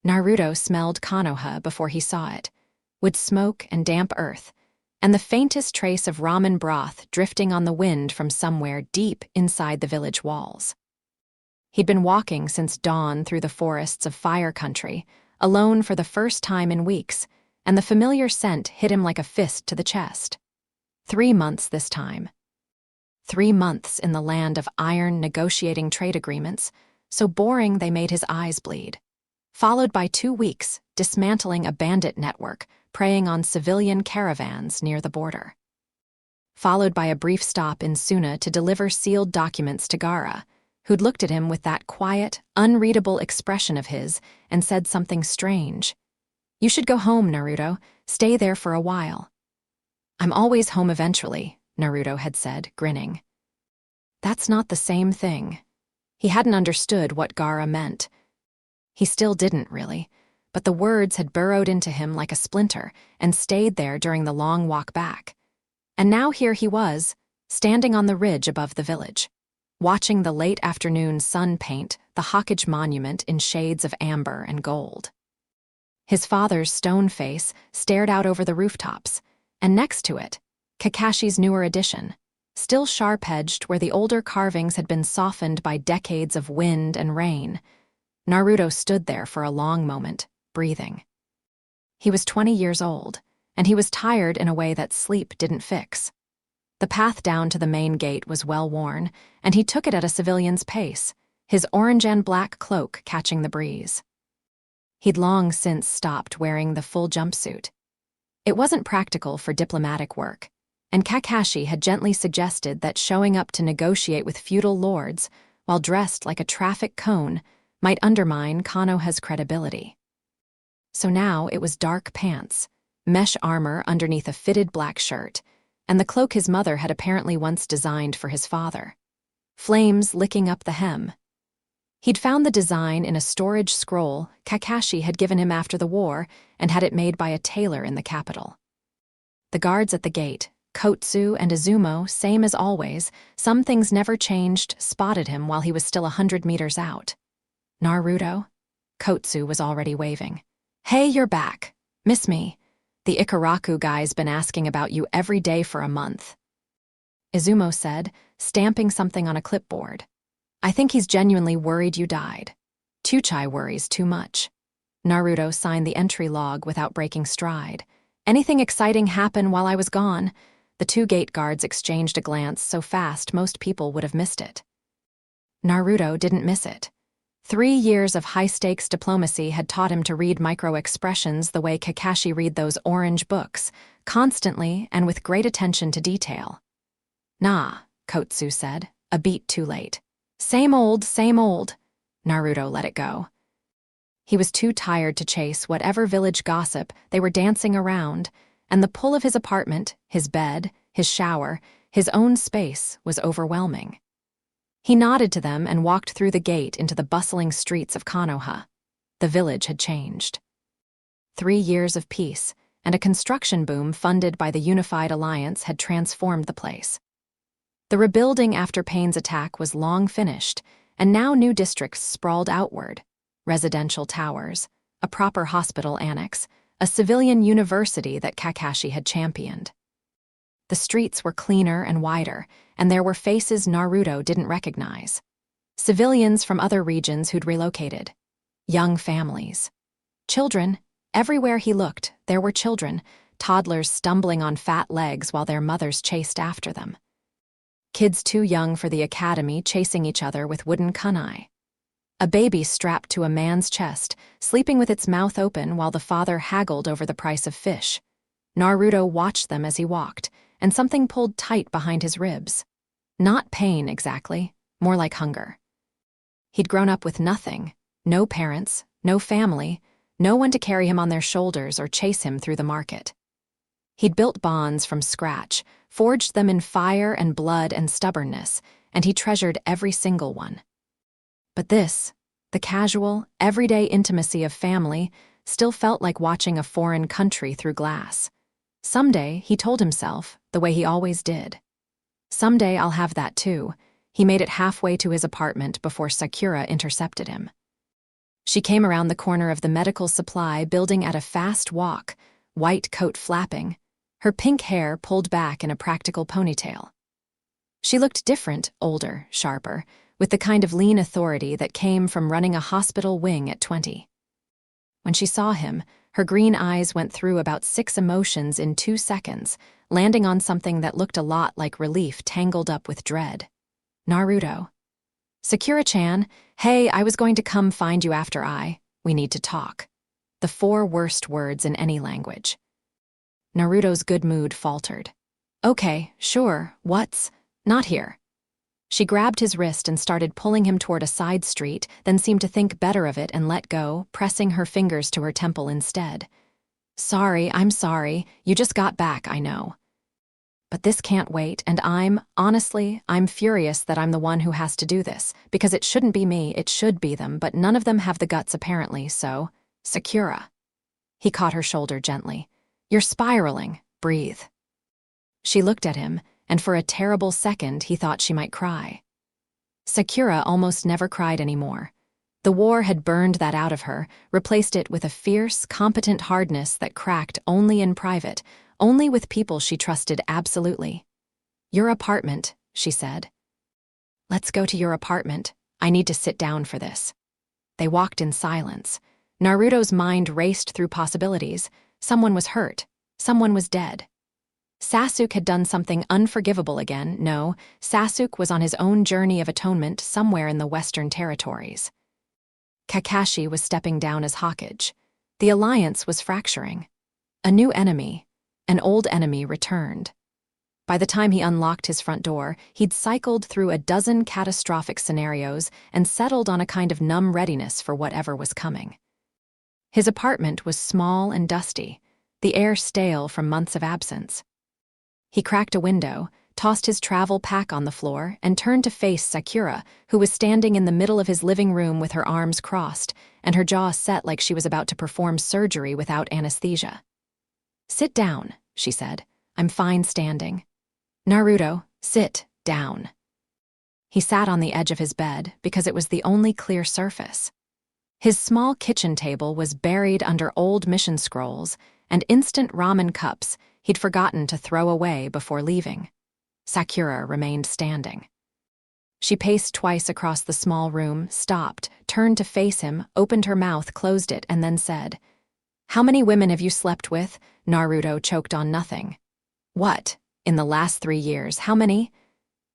Naruto smelled Konoha before he saw it, with smoke and damp earth, and the faintest trace of ramen broth drifting on the wind from somewhere deep inside the village walls. He'd been walking since dawn through the forests of Fire Country, alone for the first time in weeks, and the familiar scent hit him like a fist to the chest. 3 months this time. 3 months in the land of iron negotiating trade agreements, so boring they made his eyes bleed. Followed by 2 weeks dismantling a bandit network preying on civilian caravans near the border. Followed by a brief stop in Suna to deliver sealed documents to Gaara, who'd looked at him with that quiet, unreadable expression of his and said something strange. "You should go home, Naruto. Stay there for a while." "I'm always home eventually," Naruto had said, grinning. That's not the same thing. He hadn't understood what Gaara meant. He still didn't, really, but the words had burrowed into him like a splinter and stayed there during the long walk back. And now here he was, standing on the ridge above the village, watching the late afternoon sun paint the Hokage monument in shades of amber and gold. His father's stone face stared out over the rooftops, and next to it, Kakashi's newer addition, still sharp-edged where the older carvings had been softened by decades of wind and rain. Naruto stood there for a long moment, breathing. He was 20 years old, and he was tired in a way that sleep didn't fix. The path down to the main gate was well-worn, and he took it at a civilian's pace, his orange and black cloak catching the breeze. He'd long since stopped wearing the full jumpsuit. It wasn't practical for diplomatic work, and Kakashi had gently suggested that showing up to negotiate with feudal lords while dressed like a traffic cone might undermine Konoha's credibility. So now it was dark pants, mesh armor underneath a fitted black shirt, and the cloak his mother had apparently once designed for his father. Flames licking up the hem. He'd found the design in a storage scroll Kakashi had given him after the war and had it made by a tailor in the capital. The guards at the gate, Kotsu and Izumo, same as always, some things never changed, spotted him while he was still 100 meters out. "Naruto?" Kotsu was already waving. "Hey, you're back. Miss me? The Ikaraku guy's been asking about you every day for a month." Izumo said, stamping something on a clipboard. "I think he's genuinely worried you died. Chuchai worries too much." Naruto signed the entry log without breaking stride. "Anything exciting happen while I was gone?" The 2 gate guards exchanged a glance so fast most people would have missed it. Naruto didn't miss it. 3 years of high-stakes diplomacy had taught him to read micro-expressions the way Kakashi read those orange books, constantly and with great attention to detail. "Nah," Kotsu said, a beat too late. Same old, Naruto let it go. He was too tired to chase whatever village gossip they were dancing around, and the pull of his apartment, his bed, his shower, his own space was overwhelming. He nodded to them and walked through the gate into the bustling streets of Konoha. The village had changed. 3 years of peace and a construction boom funded by the Unified Alliance had transformed the place. The rebuilding after Pain's attack was long finished, and now new districts sprawled outward. Residential towers, a proper hospital annex, a civilian university that Kakashi had championed. The streets were cleaner and wider, and there were faces Naruto didn't recognize. Civilians from other regions who'd relocated. Young families. Children. Everywhere he looked, there were children, toddlers stumbling on fat legs while their mothers chased after them. Kids too young for the academy chasing each other with wooden kunai. A baby strapped to a man's chest, sleeping with its mouth open while the father haggled over the price of fish. Naruto watched them as he walked, and something pulled tight behind his ribs. Not pain, exactly, more like hunger. He'd grown up with nothing, no parents, no family, no one to carry him on their shoulders or chase him through the market. He'd built bonds from scratch, forged them in fire and blood and stubbornness, and he treasured every single one. But this, the casual, everyday intimacy of family, still felt like watching a foreign country through glass. Someday, he told himself, the way he always did. Someday I'll have that too. He made it halfway to his apartment before Sakura intercepted him. She came around the corner of the medical supply building at a fast walk, white coat flapping, her pink hair pulled back in a practical ponytail. She looked different, older, sharper, with the kind of lean authority that came from running a hospital wing at 20. When she saw him, her green eyes went through about 6 emotions in 2 seconds, landing on something that looked a lot like relief tangled up with dread. Naruto. Sakura-chan, hey, I was going to come find you after we need to talk. The 4 worst words in any language. Naruto's good mood faltered. Okay, sure, not here. She grabbed his wrist and started pulling him toward a side street, then seemed to think better of it and let go, pressing her fingers to her temple instead. I'm sorry, you just got back, I know. But this can't wait, and honestly, I'm furious that I'm the one who has to do this, because it shouldn't be me, it should be them, but none of them have the guts apparently, so, Sakura. He caught her shoulder gently. You're spiraling, breathe. She looked at him, and for a terrible second he thought she might cry. Sakura almost never cried anymore. The war had burned that out of her, replaced it with a fierce, competent hardness that cracked only in private, only with people she trusted absolutely. Your apartment, she said. Let's go to your apartment. I need to sit down for this. They walked in silence. Naruto's mind raced through possibilities. Someone was hurt. Someone was dead. Sasuke had done something unforgivable again. No, Sasuke was on his own journey of atonement somewhere in the Western Territories. Kakashi was stepping down as Hokage. The alliance was fracturing. A new enemy, an old enemy, returned. By the time he unlocked his front door, he'd cycled through a dozen catastrophic scenarios and settled on a kind of numb readiness for whatever was coming. His apartment was small and dusty, the air stale from months of absence. He cracked a window, tossed his travel pack on the floor, and turned to face Sakura, who was standing in the middle of his living room with her arms crossed and her jaw set like she was about to perform surgery without anesthesia. Sit down, she said. I'm fine standing. Naruto, sit down. He sat on the edge of his bed because it was the only clear surface. His small kitchen table was buried under old mission scrolls and instant ramen cups he'd forgotten to throw away before leaving. Sakura remained standing. She paced twice across the small room, stopped, turned to face him, opened her mouth, closed it, and then said, How many women have you slept with? Naruto choked on nothing. What? In the last 3 years, how many?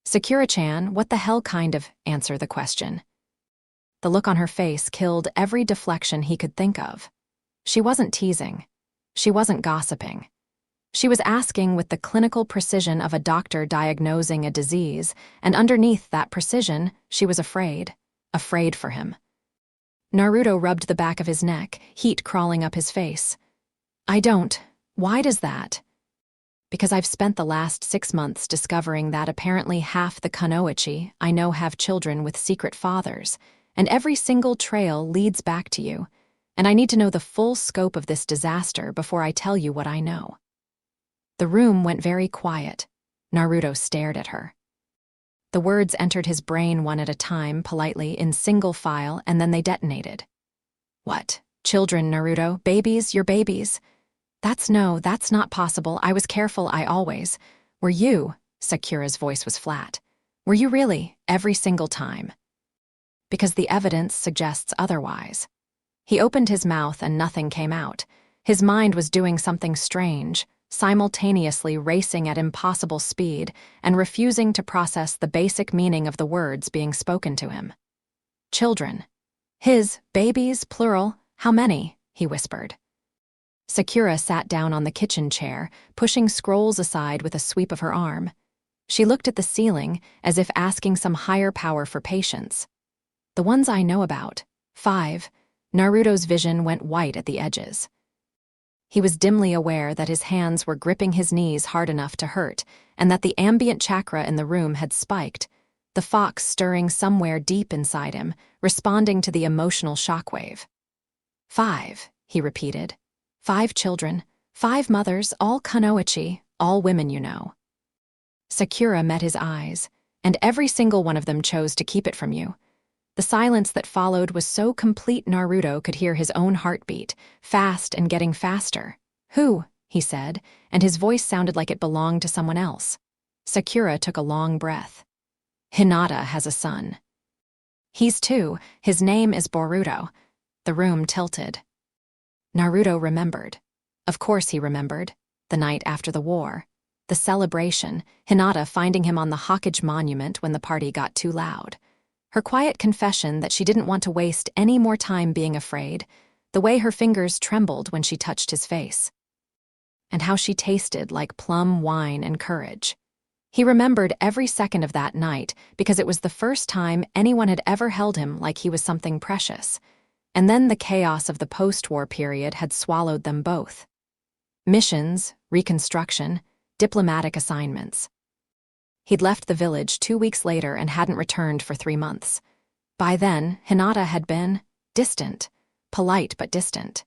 Sakura-chan, what the hell kind of, answer the question. The look on her face killed every deflection he could think of. She wasn't teasing. She wasn't gossiping. She was asking with the clinical precision of a doctor diagnosing a disease, and underneath that precision, she was afraid for him. Naruto rubbed the back of his neck, heat crawling up his face. I don't. Why does that? Because I've spent the last 6 months discovering that apparently half the Kunoichi I know have children with secret fathers, and every single trail leads back to you, and I need to know the full scope of this disaster before I tell you what I know. The room went very quiet. Naruto stared at her. The words entered his brain one at a time, politely, in single file, and then they detonated. What? Children, Naruto? Babies? Your babies? That's not possible. I was careful, I always. Were you? Sakura's voice was flat. Were you really? Every single time? Because the evidence suggests otherwise. He opened his mouth and nothing came out. His mind was doing something strange, simultaneously racing at impossible speed and refusing to process the basic meaning of the words being spoken to him. Children. His, babies, plural, how many? He whispered. Sakura sat down on the kitchen chair, pushing scrolls aside with a sweep of her arm. She looked at the ceiling as if asking some higher power for patience. The ones I know about. 5. Naruto's vision went white at the edges. He was dimly aware that his hands were gripping his knees hard enough to hurt, and that the ambient chakra in the room had spiked, the fox stirring somewhere deep inside him, responding to the emotional shockwave. 5, he repeated. 5 children, 5 mothers, all Kunoichi, all women you know. Sakura met his eyes, and every single one of them chose to keep it from you. The silence that followed was so complete Naruto could hear his own heartbeat, fast and getting faster. "Who?" he said, and his voice sounded like it belonged to someone else. Sakura took a long breath. "Hinata has a son." "He's 2, his name is Boruto." The room tilted. Naruto remembered. Of course he remembered. The night after the war. The celebration, Hinata finding him on the Hokage monument when the party got too loud. Her quiet confession that she didn't want to waste any more time being afraid, the way her fingers trembled when she touched his face. And how she tasted like plum wine and courage. He remembered every second of that night because it was the first time anyone had ever held him like he was something precious. And then the chaos of the post-war period had swallowed them both. Missions, reconstruction, diplomatic assignments. He'd left the village 2 weeks later and hadn't returned for 3 months. By then, Hinata had been distant, polite but distant.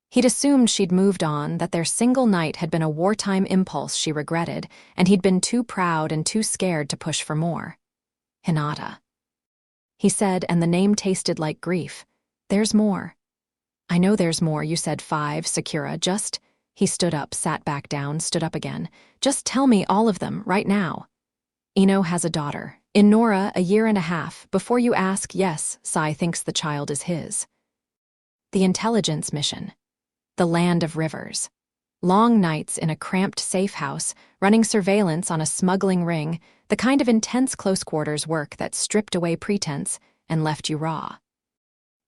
He'd assumed she'd moved on, that their single night had been a wartime impulse she regretted, and he'd been too proud and too scared to push for more. "Hinata," he said, and the name tasted like grief. "There's more." "I know there's more, you said 5, Sakura, just..." He stood up, sat back down, stood up again. "Just tell me all of them, right now." "Ino has a daughter. In Nora, a year and a half. Before you ask, yes, Sai thinks the child is his." The intelligence mission. The land of rivers. Long nights in a cramped safe house, running surveillance on a smuggling ring, the kind of intense close quarters work that stripped away pretense and left you raw.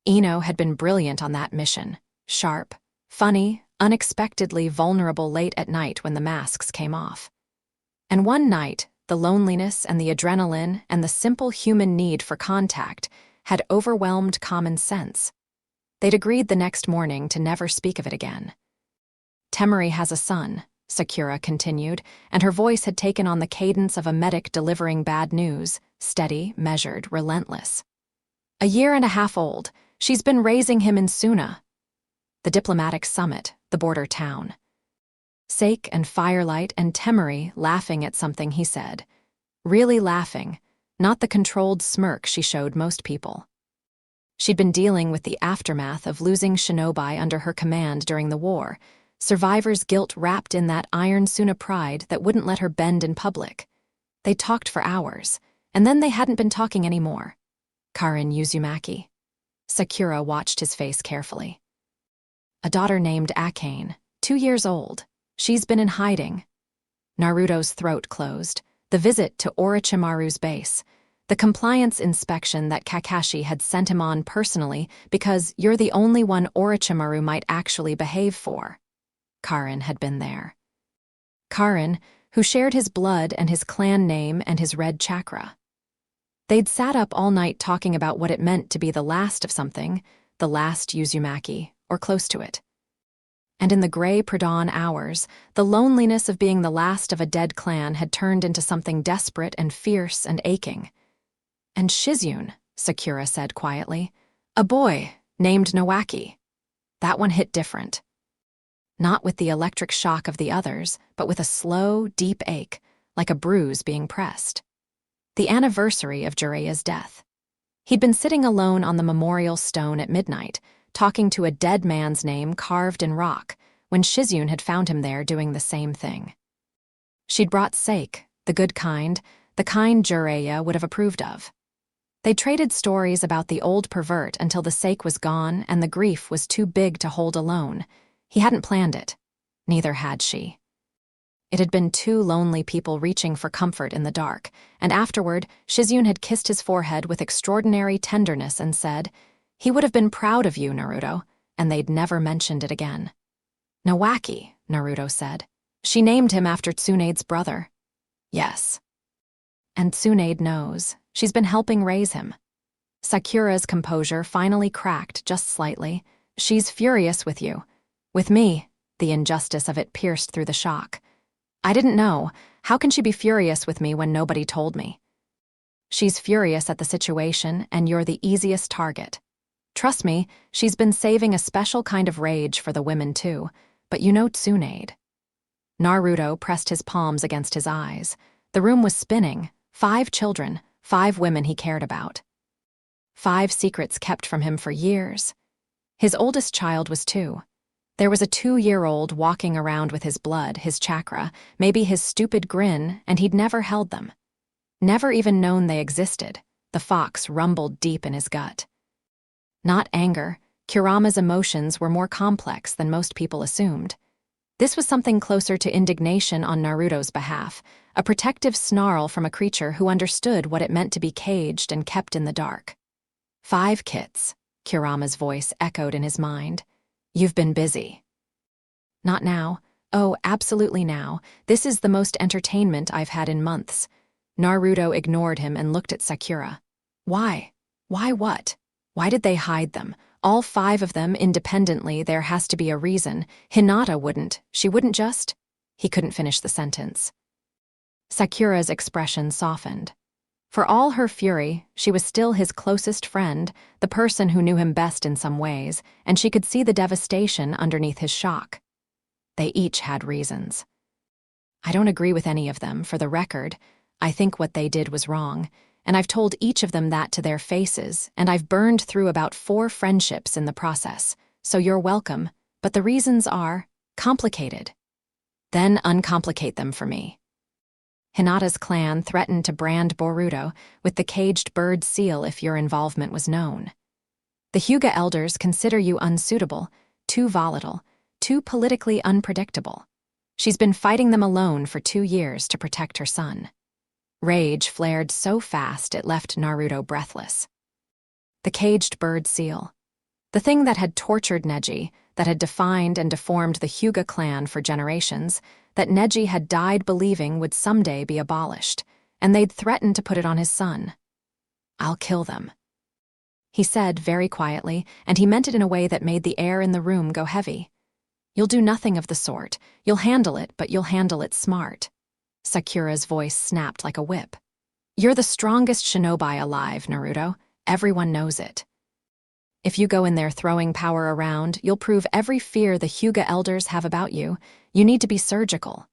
Ino had been brilliant on that mission. Sharp, funny, unexpectedly vulnerable late at night when the masks came off. And one night, the loneliness and the adrenaline and the simple human need for contact had overwhelmed common sense. They'd agreed the next morning to never speak of it again. "Temari has a son," Sakura continued, and her voice had taken on the cadence of a medic delivering bad news, steady, measured, relentless. "A year and a half old. She's been raising him in Suna." The diplomatic summit, the border town. Sake and firelight and Temari laughing at something he said. Really laughing, not the controlled smirk she showed most people. She'd been dealing with the aftermath of losing shinobi under her command during the war, survivor's guilt wrapped in that iron Suna pride that wouldn't let her bend in public. They talked for hours, and then they hadn't been talking anymore. Karin Uzumaki. Sakura watched his face carefully. "A daughter named Akane, 2 years old. She's been in hiding." Naruto's throat closed. The visit to Orochimaru's base. The compliance inspection that Kakashi had sent him on personally because you're the only one Orochimaru might actually behave for. Karin had been there. Karin, who shared his blood and his clan name and his red chakra. They'd sat up all night talking about what it meant to be the last of something, the last Uzumaki, or close to it. And in the gray pre-dawn hours, the loneliness of being the last of a dead clan had turned into something desperate and fierce and aching. "And Shizune," Sakura said quietly. "A boy, named Nowaki." That one hit different. Not with the electric shock of the others, but with a slow, deep ache, like a bruise being pressed. The anniversary of Jiraiya's death. He'd been sitting alone on the memorial stone at midnight, talking to a dead man's name carved in rock, when Shizune had found him there doing the same thing. She'd brought Sake, the good kind, the kind Jiraiya would have approved of. They traded stories about the old pervert until the Sake was gone and the grief was too big to hold alone. He hadn't planned it. Neither had she. It had been 2 lonely people reaching for comfort in the dark, and afterward, Shizune had kissed his forehead with extraordinary tenderness and said, "He would have been proud of you, Naruto," and they'd never mentioned it again. "Nowaki," Naruto said. "She named him after Tsunade's brother." "Yes." "And Tsunade knows. She's been helping raise him." Sakura's composure finally cracked just slightly. "She's furious with you. With me." The injustice of it pierced through the shock. "I didn't know. How can she be furious with me when nobody told me?" "She's furious at the situation, and you're the easiest target. Trust me, she's been saving a special kind of rage for the women too, but you know Tsunade." Naruto pressed his palms against his eyes. The room was spinning. 5 children, 5 women he cared about. 5 secrets kept from him for years. His oldest child was 2. There was a 2-year-old walking around with his blood, his chakra, maybe his stupid grin, and he'd never held them. Never even known they existed. The fox rumbled deep in his gut. Not anger, Kurama's emotions were more complex than most people assumed. This was something closer to indignation on Naruto's behalf, a protective snarl from a creature who understood what it meant to be caged and kept in the dark. 5 kits, Kurama's voice echoed in his mind. You've been busy. Not now. Oh, absolutely now. This is the most entertainment I've had in months. Naruto ignored him and looked at Sakura. Why? Why what? Why did they hide them? All 5 of them independently, there has to be a reason. Hinata wouldn't. She wouldn't just... He couldn't finish the sentence. Sakura's expression softened. For all her fury, she was still his closest friend, the person who knew him best in some ways, and she could see the devastation underneath his shock. They each had reasons. I don't agree with any of them, for the record. I think what they did was wrong, and I've told each of them that to their faces, and I've burned through about 4 friendships in the process, so you're welcome, but the reasons are complicated. Then uncomplicate them for me. Hinata's clan threatened to brand Boruto with the caged bird seal if your involvement was known. The Hyuga elders consider you unsuitable, too volatile, too politically unpredictable. She's been fighting them alone for 2 years to protect her son. Rage flared so fast it left Naruto breathless. The caged bird seal. The thing that had tortured Neji, that had defined and deformed the Hyuga clan for generations, that Neji had died believing would someday be abolished, and they'd threatened to put it on his son. I'll kill them, he said very quietly, and he meant it in a way that made the air in the room go heavy. You'll do nothing of the sort. You'll handle it, but you'll handle it smart. Sakura's voice snapped like a whip. You're the strongest shinobi alive, Naruto. Everyone knows it. If you go in there throwing power around, you'll prove every fear the Hyuga elders have about you. You need to be surgical.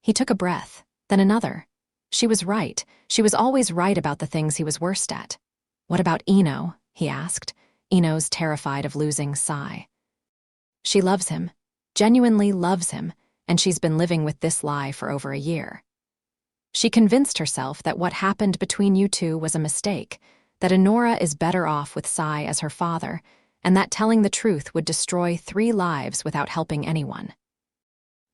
He took a breath, then another. She was right. She was always right about the things he was worst at. What about Ino? He asked. Ino's terrified of losing Sai. She loves him, genuinely loves him, and she's been living with this lie for over a year. She convinced herself that what happened between you two was a mistake, that Inora is better off with Sai as her father, and that telling the truth would destroy 3 lives without helping anyone.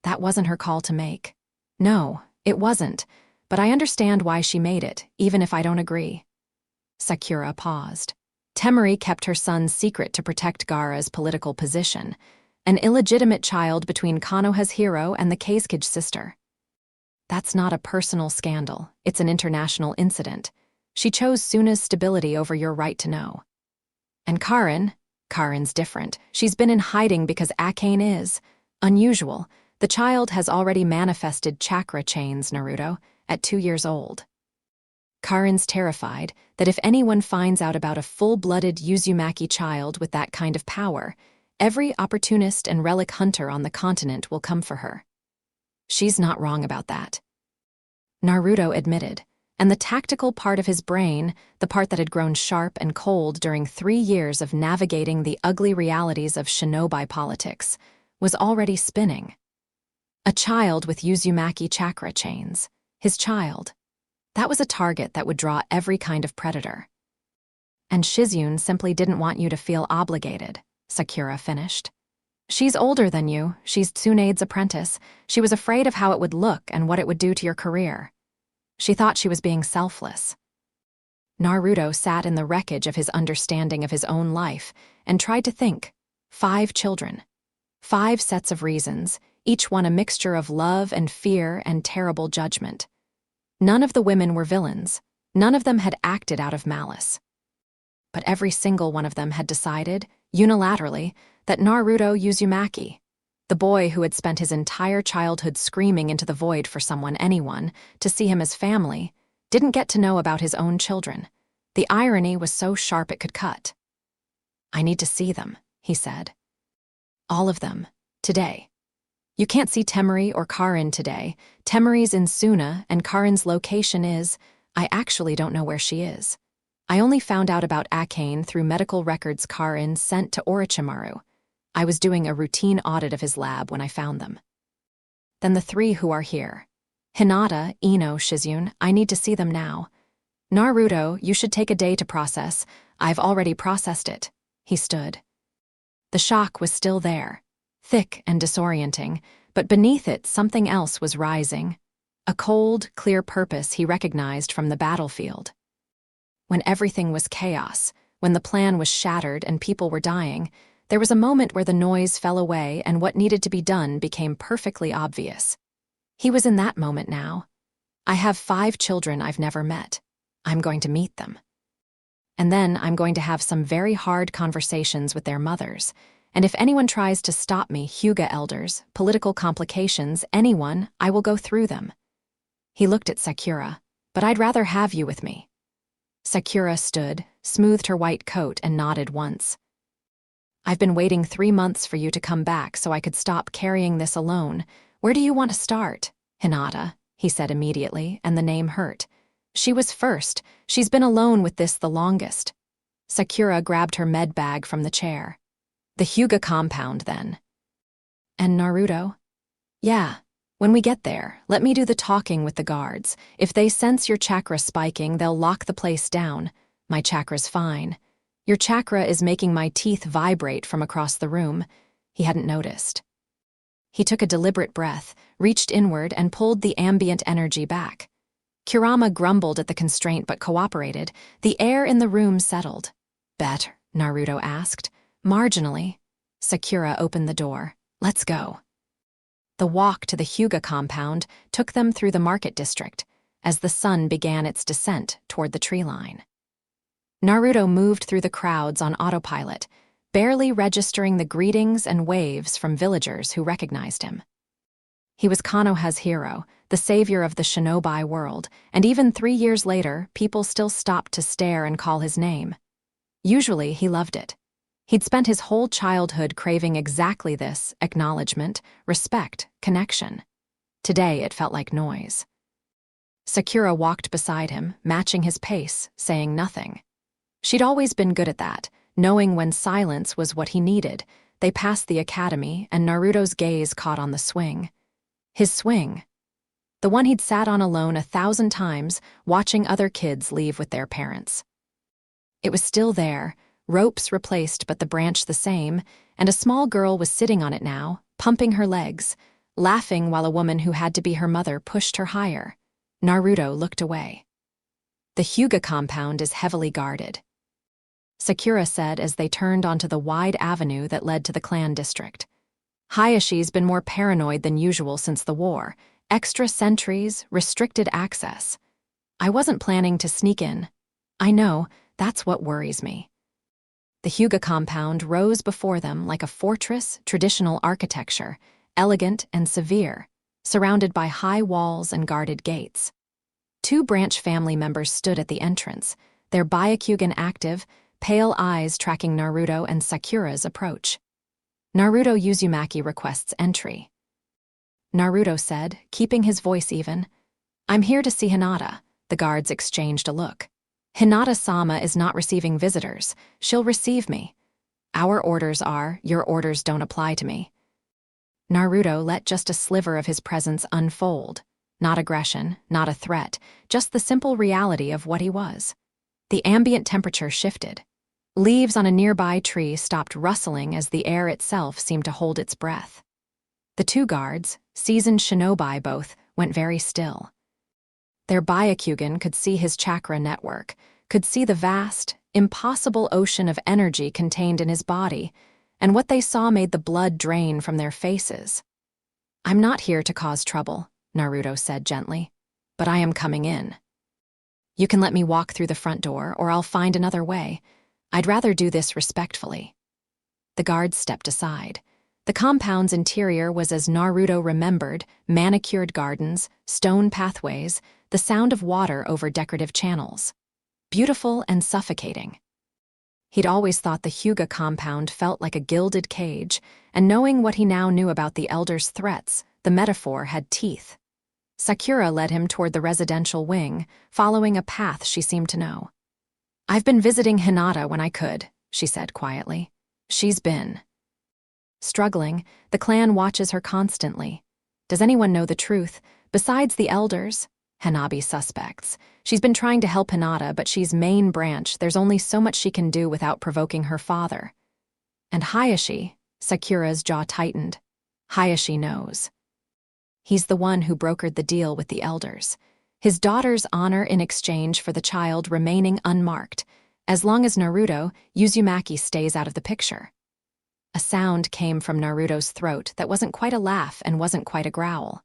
That wasn't her call to make. No, it wasn't, but I understand why she made it, even if I don't agree. Sakura paused. Temari kept her son's secret to protect Gaara's political position, an illegitimate child between Konoha's hero and the Kazekage sister. That's not a personal scandal, it's an international incident. She chose Suna's stability over your right to know. And Karin's different. She's been in hiding because Akane is unusual. The child has already manifested chakra chains, Naruto, at 2 years old. Karin's terrified that if anyone finds out about a full-blooded Uzumaki child with that kind of power, every opportunist and relic hunter on the continent will come for her. She's not wrong about that. Naruto admitted, and the tactical part of his brain, the part that had grown sharp and cold during 3 years of navigating the ugly realities of shinobi politics, was already spinning. A child with Uzumaki chakra chains. His child. That was a target that would draw every kind of predator. And Shizune simply didn't want you to feel obligated, Sakura finished. She's older than you. She's Tsunade's apprentice. She was afraid of how it would look and what it would do to your career. She thought she was being selfless. Naruto sat in the wreckage of his understanding of his own life and tried to think. 5 children. 5 sets of reasons, each one a mixture of love and fear and terrible judgment. None of the women were villains. None of them had acted out of malice. But every single one of them had decided, unilaterally, that Naruto Uzumaki, the boy who had spent his entire childhood screaming into the void for someone, anyone, to see him as family, didn't get to know about his own children. The irony was so sharp it could cut. I need to see them, he said. All of them, today. You can't see Temari or Karin today. Temari's in Suna, and Karin's location is, I actually don't know where she is. I only found out about Akane through medical records Karin sent to Orochimaru. I was doing a routine audit of his lab when I found them. Then the three who are here. Hinata, Ino, Shizune, I need to see them now. Naruto, you should take a day to process. I've already processed it. He stood. The shock was still there, thick and disorienting, but beneath it something else was rising. A cold, clear purpose he recognized from the battlefield. When everything was chaos, when the plan was shattered and people were dying, there was a moment where the noise fell away and what needed to be done became perfectly obvious. He was in that moment now. I have 5 children I've never met. I'm going to meet them. And then I'm going to have some very hard conversations with their mothers. And if anyone tries to stop me, Hyuga elders, political complications, anyone, I will go through them. He looked at Sakura. But I'd rather have you with me. Sakura stood, smoothed her white coat, and nodded once. I've been waiting 3 months for you to come back so I could stop carrying this alone. Where do you want to start? Hinata, he said immediately, and the name hurt. She was first. She's been alone with this the longest. Sakura grabbed her med bag from the chair. The Hyuga compound, then. And Naruto? Yeah. When we get there, let me do the talking with the guards. If they sense your chakra spiking, they'll lock the place down. My chakra's fine. Your chakra is making my teeth vibrate from across the room. He hadn't noticed. He took a deliberate breath, reached inward, and pulled the ambient energy back. Kurama grumbled at the constraint but cooperated. The air in the room settled. Better? Naruto asked. Marginally. Sakura opened the door. Let's go. The walk to the Hyuga compound took them through the market district as the sun began its descent toward the tree line. Naruto moved through the crowds on autopilot, barely registering the greetings and waves from villagers who recognized him. He was Konoha's hero, the savior of the shinobi world, and even 3 years later, people still stopped to stare and call his name. Usually, he loved it. He'd spent his whole childhood craving exactly this: acknowledgement, respect, connection. Today, it felt like noise. Sakura walked beside him, matching his pace, saying nothing. She'd always been good at that, knowing when silence was what he needed. They passed the academy, and Naruto's gaze caught on the swing. His swing. The one he'd sat on alone 1,000 times, watching other kids leave with their parents. It was still there, ropes replaced but the branch the same, and a small girl was sitting on it now, pumping her legs, laughing while a woman who had to be her mother pushed her higher. Naruto looked away. The Hyuga compound is heavily guarded, Sakura said as they turned onto the wide avenue that led to the clan district. Hayashi's been more paranoid than usual since the war. Extra sentries, restricted access. I wasn't planning to sneak in. I know, that's what worries me. The Hyuga compound rose before them like a fortress, traditional architecture, elegant and severe, surrounded by high walls and guarded gates. 2 branch family members stood at the entrance, their Byakugan active, pale eyes tracking Naruto and Sakura's approach. Naruto Uzumaki requests entry. Naruto said, keeping his voice even. I'm here to see Hinata. The guards exchanged a look. Hinata-sama is not receiving visitors. She'll receive me. Our orders are, your orders don't apply to me. Naruto let just a sliver of his presence unfold. Not aggression, not a threat, just the simple reality of what he was. The ambient temperature shifted. Leaves on a nearby tree stopped rustling as the air itself seemed to hold its breath. The 2 guards, seasoned shinobi both, went very still. Their Byakugan could see his chakra network, could see the vast, impossible ocean of energy contained in his body, and what they saw made the blood drain from their faces. I'm not here to cause trouble, Naruto said gently, but I am coming in. You can let me walk through the front door, or I'll find another way. I'd rather do this respectfully. The guards stepped aside. The compound's interior was as Naruto remembered: manicured gardens, stone pathways, the sound of water over decorative channels. Beautiful and suffocating. He'd always thought the Hyuga compound felt like a gilded cage, and knowing what he now knew about the elders' threats, the metaphor had teeth. Sakura led him toward the residential wing, following a path she seemed to know. "I've been visiting Hinata when I could," she said quietly. "She's been struggling. The clan watches her constantly. Does anyone know the truth? Besides the elders? Hanabi suspects. She's been trying to help Hinata, but she's main branch. There's only so much she can do without provoking her father." And Hayashi, Sakura's jaw tightened. Hayashi knows. He's the one who brokered the deal with the elders. His daughter's honor in exchange for the child remaining unmarked. As long as Naruto, Uzumaki stays out of the picture. A sound came from Naruto's throat that wasn't quite a laugh and wasn't quite a growl.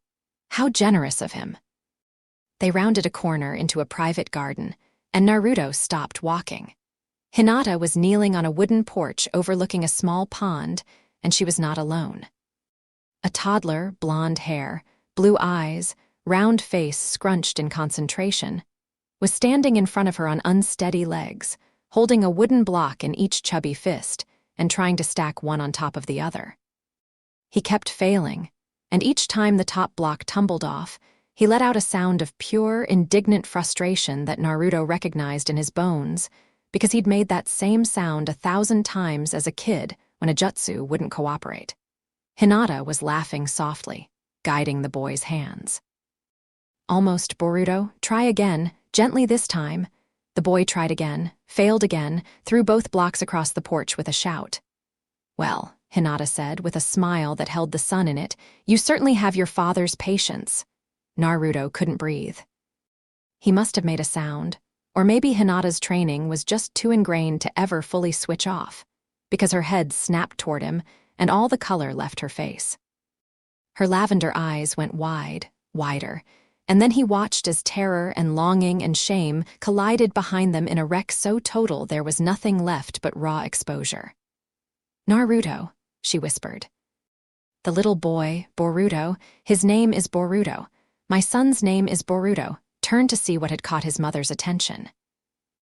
How generous of him. They rounded a corner into a private garden, and Naruto stopped walking. Hinata was kneeling on a wooden porch overlooking a small pond, and she was not alone. A toddler, blonde hair, blue eyes, round face scrunched in concentration, was standing in front of her on unsteady legs, holding a wooden block in each chubby fist and trying to stack one on top of the other. He kept failing, and each time the top block tumbled off, he let out a sound of pure, indignant frustration that Naruto recognized in his bones, because he'd made that same sound 1,000 times as a kid when a jutsu wouldn't cooperate. Hinata was laughing softly, guiding the boy's hands. "Almost, Boruto. Try again, gently this time." The boy tried again, failed again, threw both blocks across the porch with a shout. "Well," Hinata said with a smile that held the sun in it, "you certainly have your father's patience." Naruto couldn't breathe. He must have made a sound, or maybe Hinata's training was just too ingrained to ever fully switch off, because her head snapped toward him and all the color left her face. Her lavender eyes went wide, wider, and then he watched as terror and longing and shame collided behind them in a wreck so total there was nothing left but raw exposure. "Naruto," she whispered. "The little boy, Boruto, his name is Boruto. My son's name is Boruto," turned to see what had caught his mother's attention.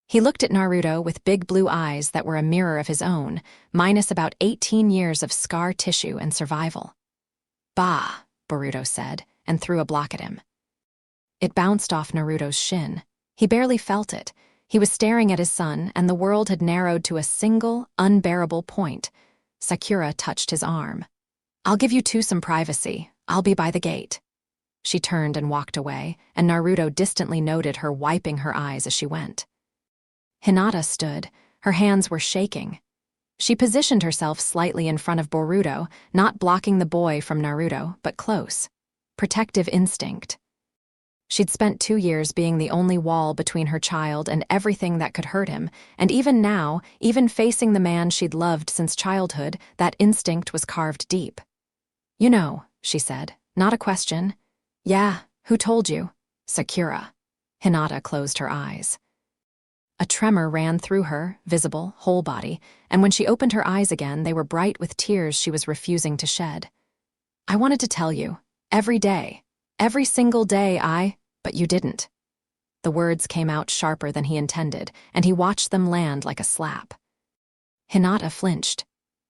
He looked at Naruto with big blue eyes that were a mirror of his own, minus about 18 years of scar tissue and survival. "Bah," Boruto said, and threw a block at him. It bounced off Naruto's shin. He barely felt it. He was staring at his son, and the world had narrowed to a single, unbearable point. Sakura touched his arm. "I'll give you two some privacy. I'll be by the gate." She turned and walked away, and Naruto distantly noted her wiping her eyes as she went. Hinata stood. Her hands were shaking. She positioned herself slightly in front of Boruto, not blocking the boy from Naruto, but close. Protective instinct. She'd spent 2 years being the only wall between her child and everything that could hurt him, and even now, even facing the man she'd loved since childhood, that instinct was carved deep. "You know," she said, "not a question." "Yeah, who told you?" "Sakura." Hinata closed her eyes. A tremor ran through her, visible, whole body, and when she opened her eyes again, they were bright with tears she was refusing to shed. "I wanted to tell you. Every day. Every single day but you didn't." The words came out sharper than he intended, and he watched them land like a slap. Hinata flinched.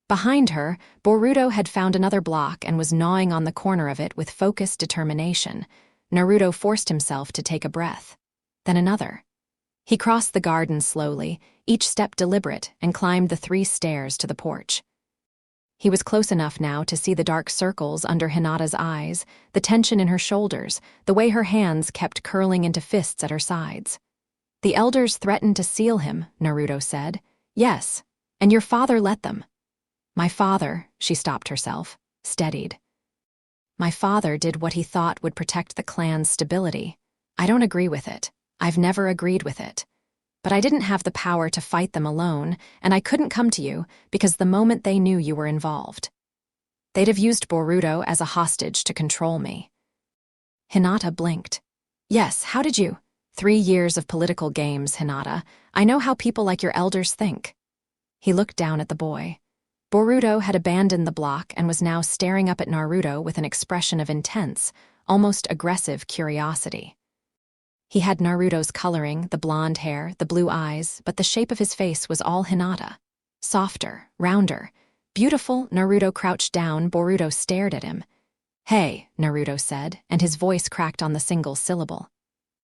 Behind her, Boruto had found another block and was gnawing on the corner of it with focused determination. Naruto forced himself to take a breath. Then another. He crossed the garden slowly, each step deliberate, and climbed the 3 stairs to the porch. He was close enough now to see the dark circles under Hinata's eyes, the tension in her shoulders, the way her hands kept curling into fists at her sides. "The elders threatened to seal him," Naruto said. "Yes, and your father let them." "My father," she stopped herself, steadied. "My father did what he thought would protect the clan's stability. I don't agree with it. I've never agreed with it. But I didn't have the power to fight them alone, and I couldn't come to you because the moment they knew you were involved. They'd have used Boruto as a hostage to control me." Hinata blinked. "Yes, how did you?" 3 years of political games, Hinata. I know how people like your elders think." He looked down at the boy. Boruto had abandoned the block and was now staring up at Naruto with an expression of intense, almost aggressive curiosity. He had Naruto's coloring, the blonde hair, the blue eyes, but the shape of his face was all Hinata. Softer, rounder. Beautiful, Naruto crouched down. Boruto stared at him. "Hey," Naruto said, and his voice cracked on the single syllable.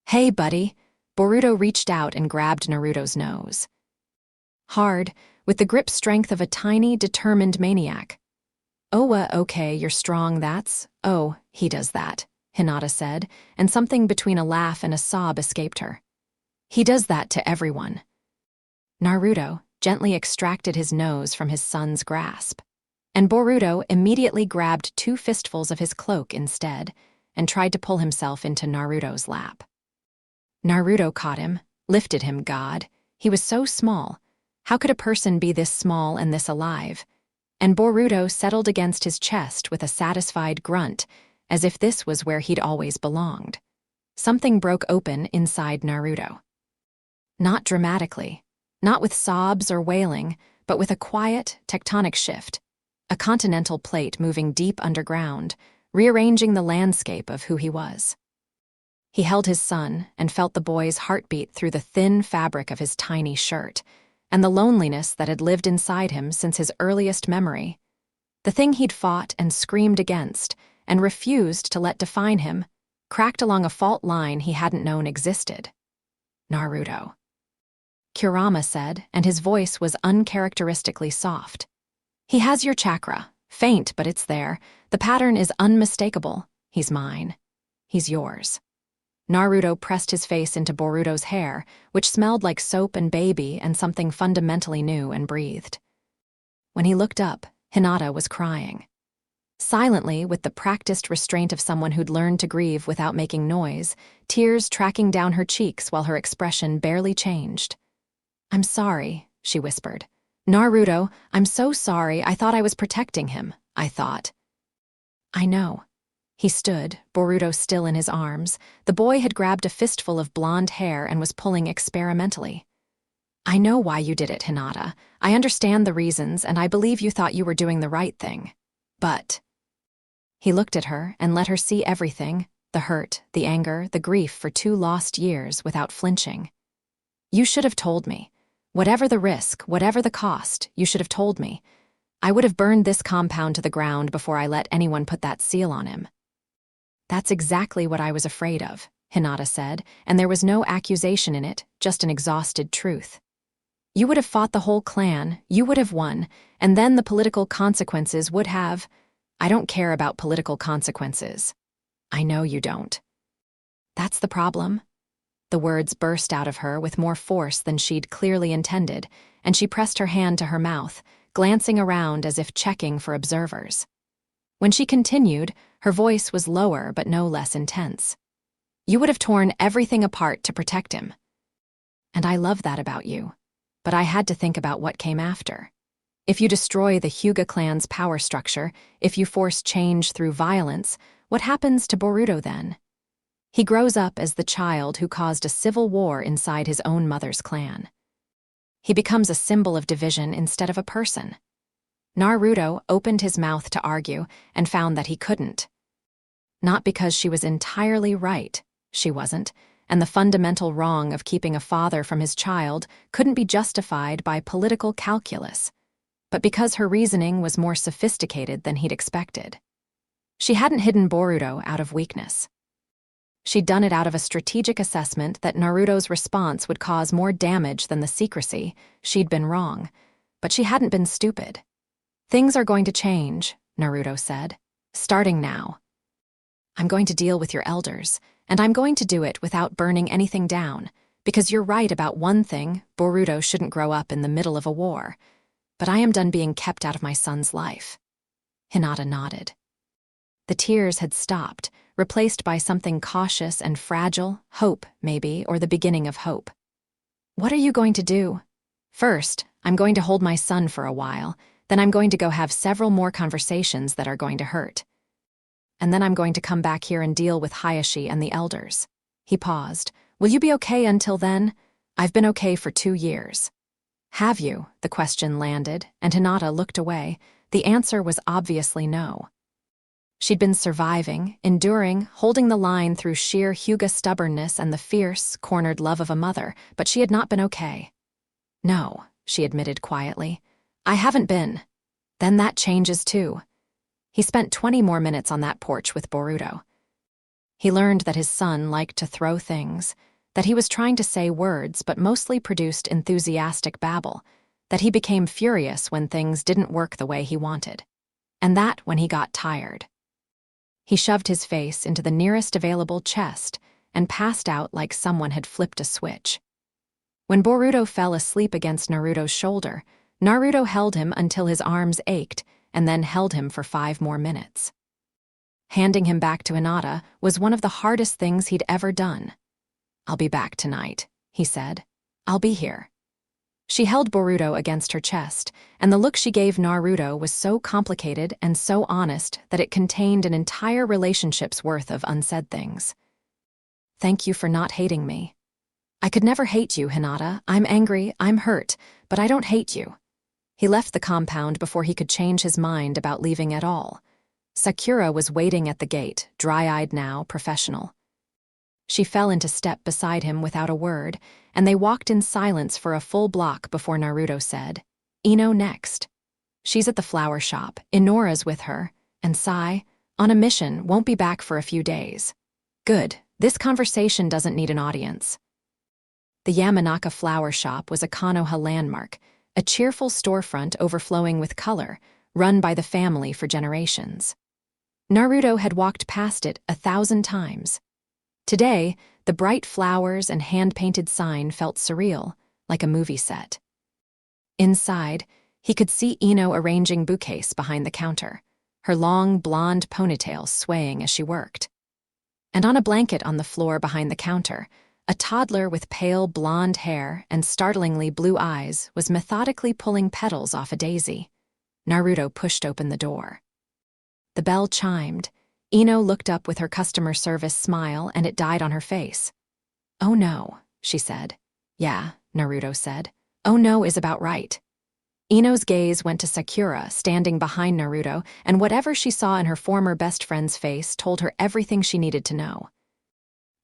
"Hey, buddy." Boruto reached out and grabbed Naruto's nose. hard, with the grip strength of a tiny, determined maniac. Okay, you're strong, that's. Oh, he does that, Hinata said, and something between a laugh and a sob escaped her. He does that to everyone. Naruto gently extracted his nose from his son's grasp, and Boruto immediately grabbed 2 fistfuls of his cloak instead and tried to pull himself into Naruto's lap. Naruto caught him, lifted him, God. He was so small. How could a person be this small and this alive? And Boruto settled against his chest with a satisfied grunt, as if this was where he'd always belonged. Something broke open inside Naruto. Not dramatically, not with sobs or wailing, but with a quiet, tectonic shift, a continental plate moving deep underground, rearranging the landscape of who he was. He held his son and felt the boy's heartbeat through the thin fabric of his tiny shirt, and the loneliness that had lived inside him since his earliest memory. The thing he'd fought and screamed against and refused to let define him, cracked along a fault line he hadn't known existed. Naruto. Kurama said, and his voice was uncharacteristically soft. He has your chakra, faint, but it's there. The pattern is unmistakable. He's mine. He's yours. Naruto pressed his face into Boruto's hair, which smelled like soap and baby and something fundamentally new, and breathed. When he looked up, Hinata was crying. Silently, with the practiced restraint of someone who'd learned to grieve without making noise, tears tracking down her cheeks while her expression barely changed. I'm sorry, she whispered. Naruto, I'm so sorry. I thought I was protecting him, I thought. I know. He stood, Boruto still in his arms. The boy had grabbed a fistful of blonde hair and was pulling experimentally. I know why you did it, Hinata. I understand the reasons, and I believe you thought you were doing the right thing. But... He looked at her and let her see everything, the hurt, the anger, the grief for 2 lost years without flinching. You should have told me. Whatever the risk, whatever the cost, you should have told me. I would have burned this compound to the ground before I let anyone put that seal on him. That's exactly what I was afraid of, Hinata said, and there was no accusation in it, just an exhausted truth. You would have fought the whole clan, you would have won, and then the political consequences would have... I don't care about political consequences. I know you don't. That's the problem. The words burst out of her with more force than she'd clearly intended, and she pressed her hand to her mouth, glancing around as if checking for observers. When she continued, her voice was lower but no less intense. You would have torn everything apart to protect him. And I love that about you. But I had to think about what came after. If you destroy the Hyuga clan's power structure, if you force change through violence, what happens to Boruto then? He grows up as the child who caused a civil war inside his own mother's clan. He becomes a symbol of division instead of a person. Naruto opened his mouth to argue and found that he couldn't. Not because she was entirely right, she wasn't, and the fundamental wrong of keeping a father from his child couldn't be justified by political calculus, but because her reasoning was more sophisticated than he'd expected. She hadn't hidden Boruto out of weakness. She'd done it out of a strategic assessment that Naruto's response would cause more damage than the secrecy. She'd been wrong, but she hadn't been stupid. Things are going to change, Naruto said, starting now. I'm going to deal with your elders, and I'm going to do it without burning anything down, because you're right about one thing, Boruto shouldn't grow up in the middle of a war. But I am done being kept out of my son's life. Hinata nodded. The tears had stopped, replaced by something cautious and fragile, hope, maybe, or the beginning of hope. What are you going to do? First, I'm going to hold my son for a while, then I'm going to go have several more conversations that are going to hurt. And then I'm going to come back here and deal with Hayashi and the elders. He paused. Will you be okay until then? I've been okay for 2 years. Have you? The question landed, and Hinata looked away. The answer was obviously no. She'd been surviving, enduring, holding the line through sheer Hyuga stubbornness and the fierce, cornered love of a mother, but she had not been okay. No, she admitted quietly. I haven't been. Then that changes too. He spent 20 more minutes on that porch with Boruto. He learned that his son liked to throw things, that he was trying to say words but mostly produced enthusiastic babble, that he became furious when things didn't work the way he wanted, and that when he got tired. He shoved his face into the nearest available chest and passed out like someone had flipped a switch. When Boruto fell asleep against Naruto's shoulder, Naruto held him until his arms ached and then held him for 5 more minutes. Handing him back to Hinata was one of the hardest things he'd ever done. "I'll be back tonight," he said. "I'll be here." She held Boruto against her chest, and the look she gave Naruto was so complicated and so honest that it contained an entire relationship's worth of unsaid things. "Thank you for not hating me. I could never hate you, Hinata. I'm angry, I'm hurt, but I don't hate you." He left the compound before he could change his mind about leaving at all. Sakura was waiting at the gate, dry-eyed now, professional. She fell into step beside him without a word, and they walked in silence for a full block before Naruto said, "Ino next. She's at the flower shop, Inora's with her, and Sai, on a mission, won't be back for a few days." "Good, this conversation doesn't need an audience." The Yamanaka flower shop was a Konoha landmark, a cheerful storefront overflowing with color, run by the family for generations. Naruto had walked past it 1,000 times. Today, the bright flowers and hand-painted sign felt surreal, like a movie set. Inside, he could see Ino arranging bouquets behind the counter, her long blonde ponytail swaying as she worked. And on a blanket on the floor behind the counter, a toddler with pale blonde hair and startlingly blue eyes was methodically pulling petals off a daisy. Naruto pushed open the door. The bell chimed. Ino looked up with her customer service smile and it died on her face. "Oh no," she said. "Yeah," Naruto said. "Oh no is about right." Ino's gaze went to Sakura, standing behind Naruto, and whatever she saw in her former best friend's face told her everything she needed to know.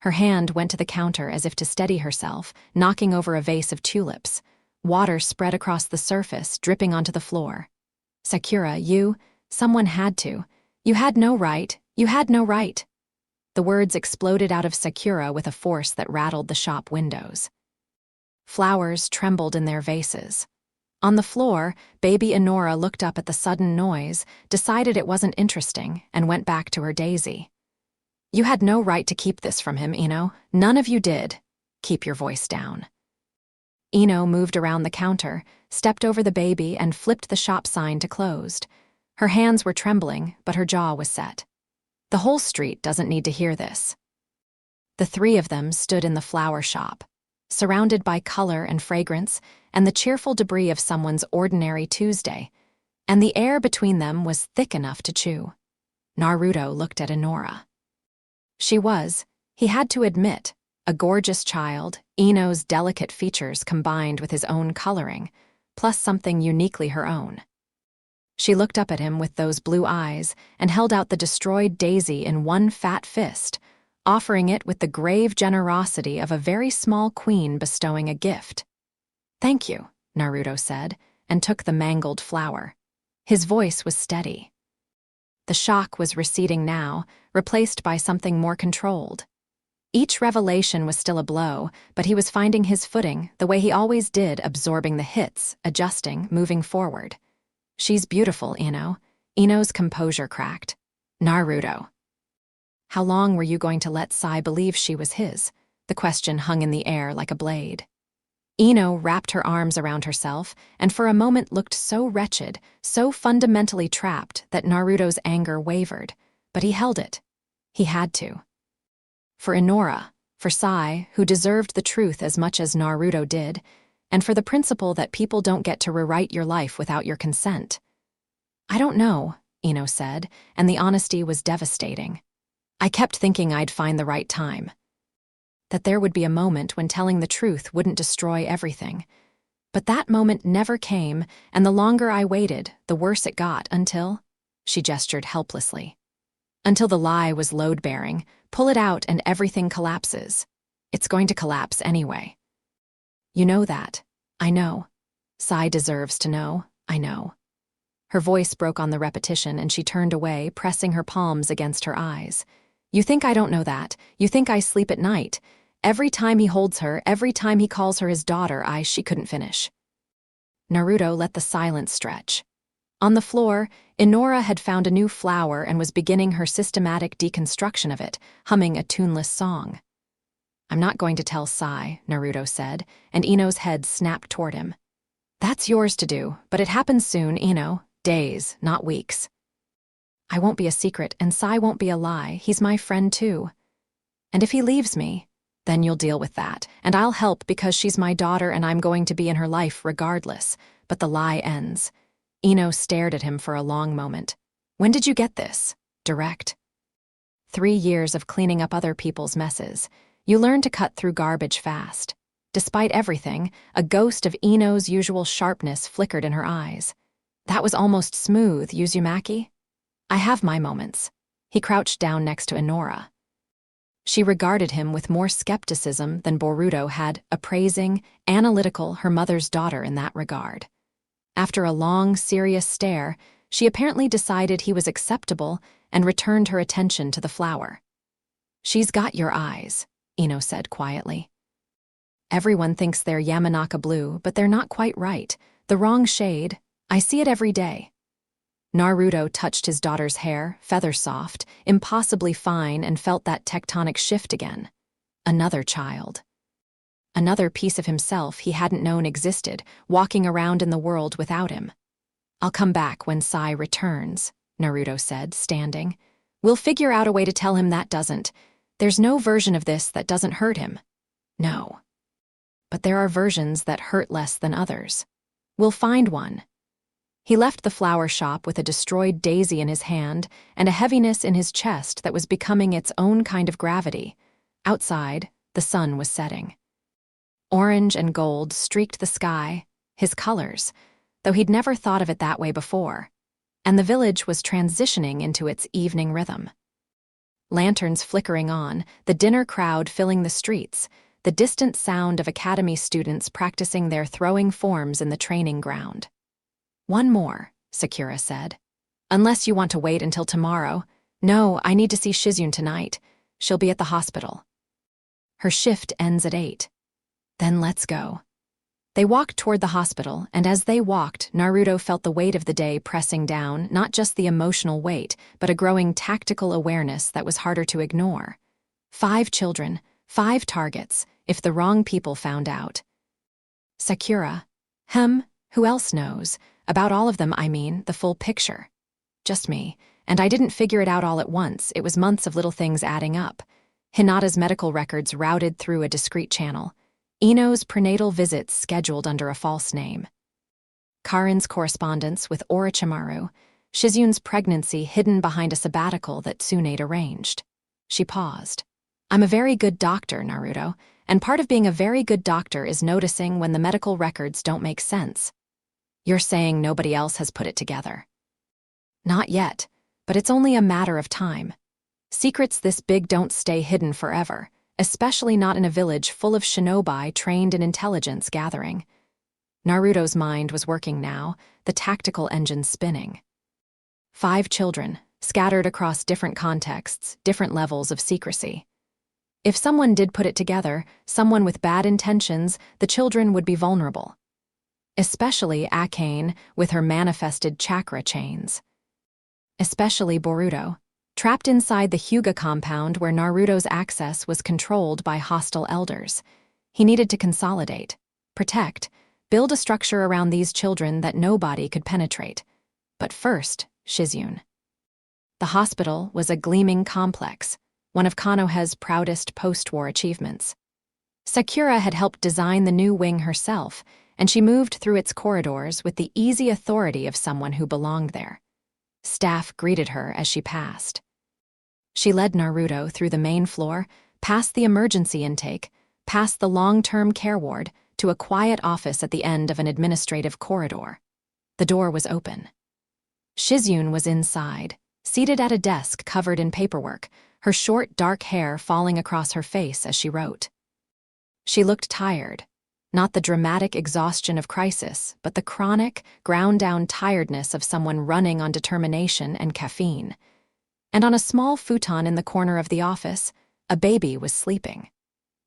Her hand went to the counter as if to steady herself, knocking over a vase of tulips. Water spread across the surface, dripping onto the floor. "Sakura, someone had to. You had no right. You had no right." The words exploded out of Sakura with a force that rattled the shop windows. Flowers trembled in their vases. On the floor, baby Inora looked up at the sudden noise, decided it wasn't interesting, and went back to her daisy. "You had no right to keep this from him, Ino. None of you did. Keep your voice down." Ino moved around the counter, stepped over the baby, and flipped the shop sign to closed. Her hands were trembling, but her jaw was set. The whole street doesn't need to hear this. The 3 of them stood in the flower shop, surrounded by color and fragrance and the cheerful debris of someone's ordinary Tuesday, and the air between them was thick enough to chew. Naruto looked at Inora. She was, he had to admit, a gorgeous child, Ino's delicate features combined with his own coloring, plus something uniquely her own. She looked up at him with those blue eyes and held out the destroyed daisy in one fat fist, offering it with the grave generosity of a very small queen bestowing a gift. "Thank you," Naruto said, and took the mangled flower. His voice was steady. The shock was receding now, replaced by something more controlled. Each revelation was still a blow, but he was finding his footing the way he always did, absorbing the hits, adjusting, moving forward. "She's beautiful, Ino." Ino's composure cracked. "Naruto." How long were you going to let Sai believe she was his? The question hung in the air like a blade. Ino wrapped her arms around herself and for a moment looked so wretched, so fundamentally trapped that Naruto's anger wavered, but he held it. He had to. For Inora, for Sai, who deserved the truth as much as Naruto did, and for the principle that people don't get to rewrite your life without your consent. "I don't know," Ino said, and the honesty was devastating. "I kept thinking I'd find the right time. That there would be a moment when telling the truth wouldn't destroy everything. But that moment never came, and the longer I waited, the worse it got until—" She gestured helplessly. "Until the lie was load-bearing. Pull it out and everything collapses. It's going to collapse anyway. You know that. I know. Sai deserves to know. I know." Her voice broke on the repetition and she turned away, pressing her palms against her eyes. "You think I don't know that. You think I sleep at night. Every time he holds her, every time he calls her his daughter, she couldn't finish." Naruto let the silence stretch. On the floor, Inora had found a new flower and was beginning her systematic deconstruction of it, humming a tuneless song. "I'm not going to tell Sai," Naruto said, and Ino's head snapped toward him. "That's yours to do, but it happens soon, Ino. Days, not weeks." "I won't be a secret, and Sai won't be a lie. He's my friend, too. And if he leaves me, then you'll deal with that, and I'll help because she's my daughter and I'm going to be in her life regardless." But the lie ends. Ino stared at him for a long moment. "When did you get this?" "Direct." 3 years of cleaning up other people's messes. You learn to cut through garbage fast. Despite everything, a ghost of Ino's usual sharpness flickered in her eyes. "That was almost smooth, Uzumaki." "I have my moments." He crouched down next to Inora. She regarded him with more skepticism than Boruto had, appraising, analytical her mother's daughter in that regard. After a long, serious stare, she apparently decided he was acceptable and returned her attention to the flower. "She's got your eyes," Ino said quietly. "Everyone thinks they're Yamanaka blue, but they're not quite right. The wrong shade. I see it every day." Naruto touched his daughter's hair, feather-soft, impossibly fine, and felt that tectonic shift again. Another child. Another piece of himself he hadn't known existed, walking around in the world without him. "I'll come back when Sai returns," Naruto said, standing. "We'll figure out a way to tell him that doesn't. There's no version of this that doesn't hurt him." "No. But there are versions that hurt less than others. We'll find one." He left the flower shop with a destroyed daisy in his hand and a heaviness in his chest that was becoming its own kind of gravity. Outside, the sun was setting. Orange and gold streaked the sky, his colors, though he'd never thought of it that way before, and the village was transitioning into its evening rhythm. Lanterns flickering on, the dinner crowd filling the streets, the distant sound of academy students practicing their throwing forms in the training ground. "One more," Sakura said. "Unless you want to wait until tomorrow." "No, I need to see Shizune tonight. She'll be at the hospital." "Her shift ends at 8. "Then let's go." They walked toward the hospital, and as they walked, Naruto felt the weight of the day pressing down, not just the emotional weight, but a growing tactical awareness that was harder to ignore. 5 children, 5 targets, if the wrong people found out. Sakura. Who else knows? About all of them, I mean, the full picture. Just me. And I didn't figure it out all at once. It was months of little things adding up. Hinata's medical records routed through a discreet channel. Ino's prenatal visits scheduled under a false name. Karin's correspondence with Orochimaru. Shizune's pregnancy hidden behind a sabbatical that Tsunade arranged. She paused. "I'm a very good doctor, Naruto, and part of being a very good doctor is noticing when the medical records don't make sense." "You're saying nobody else has put it together?" "Not yet, but it's only a matter of time. Secrets this big don't stay hidden forever, especially not in a village full of shinobi trained in intelligence gathering." Naruto's mind was working now, the tactical engine spinning. 5 children, scattered across different contexts, different levels of secrecy. If someone did put it together, someone with bad intentions, the children would be vulnerable. Especially Akane with her manifested chakra chains. Especially Boruto, trapped inside the Hyuga compound where Naruto's access was controlled by hostile elders. He needed to consolidate, protect, build a structure around these children that nobody could penetrate. But first, Shizune. The hospital was a gleaming complex, one of Konoha's proudest post-war achievements. Sakura had helped design the new wing herself, and she moved through its corridors with the easy authority of someone who belonged there. Staff greeted her as she passed. She led Naruto through the main floor, past the emergency intake, past the long-term care ward, to a quiet office at the end of an administrative corridor. The door was open. Shizune was inside, seated at a desk covered in paperwork, her short, dark hair falling across her face as she wrote. She looked tired, not the dramatic exhaustion of crisis, but the chronic, ground-down tiredness of someone running on determination and caffeine. And on a small futon in the corner of the office, a baby was sleeping.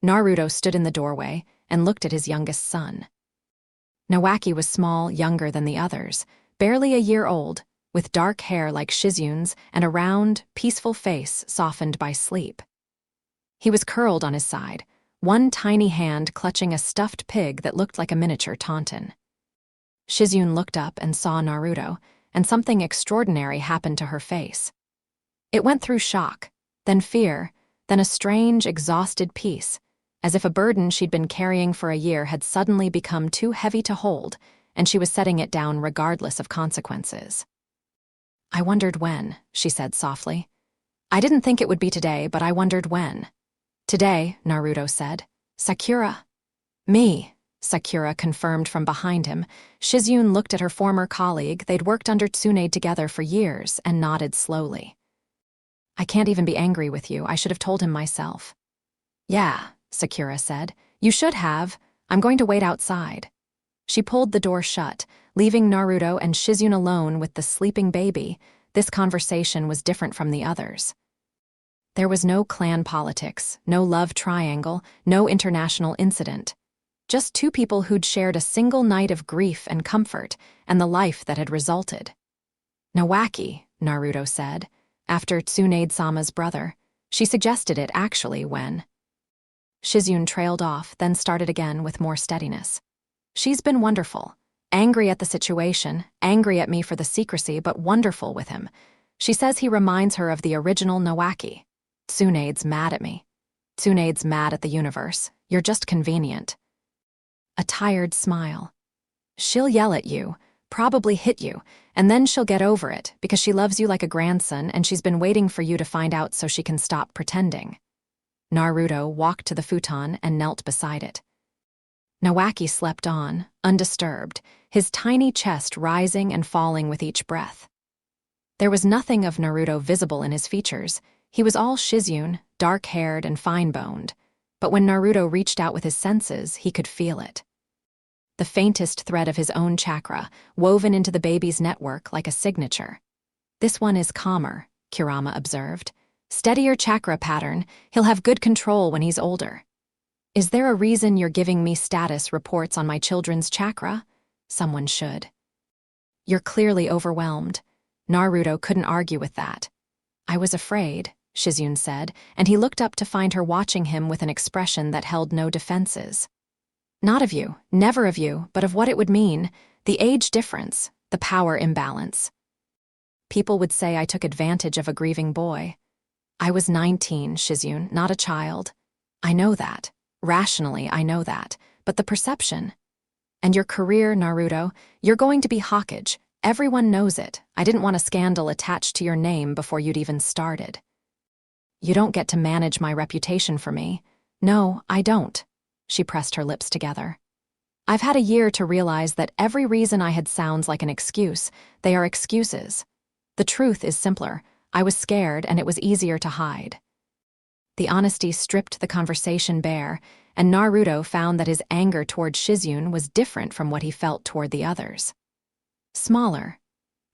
Naruto stood in the doorway and looked at his youngest son. Nawaki was small, younger than the others, barely a year old, with dark hair like Shizun's and a round, peaceful face softened by sleep. He was curled on his side, one tiny hand clutching a stuffed pig that looked like a miniature tauntaun. Shizun looked up and saw Naruto, and something extraordinary happened to her face. It went through shock, then fear, then a strange, exhausted peace, as if a burden she'd been carrying for a year had suddenly become too heavy to hold, and she was setting it down regardless of consequences. "I wondered when," she said softly. "I didn't think it would be today, but I wondered when." "Today," Naruto said. "Sakura." "Me," Sakura confirmed from behind him. Shizun looked at her former colleague. They'd worked under Tsunade together for years, and nodded slowly. "I can't even be angry with you. I should have told him myself." "Yeah," Sakura said. "You should have. I'm going to wait outside." She pulled the door shut, leaving Naruto and Shizun alone with the sleeping baby. This conversation was different from the others. There was no clan politics, no love triangle, no international incident. Just two people who'd shared a single night of grief and comfort, and the life that had resulted. "Nawaki," Naruto said, after Tsunade-sama's brother. She suggested it, actually, when... Shizun trailed off, then started again with more steadiness. "She's been wonderful. Angry at the situation, angry at me for the secrecy, but wonderful with him. She says he reminds her of the original Nawaki. Tsunade's mad at me. Tsunade's mad at the universe. You're just convenient." A tired smile. "She'll yell at you, probably hit you, and then she'll get over it because she loves you like a grandson and she's been waiting for you to find out so she can stop pretending." Naruto walked to the futon and knelt beside it. Nawaki slept on, undisturbed, his tiny chest rising and falling with each breath. There was nothing of Naruto visible in his features. He was all Shizun, dark-haired and fine-boned. But when Naruto reached out with his senses, he could feel it. The faintest thread of his own chakra, woven into the baby's network like a signature. "This one is calmer," Kurama observed. "Steadier chakra pattern. He'll have good control when he's older." "Is there a reason you're giving me status reports on my children's chakra?" Someone should. "You're clearly overwhelmed." Naruto couldn't argue with that. "I was afraid," Shizun said, and he looked up to find her watching him with an expression that held no defenses. "Not of you, never of you, but of what it would mean, the age difference, the power imbalance. People would say I took advantage of a grieving boy. I was 19, Shizun, not a child. I know that. Rationally, I know that. But the perception. And your career, Naruto, you're going to be Hokage. Everyone knows it. I didn't want a scandal attached to your name before you'd even started. You don't get to manage my reputation for me. No, I don't." She pressed her lips together. "I've had a year to realize that every reason I had sounds like an excuse. They are excuses. The truth is simpler. I was scared and it was easier to hide." The honesty stripped the conversation bare, and Naruto found that his anger toward Shizun was different from what he felt toward the others. Smaller,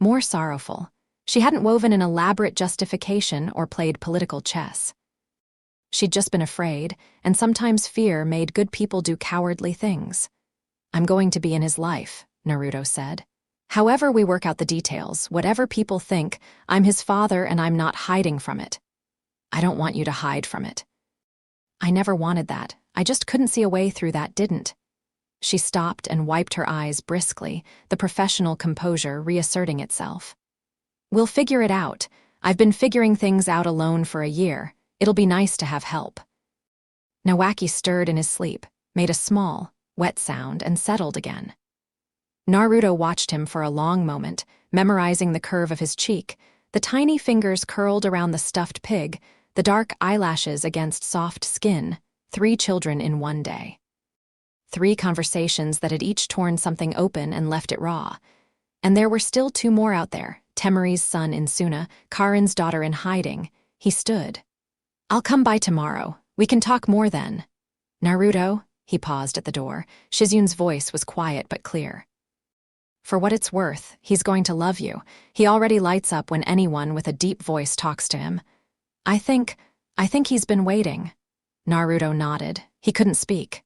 more sorrowful. She hadn't woven an elaborate justification or played political chess. She'd just been afraid, and sometimes fear made good people do cowardly things. "I'm going to be in his life," Naruto said. "However we work out the details, whatever people think, I'm his father and I'm not hiding from it. I don't want you to hide from it." "I never wanted that. I just couldn't see a way through that, didn't." She stopped and wiped her eyes briskly, the professional composure reasserting itself. "We'll figure it out. I've been figuring things out alone for a year. It'll be nice to have help." Nawaki stirred in his sleep, made a small, wet sound, and settled again. Naruto watched him for a long moment, memorizing the curve of his cheek, the tiny fingers curled around the stuffed pig, the dark eyelashes against soft skin, 3 children in one day. 3 conversations that had each torn something open and left it raw. And there were still 2 more out there, Temari's son in Suna, Karin's daughter in hiding. He stood. "I'll come by tomorrow. We can talk more then." "Naruto," he paused at the door. Shizun's voice was quiet but clear. "For what it's worth, he's going to love you. He already lights up when anyone with a deep voice talks to him. I think he's been waiting." Naruto nodded. He couldn't speak.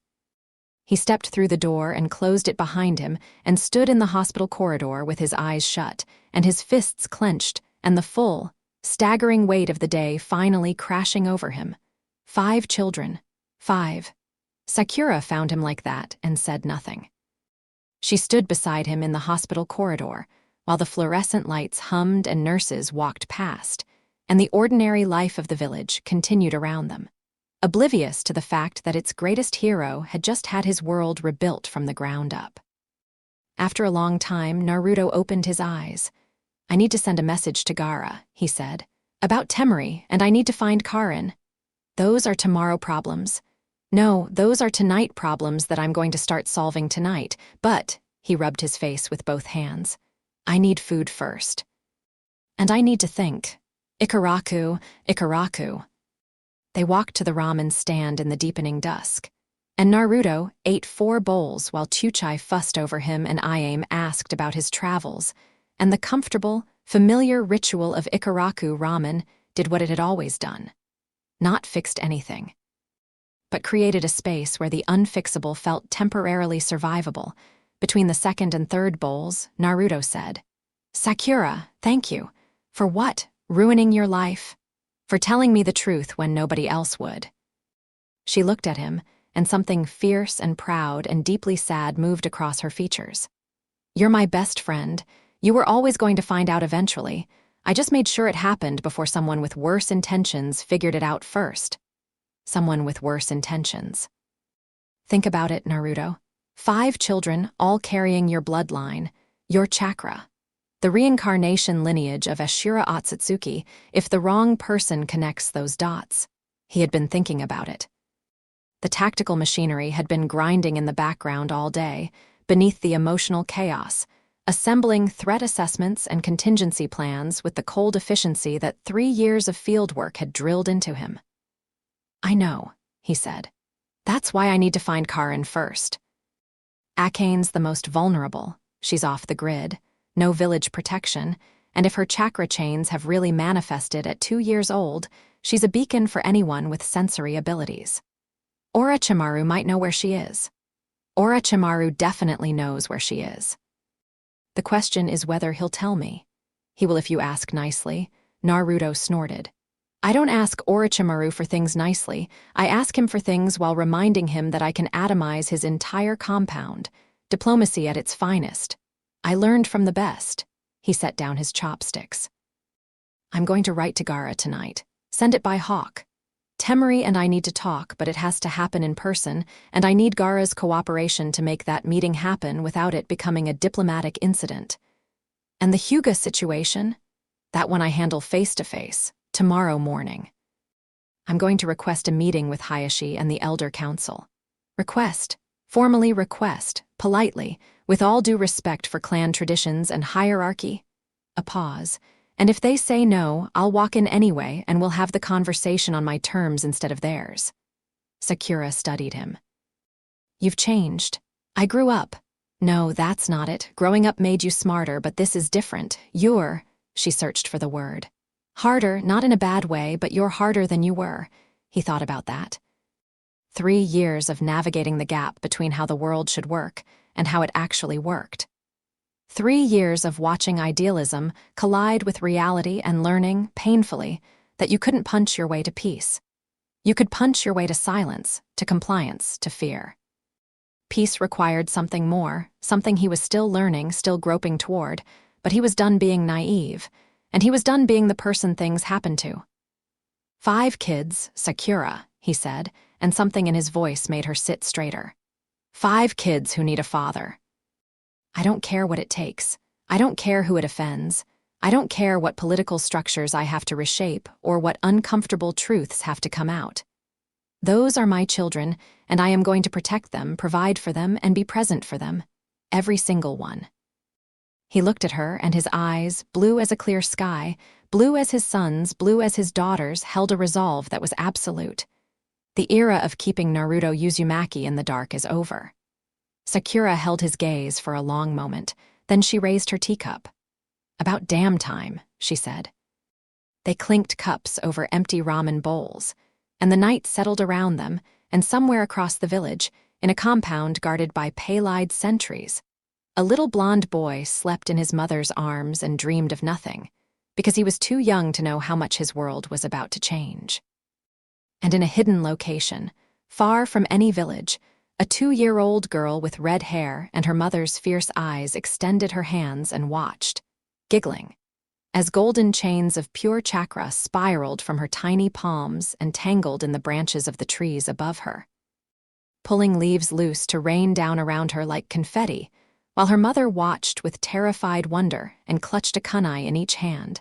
He stepped through the door and closed it behind him and stood in the hospital corridor with his eyes shut and his fists clenched and the full, staggering weight of the day finally crashing over him. 5 children. 5. Sakura found him like that and said nothing. She stood beside him in the hospital corridor while the fluorescent lights hummed and nurses walked past, and the ordinary life of the village continued around them, oblivious to the fact that its greatest hero had just had his world rebuilt from the ground up. After a long time, Naruto opened his eyes. "I need to send a message to Gaara," he said, "about Temari, and I need to find Karin. Those are tomorrow problems. No, those are tonight problems that I'm going to start solving tonight, but," he rubbed his face with both hands, "I need food first. And I need to think. Ikaraku, Ikaraku." They walked to the ramen stand in the deepening dusk, and Naruto ate 4 bowls while Chuchai fussed over him and Iame asked about his travels, and the comfortable, familiar ritual of Ikaraku ramen did what it had always done. Not fixed anything, but created a space where the unfixable felt temporarily survivable. Between the second and third bowls, Naruto said, "Sakura, thank you. For what? Ruining your life? For telling me the truth when nobody else would." She looked at him, and something fierce and proud and deeply sad moved across her features. "You're my best friend. You were always going to find out eventually. I just made sure it happened before someone with worse intentions figured it out first." Someone with worse intentions. Think about it, Naruto. 5 children, all carrying your bloodline, your chakra. The reincarnation lineage of Ashura Otsutsuki, if the wrong person connects those dots. He had been thinking about it. The tactical machinery had been grinding in the background all day, beneath the emotional chaos, assembling threat assessments and contingency plans with the cold efficiency that 3 years of fieldwork had drilled into him. "I know," he said. "That's why I need to find Karin first. Akane's the most vulnerable. She's off the grid, no village protection, and if her chakra chains have really manifested at 2 years old, she's a beacon for anyone with sensory abilities. Orochimaru might know where she is. Orochimaru definitely knows where she is. The question is whether he'll tell me. He will if you ask nicely." Naruto snorted. "I don't ask Orochimaru for things nicely. I ask him for things while reminding him that I can atomize his entire compound. Diplomacy at its finest. I learned from the best." He set down his chopsticks. "I'm going to write to Gaara tonight. Send it by Hawk. Temari and I need to talk, but it has to happen in person, and I need Gaara's cooperation to make that meeting happen without it becoming a diplomatic incident. And the Hyuga situation? That one I handle face-to-face, tomorrow morning. I'm going to request a meeting with Hayashi and the Elder Council. Request, formally request, politely, with all due respect for clan traditions and hierarchy." A pause. "And if they say no, I'll walk in anyway and we'll have the conversation on my terms instead of theirs." Sakura studied him. "You've changed. I grew up." "No, that's not it. Growing up made you smarter, but this is different. You're," she searched for the word. "Harder, not in a bad way, but you're harder than you were." He thought about that. 3 years of navigating the gap between how the world should work and how it actually worked. 3 years of watching idealism collide with reality and learning, painfully, that you couldn't punch your way to peace. You could punch your way to silence, to compliance, to fear. Peace required something more, something he was still learning, still groping toward, but he was done being naive, and he was done being the person things happened to. 5 kids, Sakura, he said, and something in his voice made her sit straighter. 5 kids who need a father. I don't care what it takes. I don't care who it offends. I don't care what political structures I have to reshape or what uncomfortable truths have to come out. Those are my children, and I am going to protect them, provide for them, and be present for them. Every single one. He looked at her, and his eyes, blue as a clear sky, blue as his son's, blue as his daughter's, held a resolve that was absolute. The era of keeping Naruto Uzumaki in the dark is over. Sakura held his gaze for a long moment, then she raised her teacup. About damn time, she said. They clinked cups over empty ramen bowls, and the night settled around them, and somewhere across the village, in a compound guarded by pale-eyed sentries. A little blond boy slept in his mother's arms and dreamed of nothing, because he was too young to know how much his world was about to change. And in a hidden location, far from any village, a 2-year-old girl with red hair and her mother's fierce eyes extended her hands and watched, giggling, as golden chains of pure chakra spiraled from her tiny palms and tangled in the branches of the trees above her, pulling leaves loose to rain down around her like confetti, while her mother watched with terrified wonder and clutched a kunai in each hand,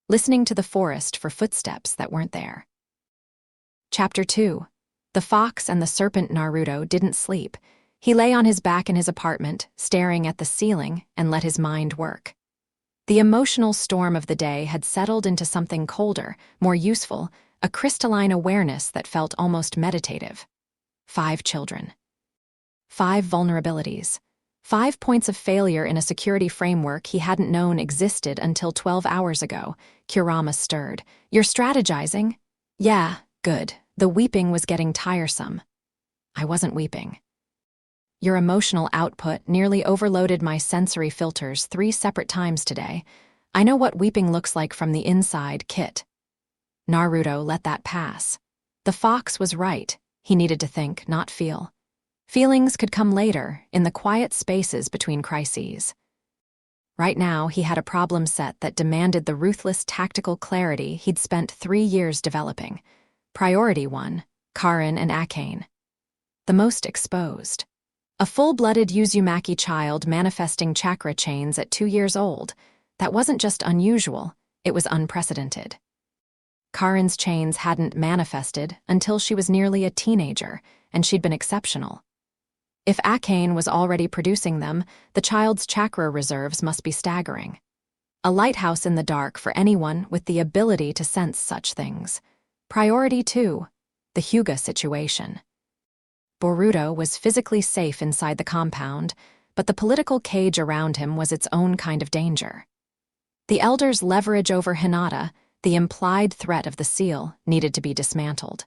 listening to the forest for footsteps that weren't there. Chapter 2. The fox and the serpent. Naruto didn't sleep. He lay on his back in his apartment, staring at the ceiling, and let his mind work. The emotional storm of the day had settled into something colder, more useful, a crystalline awareness that felt almost meditative. 5 children. 5 vulnerabilities. 5 points of failure in a security framework he hadn't known existed until 12 hours ago. Kurama stirred. "You're strategizing?" "Yeah, good." The weeping was getting tiresome. I wasn't weeping. "Your emotional output nearly overloaded my sensory filters 3 separate times today. I know what weeping looks like from the inside, Kit." Naruto let that pass. The fox was right. He needed to think, not feel. Feelings could come later, in the quiet spaces between crises. Right now, he had a problem set that demanded the ruthless tactical clarity he'd spent 3 years developing. Priority 1, Karin and Akane. The most exposed. A full-blooded Uzumaki child manifesting chakra chains at 2 years old. That wasn't just unusual, it was unprecedented. Karin's chains hadn't manifested until she was nearly a teenager, and she'd been exceptional. If Akane was already producing them, the child's chakra reserves must be staggering. A lighthouse in the dark for anyone with the ability to sense such things. Priority 2, the Hyuga situation. Boruto was physically safe inside the compound, but the political cage around him was its own kind of danger. The elders' leverage over Hinata, the implied threat of the seal, needed to be dismantled.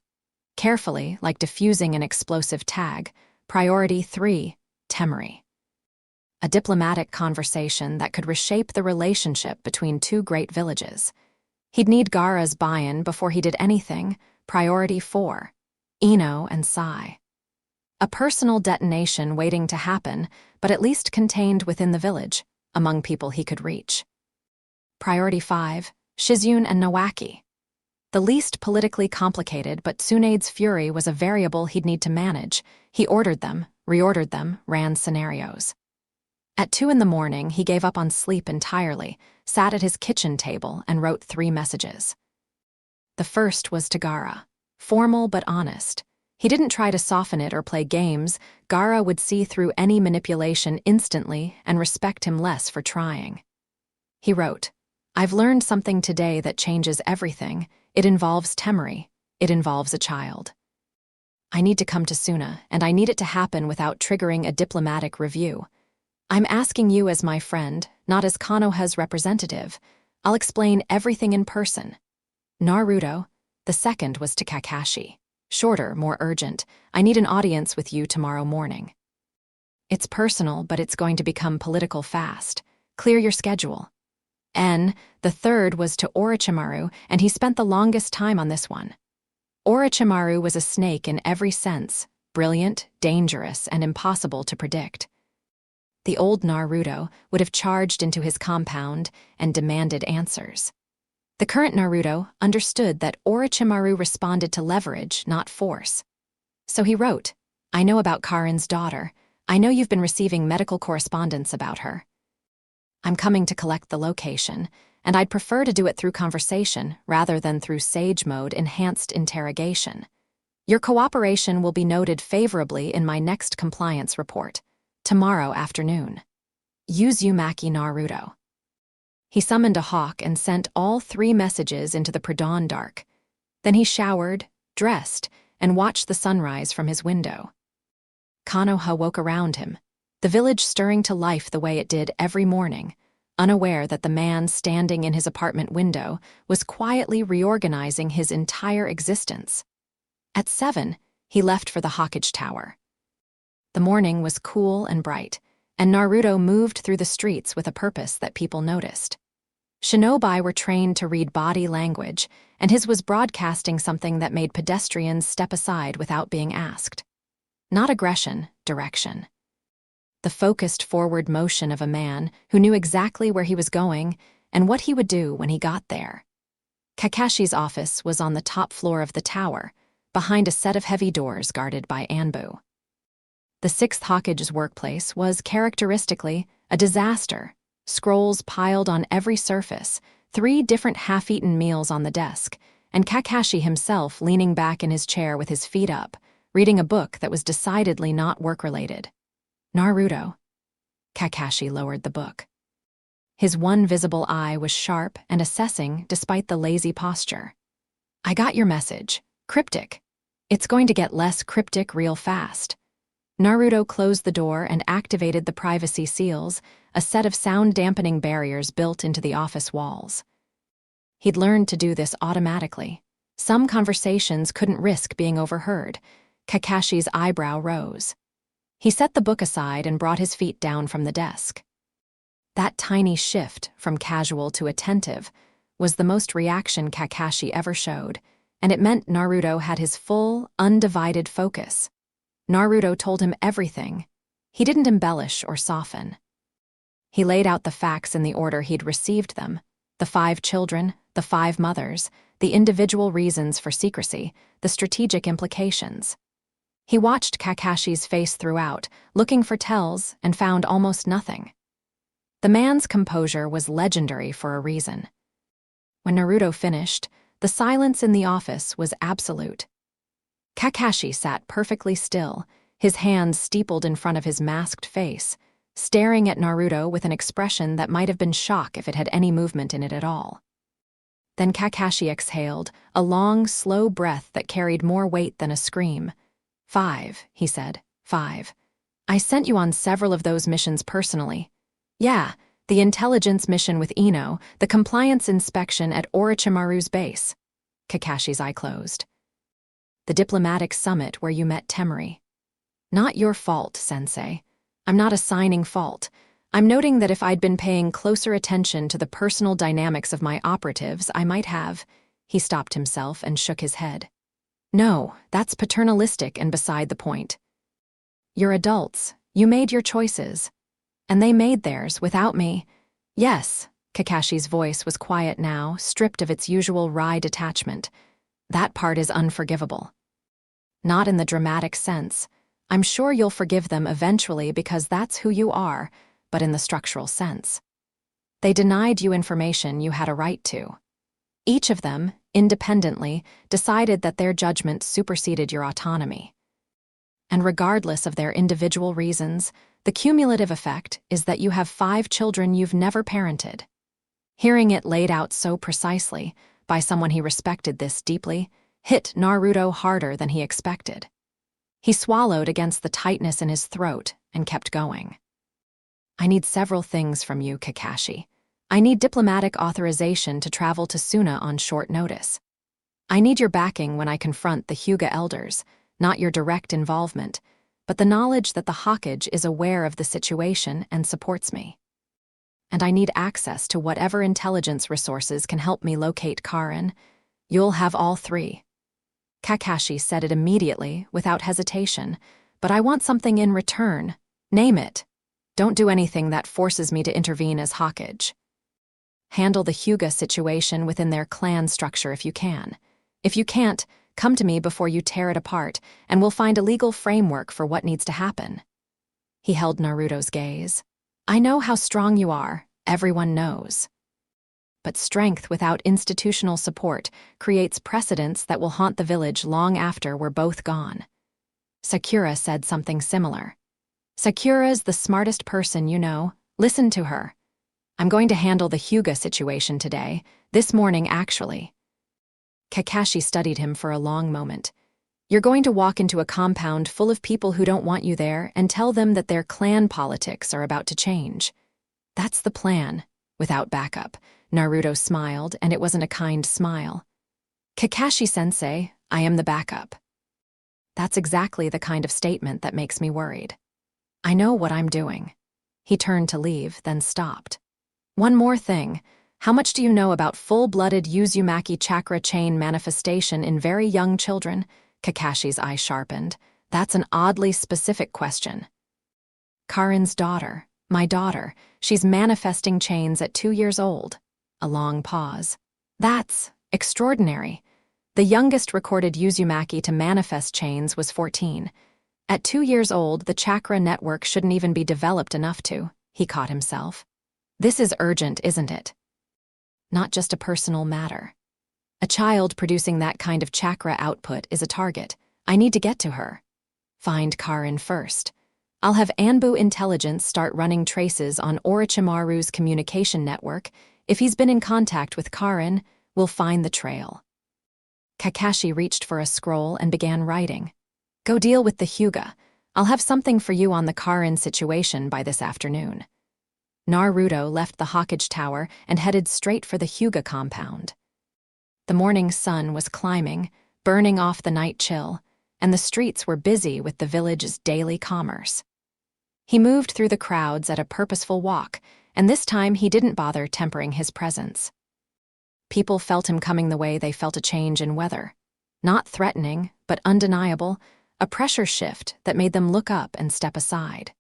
Carefully, like diffusing an explosive tag. Priority 3, Temari. A diplomatic conversation that could reshape the relationship between 2 great villages. He'd need Gaara's buy-in before he did anything. Priority 4, Ino and Sai. A personal detonation waiting to happen, but at least contained within the village, among people he could reach. Priority 5, Shizune and Nawaki. The least politically complicated, but Tsunade's fury was a variable he'd need to manage. He ordered them, reordered them, ran scenarios. At 2 in the morning, he gave up on sleep entirely, sat at his kitchen table, and wrote 3 messages. The first was to Gaara. Formal but honest. He didn't try to soften it or play games. Gaara would see through any manipulation instantly and respect him less for trying. He wrote, "I've learned something today that changes everything. It involves Temari. It involves a child. I need to come to Suna, and I need it to happen without triggering a diplomatic review. I'm asking you as my friend, not as Konoha's representative. I'll explain everything in person." Naruto. The second was to Kakashi. Shorter, more urgent. "I need an audience with you tomorrow morning. It's personal, but it's going to become political fast. Clear your schedule." The third was to Orochimaru, and he spent the longest time on this one. Orochimaru was a snake in every sense, brilliant, dangerous, and impossible to predict. The old Naruto would have charged into his compound and demanded answers. The current Naruto understood that Orochimaru responded to leverage, not force. So he wrote, "I know about Karin's daughter. I know you've been receiving medical correspondence about her. I'm coming to collect the location, and I'd prefer to do it through conversation rather than through Sage Mode enhanced interrogation. Your cooperation will be noted favorably in my next compliance report, tomorrow afternoon. Uzumaki Naruto." He summoned a hawk and sent all 3 messages into the pre-dawn dark. Then he showered, dressed, and watched the sunrise from his window. Konoha woke around him, the village stirring to life the way it did every morning, unaware that the man standing in his apartment window was quietly reorganizing his entire existence. At 7, he left for the Hawkage Tower. The morning was cool and bright, and Naruto moved through the streets with a purpose that people noticed. Shinobi were trained to read body language, and his was broadcasting something that made pedestrians step aside without being asked. Not aggression, direction. The focused forward motion of a man who knew exactly where he was going and what he would do when he got there. Kakashi's office was on the top floor of the tower, behind a set of heavy doors guarded by Anbu. The Sixth Hokage's workplace was characteristically a disaster. Scrolls piled on every surface, 3 different half-eaten meals on the desk, and Kakashi himself leaning back in his chair with his feet up, reading a book that was decidedly not work-related. Naruto. Kakashi lowered the book. His one visible eye was sharp and assessing despite the lazy posture. I got your message. Cryptic. It's going to get less cryptic real fast. Naruto closed the door and activated the privacy seals, a set of sound-dampening barriers built into the office walls. He'd learned to do this automatically. Some conversations couldn't risk being overheard. Kakashi's eyebrow rose. He set the book aside and brought his feet down from the desk. That tiny shift from casual to attentive was the most reaction Kakashi ever showed, and it meant Naruto had his full, undivided focus. Naruto told him everything. He didn't embellish or soften. He laid out the facts in the order he'd received them: the 5 children, the 5 mothers, the individual reasons for secrecy, the strategic implications. He watched Kakashi's face throughout, looking for tells, and found almost nothing. The man's composure was legendary for a reason. When Naruto finished, the silence in the office was absolute. Kakashi sat perfectly still, his hands steepled in front of his masked face, staring at Naruto with an expression that might have been shock if it had any movement in it at all. Then Kakashi exhaled, a long, slow breath that carried more weight than a scream. 5, he said. 5. I sent you on several of those missions personally. Yeah, the intelligence mission with Ino, the compliance inspection at Orochimaru's base. Kakashi's eye closed. The diplomatic summit where you met Temari. Not your fault, Sensei. I'm not assigning fault. I'm noting that if I'd been paying closer attention to the personal dynamics of my operatives, I might have. He stopped himself and shook his head. No, that's paternalistic and beside the point. You're adults. You made your choices. And they made theirs without me. Yes, Kakashi's voice was quiet now, stripped of its usual wry detachment. That part is unforgivable. Not in the dramatic sense. I'm sure you'll forgive them eventually because that's who you are, but in the structural sense. They denied you information you had a right to. Each of them, independently, decided that their judgment superseded your autonomy. And regardless of their individual reasons, the cumulative effect is that you have 5 children you've never parented. Hearing it laid out so precisely, by someone he respected this deeply, hit Naruto harder than he expected. He swallowed against the tightness in his throat and kept going. I need several things from you, Kakashi. I need diplomatic authorization to travel to Suna on short notice. I need your backing when I confront the Hyuga elders, not your direct involvement, but the knowledge that the Hokage is aware of the situation and supports me. And I need access to whatever intelligence resources can help me locate Karin. You'll have all 3. Kakashi said it immediately, without hesitation, but I want something in return. Name it. Don't do anything that forces me to intervene as Hokage. Handle the Hyuga situation within their clan structure if you can. If you can't, come to me before you tear it apart, and we'll find a legal framework for what needs to happen. He held Naruto's gaze. I know how strong you are, everyone knows. But strength without institutional support creates precedents that will haunt the village long after we're both gone. Sakura said something similar. Sakura's the smartest person you know. Listen to her. I'm going to handle the Hyuga situation today, this morning actually. Kakashi studied him for a long moment. You're going to walk into a compound full of people who don't want you there and tell them that their clan politics are about to change. That's the plan. Without backup, Naruto smiled, and it wasn't a kind smile. Kakashi-sensei, I am the backup. That's exactly the kind of statement that makes me worried. I know what I'm doing. He turned to leave, then stopped. One more thing. How much do you know about full-blooded Uzumaki chakra chain manifestation in very young children? Kakashi's eye sharpened. That's an oddly specific question. Karin's daughter, my daughter, she's manifesting chains at 2 years old. A long pause. That's extraordinary. The youngest recorded Uzumaki to manifest chains was 14. At 2 years old, the chakra network shouldn't even be developed enough to, he caught himself. This is urgent, isn't it? Not just a personal matter. A child producing that kind of chakra output is a target. I need to get to her. Find Karin first. I'll have Anbu Intelligence start running traces on Orochimaru's communication network. If he's been in contact with Karin, we'll find the trail. Kakashi reached for a scroll and began writing. Go deal with the Hyuga. I'll have something for you on the Karin situation by this afternoon. Naruto left the Hokage Tower and headed straight for the Hyuga compound. The morning sun was climbing, burning off the night chill, and the streets were busy with the village's daily commerce. He moved through the crowds at a purposeful walk, and this time he didn't bother tempering his presence. People felt him coming the way they felt a change in weather. Not threatening, but undeniable, a pressure shift that made them look up and step aside.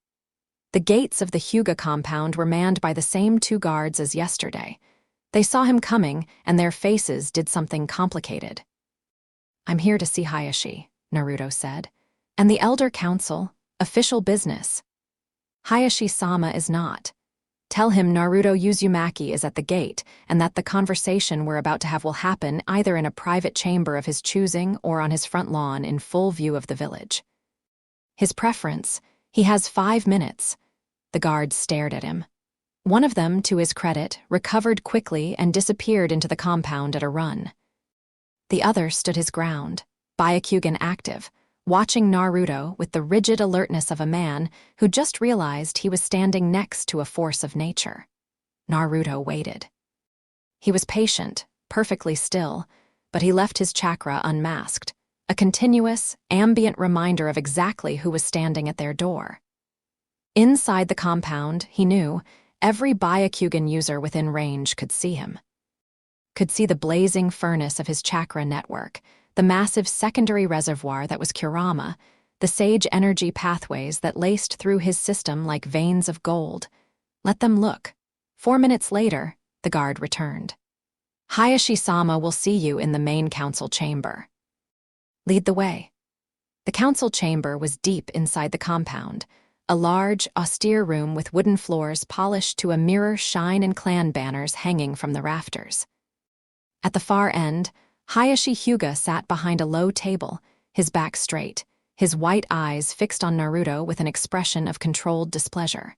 The gates of the Hyuga compound were manned by the same 2 guards as yesterday. They saw him coming, and their faces did something complicated. I'm here to see Hayashi, Naruto said. And the Elder Council, official business. Hayashi-sama is not. Tell him Naruto Uzumaki is at the gate, and that the conversation we're about to have will happen either in a private chamber of his choosing or on his front lawn in full view of the village. His preference, he has 5 minutes. The guards stared at him. One of them, to his credit, recovered quickly and disappeared into the compound at a run. The other stood his ground, Byakugan active, watching Naruto with the rigid alertness of a man who just realized he was standing next to a force of nature. Naruto waited. He was patient, perfectly still, but he left his chakra unmasked, a continuous, ambient reminder of exactly who was standing at their door. Inside the compound, he knew, every Byakugan user within range could see him. Could see the blazing furnace of his chakra network, the massive secondary reservoir that was Kurama, the sage energy pathways that laced through his system like veins of gold. Let them look. 4 minutes later, the guard returned. Hayashi-sama will see you in the main council chamber. Lead the way. The council chamber was deep inside the compound, a large, austere room with wooden floors polished to a mirror shine and clan banners hanging from the rafters. At the far end, Hayashi Hyuga sat behind a low table, his back straight, his white eyes fixed on Naruto with an expression of controlled displeasure.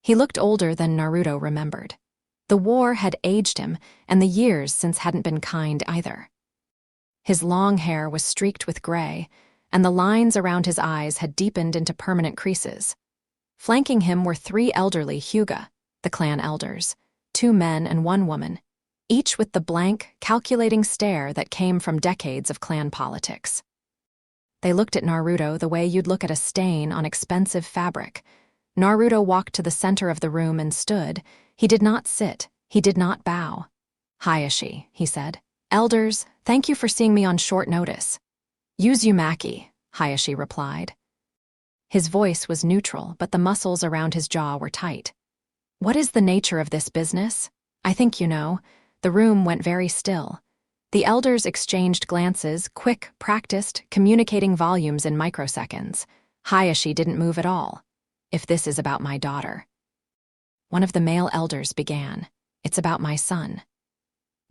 He looked older than Naruto remembered. The war had aged him, and the years since hadn't been kind either. His long hair was streaked with gray, and the lines around his eyes had deepened into permanent creases. Flanking him were 3 elderly Hyuga, the clan elders, 2 men and 1 woman, each with the blank, calculating stare that came from decades of clan politics. They looked at Naruto the way you'd look at a stain on expensive fabric. Naruto walked to the center of the room and stood. He did not sit. He did not bow. Hayashi, he said. Elders, thank you for seeing me on short notice. Uzumaki, Hayashi replied. His voice was neutral, but the muscles around his jaw were tight. What is the nature of this business? I think you know. The room went very still. The elders exchanged glances, quick, practiced, communicating volumes in microseconds. Hayashi didn't move at all. If this is about my daughter. One of the male elders began. It's about my son.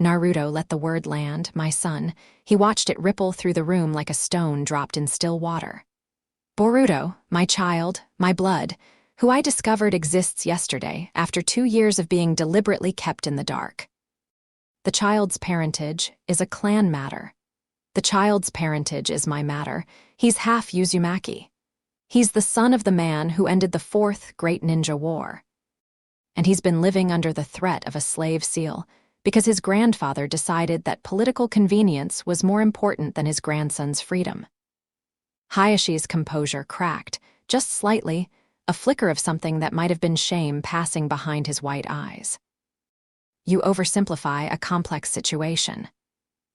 Naruto let the word land, my son. He watched it ripple through the room like a stone dropped in still water. Boruto, my child, my blood, who I discovered exists yesterday after 2 years of being deliberately kept in the dark. The child's parentage is a clan matter. The child's parentage is my matter. He's half Uzumaki. He's the son of the man who ended the 4th Great Ninja War. And he's been living under the threat of a slave seal because his grandfather decided that political convenience was more important than his grandson's freedom. Hayashi's composure cracked, just slightly, a flicker of something that might have been shame passing behind his white eyes. You oversimplify a complex situation.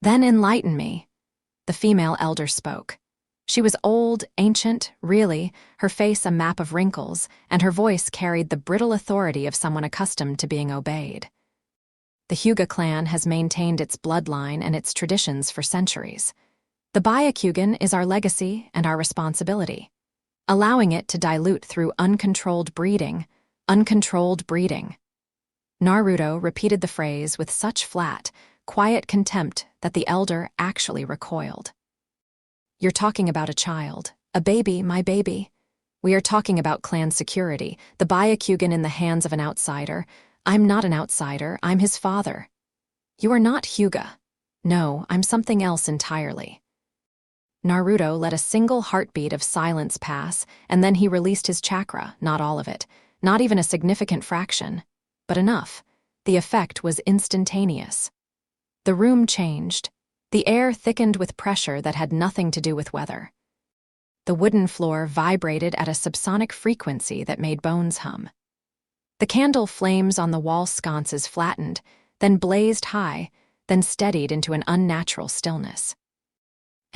Then enlighten me. The female elder spoke. She was old, ancient, really, her face a map of wrinkles, and her voice carried the brittle authority of someone accustomed to being obeyed. The Hyuga clan has maintained its bloodline and its traditions for centuries. The Byakugan is our legacy and our responsibility. Allowing it to dilute through uncontrolled breeding. Naruto repeated the phrase with such flat, quiet contempt that the elder actually recoiled. You're talking about a child, a baby, my baby. We are talking about clan security, the Byakugan in the hands of an outsider. I'm not an outsider, I'm his father. You are not Hyuga. No, I'm something else entirely. Naruto let a single heartbeat of silence pass, and then he released his chakra, not all of it, not even a significant fraction, but enough. The effect was instantaneous. The room changed. The air thickened with pressure that had nothing to do with weather. The wooden floor vibrated at a subsonic frequency that made bones hum. The candle flames on the wall sconces flattened, then blazed high, then steadied into an unnatural stillness.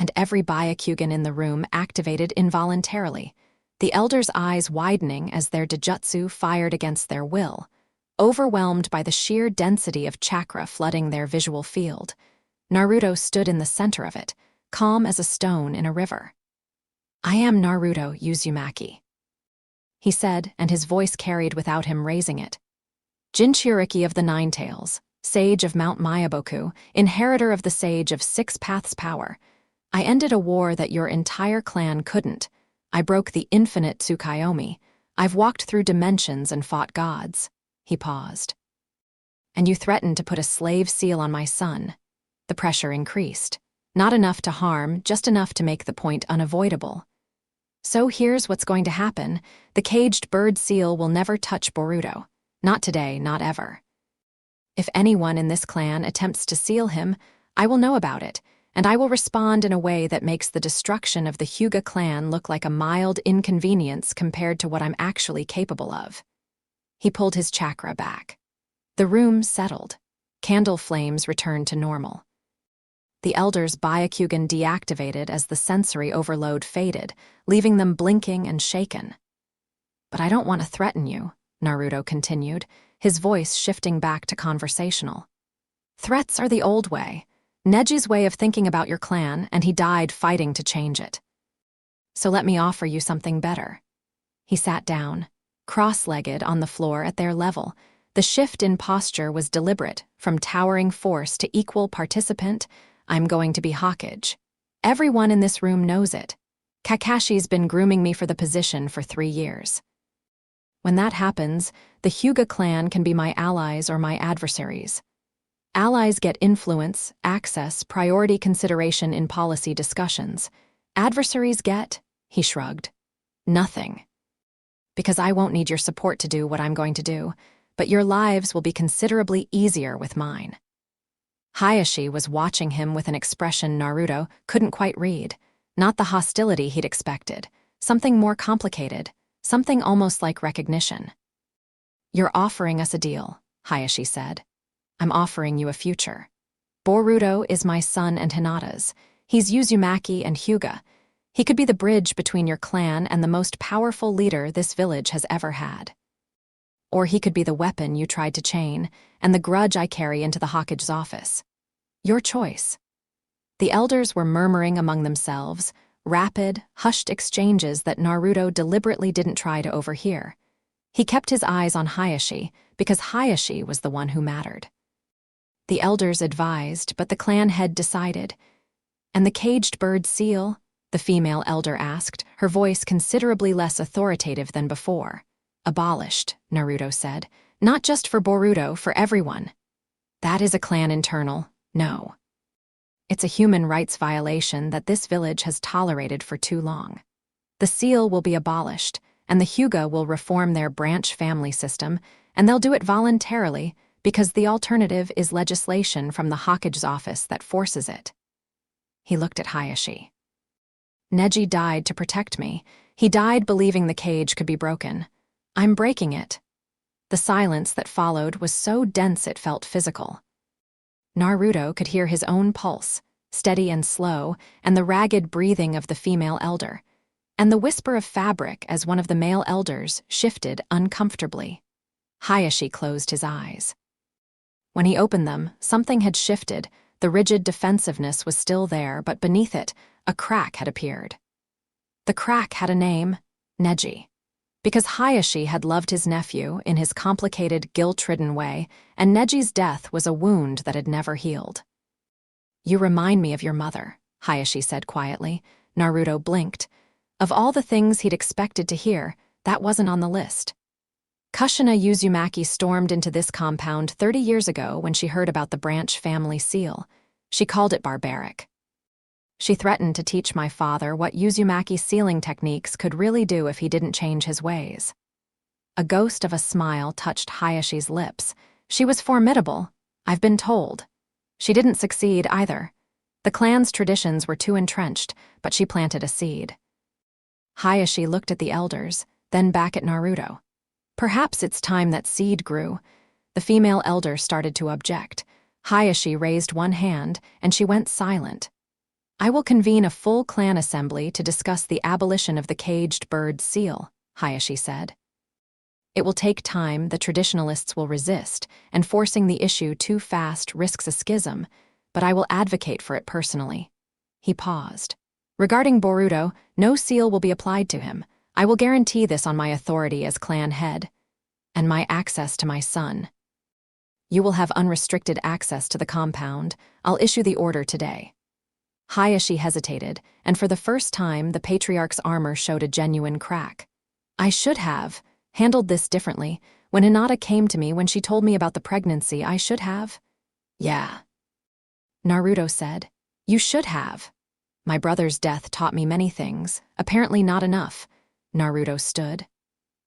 And every Byakugan in the room activated involuntarily, the elders' eyes widening as their Dejutsu fired against their will, overwhelmed by the sheer density of chakra flooding their visual field. Naruto stood in the center of it, calm as a stone in a river. I am Naruto Uzumaki, he said, and his voice carried without him raising it. Jinchuriki of the Nine Tails, sage of Mount Myaboku, inheritor of the sage of Six Paths power. I ended a war that your entire clan couldn't. I broke the infinite Tsukuyomi. I've walked through dimensions and fought gods. He paused. And you threatened to put a slave seal on my son. The pressure increased. Not enough to harm, just enough to make the point unavoidable. So here's what's going to happen. The caged bird seal will never touch Boruto. Not today, not ever. If anyone in this clan attempts to seal him, I will know about it, and I will respond in a way that makes the destruction of the Hyuga clan look like a mild inconvenience compared to what I'm actually capable of. He pulled his chakra back. The room settled. Candle flames returned to normal. The elders' Byakugan deactivated as the sensory overload faded, leaving them blinking and shaken. But I don't want to threaten you, Naruto continued, his voice shifting back to conversational. Threats are the old way, Neji's way of thinking about your clan, and he died fighting to change it. So let me offer you something better. He sat down, cross-legged on the floor at their level. The shift in posture was deliberate, from towering force to equal participant. I'm going to be Hokage. Everyone in this room knows it. Kakashi's been grooming me for the position for 3 years. When that happens, the Hyuga clan can be my allies or my adversaries. Allies get influence, access, priority consideration in policy discussions. Adversaries get, he shrugged, nothing. Because I won't need your support to do what I'm going to do, but your lives will be considerably easier with mine. Hayashi was watching him with an expression Naruto couldn't quite read. Not the hostility he'd expected. Something more complicated. Something almost like recognition. You're offering us a deal, Hayashi said. I'm offering you a future. Boruto is my son and Hinata's. He's Uzumaki and Hyuga. He could be the bridge between your clan and the most powerful leader this village has ever had. Or he could be the weapon you tried to chain and the grudge I carry into the Hokage's office. Your choice. The elders were murmuring among themselves, rapid, hushed exchanges that Naruto deliberately didn't try to overhear. He kept his eyes on Hayashi because Hayashi was the one who mattered. The elders advised, but the clan head decided. And the caged bird seal? The female elder asked, her voice considerably less authoritative than before. Abolished, Naruto said. Not just for Boruto, for everyone. That is a clan internal, no. It's a human rights violation that this village has tolerated for too long. The seal will be abolished, and the Hyuga will reform their branch family system, and they'll do it voluntarily because the alternative is legislation from the Hokage's office that forces it. He looked at Hayashi. Neji died to protect me. He died believing the cage could be broken. I'm breaking it. The silence that followed was so dense it felt physical. Naruto could hear his own pulse, steady and slow, and the ragged breathing of the female elder, and the whisper of fabric as one of the male elders shifted uncomfortably. Hayashi closed his eyes. When he opened them, something had shifted. The rigid defensiveness was still there, but beneath it, a crack had appeared. The crack had a name, Neji. Because Hayashi had loved his nephew in his complicated, guilt-ridden way, and Neji's death was a wound that had never healed. "You remind me of your mother," Hayashi said quietly. Naruto blinked. Of all the things he'd expected to hear, that wasn't on the list. Kushina Uzumaki stormed into this compound 30 years ago when she heard about the branch family seal. She called it barbaric. She threatened to teach my father what Uzumaki sealing techniques could really do if he didn't change his ways. A ghost of a smile touched Hayashi's lips. She was formidable, I've been told. She didn't succeed either. The clan's traditions were too entrenched, but she planted a seed. Hayashi looked at the elders, then back at Naruto. Perhaps it's time that seed grew. The female elder started to object. Hayashi raised one hand, and she went silent. "I will convene a full clan assembly to discuss the abolition of the caged bird seal," Hayashi said. "It will take time, the traditionalists will resist, and forcing the issue too fast risks a schism, but I will advocate for it personally." He paused. "Regarding Boruto, no seal will be applied to him. I will guarantee this on my authority as clan head, and my access to my son. You will have unrestricted access to the compound. I'll issue the order today." Hayashi hesitated, and for the first time, the patriarch's armor showed a genuine crack. "I should have handled this differently. When Hinata came to me when she told me about the pregnancy, I should have." "Yeah," Naruto said. "You should have. My brother's death taught me many things, apparently not enough." Naruto stood.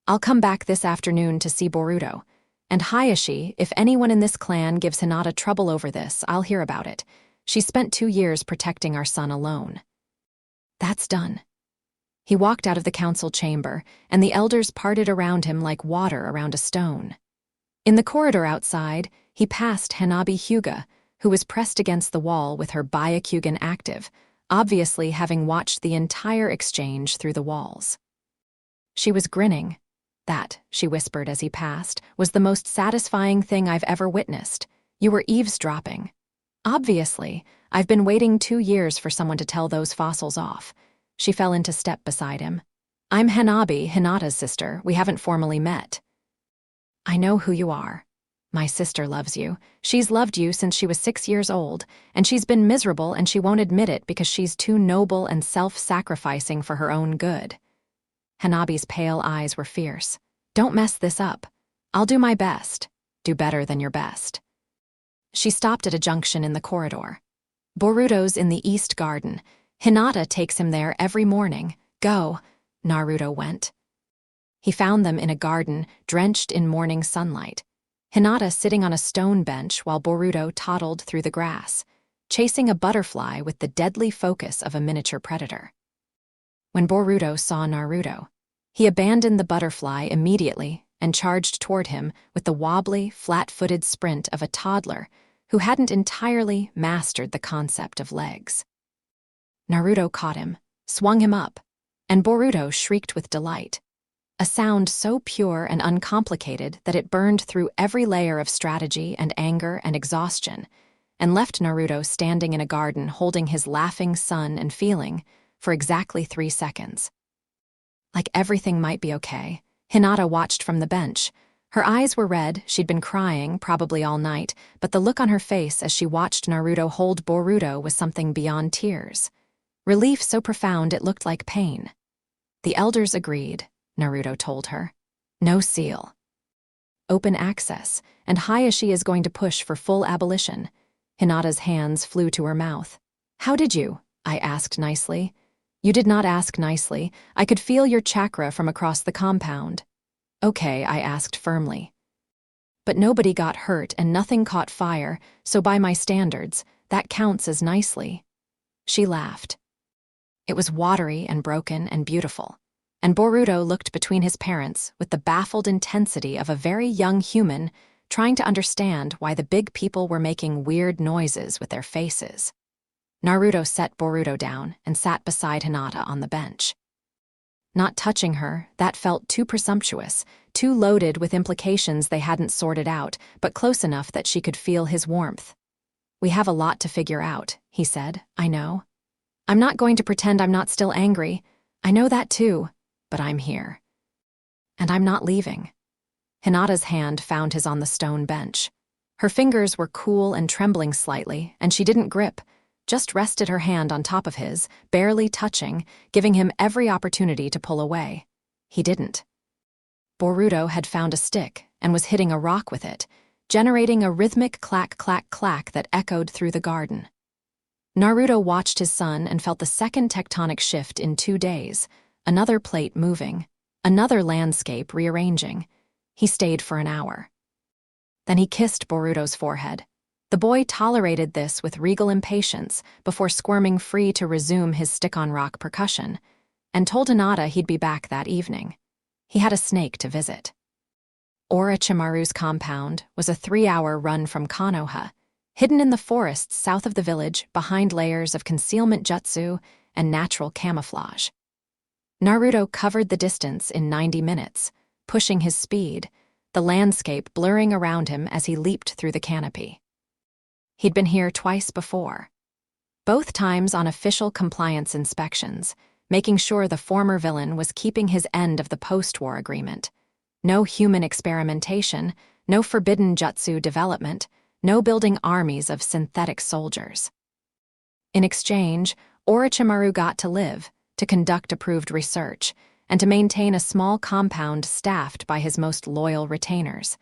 "I'll come back this afternoon to see Boruto. And Hayashi, if anyone in this clan gives Hinata trouble over this, I'll hear about it. She spent 2 years protecting our son alone." "That's done." He walked out of the council chamber, and the elders parted around him like water around a stone. In the corridor outside, he passed Hanabi Hyuga, who was pressed against the wall with her Byakugan active, obviously having watched the entire exchange through the walls. She was grinning. "That," she whispered as he passed, "was the most satisfying thing I've ever witnessed. You were eavesdropping." "Obviously, I've been waiting 2 years for someone to tell those fossils off." She fell into step beside him. "I'm Hanabi, Hinata's sister. We haven't formally met." "I know who you are. My sister loves you. She's loved you since she was 6 years old, and she's been miserable and she won't admit it because she's too noble and self-sacrificing for her own good." Hanabi's pale eyes were fierce. "Don't mess this up. I'll do my best. Do better than your best." She stopped at a junction in the corridor. "Boruto's in the East Garden. Hinata takes him there every morning. Go." Naruto went. He found them in a garden, drenched in morning sunlight. Hinata sitting on a stone bench while Boruto toddled through the grass, chasing a butterfly with the deadly focus of a miniature predator. When Boruto saw Naruto, he abandoned the butterfly immediately and charged toward him with the wobbly, flat-footed sprint of a toddler who hadn't entirely mastered the concept of legs. Naruto caught him, swung him up, and Boruto shrieked with delight. A sound so pure and uncomplicated that it burned through every layer of strategy and anger and exhaustion, and left Naruto standing in a garden holding his laughing son and feeling for exactly 3 seconds. Like everything might be okay, Hinata watched from the bench. Her eyes were red, she'd been crying, probably all night, but the look on her face as she watched Naruto hold Boruto was something beyond tears. Relief so profound it looked like pain. "The elders agreed," Naruto told her. "No seal. Open access, and Hayashi is going to push for full abolition." Hinata's hands flew to her mouth. "How did you?" I asked nicely. "You did not ask nicely. I could feel your chakra from across the compound." "Okay," I asked firmly. "But nobody got hurt and nothing caught fire, so by my standards, that counts as nicely." She laughed. "It was watery and broken and beautiful. and Boruto looked between his parents with the baffled intensity of a very young human trying to understand why the big people were making weird noises with their faces. Naruto set Boruto down and sat beside Hinata on the bench. Not touching her, that felt too presumptuous, too loaded with implications they hadn't sorted out, but close enough that she could feel his warmth. "We have a lot to figure out," he said. "I know. I'm not going to pretend I'm not still angry. I know that too, but I'm here. And I'm not leaving." Hinata's hand found his on the stone bench. Her fingers were cool and trembling slightly, and she didn't grip, just rested her hand on top of his, barely touching, giving him every opportunity to pull away. He didn't. Boruto had found a stick and was hitting a rock with it, generating a rhythmic clack-clack-clack that echoed through the garden. Naruto watched his son and felt the second tectonic shift in 2 days, another plate moving, another landscape rearranging. He stayed for an hour. Then he kissed Boruto's forehead. The boy tolerated this with regal impatience before squirming free to resume his stick-on-rock percussion, and told Hinata he'd be back that evening. He had a snake to visit. Orochimaru's compound was a 3-hour run from Konoha, hidden in the forests south of the village behind layers of concealment jutsu and natural camouflage. Naruto covered the distance in 90 minutes, pushing his speed, the landscape blurring around him as he leaped through the canopy. He'd been here twice before, both times on official compliance inspections, making sure the former villain was keeping his end of the post-war agreement. No human experimentation, no forbidden jutsu development, no building armies of synthetic soldiers. In exchange, Orochimaru got to live, to conduct approved research, and to maintain a small compound staffed by his most loyal retainers.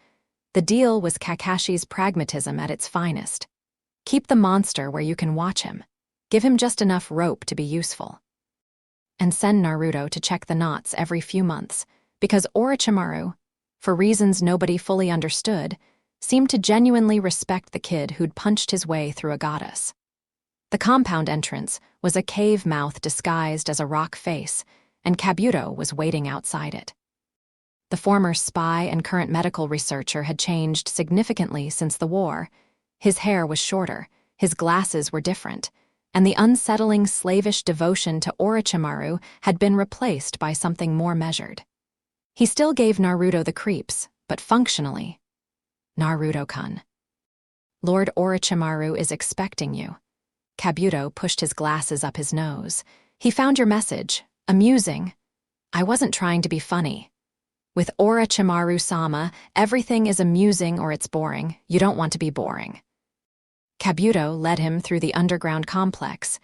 The deal was Kakashi's pragmatism at its finest. Keep the monster where you can watch him. Give him just enough rope to be useful. And send Naruto to check the knots every few months, because Orochimaru, for reasons nobody fully understood, seemed to genuinely respect the kid who'd punched his way through a goddess. The compound entrance was a cave mouth disguised as a rock face, and Kabuto was waiting outside it. The former spy and current medical researcher had changed significantly since the war. His hair was shorter, his glasses were different, and the unsettling slavish devotion to Orochimaru had been replaced by something more measured. He still gave Naruto the creeps, but functionally. "Naruto-kun. Lord Orochimaru is expecting you." Kabuto pushed his glasses up his nose. "He found your message. Amusing. I wasn't trying to be funny. With Orochimaru-sama, everything is amusing or it's boring. You don't want to be boring." Kabuto led him through the underground complex,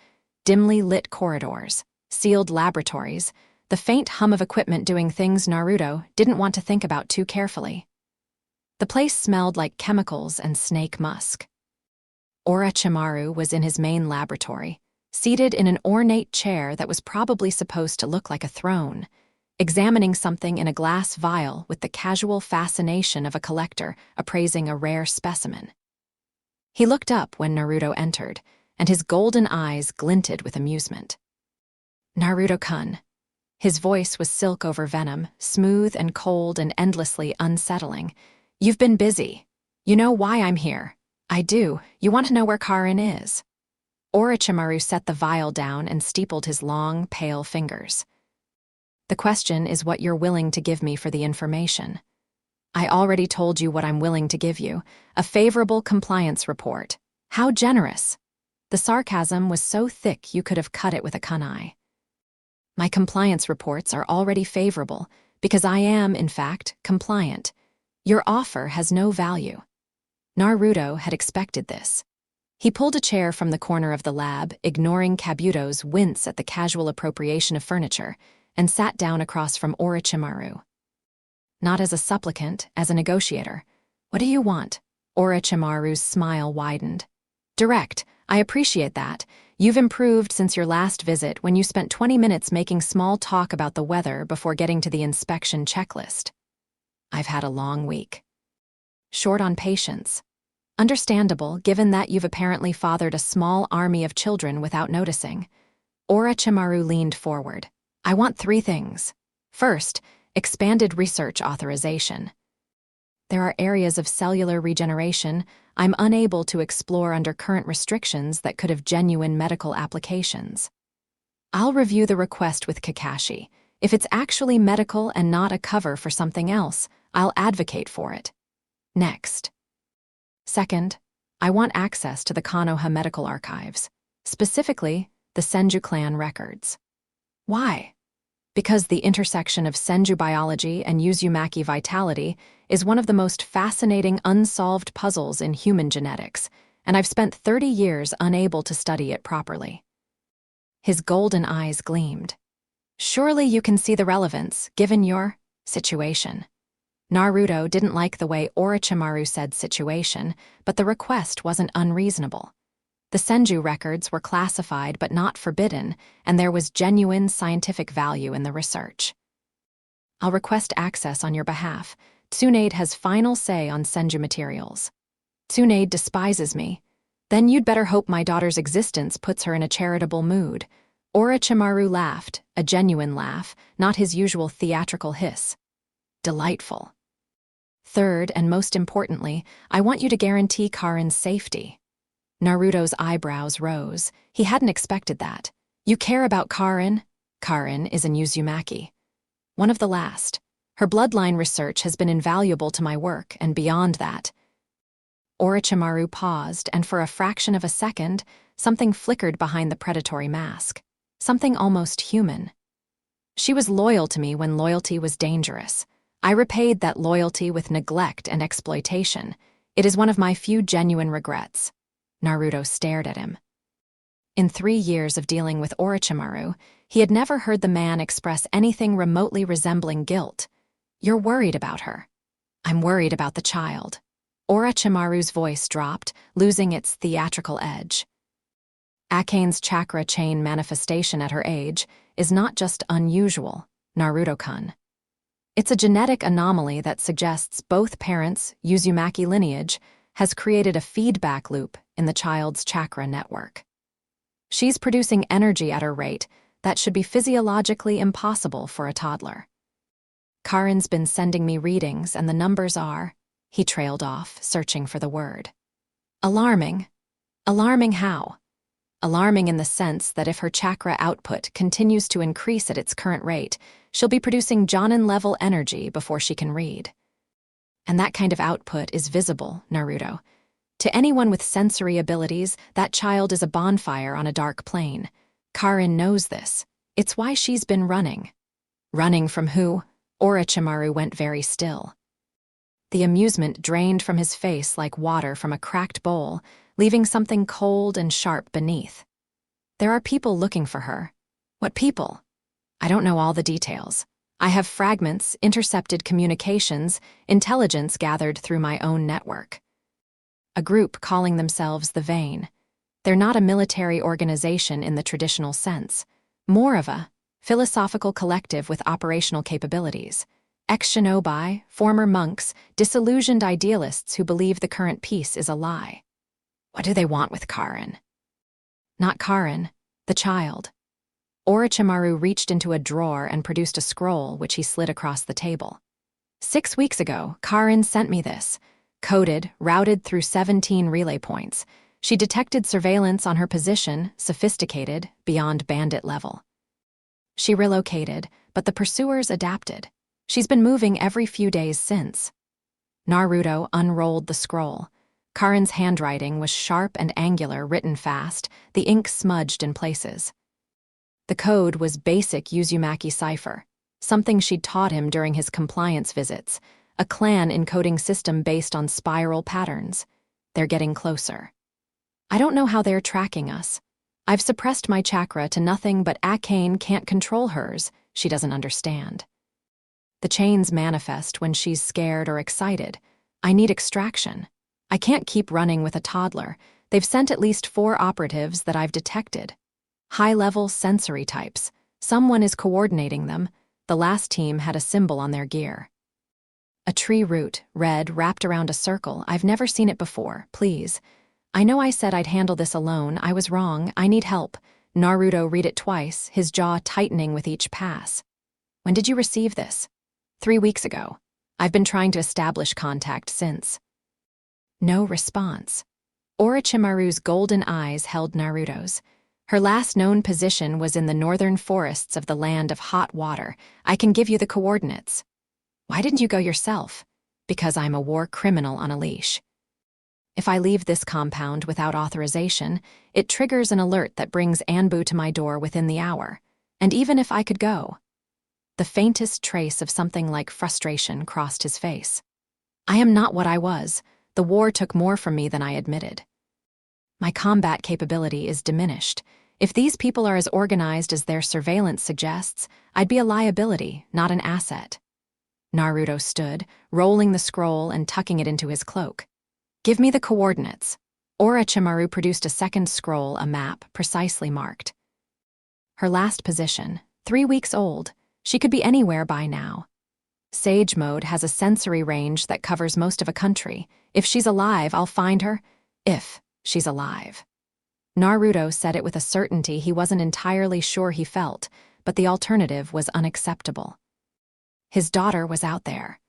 dimly lit corridors, sealed laboratories, the faint hum of equipment doing things Naruto didn't want to think about too carefully. The place smelled like chemicals and snake musk. Orochimaru was in his main laboratory, seated in an ornate chair that was probably supposed to look like a throne, examining something in a glass vial with the casual fascination of a collector appraising a rare specimen. He looked up when Naruto entered, and his golden eyes glinted with amusement. "Naruto-kun." His voice was silk over venom, smooth and cold and endlessly unsettling. "You've been busy. You know why I'm here." "I do. You want to know where Karin is?" Orochimaru set the vial down and steepled his long, pale fingers. "The question is what you're willing to give me for the information. I already told you what I'm willing to give you, a favorable compliance report. How generous!" The sarcasm was so thick you could have cut it with a kunai. "My compliance reports are already favorable, because I am, in fact, compliant. Your offer has no value." Naruto had expected this. He pulled a chair from the corner of the lab, ignoring Kabuto's wince at the casual appropriation of furniture, and sat down across from Orochimaru. "Not as a supplicant, as a negotiator. What do you want?" Orochimaru's smile widened. "Direct. I appreciate that. You've improved since your last visit when you spent 20 minutes making small talk about the weather before getting to the inspection checklist. I've had a long week. Short on patience. Understandable, given that you've apparently fathered a small army of children without noticing." Orochimaru leaned forward. "I want 3 things. First, expanded research authorization. There are areas of cellular regeneration I'm unable to explore under current restrictions that could have genuine medical applications. I'll review the request with Kakashi. If it's actually medical and not a cover for something else, I'll advocate for it. Next. Second, I want access to the Konoha medical archives, specifically the Senju clan records. Why? Because the intersection of Senju biology and Uzumaki vitality is one of the most fascinating unsolved puzzles in human genetics, and I've spent 30 years unable to study it properly. His golden eyes gleamed. Surely you can see the relevance, given your situation. Naruto didn't like the way Orochimaru said situation, but the request wasn't unreasonable. The Senju records were classified but not forbidden, and there was genuine scientific value in the research. I'll request access on your behalf. Tsunade has final say on Senju materials. Tsunade despises me. Then you'd better hope my daughter's existence puts her in a charitable mood. Orochimaru laughed, a genuine laugh, not his usual theatrical hiss. Delightful. Third, and most importantly, I want you to guarantee Karin's safety. Naruto's eyebrows rose. He hadn't expected that. You care about Karin? Karin is an Uzumaki. One of the last. Her bloodline research has been invaluable to my work, and beyond that. Orochimaru paused, and for a fraction of a second, something flickered behind the predatory mask. Something almost human. She was loyal to me when loyalty was dangerous. I repaid that loyalty with neglect and exploitation. It is one of my few genuine regrets. Naruto stared at him. In 3 years of dealing with Orochimaru, he had never heard the man express anything remotely resembling guilt. You're worried about her. I'm worried about the child. Orochimaru's voice dropped, losing its theatrical edge. Akane's chakra chain manifestation at her age is not just unusual, Naruto-kun. It's a genetic anomaly that suggests both parents' Uzumaki lineage has created a feedback loop in the child's chakra network. She's producing energy at a rate that should be physiologically impossible for a toddler. Karin's been sending me readings, and the numbers are... He trailed off, searching for the word. Alarming. Alarming how? Alarming in the sense that if her chakra output continues to increase at its current rate, she'll be producing Jonin-level energy before she can read. And that kind of output is visible, Naruto. To anyone with sensory abilities, that child is a bonfire on a dark plain. Karin knows this. It's why she's been running. Running from who? Orochimaru went very still. The amusement drained from his face like water from a cracked bowl, leaving something cold and sharp beneath. There are people looking for her. What people? I don't know all the details. I have fragments, intercepted communications, intelligence gathered through my own network. A group calling themselves the Vane. They're not a military organization in the traditional sense. More of a philosophical collective with operational capabilities. Ex-shinobi, former monks, disillusioned idealists who believe the current peace is a lie. What do they want with Karin? Not Karin, the child. Orochimaru reached into a drawer and produced a scroll which he slid across the table. 6 weeks ago, Karin sent me this. Coded, routed through 17 relay points. She detected surveillance on her position, sophisticated, beyond bandit level. She relocated, but the pursuers adapted. She's been moving every few days since. Naruto unrolled the scroll. Karin's handwriting was sharp and angular, written fast, the ink smudged in places. The code was basic Uzumaki cipher, something she'd taught him during his compliance visits, a clan encoding system based on spiral patterns. They're getting closer. I don't know how they're tracking us. I've suppressed my chakra to nothing, but Akane can't control hers. She doesn't understand. The chains manifest when she's scared or excited. I need extraction. I can't keep running with a toddler. They've sent at least 4 operatives that I've detected. High-level sensory types. Someone is coordinating them. The last team had a symbol on their gear. A tree root, red, wrapped around a circle. I've never seen it before. Please. I know I said I'd handle this alone. I was wrong. I need help. Naruto read it twice, his jaw tightening with each pass. When did you receive this? 3 weeks ago. I've been trying to establish contact since. No response. Orochimaru's golden eyes held Naruto's. Her last known position was in the northern forests of the land of hot water. I can give you the coordinates. Why didn't you go yourself? Because I'm a war criminal on a leash. If I leave this compound without authorization, it triggers an alert that brings Anbu to my door within the hour. And even if I could go. The faintest trace of something like frustration crossed his face. I am not what I was. The war took more from me than I admitted. My combat capability is diminished. If these people are as organized as their surveillance suggests, I'd be a liability, not an asset. Naruto stood, rolling the scroll and tucking it into his cloak. Give me the coordinates. Orochimaru produced a second scroll, a map, precisely marked. Her last position, 3 weeks old. She could be anywhere by now. Sage Mode has a sensory range that covers most of a country. If she's alive, I'll find her. If she's alive. Naruto said it with a certainty he wasn't entirely sure he felt, but the alternative was unacceptable. His daughter was out there.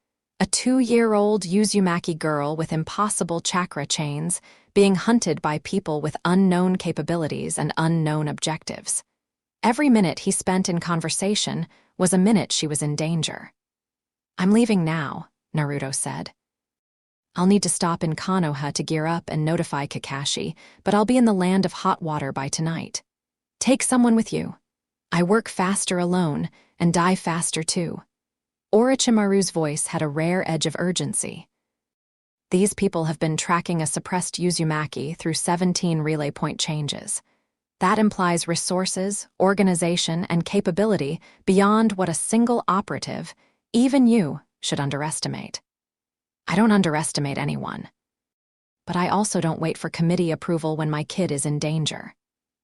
A 2-year-old Uzumaki girl with impossible chakra chains, being hunted by people with unknown capabilities and unknown objectives. Every minute he spent in conversation was a minute she was in danger. I'm leaving now, Naruto said. I'll need to stop in Konoha to gear up and notify Kakashi, but I'll be in the land of hot water by tonight. Take someone with you. I work faster alone, and die faster too. Orochimaru's voice had a rare edge of urgency. These people have been tracking a suppressed Uzumaki through 17 relay point changes. That implies resources, organization, and capability beyond what a single operative, even you, should underestimate. I don't underestimate anyone. But I also don't wait for committee approval when my kid is in danger.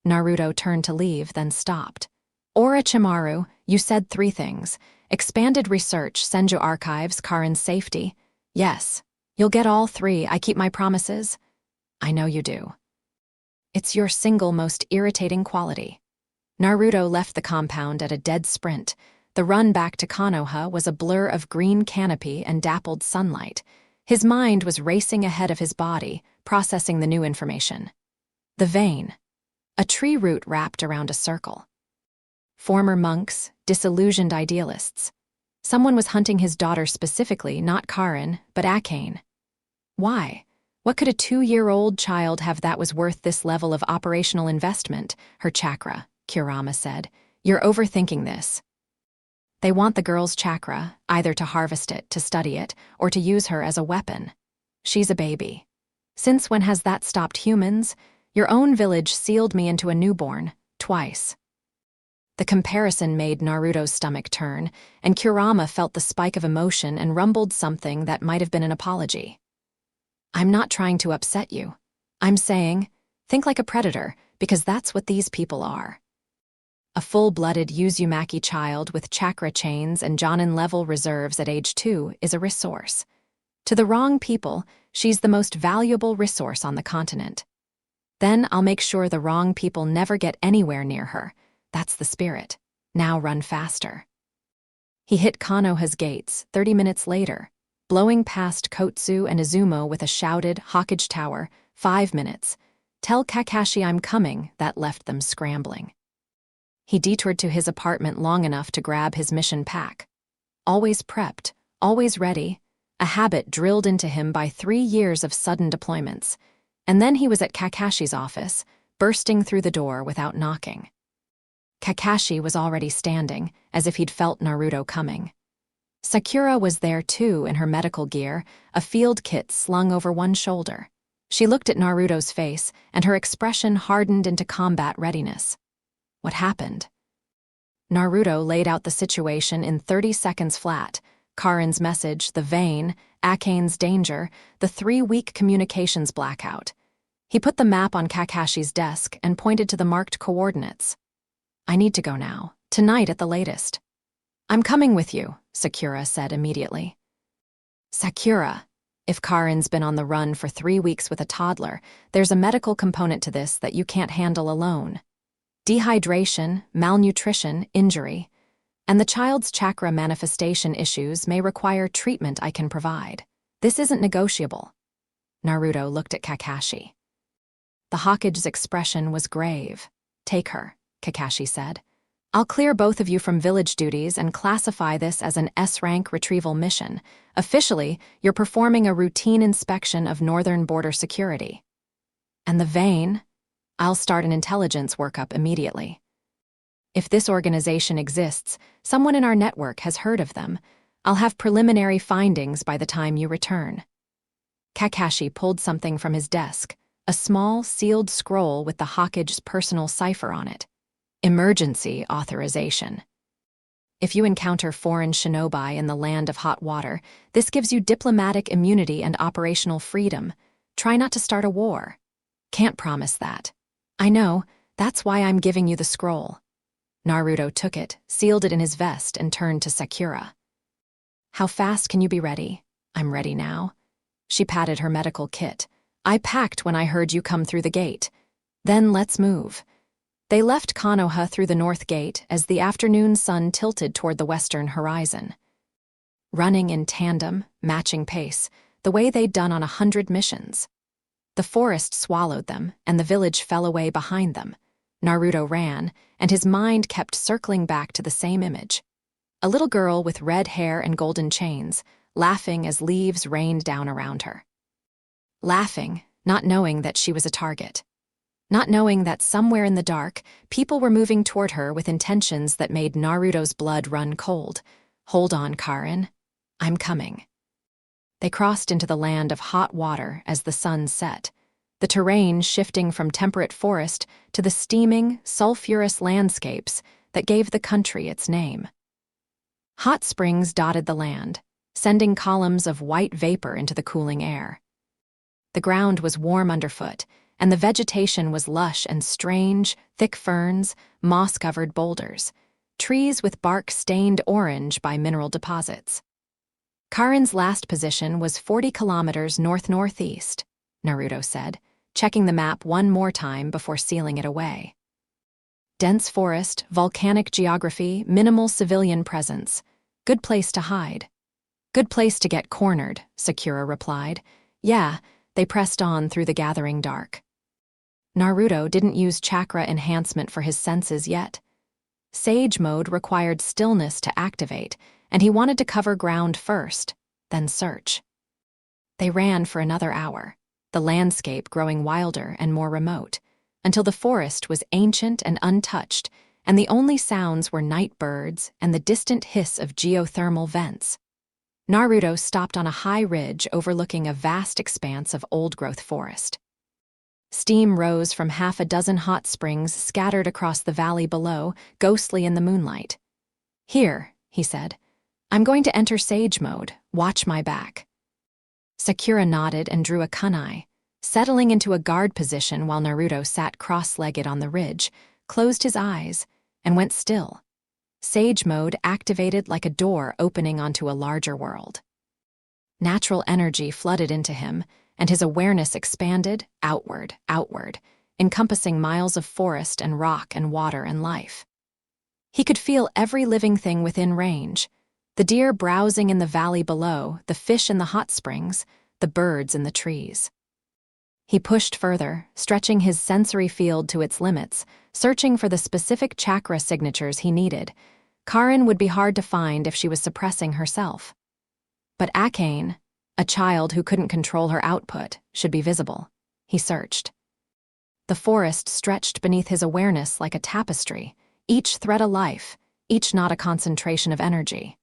Naruto turned to leave, then stopped. Orochimaru, you said 3 things. Expanded research, Senju archives, Karin's safety. Yes, you'll get all 3. I keep my promises. I know you do. It's your single most irritating quality. Naruto left the compound at a dead sprint. The run back to Konoha was a blur of green canopy and dappled sunlight. His mind was racing ahead of his body, processing the new information. The vein. A tree root wrapped around a circle. Former monks, disillusioned idealists. Someone was hunting his daughter specifically, not Karin, but Akane. Why? What could a 2-year-old child have that was worth this level of operational investment? Her chakra, Kurama said. You're overthinking this. They want the girl's chakra, either to harvest it, to study it, or to use her as a weapon. She's a baby. Since when has that stopped humans? Your own village sealed me into a newborn, twice. The comparison made Naruto's stomach turn, and Kurama felt the spike of emotion and rumbled something that might have been an apology. I'm not trying to upset you. I'm saying, think like a predator, because that's what these people are. A full-blooded Uzumaki child with chakra chains and Jonin-level reserves at age 2 is a resource. To the wrong people, she's the most valuable resource on the continent. Then I'll make sure the wrong people never get anywhere near her. That's the spirit. Now run faster. He hit Konoha's gates 30 minutes later, blowing past Kotsu and Izumo with a shouted Hawkage Tower, 5 minutes. Tell Kakashi I'm coming, that left them scrambling. He detoured to his apartment long enough to grab his mission pack. Always prepped, always ready, a habit drilled into him by 3 years of sudden deployments. And then he was at Kakashi's office, bursting through the door without knocking. Kakashi was already standing, as if he'd felt Naruto coming. Sakura was there too in her medical gear, a field kit slung over one shoulder. She looked at Naruto's face, and her expression hardened into combat readiness. What happened? Naruto laid out the situation in 30 seconds flat. Karin's message, the vein, Akane's danger, the 3-week communications blackout. He put the map on Kakashi's desk and pointed to the marked coordinates. I need to go now, tonight at the latest. I'm coming with you, Sakura said immediately. Sakura, if Karin's been on the run for 3 weeks with a toddler, there's a medical component to this that you can't handle alone. Dehydration, malnutrition, injury. and the child's chakra manifestation issues may require treatment I can provide. This isn't negotiable." Naruto looked at Kakashi. The Hokage's expression was grave. "Take her," Kakashi said. "I'll clear both of you from village duties and classify this as an S-rank retrieval mission. Officially, you're performing a routine inspection of northern border security. And the vein? I'll start an intelligence workup immediately. If this organization exists, someone in our network has heard of them. I'll have preliminary findings by the time you return." Kakashi pulled something from his desk, a small, sealed scroll with the Hokage's personal cipher on it. Emergency authorization. If you encounter foreign shinobi in the land of hot water, this gives you diplomatic immunity and operational freedom. Try not to start a war. Can't promise that. I know, that's why I'm giving you the scroll. Naruto took it, sealed it in his vest, and turned to Sakura. "How fast can you be ready?" "I'm ready now." She patted her medical kit. "I packed when I heard you come through the gate. Then let's move." They left Konoha through the north gate as the afternoon sun tilted toward the western horizon. Running in tandem, matching pace, the way they'd done on 100 missions. The forest swallowed them, and the village fell away behind them. Naruto ran, and his mind kept circling back to the same image. A little girl with red hair and golden chains, laughing as leaves rained down around her. Laughing, not knowing that she was a target. Not knowing that somewhere in the dark, people were moving toward her with intentions that made Naruto's blood run cold. "Hold on, Karin. I'm coming." They crossed into the land of hot water as the sun set, the terrain shifting from temperate forest to the steaming, sulfurous landscapes that gave the country its name. Hot springs dotted the land, sending columns of white vapor into the cooling air. The ground was warm underfoot, and the vegetation was lush and strange, thick ferns, moss-covered boulders, trees with bark stained orange by mineral deposits. Karin's last position was 40 kilometers north-northeast, Naruto said, checking the map one more time before sealing it away. Dense forest, volcanic geography, minimal civilian presence. Good place to hide. Good place to get cornered, Sakura replied. Yeah, they pressed on through the gathering dark. Naruto didn't use chakra enhancement for his senses yet. Sage mode required stillness to activate, and he wanted to cover ground first, then search. They ran for another hour, the landscape growing wilder and more remote, until the forest was ancient and untouched, and the only sounds were night birds and the distant hiss of geothermal vents. Naruto stopped on a high ridge overlooking a vast expanse of old-growth forest. Steam rose from half a dozen hot springs scattered across the valley below, ghostly in the moonlight. "Here," he said. "I'm going to enter sage mode. Watch my back." Sakura nodded and drew a kunai, settling into a guard position while Naruto sat cross-legged on the ridge, closed his eyes, and went still. Sage mode activated like a door opening onto a larger world. Natural energy flooded into him, and his awareness expanded outward, encompassing miles of forest and rock and water and life. He could feel every living thing within range, the deer browsing in the valley below, the fish in the hot springs, the birds in the trees. He pushed further, stretching his sensory field to its limits, searching for the specific chakra signatures he needed. Karin would be hard to find if she was suppressing herself. But Akane, a child who couldn't control her output, should be visible. He searched. The forest stretched beneath his awareness like a tapestry, each thread a life, each knot a concentration of energy.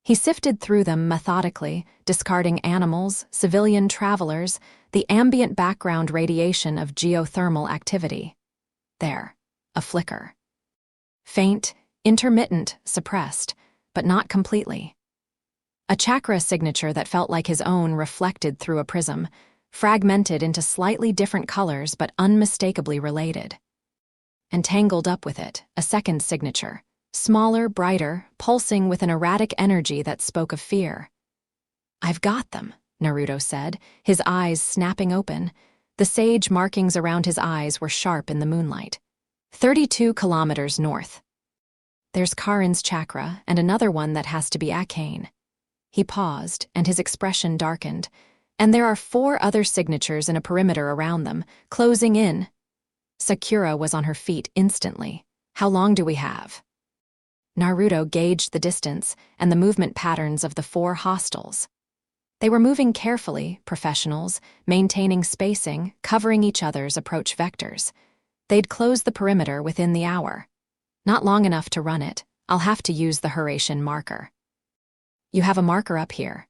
He sifted through them methodically, discarding animals, civilian travelers, the ambient background radiation of geothermal activity. There, a flicker. Faint, intermittent, suppressed, but not completely. A chakra signature that felt like his own reflected through a prism, fragmented into slightly different colors but unmistakably related. And tangled up with it, a second signature, smaller, brighter, pulsing with an erratic energy that spoke of fear. "I've got them," Naruto said, his eyes snapping open. The sage markings around his eyes were sharp in the moonlight. 32 kilometers north. There's Karin's chakra and another one that has to be arcane. He paused, and his expression darkened. And there are 4 other signatures in a perimeter around them, closing in. Sakura was on her feet instantly. How long do we have? Naruto gauged the distance and the movement patterns of the 4 hostiles. They were moving carefully, professionals, maintaining spacing, covering each other's approach vectors. They'd close the perimeter within the hour. Not long enough to run it. I'll have to use the Huratian marker. You have a marker up here.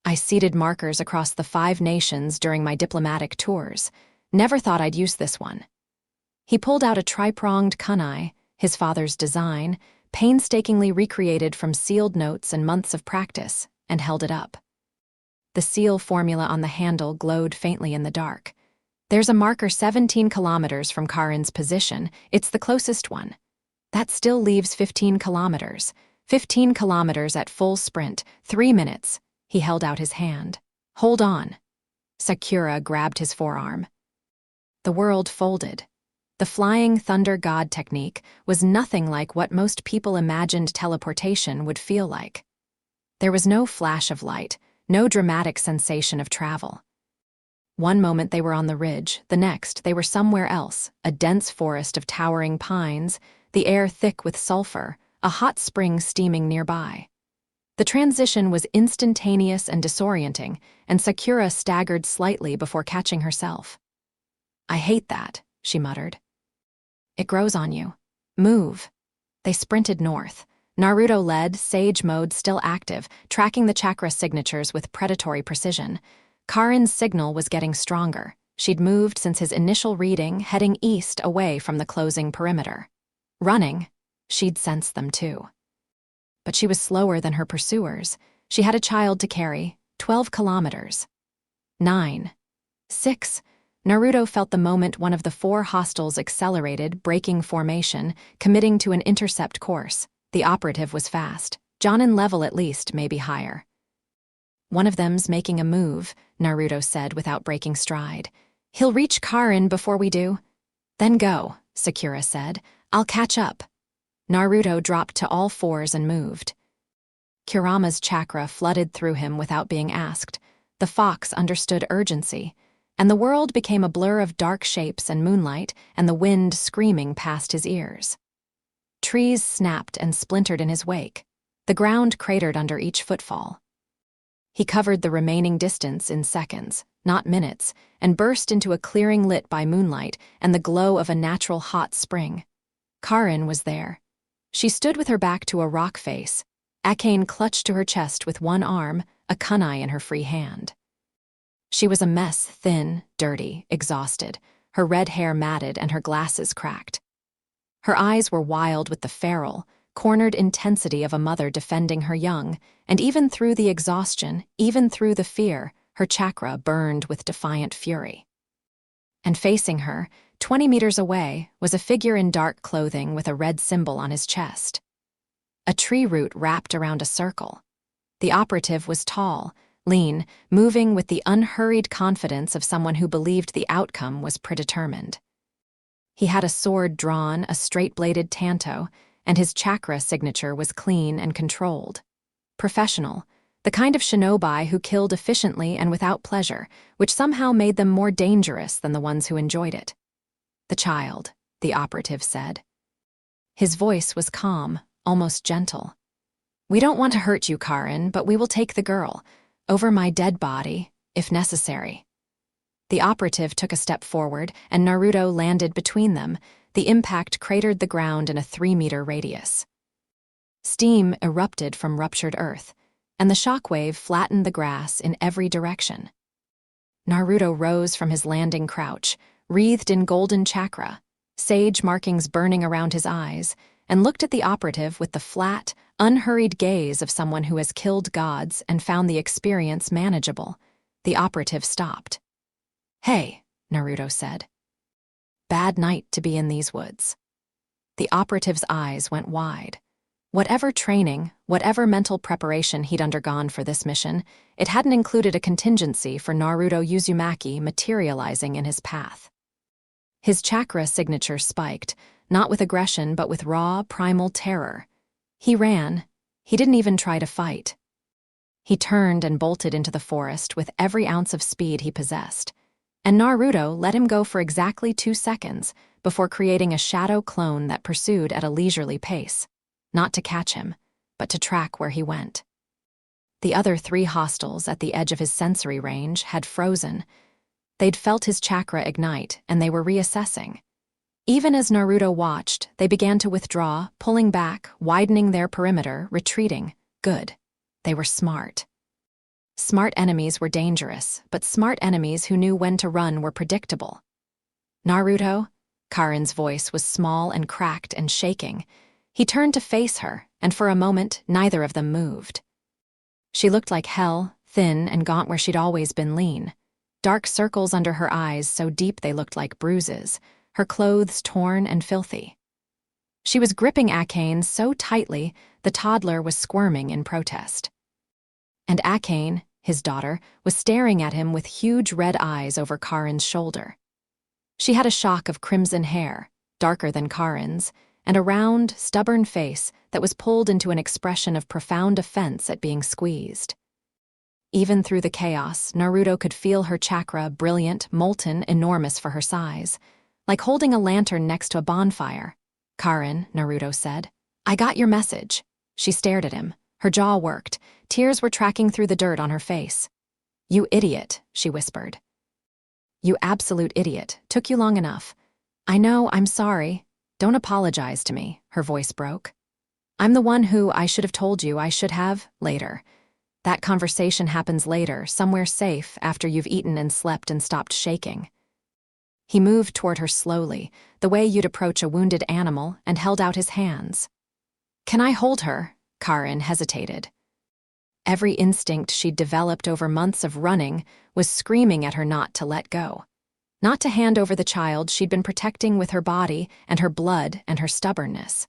I seeded markers across the 5 nations during my diplomatic tours. Never thought I'd use this one. He pulled out a tri-pronged kunai, his father's design, painstakingly recreated from sealed notes and months of practice, and held it up. The seal formula on the handle glowed faintly in the dark. There's a marker 17 kilometers from Karin's position. It's the closest one. That still leaves 15 kilometers. 15 kilometers at full sprint, 3 minutes. He held out his hand. Hold on. Sakura grabbed his forearm. The world folded. The flying thunder god technique was nothing like what most people imagined teleportation would feel like. There was no flash of light, no dramatic sensation of travel. One moment they were on the ridge, the next they were somewhere else, a dense forest of towering pines, the air thick with sulfur, a hot spring steaming nearby. The transition was instantaneous and disorienting, and Sakura staggered slightly before catching herself. I hate that, she muttered. It grows on you. Move. They sprinted north. Naruto led, sage mode still active, tracking the chakra signatures with predatory precision. Karin's signal was getting stronger. She'd moved since his initial reading, heading east away from the closing perimeter. Running, she'd sensed them too. But she was slower than her pursuers. She had a child to carry, 12 kilometers. 9. 6. Naruto felt the moment one of the 4 hostiles accelerated, breaking formation, committing to an intercept course. The operative was fast. Jonin level at least, maybe higher. One of them's making a move, Naruto said without breaking stride. He'll reach Karin before we do. Then go, Sakura said. I'll catch up. Naruto dropped to all 4s and moved. Kurama's chakra flooded through him without being asked. The fox understood urgency, and the world became a blur of dark shapes and moonlight, and the wind screaming past his ears. Trees snapped and splintered in his wake. The ground cratered under each footfall. He covered the remaining distance in seconds, not minutes, and burst into a clearing lit by moonlight and the glow of a natural hot spring. Karin was there. She stood with her back to a rock face, Akane clutched to her chest with one arm, a kunai in her free hand. She was a mess, thin, dirty, exhausted, her red hair matted and her glasses cracked. Her eyes were wild with the feral, cornered intensity of a mother defending her young, and even through the exhaustion, even through the fear, her chakra burned with defiant fury. And facing her, 20 meters away, was a figure in dark clothing with a red symbol on his chest. A tree root wrapped around a circle. The operative was tall, lean, moving with the unhurried confidence of someone who believed the outcome was predetermined. He had a sword drawn, a straight-bladed tanto, and his chakra signature was clean and controlled. Professional, the kind of shinobi who killed efficiently and without pleasure, which somehow made them more dangerous than the ones who enjoyed it. The child, the operative said. His voice was calm, almost gentle. We don't want to hurt you, Karin, but we will take the girl, over my dead body, if necessary. The operative took a step forward, and Naruto landed between them. The impact cratered the ground in a 3-meter radius. Steam erupted from ruptured earth, and the shockwave flattened the grass in every direction. Naruto rose from his landing crouch, wreathed in golden chakra, sage markings burning around his eyes, and looked at the operative with the flat, unhurried gaze of someone who has killed gods and found the experience manageable. The operative stopped. Hey, Naruto said. Bad night to be in these woods. The operative's eyes went wide. Whatever training, whatever mental preparation he'd undergone for this mission, it hadn't included a contingency for Naruto Uzumaki materializing in his path. His chakra signature spiked, not with aggression but with raw, primal terror. He ran. He didn't even try to fight. He turned and bolted into the forest with every ounce of speed he possessed. And Naruto let him go for exactly 2 seconds before creating a shadow clone that pursued at a leisurely pace, not to catch him, but to track where he went. The other 3 hostiles at the edge of his sensory range had frozen. They'd felt his chakra ignite, and they were reassessing. Even as Naruto watched, they began to withdraw, pulling back, widening their perimeter, retreating. Good. They were smart. Smart enemies were dangerous, but smart enemies who knew when to run were predictable. Naruto? Karin's voice was small and cracked and shaking. He turned to face her, and for a moment, neither of them moved. She looked like hell, thin and gaunt where she'd always been lean. Dark circles under her eyes so deep they looked like bruises, her clothes torn and filthy. She was gripping Akane so tightly, the toddler was squirming in protest. And Akane, his daughter, was staring at him with huge red eyes over Karin's shoulder. She had a shock of crimson hair, darker than Karin's, and a round, stubborn face that was pulled into an expression of profound offense at being squeezed. Even through the chaos, Naruto could feel her chakra, brilliant, molten, enormous for her size, like holding a lantern next to a bonfire. "Karin," Naruto said, "I got your message." She stared at him. Her jaw worked. Tears were tracking through the dirt on her face. "You idiot," she whispered. "You absolute idiot. Took you long enough." "I know, I'm sorry. Don't apologize to me," her voice broke. "I'm the one who I should have told you I should have, later. That conversation happens later, somewhere safe, after you've eaten and slept and stopped shaking." He moved toward her slowly, the way you'd approach a wounded animal, and held out his hands. "Can I hold her?" Karin hesitated. Every instinct she'd developed over months of running was screaming at her not to let go. Not to hand over the child she'd been protecting with her body and her blood and her stubbornness.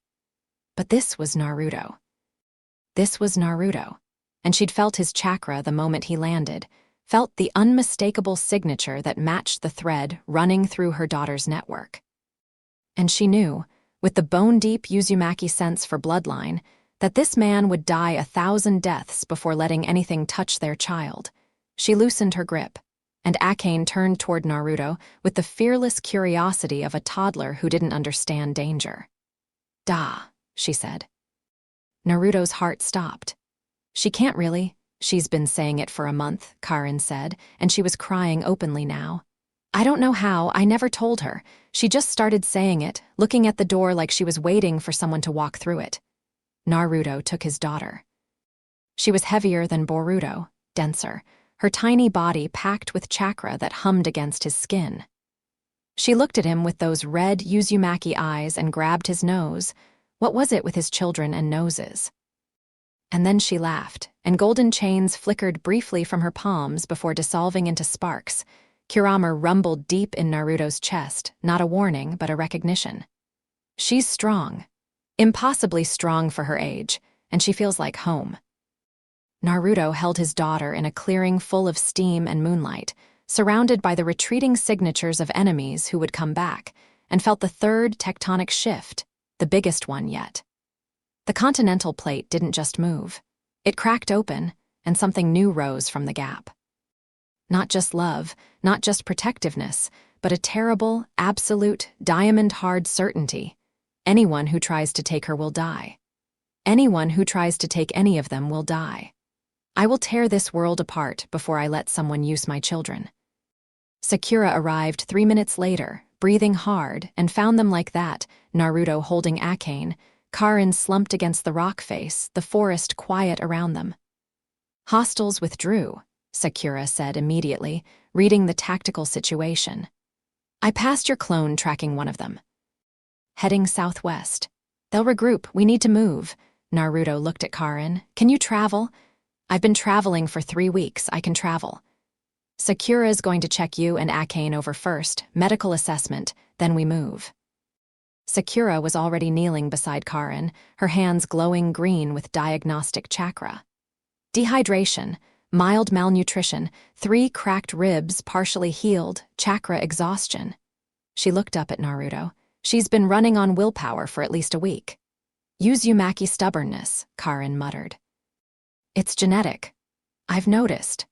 But this was Naruto. This was Naruto, and she'd felt his chakra the moment he landed, felt the unmistakable signature that matched the thread running through her daughter's network. And she knew, with the bone-deep Uzumaki sense for bloodline, that this man would die 1,000 deaths before letting anything touch their child. She loosened her grip, and Akane turned toward Naruto with the fearless curiosity of a toddler who didn't understand danger. "Da," she said. Naruto's heart stopped. "She can't really. She's been saying it for a month," Karin said, and she was crying openly now. "I don't know how, I never told her. She just started saying it, looking at the door like she was waiting for someone to walk through it." Naruto took his daughter. She was heavier than Boruto, denser, her tiny body packed with chakra that hummed against his skin. She looked at him with those red Uzumaki eyes and grabbed his nose. What was it with his children and noses? And then she laughed, and golden chains flickered briefly from her palms before dissolving into sparks. Kurama rumbled deep in Naruto's chest, not a warning, but a recognition. She's strong. Impossibly strong for her age, and she feels like home. Naruto held his daughter in a clearing full of steam and moonlight, surrounded by the retreating signatures of enemies who would come back, and felt the third tectonic shift, the biggest one yet. The continental plate didn't just move. It cracked open, and something new rose from the gap. Not just love, not just protectiveness, but a terrible, absolute, diamond-hard certainty. Anyone who tries to take her will die. Anyone who tries to take any of them will die. I will tear this world apart before I let someone use my children. Sakura arrived 3 minutes later, breathing hard, and found them like that, Naruto holding Akane, Karin slumped against the rock face, the forest quiet around them. "Hostiles withdrew," Sakura said immediately, reading the tactical situation. "I passed your clone tracking one of them. Heading southwest. They'll regroup, we need to move." Naruto looked at Karin. "Can you travel?" "I've been traveling for 3 weeks, I can travel." "Sakura's going to check you and Akane over first, medical assessment, then we move." Sakura was already kneeling beside Karin, her hands glowing green with diagnostic chakra. Dehydration, mild malnutrition, 3 cracked ribs partially healed, chakra exhaustion. She looked up at Naruto. "She's been running on willpower for at least a week." Uzumaki stubbornness, Karin muttered. It's genetic. I've noticed.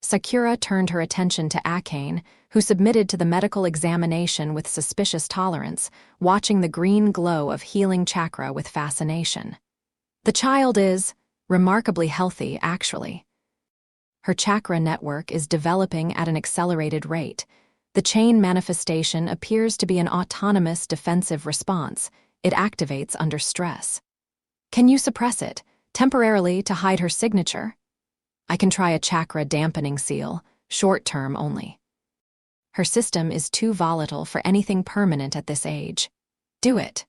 Sakura turned her attention to Akane, who submitted to the medical examination with suspicious tolerance, watching the green glow of healing chakra with fascination. The child is remarkably healthy, actually. Her chakra network is developing at an accelerated rate. The chain manifestation appears to be an autonomous defensive response. It activates under stress. Can you suppress it, temporarily to hide her signature? I can try a chakra dampening seal, short-term only. Her system is too volatile for anything permanent at this age. Do it.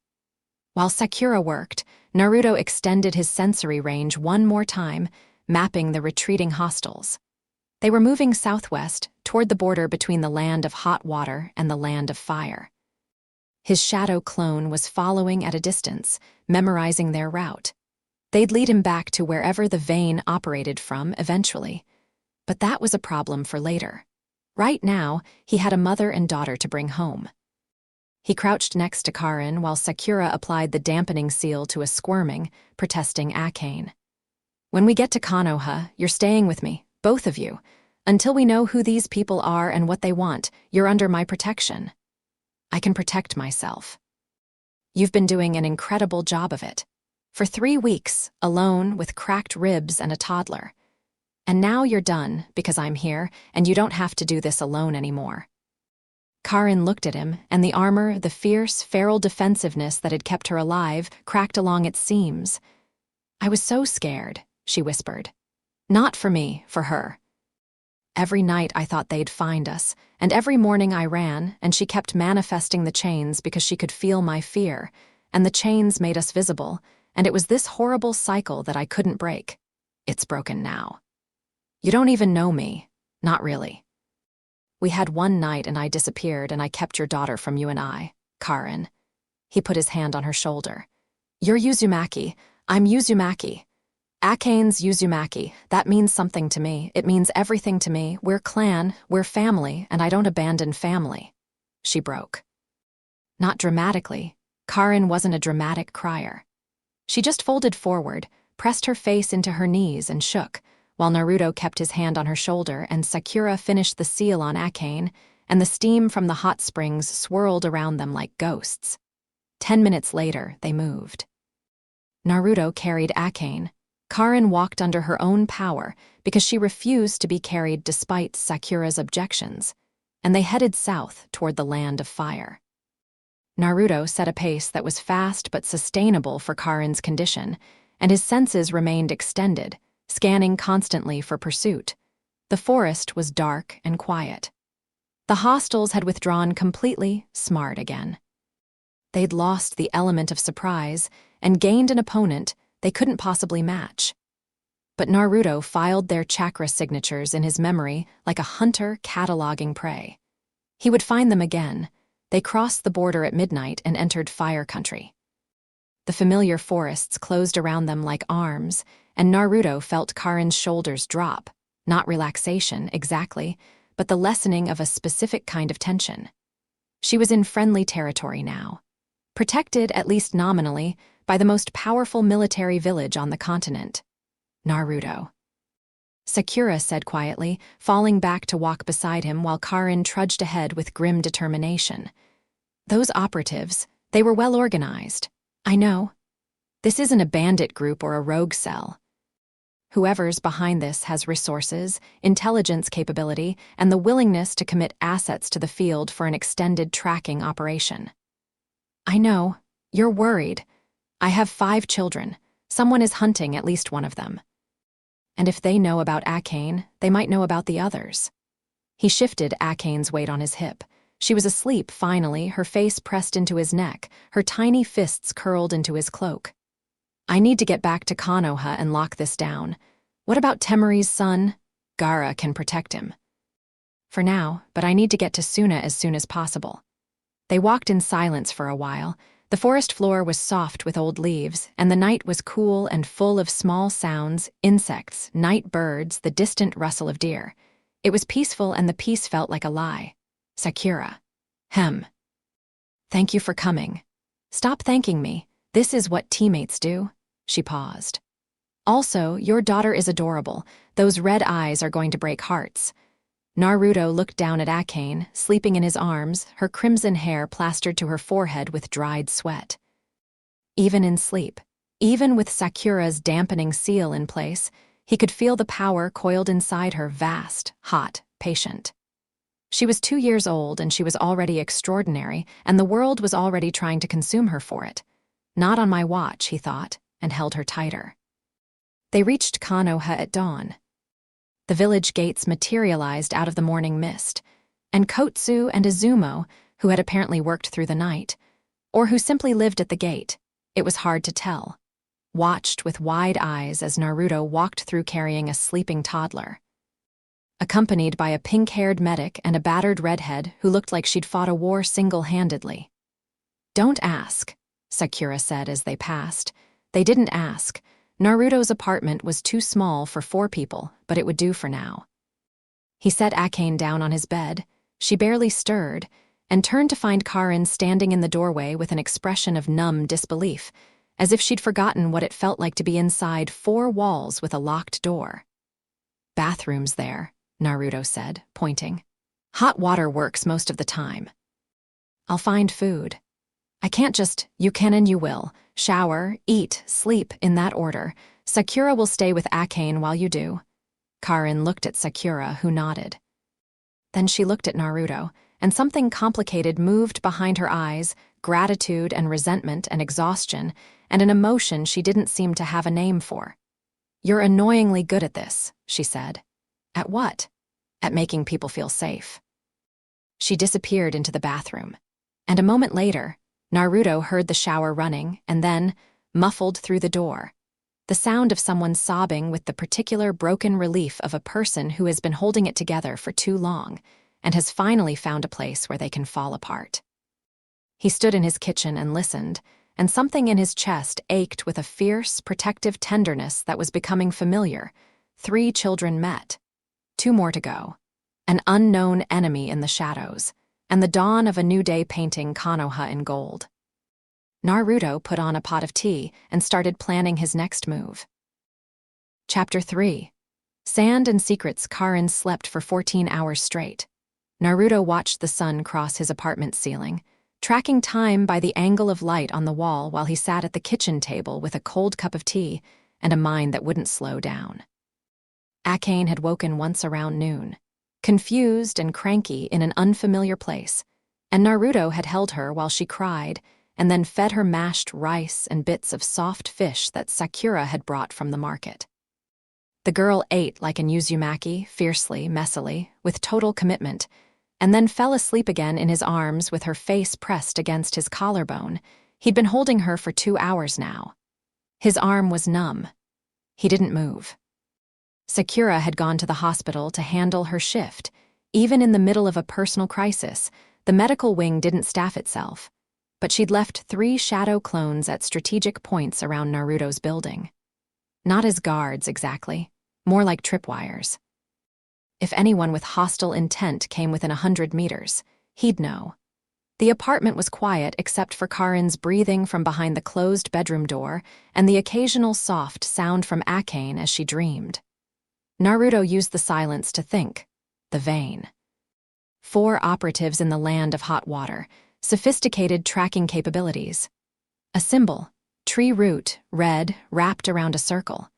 While Sakura worked, Naruto extended his sensory range one more time, mapping the retreating hostiles. They were moving southwest, toward the border between the land of hot water and the land of fire. His shadow clone was following at a distance, memorizing their route. They'd lead him back to wherever the vein operated from eventually. But that was a problem for later. Right now, he had a mother and daughter to bring home. He crouched next to Karin while Sakura applied the dampening seal to a squirming, protesting Akane. When we get to Konoha, you're staying with me, both of you. Until we know who these people are and what they want, you're under my protection. I can protect myself. You've been doing an incredible job of it. For 3 weeks, alone with cracked ribs and a toddler. And now you're done, because I'm here, and you don't have to do this alone anymore. Karin looked at him, and the armor, the fierce, feral defensiveness that had kept her alive, cracked along its seams. I was so scared, she whispered. Not for me, for her. Every night I thought they'd find us, and every morning I ran, and she kept manifesting the chains because she could feel my fear, and the chains made us visible, and it was this horrible cycle that I couldn't break. It's broken now. You don't even know me. Not really. We had one night and I disappeared and I kept your daughter from you and I, Karin. He put his hand on her shoulder. You're Uzumaki. I'm Uzumaki. Akane's Uzumaki. That means something to me. It means everything to me. We're clan, we're family, and I don't abandon family. She broke. Not dramatically. Karin wasn't a dramatic crier. She just folded forward, pressed her face into her knees and shook, while Naruto kept his hand on her shoulder and Sakura finished the seal on Akane, and the steam from the hot springs swirled around them like ghosts. 10 minutes later, they moved. Naruto carried Akane. Karin walked under her own power because she refused to be carried despite Sakura's objections, and they headed south toward the land of fire. Naruto set a pace that was fast but sustainable for Karin's condition, and his senses remained extended, scanning constantly for pursuit. The forest was dark and quiet. The hostiles had withdrawn completely, smart again. They'd lost the element of surprise and gained an opponent they couldn't possibly match. But Naruto filed their chakra signatures in his memory like a hunter cataloging prey. He would find them again. They crossed the border at midnight and entered fire country. The familiar forests closed around them like arms, and Naruto felt Karin's shoulders drop, not relaxation, exactly, but the lessening of a specific kind of tension. She was in friendly territory now, protected, at least nominally, by the most powerful military village on the continent, Naruto. Sakura said quietly, falling back to walk beside him while Karin trudged ahead with grim determination. Those operatives, they were well organized. I know. This isn't a bandit group or a rogue cell. Whoever's behind this has resources, intelligence capability, and the willingness to commit assets to the field for an extended tracking operation. I know. You're worried. I have 5 children. Someone is hunting at least one of them. And if they know about Akane, they might know about the others. He shifted Akane's weight on his hip. She was asleep, finally, her face pressed into his neck, her tiny fists curled into his cloak. I need to get back to Konoha and lock this down. What about Temari's son? Gaara can protect him. For now, but I need to get to Suna as soon as possible. They walked in silence for a while. The forest floor was soft with old leaves, and the night was cool and full of small sounds, insects, night birds, the distant rustle of deer. It was peaceful, and the peace felt like a lie. Sakura. Thank you for coming. Stop thanking me. This is what teammates do. She paused. Also, your daughter is adorable. Those red eyes are going to break hearts. Naruto looked down at Akane, sleeping in his arms, her crimson hair plastered to her forehead with dried sweat. Even in sleep, even with Sakura's dampening seal in place, he could feel the power coiled inside her, vast, hot, patient. She was 2 years old and she was already extraordinary, and the world was already trying to consume her for it. Not on my watch, he thought, and held her tighter. They reached Konoha at dawn. The village gates materialized out of the morning mist, and Kotsu and Izumo, who had apparently worked through the night, or who simply lived at the gate, it was hard to tell, watched with wide eyes as Naruto walked through carrying a sleeping toddler. Accompanied by a pink-haired medic and a battered redhead who looked like she'd fought a war single-handedly. "Don't ask," Sakura said as they passed. They didn't ask. Naruto's apartment was too small for 4 people, but it would do for now. He set Akane down on his bed. She barely stirred, and turned to find Karin standing in the doorway with an expression of numb disbelief, as if she'd forgotten what it felt like to be inside 4 walls with a locked door. "Bathroom's there," Naruto said, pointing. "Hot water works most of the time. I'll find food. I can't just, you can and you will. Shower, eat, sleep, in that order. Sakura will stay with Akane while you do." Karin looked at Sakura, who nodded. Then she looked at Naruto, and something complicated moved behind her eyes, gratitude and resentment and exhaustion, and an emotion she didn't seem to have a name for. "You're annoyingly good at this," she said. "At what?" "At making people feel safe." She disappeared into the bathroom, and a moment later, Naruto heard the shower running and then, muffled through the door, the sound of someone sobbing with the particular broken relief of a person who has been holding it together for too long and has finally found a place where they can fall apart. He stood in his kitchen and listened, and something in his chest ached with a fierce, protective tenderness that was becoming familiar. 3 children met. 2 more to go. An unknown enemy in the shadows, and the dawn of a new day painting Konoha in gold. Naruto put on a pot of tea and started planning his next move. Chapter 3. Sand and Secrets. Karin slept for 14 hours straight. Naruto watched the sun cross his apartment ceiling, tracking time by the angle of light on the wall while he sat at the kitchen table with a cold cup of tea and a mind that wouldn't slow down. Akane had woken once around noon, confused and cranky in an unfamiliar place, and Naruto had held her while she cried and then fed her mashed rice and bits of soft fish that Sakura had brought from the market. The girl ate like an Uzumaki, fiercely, messily, with total commitment, and then fell asleep again in his arms with her face pressed against his collarbone. He'd been holding her for 2 hours now. His arm was numb. He didn't move. Sakura had gone to the hospital to handle her shift. Even in the middle of a personal crisis, the medical wing didn't staff itself, but she'd left 3 shadow clones at strategic points around Naruto's building. Not as guards, exactly, more like tripwires. If anyone with hostile intent came within 100 meters, he'd know. The apartment was quiet except for Karin's breathing from behind the closed bedroom door and the occasional soft sound from Akane as she dreamed. Naruto used the silence to think. The vein. 4 operatives in the land of hot water, sophisticated tracking capabilities. A symbol, tree root, red, wrapped around a circle.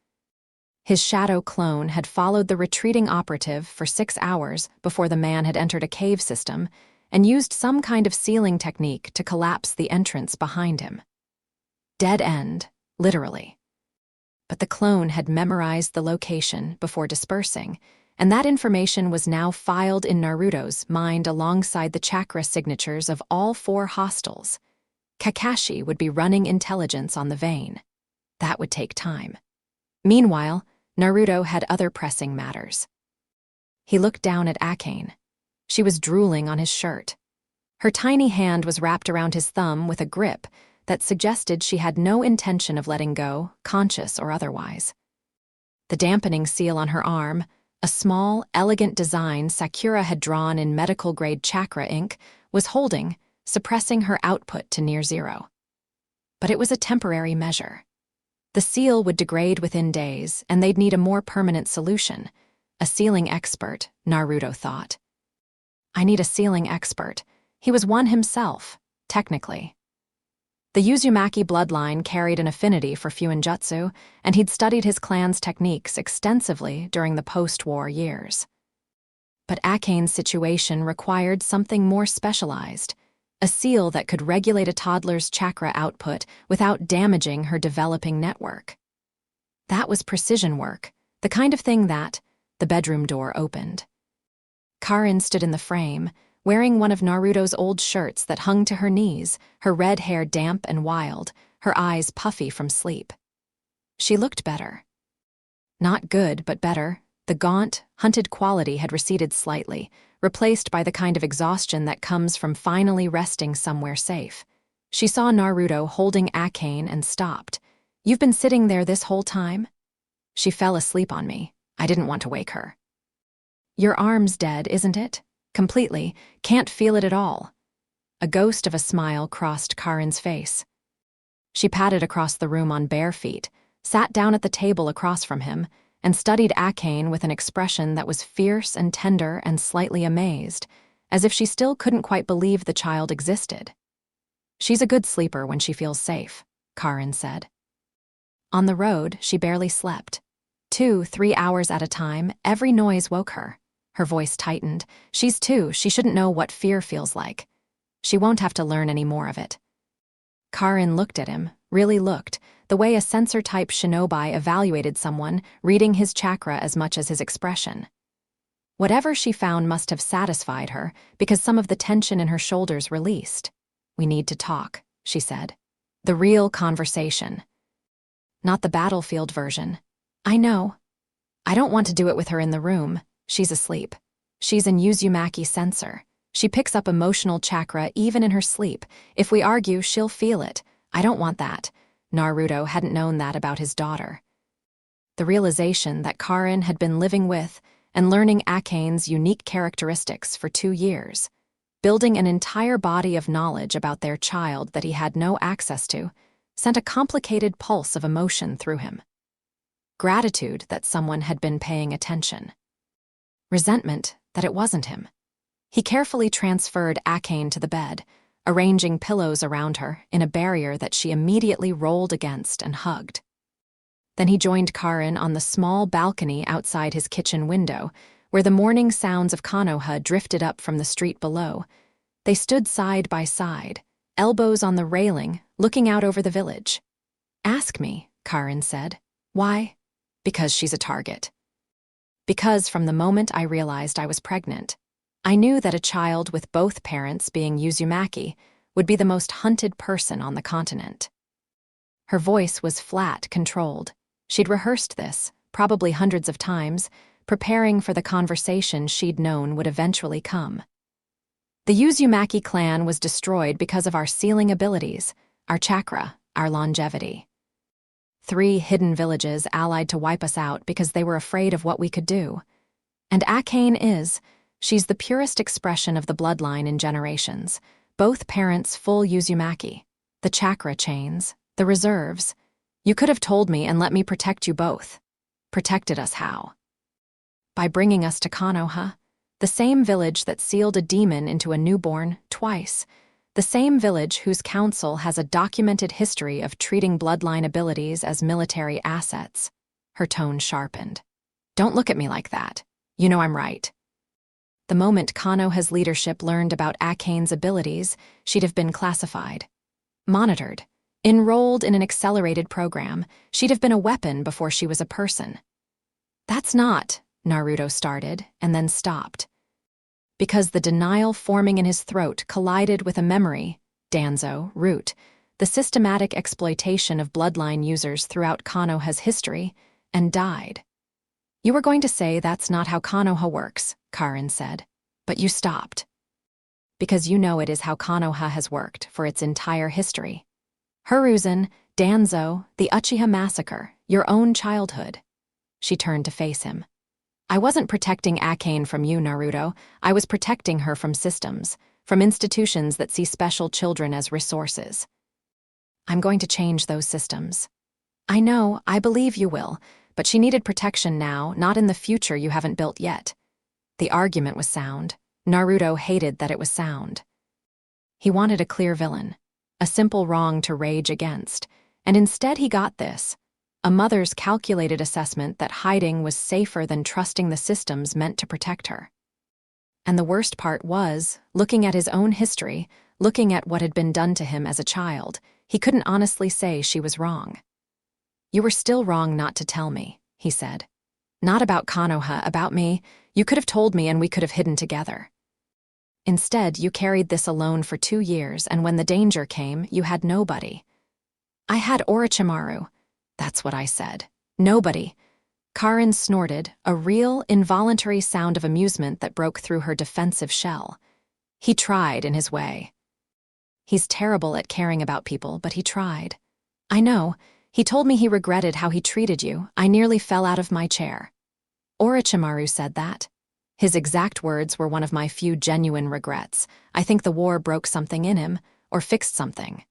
His shadow clone had followed the retreating operative for 6 hours before the man had entered a cave system and used some kind of sealing technique to collapse the entrance behind him. Dead end, literally. But the clone had memorized the location before dispersing, and that information was now filed in Naruto's mind alongside the chakra signatures of all 4 hostiles. Kakashi would be running intelligence on the vein. That would take time. Meanwhile, Naruto had other pressing matters. He looked down at Akane. She was drooling on his shirt. Her tiny hand was wrapped around his thumb with a grip that suggested she had no intention of letting go, conscious or otherwise. The dampening seal on her arm, a small, elegant design Sakura had drawn in medical-grade chakra ink, was holding, suppressing her output to near zero. but it was a temporary measure. The seal would degrade within days, and they'd need a more permanent solution. A sealing expert, Naruto thought. I need a sealing expert. He was one himself, technically. The Uzumaki bloodline carried an affinity for Fuinjutsu, and he'd studied his clan's techniques extensively during the post-war years. But Akane's situation required something more specialized, a seal that could regulate a toddler's chakra output without damaging her developing network. That was precision work, the kind of thing that... The bedroom door opened. Karin stood in the frame, wearing one of Naruto's old shirts that hung to her knees, her red hair damp and wild, her eyes puffy from sleep. She looked better. Not good, but better. The gaunt, hunted quality had receded slightly, replaced by the kind of exhaustion that comes from finally resting somewhere safe. She saw Naruto holding Akane and stopped. "You've been sitting there this whole time?" She fell asleep on me. I didn't want to wake her. "Your arm's dead, isn't it? Completely. Can't feel it at all." A ghost of a smile crossed Karin's face. She padded across the room on bare feet, sat down at the table across from him, and studied Akane with an expression that was fierce and tender and slightly amazed, as if she still couldn't quite believe the child existed. "She's a good sleeper when she feels safe," Karin said. On the road, she barely slept. 2-3 hours at a time, every noise woke her. Her voice tightened. "She's 2, she shouldn't know what fear feels like. She won't have to learn any more of it." Karin looked at him, really looked, the way a censor-type shinobi evaluated someone, reading his chakra as much as his expression. Whatever she found must have satisfied her, because some of the tension in her shoulders released. "We need to talk," she said. "The real conversation. Not the battlefield version." "I know. I don't want to do it with her in the room. She's asleep. She's an Uzumaki sensor. She picks up emotional chakra even in her sleep. If we argue, she'll feel it. I don't want that." Naruto hadn't known that about his daughter. The realization that Karin had been living with and learning Akane's unique characteristics for 2 years, building an entire body of knowledge about their child that he had no access to, sent a complicated pulse of emotion through him. Gratitude that someone had been paying attention. Resentment that it wasn't him. He carefully transferred Akane to the bed, arranging pillows around her in a barrier that she immediately rolled against and hugged. Then he joined Karin on the small balcony outside his kitchen window, where the morning sounds of Konoha drifted up from the street below. They stood side by side, elbows on the railing, looking out over the village. "Ask me," Karin said. "Why?" "Because she's a target. Because from the moment I realized I was pregnant, I knew that a child with both parents being Uzumaki would be the most hunted person on the continent." Her voice was flat, controlled. She'd rehearsed this, probably hundreds of times, preparing for the conversation she'd known would eventually come. "The Uzumaki clan was destroyed because of our sealing abilities, our chakra, our longevity. 3 hidden villages allied to wipe us out because they were afraid of what we could do. And Akane she's the purest expression of the bloodline in generations. Both parents full Uzumaki. The chakra chains, the reserves. You could have told me and let me protect you both." "Protected us how?" "By bringing us to Konoha, the same village that sealed a demon into a newborn twice. The same village whose council has a documented history of treating bloodline abilities as military assets." Her tone sharpened. "Don't look at me like that. You know I'm right." The moment Konoha's leadership learned about Akane's abilities, she'd have been classified. Monitored. Enrolled in an accelerated program, she'd have been a weapon before she was a person. "That's not," Naruto started, and then stopped. Because the denial forming in his throat collided with a memory, Danzo, root, the systematic exploitation of bloodline users throughout Konoha's history, and died. "You were going to say that's not how Konoha works," Karin said, "but you stopped. Because you know it is how Konoha has worked for its entire history. Hiruzen, Danzo, the Uchiha massacre, your own childhood." She turned to face him. "I wasn't protecting Akane from you, Naruto. I was protecting her from systems, from institutions that see special children as resources." I'm going to change those systems. I know, I believe you will, but she needed protection now, not in the future you haven't built yet. The argument was sound. Naruto hated that it was sound. He wanted a clear villain, a simple wrong to rage against, and instead he got this, a mother's calculated assessment that hiding was safer than trusting the systems meant to protect her. And the worst part was, looking at his own history, looking at what had been done to him as a child, he couldn't honestly say she was wrong. You were still wrong not to tell me, he said. Not about Konoha, about me. You could have told me and we could have hidden together. Instead, you carried this alone for 2 years, and when the danger came, you had nobody. I had Orochimaru. That's what I said. Nobody. Karin snorted, a real, involuntary sound of amusement that broke through her defensive shell. He tried in his way. He's terrible at caring about people, but he tried. I know. He told me he regretted how he treated you. I nearly fell out of my chair. Orochimaru said that. His exact words were one of my few genuine regrets. I think the war broke something in him, or fixed something.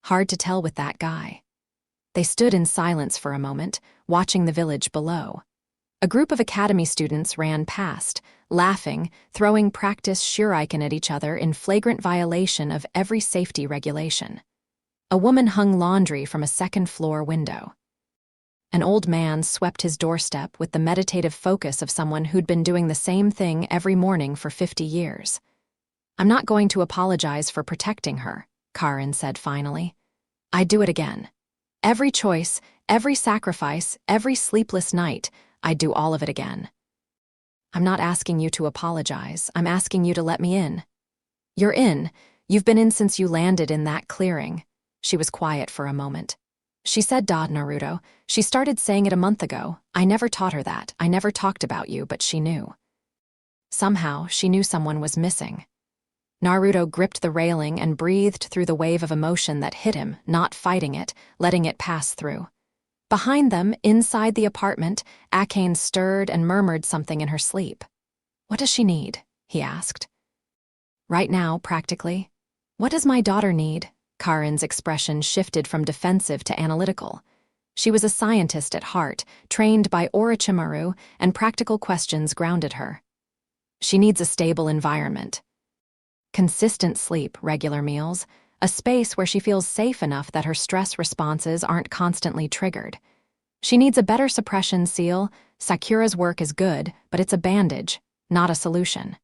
Hard to tell with that guy. They stood in silence for a moment, watching the village below. A group of academy students ran past, laughing, throwing practice shuriken at each other in flagrant violation of every safety regulation. A woman hung laundry from a second-floor window. An old man swept his doorstep with the meditative focus of someone who'd been doing the same thing every morning for 50 years. I'm not going to apologize for protecting her, Karin said finally. I'd do it again. Every choice, every sacrifice, every sleepless night, I'd do all of it again. I'm not asking you to apologize. I'm asking you to let me in. You're in. You've been in since you landed in that clearing. She was quiet for a moment. She said, Naruto. She started saying it a month ago. I never taught her that. I never talked about you, but she knew. Somehow, she knew someone was missing. Naruto gripped the railing and breathed through the wave of emotion that hit him, not fighting it, letting it pass through. Behind them, inside the apartment, Akane stirred and murmured something in her sleep. What does she need? He asked. Right now, practically. What does my daughter need? Karin's expression shifted from defensive to analytical. She was a scientist at heart, trained by Orochimaru, and practical questions grounded her. She needs a stable environment. Consistent sleep, regular meals, a space where she feels safe enough that her stress responses aren't constantly triggered. She needs a better suppression seal. Sakura's work is good, but it's a bandage, not a solution.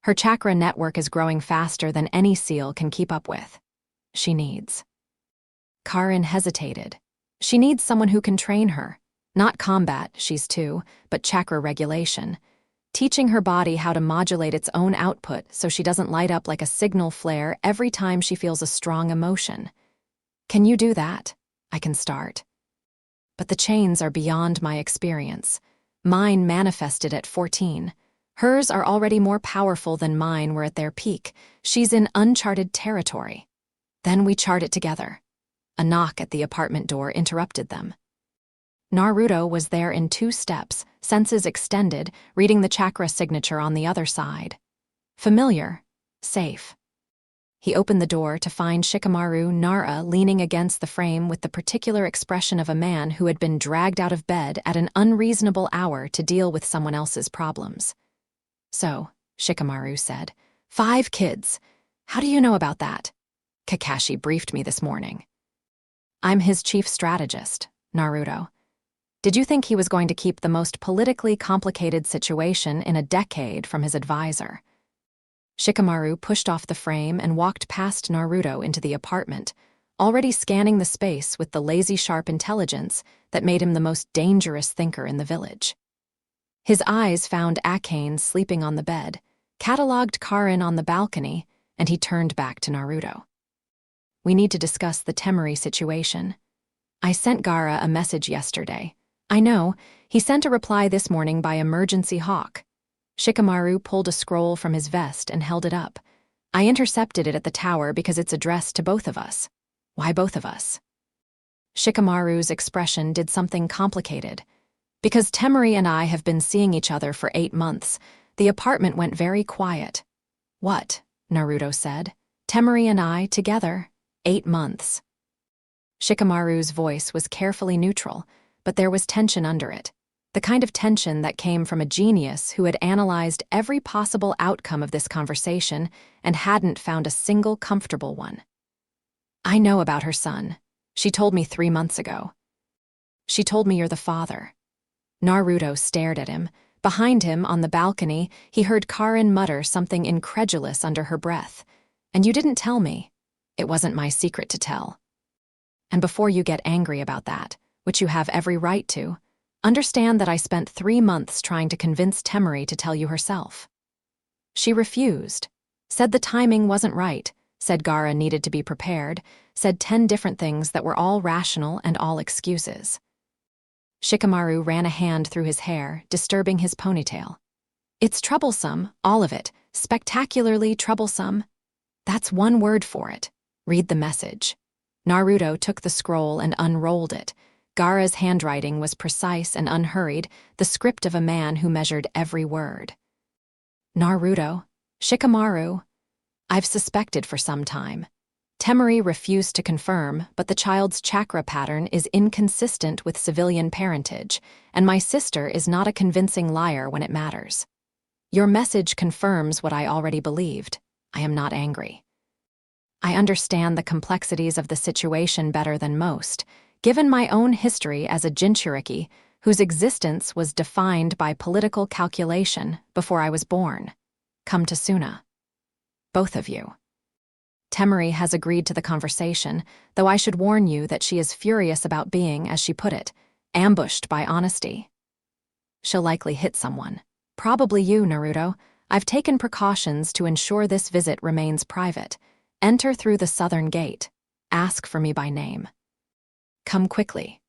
Her chakra network is growing faster than any seal can keep up with. She needs. Karin hesitated. She needs someone who can train her. Not combat, she's too, but chakra regulation. Teaching her body how to modulate its own output so she doesn't light up like a signal flare every time she feels a strong emotion. Can you do that? I can start. But the chains are beyond my experience. Mine manifested at 14. Hers are already more powerful than mine were at their peak. She's in uncharted territory. Then we chart it together. A knock at the apartment door interrupted them. Naruto was there in 2 steps, senses extended, reading the chakra signature on the other side. Familiar. Safe. He opened the door to find Shikamaru Nara leaning against the frame with the particular expression of a man who had been dragged out of bed at an unreasonable hour to deal with someone else's problems. So, Shikamaru said, 5 kids. How do you know about that? Kakashi briefed me this morning. I'm his chief strategist, Naruto. Did you think he was going to keep the most politically complicated situation in a decade from his advisor? Shikamaru pushed off the frame and walked past Naruto into the apartment, already scanning the space with the lazy sharp intelligence that made him the most dangerous thinker in the village. His eyes found Akane sleeping on the bed, catalogued Karin on the balcony, and he turned back to Naruto. We need to discuss the Temari situation. I sent Gaara a message yesterday. I know, he sent a reply this morning by emergency hawk. Shikamaru pulled a scroll from his vest and held it up. I intercepted it at the tower because it's addressed to both of us. Why both of us? Shikamaru's expression did something complicated. Because Temari and I have been seeing each other for 8 months, the apartment went very quiet. What? Naruto said. Temari and I together? 8 months. Shikamaru's voice was carefully neutral, but there was tension under it. The kind of tension that came from a genius who had analyzed every possible outcome of this conversation and hadn't found a single comfortable one. I know about her son. She told me 3 months ago. She told me you're the father. Naruto stared at him. Behind him, on the balcony, he heard Karin mutter something incredulous under her breath. And you didn't tell me. It wasn't my secret to tell. And before you get angry about that, which you have every right to, understand that I spent 3 months trying to convince Temari to tell you herself. She refused, said the timing wasn't right, said Gaara needed to be prepared, said 10 different things that were all rational and all excuses. Shikamaru ran a hand through his hair, disturbing his ponytail. It's troublesome, all of it, spectacularly troublesome. That's one word for it. Read the message. Naruto took the scroll and unrolled it. Gaara's handwriting was precise and unhurried, the script of a man who measured every word. Naruto, Shikamaru, I've suspected for some time. Temari refused to confirm, but the child's chakra pattern is inconsistent with civilian parentage, and my sister is not a convincing liar when it matters. Your message confirms what I already believed. I am not angry. I understand the complexities of the situation better than most, given my own history as a Jinchuriki, whose existence was defined by political calculation before I was born. Come to Suna. Both of you. Temari has agreed to the conversation, though I should warn you that she is furious about being, as she put it, ambushed by honesty. She'll likely hit someone. Probably you, Naruto. I've taken precautions to ensure this visit remains private. Enter through the southern gate. Ask for me by name. Come quickly.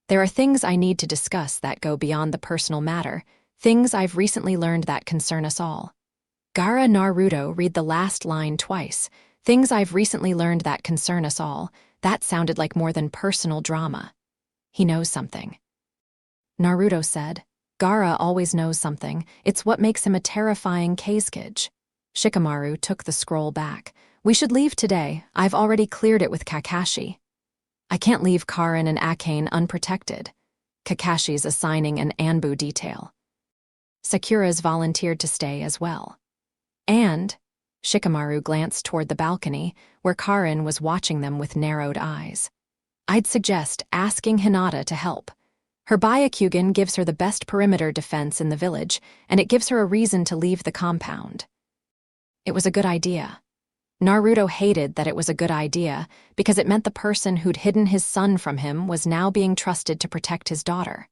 There are things I need to discuss that go beyond the personal matter, things I've recently learned that concern us all. Gaara Naruto read the last line twice. Things I've recently learned that concern us all. That sounded like more than personal drama. He knows something. Naruto said, Gaara always knows something. It's what makes him a terrifying Kazekage. Shikamaru took the scroll back. We should leave today. I've already cleared it with Kakashi. I can't leave Karin and Akane unprotected. Kakashi's assigning an Anbu detail. Sakura's volunteered to stay as well. And Shikamaru glanced toward the balcony, where Karin was watching them with narrowed eyes. I'd suggest asking Hinata to help. Her Byakugan gives her the best perimeter defense in the village, and it gives her a reason to leave the compound. It was a good idea. Naruto hated that it was a good idea because it meant the person who'd hidden his son from him was now being trusted to protect his daughter.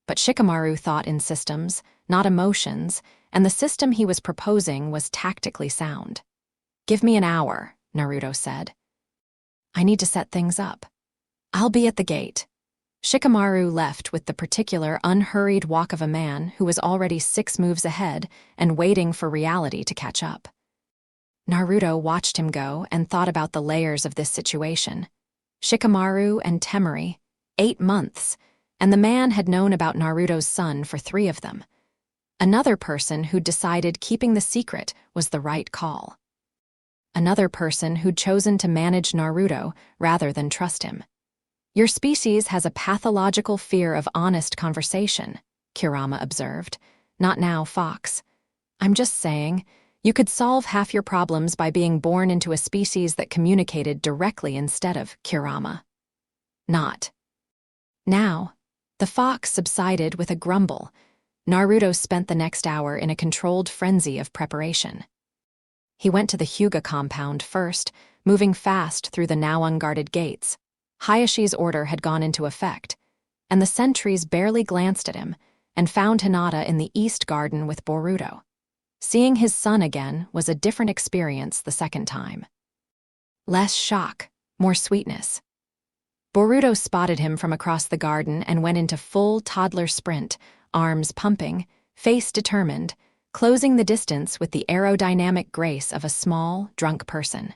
But Shikamaru thought in systems, not emotions, and the system he was proposing was tactically sound. Give me an hour, Naruto said. I need to set things up. I'll be at the gate. Shikamaru left with the particular unhurried walk of a man who was already 6 moves ahead and waiting for reality to catch up. Naruto watched him go and thought about the layers of this situation. Shikamaru and Temari, 8 months, and the man had known about Naruto's son for 3 of them. Another person who'd decided keeping the secret was the right call. Another person who'd chosen to manage Naruto rather than trust him. Your species has a pathological fear of honest conversation, Kurama observed. Not now, Fox. I'm just saying, you could solve half your problems by being born into a species that communicated directly instead of Kurama. Not. Now, the fox subsided with a grumble. Naruto spent the next hour in a controlled frenzy of preparation. He went to the Hyuga compound first, moving fast through the now unguarded gates. Hayashi's order had gone into effect, and the sentries barely glanced at him and found Hinata in the east garden with Boruto. Seeing his son again was a different experience the second time. Less shock, more sweetness. Boruto spotted him from across the garden and went into full toddler sprint, arms pumping, face determined, closing the distance with the aerodynamic grace of a small, drunk person.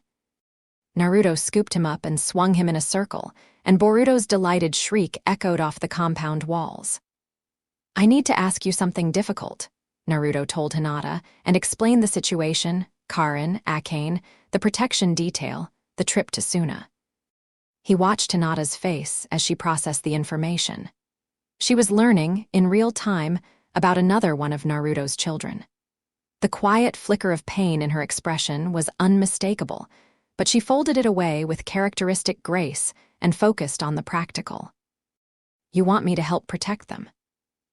Naruto scooped him up and swung him in a circle, and Boruto's delighted shriek echoed off the compound walls. I need to ask you something difficult, Naruto told Hinata, and explained the situation, Karin, Akane, the protection detail, the trip to Suna. He watched Hinata's face as she processed the information. She was learning, in real time, about another one of Naruto's children. The quiet flicker of pain in her expression was unmistakable, but she folded it away with characteristic grace and focused on the practical. You want me to help protect them?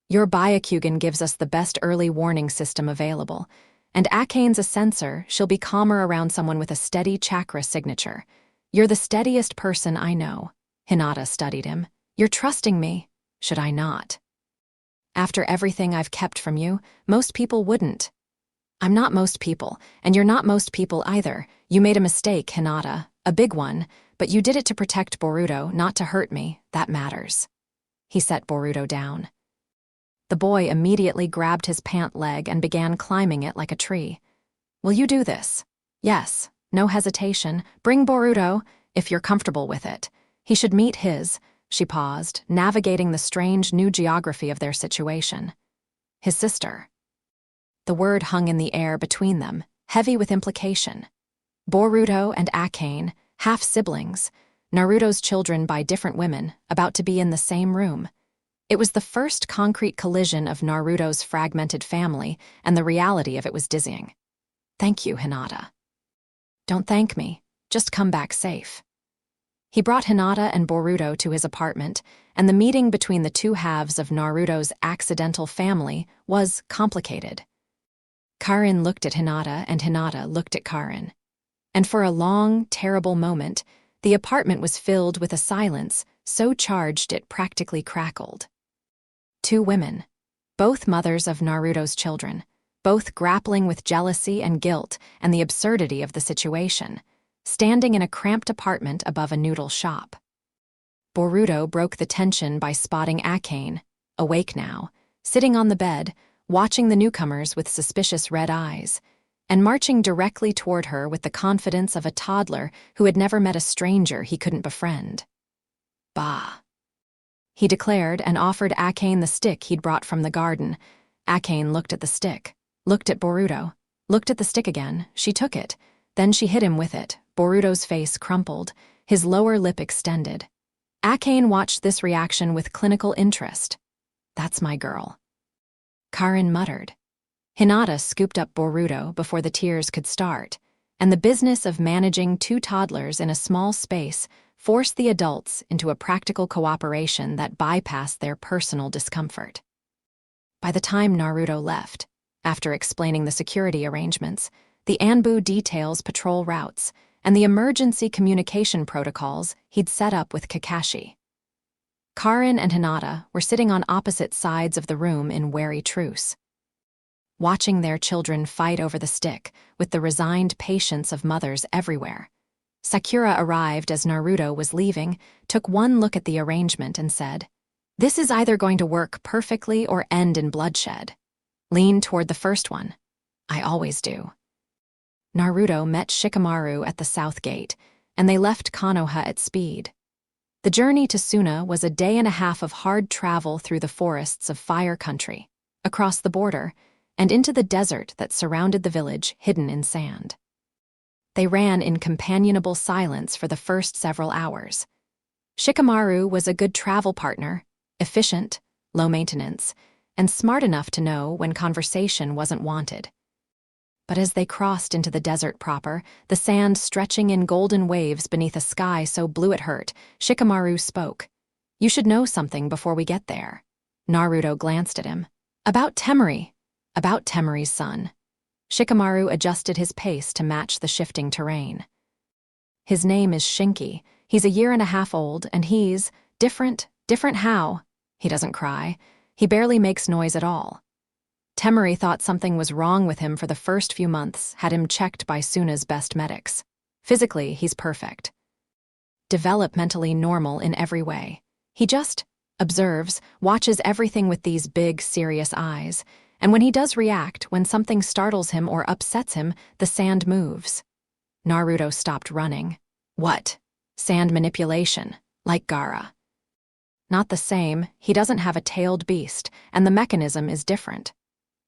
Your Byakugan gives us the best early warning system available, and Akane's a sensor. She'll be calmer around someone with a steady chakra signature. You're the steadiest person I know. Hinata studied him. You're trusting me. Should I not? After everything I've kept from you, most people wouldn't. I'm not most people, and you're not most people either. You made a mistake, Hinata, a big one, but you did it to protect Boruto, not to hurt me. That matters. He set Boruto down. The boy immediately grabbed his pant leg and began climbing it like a tree. Will you do this? Yes, no hesitation. Bring Boruto, if you're comfortable with it. He should meet his. She paused, navigating the strange new geography of their situation. His sister. The word hung in the air between them, heavy with implication. Boruto and Akane, half-siblings, Naruto's children by different women, about to be in the same room. It was the first concrete collision of Naruto's fragmented family, and the reality of it was dizzying. Thank you, Hinata. Don't thank me, just come back safe. He brought Hinata and Boruto to his apartment, and the meeting between the two halves of Naruto's accidental family was complicated. Karin looked at Hinata, and Hinata looked at Karin. And for a long, terrible moment, the apartment was filled with a silence so charged it practically crackled. Two women, both mothers of Naruto's children, both grappling with jealousy and guilt and the absurdity of the situation, standing in a cramped apartment above a noodle shop. Boruto broke the tension by spotting Akane, awake now, sitting on the bed, watching the newcomers with suspicious red eyes, and marching directly toward her with the confidence of a toddler who had never met a stranger he couldn't befriend. Bah! He declared and offered Akane the stick he'd brought from the garden. Akane looked at the stick, looked at Boruto, looked at the stick again. She took it. Then she hit him with it. Boruto's face crumpled, his lower lip extended. Akane watched this reaction with clinical interest. That's my girl. Karin muttered. Hinata scooped up Boruto before the tears could start, and the business of managing two toddlers in a small space forced the adults into a practical cooperation that bypassed their personal discomfort. By the time Naruto left, after explaining the security arrangements, the Anbu details patrol routes, and the emergency communication protocols he'd set up with Kakashi, Karin and Hinata were sitting on opposite sides of the room in wary truce, watching their children fight over the stick with the resigned patience of mothers everywhere. Sakura arrived as Naruto was leaving, took one look at the arrangement and said, "This is either going to work perfectly or end in bloodshed. Lean toward the first one." "I always do." Naruto met Shikamaru at the south gate, and they left Konoha at speed. The journey to Suna was a day and a half of hard travel through the forests of Fire Country, across the border, and into the desert that surrounded the village hidden in sand. They ran in companionable silence for the first several hours. Shikamaru was a good travel partner, efficient, low maintenance, and smart enough to know when conversation wasn't wanted. But as they crossed into the desert proper, the sand stretching in golden waves beneath a sky so blue it hurt, Shikamaru spoke. "You should know something before we get there." Naruto glanced at him. About Temuri's son." Shikamaru adjusted his pace to match the shifting terrain. "His name is Shinki. He's a year and a half old, and he's different. Different how? He doesn't cry. He barely makes noise at all. Temuri thought something was wrong with him for the first few months, had him checked by Suna's best medics. Physically, he's perfect. Developmentally normal in every way. He just observes, watches everything with these big, serious eyes, and when he does react, when something startles him or upsets him, the sand moves." Naruto stopped running. "What?" "Sand manipulation, like Gaara." "Not the same. He doesn't have a tailed beast, and the mechanism is different.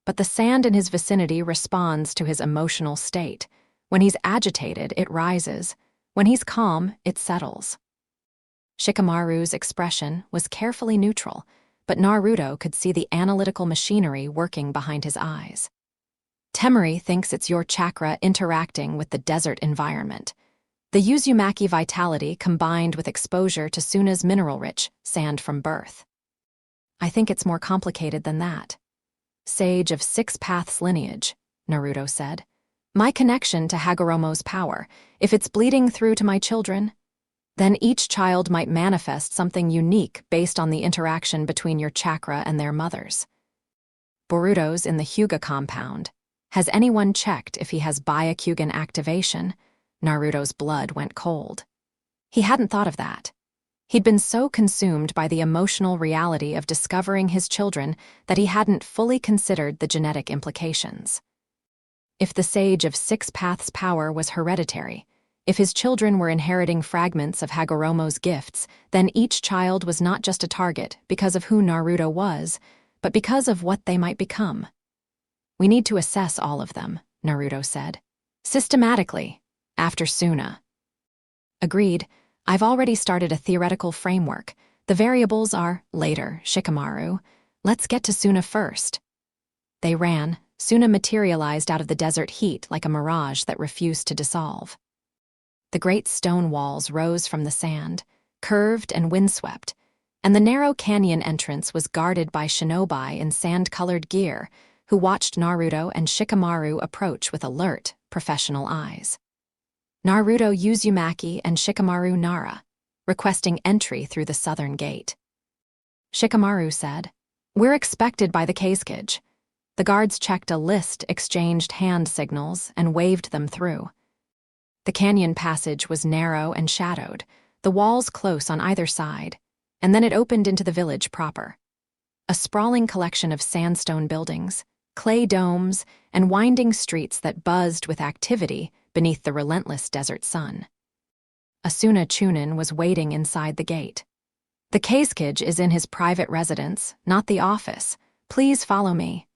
But the sand in his vicinity responds to his emotional state. When he's agitated, it rises. When he's calm, it settles." Shikamaru's expression was carefully neutral, but Naruto could see the analytical machinery working behind his eyes. Temari thinks it's your chakra interacting with the desert environment. The Uzumaki vitality combined with exposure to Suna's mineral-rich sand from birth. I think it's more complicated than that. Sage of Six Paths lineage, Naruto said. My connection to Hagoromo's power, if it's bleeding through to my children, then each child might manifest something unique based on the interaction between your chakra and their mothers. Boruto's in the Hyuga compound. Has anyone checked if he has Byakugan activation? Naruto's blood went cold. He hadn't thought of that. He'd been so consumed by the emotional reality of discovering his children that he hadn't fully considered the genetic implications. If the Sage of Six Paths power was hereditary, if his children were inheriting fragments of Hagoromo's gifts, then each child was not just a target because of who Naruto was, but because of what they might become. We need to assess all of them, Naruto said. Systematically, after Suna. Agreed. I've already started a theoretical framework. The variables are later, Shikamaru. Let's get to Suna first. They ran. Suna materialized out of the desert heat like a mirage that refused to dissolve. The great stone walls rose from the sand, curved and windswept, and the narrow canyon entrance was guarded by shinobi in sand-colored gear, who watched Naruto and Shikamaru approach with alert, professional eyes. Naruto Uzumaki and Shikamaru Nara, requesting entry through the southern gate. Shikamaru said, "We're expected by the Kazekage." The guards checked a list, exchanged hand signals, and waved them through. The canyon passage was narrow and shadowed, the walls close on either side, and then it opened into the village proper. A sprawling collection of sandstone buildings, clay domes, and winding streets that buzzed with activity beneath the relentless desert sun. Asuna Chunin was waiting inside the gate. The Kazekage is in his private residence, not the office. Please follow me.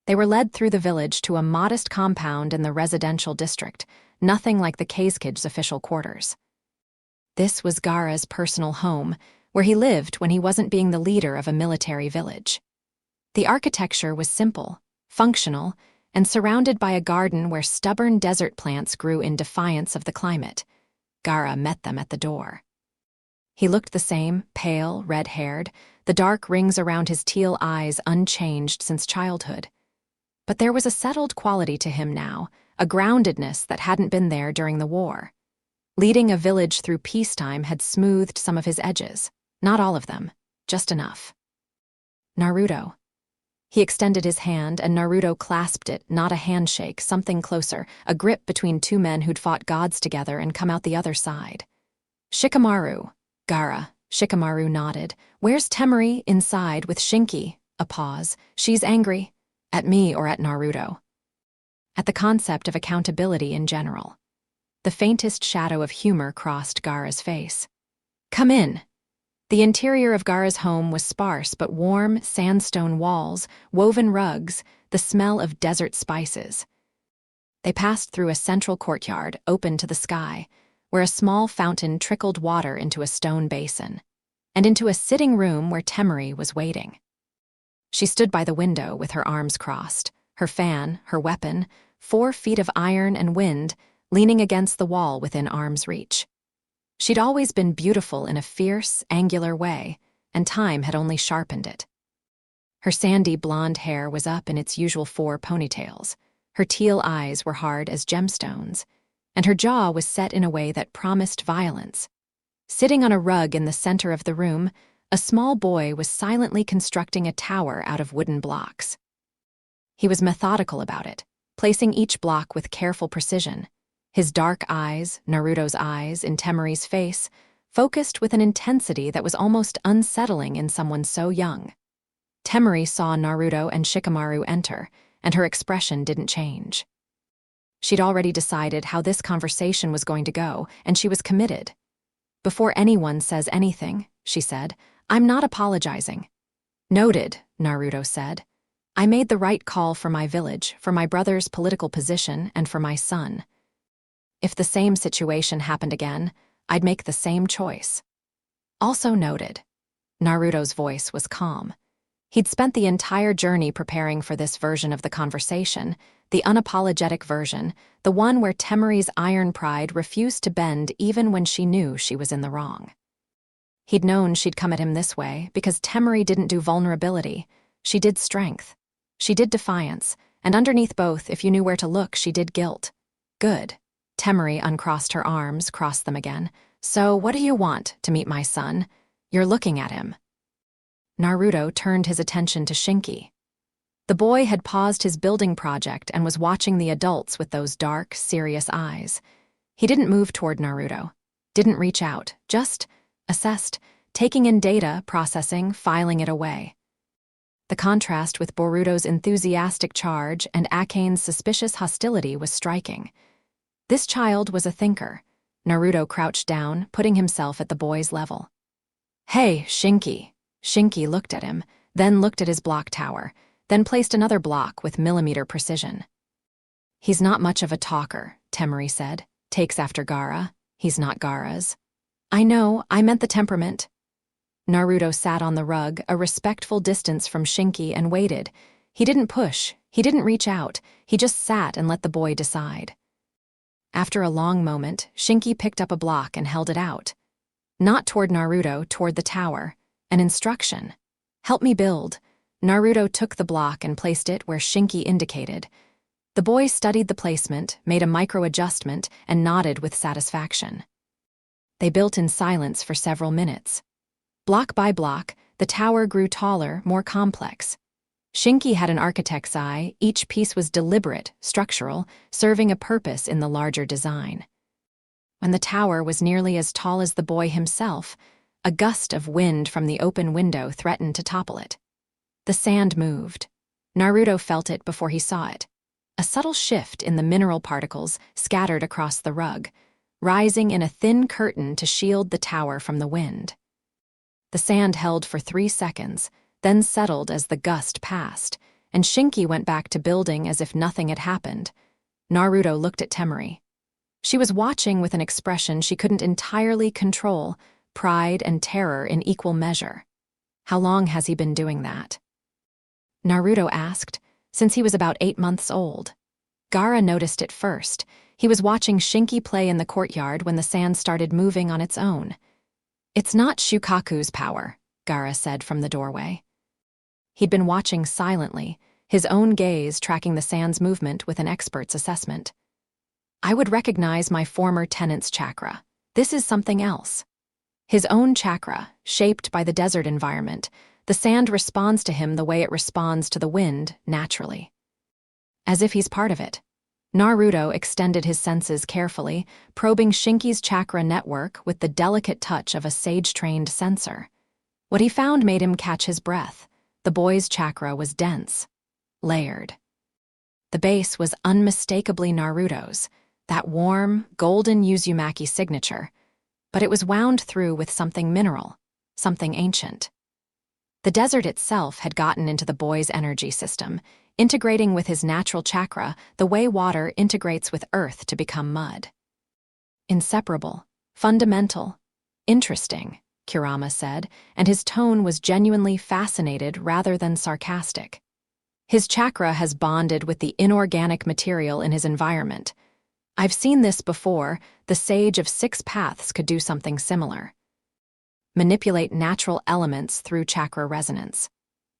They were led through the village to a modest compound in the residential district, nothing like the Kazecage's official quarters. This was Gaara's personal home, where he lived when he wasn't being the leader of a military village. The architecture was simple, functional, and surrounded by a garden where stubborn desert plants grew in defiance of the climate. Gaara met them at the door. He looked the same, pale, red-haired, the dark rings around his teal eyes unchanged since childhood. But there was a settled quality to him now, a groundedness that hadn't been there during the war. Leading a village through peacetime had smoothed some of his edges, not all of them, just enough. Naruto. He extended his hand, and Naruto clasped it, not a handshake, something closer, a grip between two men who'd fought gods together and come out the other side. Shikamaru. Gaara. Shikamaru nodded. Where's Temari? Inside, with Shinki. A pause. She's angry. At me or at Naruto? At the concept of accountability in general. The faintest shadow of humor crossed Gaara's face. Come in. The interior of Gaara's home was sparse but warm, sandstone walls, woven rugs, the smell of desert spices. They passed through a central courtyard, open to the sky, where a small fountain trickled water into a stone basin, and into a sitting room where Temari was waiting. She stood by the window with her arms crossed, her fan, her weapon, 4 feet of iron and wind, leaning against the wall within arm's reach. She'd always been beautiful in a fierce, angular way, and time had only sharpened it. Her sandy blonde hair was up in its usual 4 ponytails, her teal eyes were hard as gemstones, and her jaw was set in a way that promised violence. Sitting on a rug in the center of the room, a small boy was silently constructing a tower out of wooden blocks. He was methodical about it, placing each block with careful precision. His dark eyes, Naruto's eyes, in Temari's face, focused with an intensity that was almost unsettling in someone so young. Temari saw Naruto and Shikamaru enter, and her expression didn't change. She'd already decided how this conversation was going to go, and she was committed. Before anyone says anything, she said, I'm not apologizing. Noted, Naruto said. I made the right call for my village, for my brother's political position, and for my son. If the same situation happened again, I'd make the same choice. Also noted. Naruto's voice was calm. He'd spent the entire journey preparing for this version of the conversation, the unapologetic version, the one where Temari's iron pride refused to bend even when she knew she was in the wrong. He'd known she'd come at him this way because Temari didn't do vulnerability. She did strength. She did defiance, and underneath both, if you knew where to look, she did guilt. Good. Temari uncrossed her arms, crossed them again. So, what do you want to meet my son? You're looking at him. Naruto turned his attention to Shinki. The boy had paused his building project and was watching the adults with those dark, serious eyes. He didn't move toward Naruto, didn't reach out, just assessed, taking in data, processing, filing it away. The contrast with Boruto's enthusiastic charge and Akane's suspicious hostility was striking. This child was a thinker. Naruto crouched down, putting himself at the boy's level. Hey, Shinki. Shinki looked at him, then looked at his block tower, then placed another block with millimeter precision. He's not much of a talker, Temari said. Takes after Gaara. He's not Gaara's. I know, I meant the temperament. Naruto sat on the rug, a respectful distance from Shinki, and waited. He didn't push, he didn't reach out, he just sat and let the boy decide. After a long moment, Shinki picked up a block and held it out. Not toward Naruto, toward the tower. An instruction. Help me build. Naruto took the block and placed it where Shinki indicated. The boy studied the placement, made a micro-adjustment, and nodded with satisfaction. They built in silence for several minutes. Block by block, the tower grew taller, more complex. Shinki had an architect's eye. Each piece was deliberate, structural, serving a purpose in the larger design. When the tower was nearly as tall as the boy himself, a gust of wind from the open window threatened to topple it. The sand moved. Naruto felt it before he saw it. A subtle shift in the mineral particles scattered across the rug, rising in a thin curtain to shield the tower from the wind. The sand held for 3 seconds, then settled as the gust passed, and Shinki went back to building as if nothing had happened. Naruto looked at Temari. She was watching with an expression she couldn't entirely control, pride and terror in equal measure. How long has he been doing that? Naruto asked, since he was about 8 months old. Gaara noticed it first. He was watching Shinki play in the courtyard when the sand started moving on its own. It's not Shukaku's power, Gaara said from the doorway. He'd been watching silently, his own gaze tracking the sand's movement with an expert's assessment. I would recognize my former tenant's chakra. This is something else. His own chakra, shaped by the desert environment, the sand responds to him the way it responds to the wind, naturally. As if he's part of it. Naruto extended his senses carefully, probing Shinki's chakra network with the delicate touch of a sage-trained sensor. What he found made him catch his breath. The boy's chakra was dense, layered. The base was unmistakably Naruto's, that warm, golden Uzumaki signature, but it was wound through with something mineral, something ancient. The desert itself had gotten into the boy's energy system, integrating with his natural chakra the way water integrates with earth to become mud. Inseparable, fundamental, interesting, Kurama said, and his tone was genuinely fascinated rather than sarcastic. His chakra has bonded with the inorganic material in his environment. I've seen this before. The sage of 6 paths could do something similar. Manipulate natural elements through chakra resonance.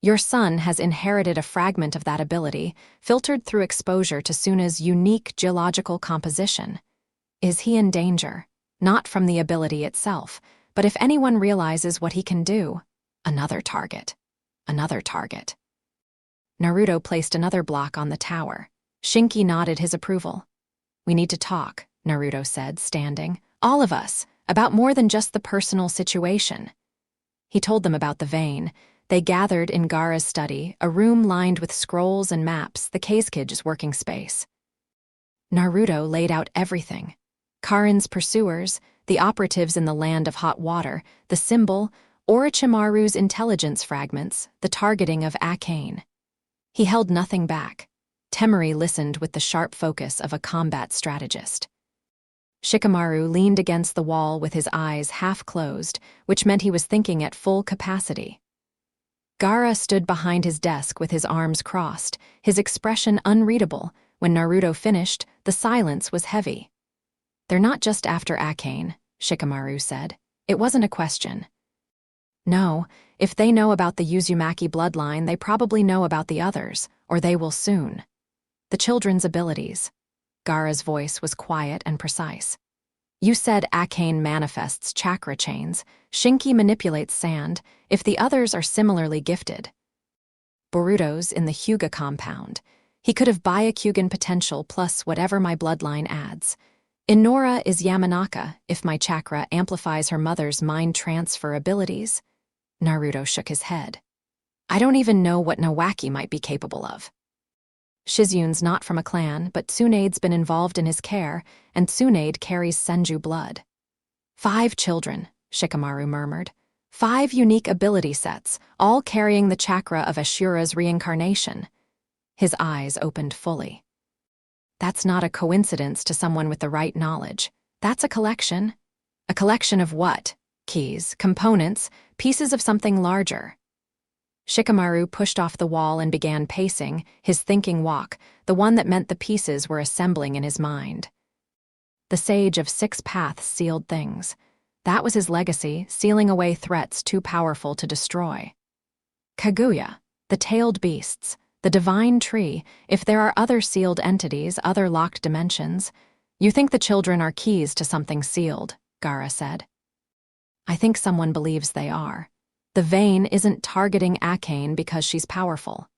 Your son has inherited a fragment of that ability, filtered through exposure to Suna's unique geological composition. Is he in danger? Not from the ability itself, but if anyone realizes what he can do, another target. Another target. Naruto placed another block on the tower. Shinki nodded his approval. We need to talk, Naruto said, standing. All of us, about more than just the personal situation. He told them about the vein. They gathered in Gaara's study, a room lined with scrolls and maps, the Kei's working space. Naruto laid out everything. Karin's pursuers, the operatives in the land of hot water, the symbol, Orochimaru's intelligence fragments, the targeting of Akane. He held nothing back. Temari listened with the sharp focus of a combat strategist. Shikamaru leaned against the wall with his eyes half closed, which meant he was thinking at full capacity. Gaara stood behind his desk with his arms crossed, his expression unreadable. When Naruto finished, the silence was heavy. "They're not just after Akane," Shikamaru said. It wasn't a question. "No, if they know about the Uzumaki bloodline, they probably know about the others, or they will soon." "The children's abilities." Gaara's voice was quiet and precise. "You said Akane manifests chakra chains. Shinki manipulates sand. If the others are similarly gifted." "Boruto's in the Hyuga compound. He could have Byakugan potential plus whatever my bloodline adds. Inora is Yamanaka if my chakra amplifies her mother's mind transfer abilities." Naruto shook his head. "I don't even know what Nawaki might be capable of." "Shizune's not from a clan, but Tsunade's been involved in his care, and Tsunade carries Senju blood." "5 children," Shikamaru murmured. 5 unique ability sets, all carrying the chakra of Ashura's reincarnation. His eyes opened fully. "That's not a coincidence to someone with the right knowledge. That's a collection." "A collection of what?" "Keys, components, pieces of something larger." Shikamaru pushed off the wall and began pacing, his thinking walk, the one that meant the pieces were assembling in his mind. The Sage of 6 Paths sealed things. That was his legacy, sealing away threats too powerful to destroy. Kaguya, the tailed beasts, the divine tree, if there are other sealed entities, other locked dimensions. "You think the children are keys to something sealed," Gaara said. "I think someone believes they are. The vein isn't targeting Akane because she's powerful.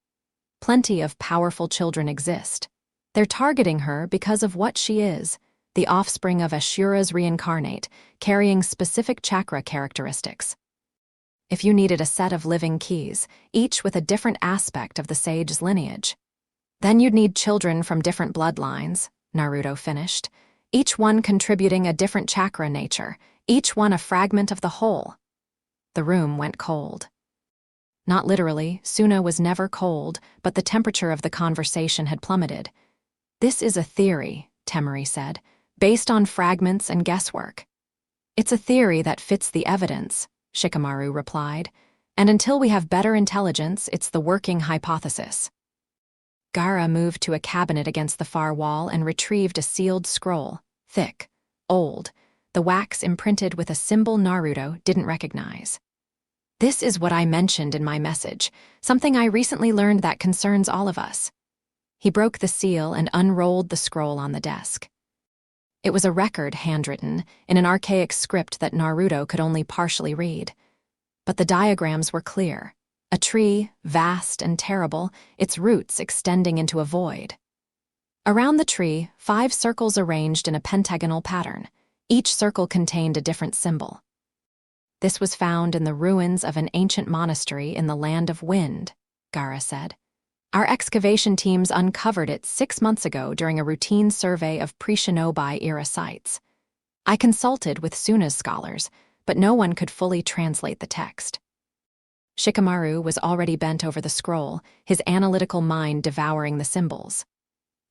Plenty of powerful children exist. They're targeting her because of what she is, the offspring of Ashura's reincarnate, carrying specific chakra characteristics. If you needed a set of living keys, each with a different aspect of the sage's lineage, then you'd need children from different bloodlines," Naruto finished, "each one contributing a different chakra nature, each one a fragment of the whole." The room went cold. Not literally, Suna was never cold, but the temperature of the conversation had plummeted. "This is a theory," Temari said, "based on fragments and guesswork." "It's a theory that fits the evidence," Shikamaru replied, "and until we have better intelligence, it's the working hypothesis." Gaara moved to a cabinet against the far wall and retrieved a sealed scroll, thick, old, the wax imprinted with a symbol Naruto didn't recognize. "This is what I mentioned in my message, something I recently learned that concerns all of us." He broke the seal and unrolled the scroll on the desk. It was a record handwritten in an archaic script that Naruto could only partially read. But the diagrams were clear. A tree, vast and terrible, its roots extending into a void. Around the tree, 5 circles arranged in a pentagonal pattern. Each circle contained a different symbol. "This was found in the ruins of an ancient monastery in the Land of Wind," Gaara said. "Our excavation teams uncovered it 6 months ago during a routine survey of pre-Shinobi-era sites. I consulted with Suna's scholars, but no one could fully translate the text." Shikamaru was already bent over the scroll, his analytical mind devouring the symbols.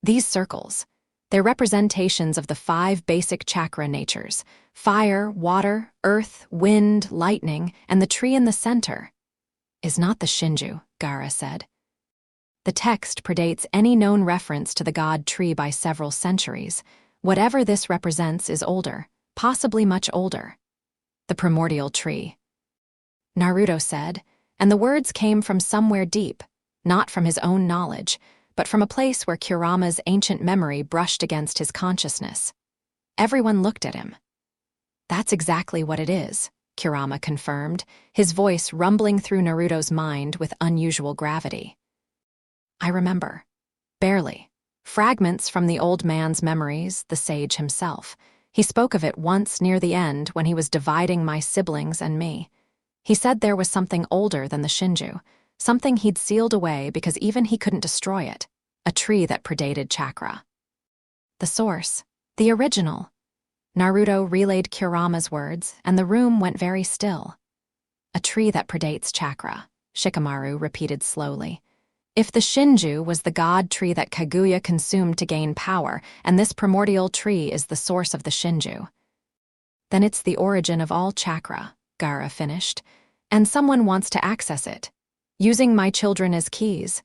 These circles, they're representations of the 5 basic chakra natures: fire, water, earth, wind, lightning, and the tree in the center. "Is not the Shinju," Gaara said. "The text predates any known reference to the god tree by several centuries. Whatever this represents is older, possibly much older." "The primordial tree," Naruto said, and the words came from somewhere deep, not from his own knowledge, but from a place where Kurama's ancient memory brushed against his consciousness. Everyone looked at him. "That's exactly what it is," Kurama confirmed, his voice rumbling through Naruto's mind with unusual gravity. "I remember. Barely. Fragments from the old man's memories, the sage himself. He spoke of it once near the end when he was dividing my siblings and me. He said there was something older than the Shinju, something he'd sealed away because even he couldn't destroy it, a tree that predated chakra. The source, the original." Naruto relayed Kurama's words, and the room went very still. "A tree that predates chakra," Shikamaru repeated slowly. If the Shinju was the god tree that Kaguya consumed to gain power, and this primordial tree is the source of the Shinju, then it's the origin of all chakra, Gaara finished, and someone wants to access it, using my children as keys.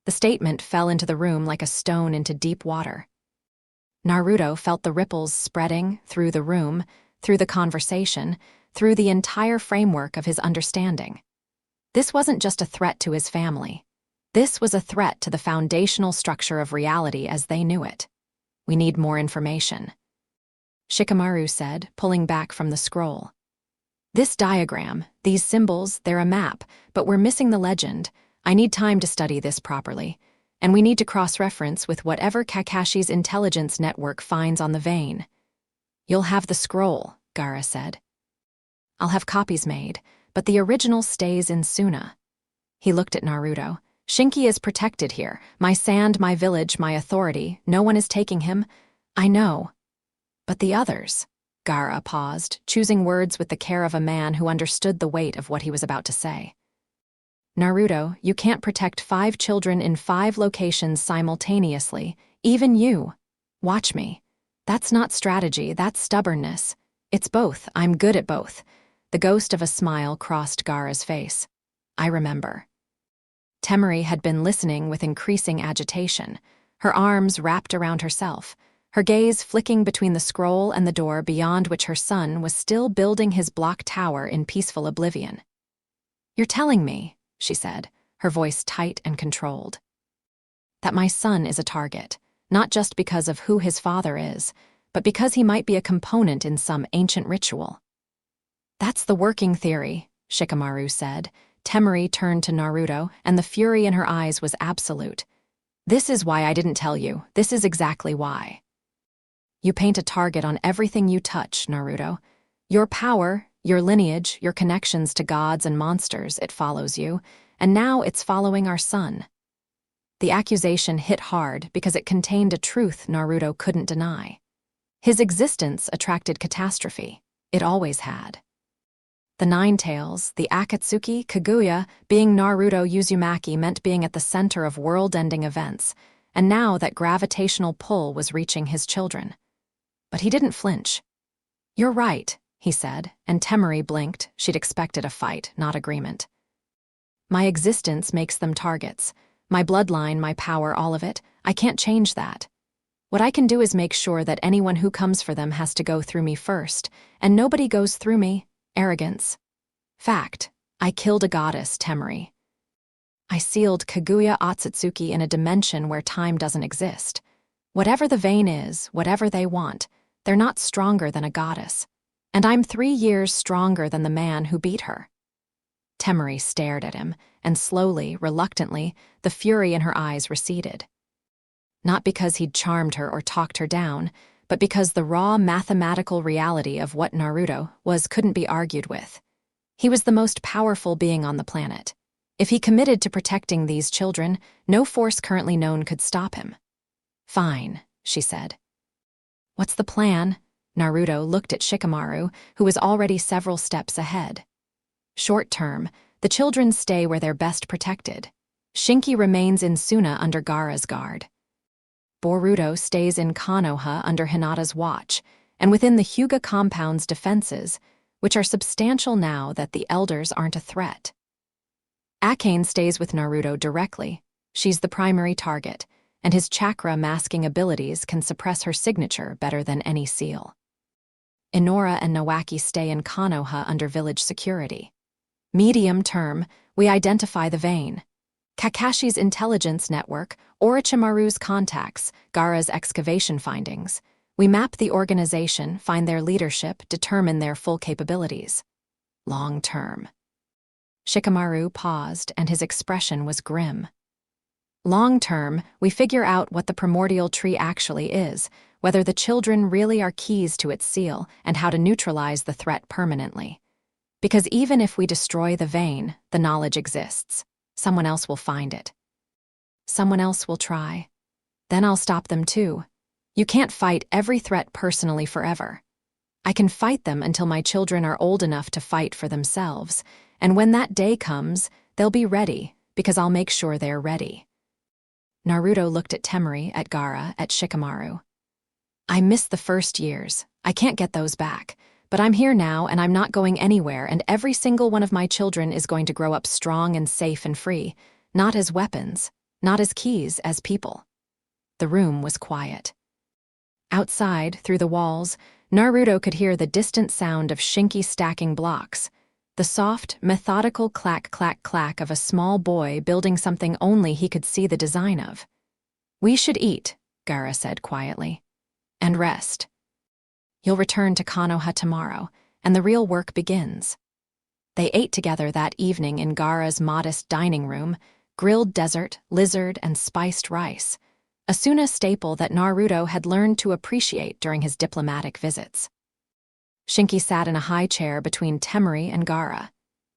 The statement fell into the room like a stone into deep water. Naruto felt the ripples spreading through the room, through the conversation, through the entire framework of his understanding. This wasn't just a threat to his family. This was a threat to the foundational structure of reality as they knew it. We need more information, Shikamaru said, pulling back from the scroll. This diagram, these symbols, they're a map, but we're missing the legend. I need time to study this properly, and we need to cross-reference with whatever Kakashi's intelligence network finds on the vein. You'll have the scroll, Gaara said. I'll have copies made, but the original stays in Suna. He looked at Naruto. Shinki is protected here. My sand, my village, my authority. No one is taking him. I know. But the others? Gaara paused, choosing words with the care of a man who understood the weight of what he was about to say. Naruto, you can't protect 5 children in 5 locations simultaneously, even you. Watch me. That's not strategy, that's stubbornness. It's both, I'm good at both. The ghost of a smile crossed Gaara's face. I remember. Temari had been listening with increasing agitation, her arms wrapped around herself, her gaze flicking between the scroll and the door beyond which her son was still building his block tower in peaceful oblivion. You're telling me, she said, her voice tight and controlled, that my son is a target, not just because of who his father is, but because he might be a component in some ancient ritual. That's the working theory, Shikamaru said. Temari turned to Naruto, and the fury in her eyes was absolute. This is why I didn't tell you. This is exactly why. You paint a target on everything you touch, Naruto. Your power, your lineage, your connections to gods and monsters, it follows you, and now it's following our son. The accusation hit hard because it contained a truth Naruto couldn't deny. His existence attracted catastrophe. It always had. The Nine Tails, the Akatsuki, Kaguya, being Naruto Uzumaki meant being at the center of world-ending events, and now that gravitational pull was reaching his children. But he didn't flinch. You're right, he said, and Temari blinked. She'd expected a fight, not agreement. My existence makes them targets. My bloodline, my power, all of it. I can't change that. What I can do is make sure that anyone who comes for them has to go through me first, and nobody goes through me. Arrogance. Fact. I killed a goddess, Temari. I sealed Kaguya Otsutsuki in a dimension where time doesn't exist. Whatever the vein is, whatever they want, they're not stronger than a goddess. And I'm 3 years stronger than the man who beat her. Temari stared at him, and slowly, reluctantly, the fury in her eyes receded. Not because he'd charmed her or talked her down, but because the raw mathematical reality of what Naruto was couldn't be argued with. He was the most powerful being on the planet. If he committed to protecting these children, no force currently known could stop him. Fine, she said. What's the plan? Naruto looked at Shikamaru, who was already several steps ahead. Short term, the children stay where they're best protected. Shinki remains in Suna under Gaara's guard. Boruto stays in Konoha under Hinata's watch, and within the Hyuga compound's defenses, which are substantial now that the elders aren't a threat. Akane stays with Naruto directly. She's the primary target, and his chakra-masking abilities can suppress her signature better than any seal. Inora and Nawaki stay in Konoha under village security. Medium term, we identify the vein. Kakashi's intelligence network, Orochimaru's contacts, Gaara's excavation findings. We map the organization, find their leadership, determine their full capabilities. Long term. Shikamaru paused, and his expression was grim. Long term, we figure out what the primordial tree actually is, whether the children really are keys to its seal, and how to neutralize the threat permanently. Because even if we destroy the vein, the knowledge exists. Someone else will find it. Someone else will try. Then I'll stop them too. You can't fight every threat personally forever. I can fight them until my children are old enough to fight for themselves, and when that day comes, they'll be ready, because I'll make sure they're ready. Naruto looked at Temari, at Gaara, at Shikamaru. I missed the first years. I can't get those back. But I'm here now and I'm not going anywhere, and every single one of my children is going to grow up strong and safe and free. Not as weapons, not as keys, as people. The room was quiet. Outside, through the walls, Naruto could hear the distant sound of Shinki stacking blocks, the soft, methodical clack-clack-clack of a small boy building something only he could see the design of. We should eat, Gaara said quietly, and rest. You'll return to Konoha tomorrow, and the real work begins. They ate together that evening in Gaara's modest dining room, grilled desert, lizard, and spiced rice, a Suna staple that Naruto had learned to appreciate during his diplomatic visits. Shinki sat in a high chair between Temari and Gaara,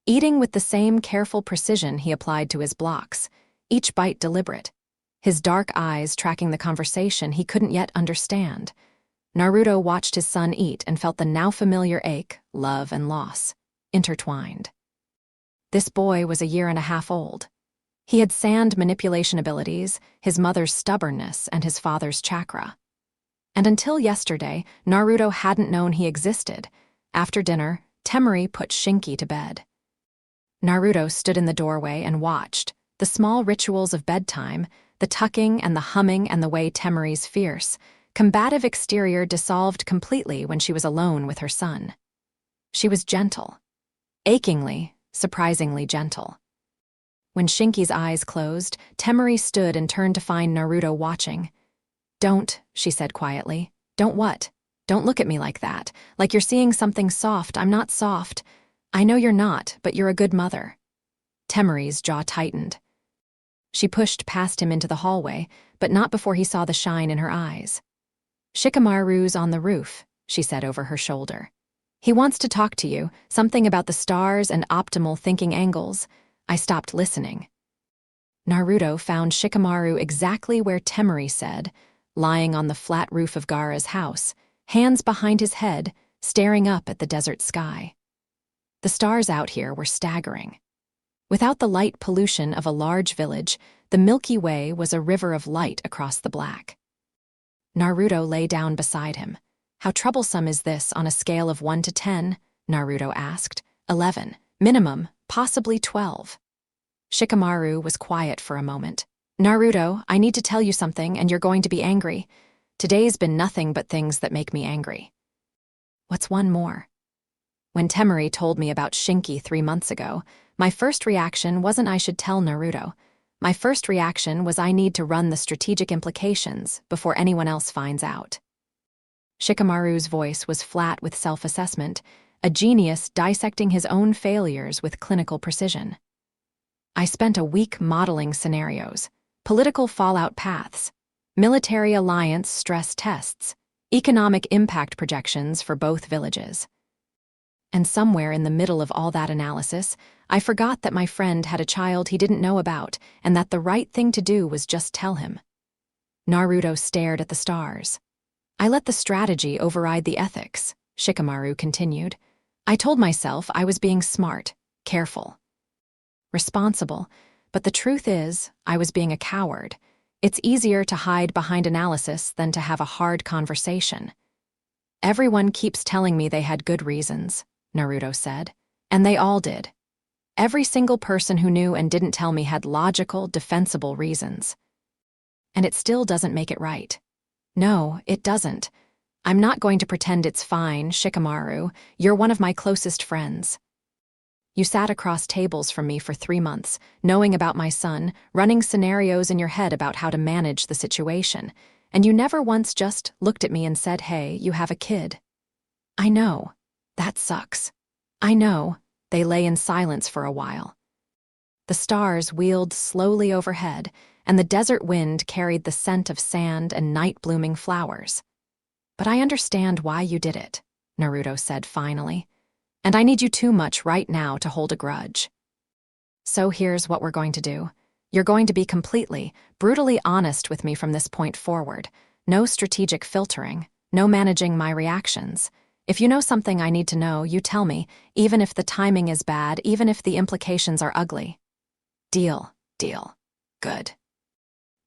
eating with the same careful precision he applied to his blocks, each bite deliberate, his dark eyes tracking the conversation he couldn't yet understand. Naruto watched his son eat and felt the now-familiar ache, love, and loss, intertwined. This boy was a year and a half old. He had sand manipulation abilities, his mother's stubbornness, and his father's chakra. And until yesterday, Naruto hadn't known he existed. After dinner, Temari put Shinki to bed. Naruto stood in the doorway and watched, the small rituals of bedtime, the tucking and the humming and the way Temari's fierce, combative exterior dissolved completely when she was alone with her son. She was gentle. Achingly, surprisingly gentle. When Shinki's eyes closed, Temari stood and turned to find Naruto watching. Don't, she said quietly. Don't what? Don't look at me like that. Like you're seeing something soft. I'm not soft. I know you're not, but you're a good mother. Temari's jaw tightened. She pushed past him into the hallway, but not before he saw the shine in her eyes. Shikamaru's on the roof, she said over her shoulder. He wants to talk to you, something about the stars and optimal thinking angles. I stopped listening. Naruto found Shikamaru exactly where Temari said, lying on the flat roof of Gaara's house, hands behind his head, staring up at the desert sky. The stars out here were staggering. Without the light pollution of a large village, the Milky Way was a river of light across the black. Naruto lay down beside him. How troublesome is this on a scale of 1 to 10? Naruto asked. 11. Minimum, possibly 12. Shikamaru was quiet for a moment. Naruto, I need to tell you something and you're going to be angry. Today's been nothing but things that make me angry. What's one more? When Temari told me about Shinki 3 months ago, my first reaction wasn't I should tell Naruto. My first reaction was I need to run the strategic implications before anyone else finds out. Shikamaru's voice was flat with self-assessment, a genius dissecting his own failures with clinical precision. I spent a week modeling scenarios, political fallout paths, military alliance stress tests, economic impact projections for both villages. And somewhere in the middle of all that analysis, I forgot that my friend had a child he didn't know about and that the right thing to do was just tell him. Naruto stared at the stars. I let the strategy override the ethics, Shikamaru continued. I told myself I was being smart, careful, responsible, but the truth is, I was being a coward. It's easier to hide behind analysis than to have a hard conversation. Everyone keeps telling me they had good reasons, Naruto said, and they all did. Every single person who knew and didn't tell me had logical, defensible reasons. And it still doesn't make it right. No, it doesn't. I'm not going to pretend it's fine, Shikamaru. You're one of my closest friends. You sat across tables from me for 3 months, knowing about my son, running scenarios in your head about how to manage the situation, and you never once just looked at me and said, hey, you have a kid. I know. That sucks. I know. They lay in silence for a while. The stars wheeled slowly overhead, and the desert wind carried the scent of sand and night-blooming flowers. But I understand why you did it, Naruto said finally. And I need you too much right now to hold a grudge. So here's what we're going to do. You're going to be completely, brutally honest with me from this point forward. No strategic filtering, no managing my reactions. If you know something I need to know, you tell me, even if the timing is bad, even if the implications are ugly. Deal, deal. Good.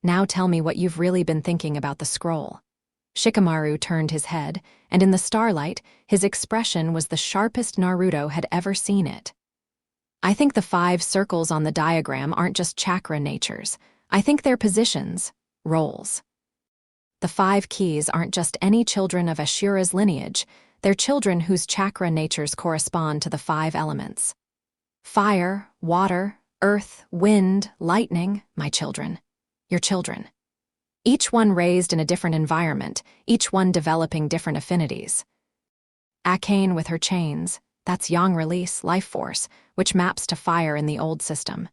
Now tell me what you've really been thinking about the scroll." Shikamaru turned his head, and in the starlight, his expression was the sharpest Naruto had ever seen it. "I think the 5 circles on the diagram aren't just chakra natures. I think they're positions, roles. The 5 keys aren't just any children of Ashura's lineage, they're children whose chakra natures correspond to the 5 elements. Fire, water, earth, wind, lightning, my children. Your children. Each one raised in a different environment, each one developing different affinities. Akane with her chains, that's yang release, life force, which maps to fire in the old system.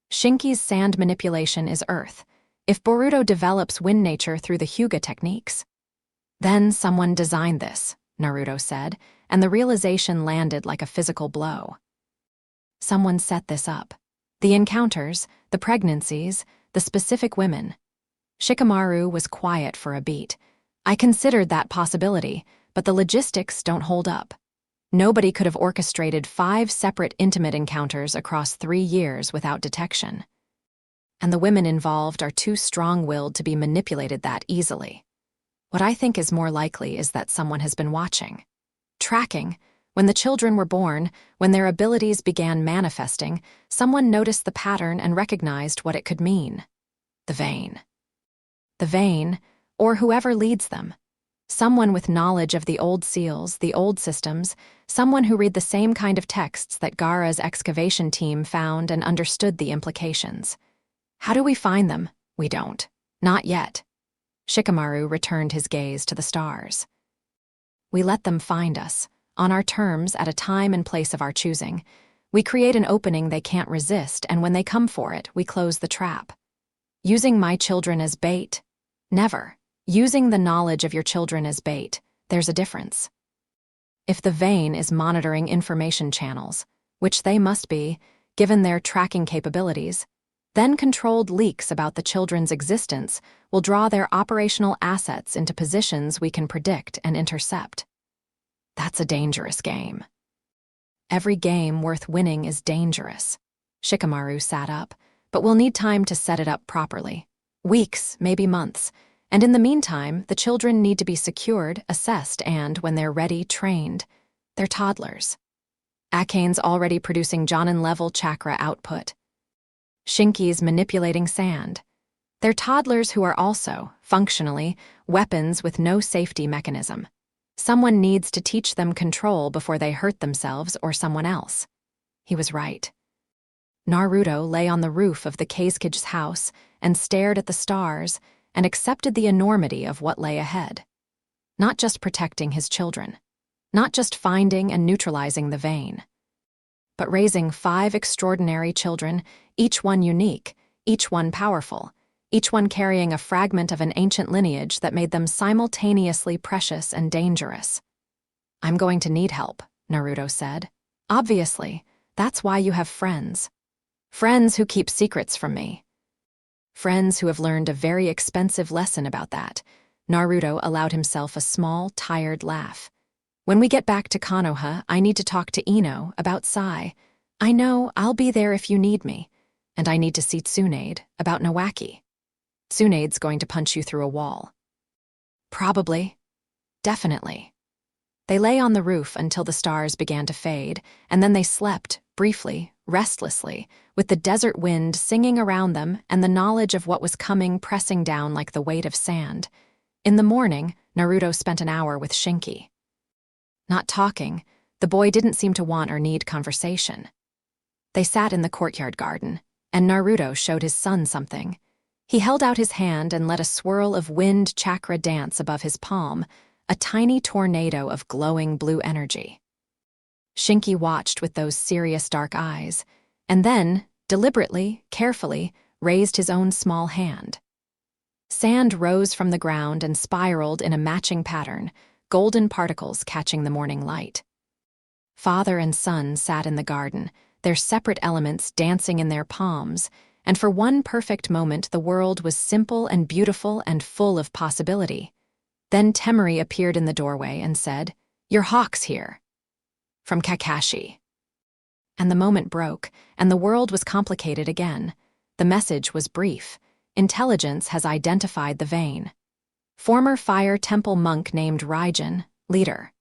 Shinki's sand manipulation is earth. If Boruto develops wind nature through the Hyuga techniques. Then someone designed this, Naruto said, and the realization landed like a physical blow. Someone set this up. The encounters, the pregnancies, the specific women. Shikamaru was quiet for a beat. I considered that possibility, but the logistics don't hold up. Nobody could have orchestrated 5 separate intimate encounters across 3 years without detection. And the women involved are too strong-willed to be manipulated that easily. What I think is more likely is that someone has been watching. Tracking. When the children were born, when their abilities began manifesting, someone noticed the pattern and recognized what it could mean. The vein. The vein, or whoever leads them. Someone with knowledge of the old seals, the old systems, someone who read the same kind of texts that Gaara's excavation team found and understood the implications. How do we find them? We don't. Not yet. Shikamaru returned his gaze to the stars. We let them find us, on our terms at a time and place of our choosing. We create an opening they can't resist, and when they come for it, we close the trap. Using my children as bait? Never. Using the knowledge of your children as bait, there's a difference. If the vein is monitoring information channels, which they must be, given their tracking capabilities, then controlled leaks about the children's existence will draw their operational assets into positions we can predict and intercept. That's a dangerous game. Every game worth winning is dangerous. Shikamaru sat up, but we'll need time to set it up properly. Weeks, maybe months. And in the meantime, the children need to be secured, assessed, and, when they're ready, trained. They're toddlers. Akane's already producing Jonin-level chakra output. Shinki's manipulating sand. They're toddlers who are also, functionally, weapons with no safety mechanism. Someone needs to teach them control before they hurt themselves or someone else. He was right. Naruto lay on the roof of the Kazekij's house and stared at the stars and accepted the enormity of what lay ahead. Not just protecting his children. Not just finding and neutralizing the vein. But raising 5 extraordinary children, each one unique, each one powerful, each one carrying a fragment of an ancient lineage that made them simultaneously precious and dangerous. I'm going to need help, Naruto said. Obviously, that's why you have friends. Friends who keep secrets from me. Friends who have learned a very expensive lesson about that. Naruto allowed himself a small, tired laugh. When we get back to Konoha, I need to talk to Ino about Sai. I know I'll be there if you need me. And I need to see Tsunade about Nawaki. Tsunade's going to punch you through a wall. Probably. Definitely. They lay on the roof until the stars began to fade, and then they slept, briefly, restlessly, with the desert wind singing around them and the knowledge of what was coming pressing down like the weight of sand. In the morning, Naruto spent an hour with Shinki. Not talking, the boy didn't seem to want or need conversation. They sat in the courtyard garden, and Naruto showed his son something. He held out his hand and let a swirl of wind chakra dance above his palm, a tiny tornado of glowing blue energy. Shinki watched with those serious dark eyes, and then, deliberately, carefully, raised his own small hand. Sand rose from the ground and spiraled in a matching pattern, golden particles catching the morning light. Father and son sat in the garden, their separate elements dancing in their palms, and for one perfect moment the world was simple and beautiful and full of possibility. Then Temari appeared in the doorway and said, "Your hawk's here." From Kakashi. And the moment broke, and the world was complicated again. The message was brief. intelligence has identified the vein. Former Fire Temple monk named Raijin, leader.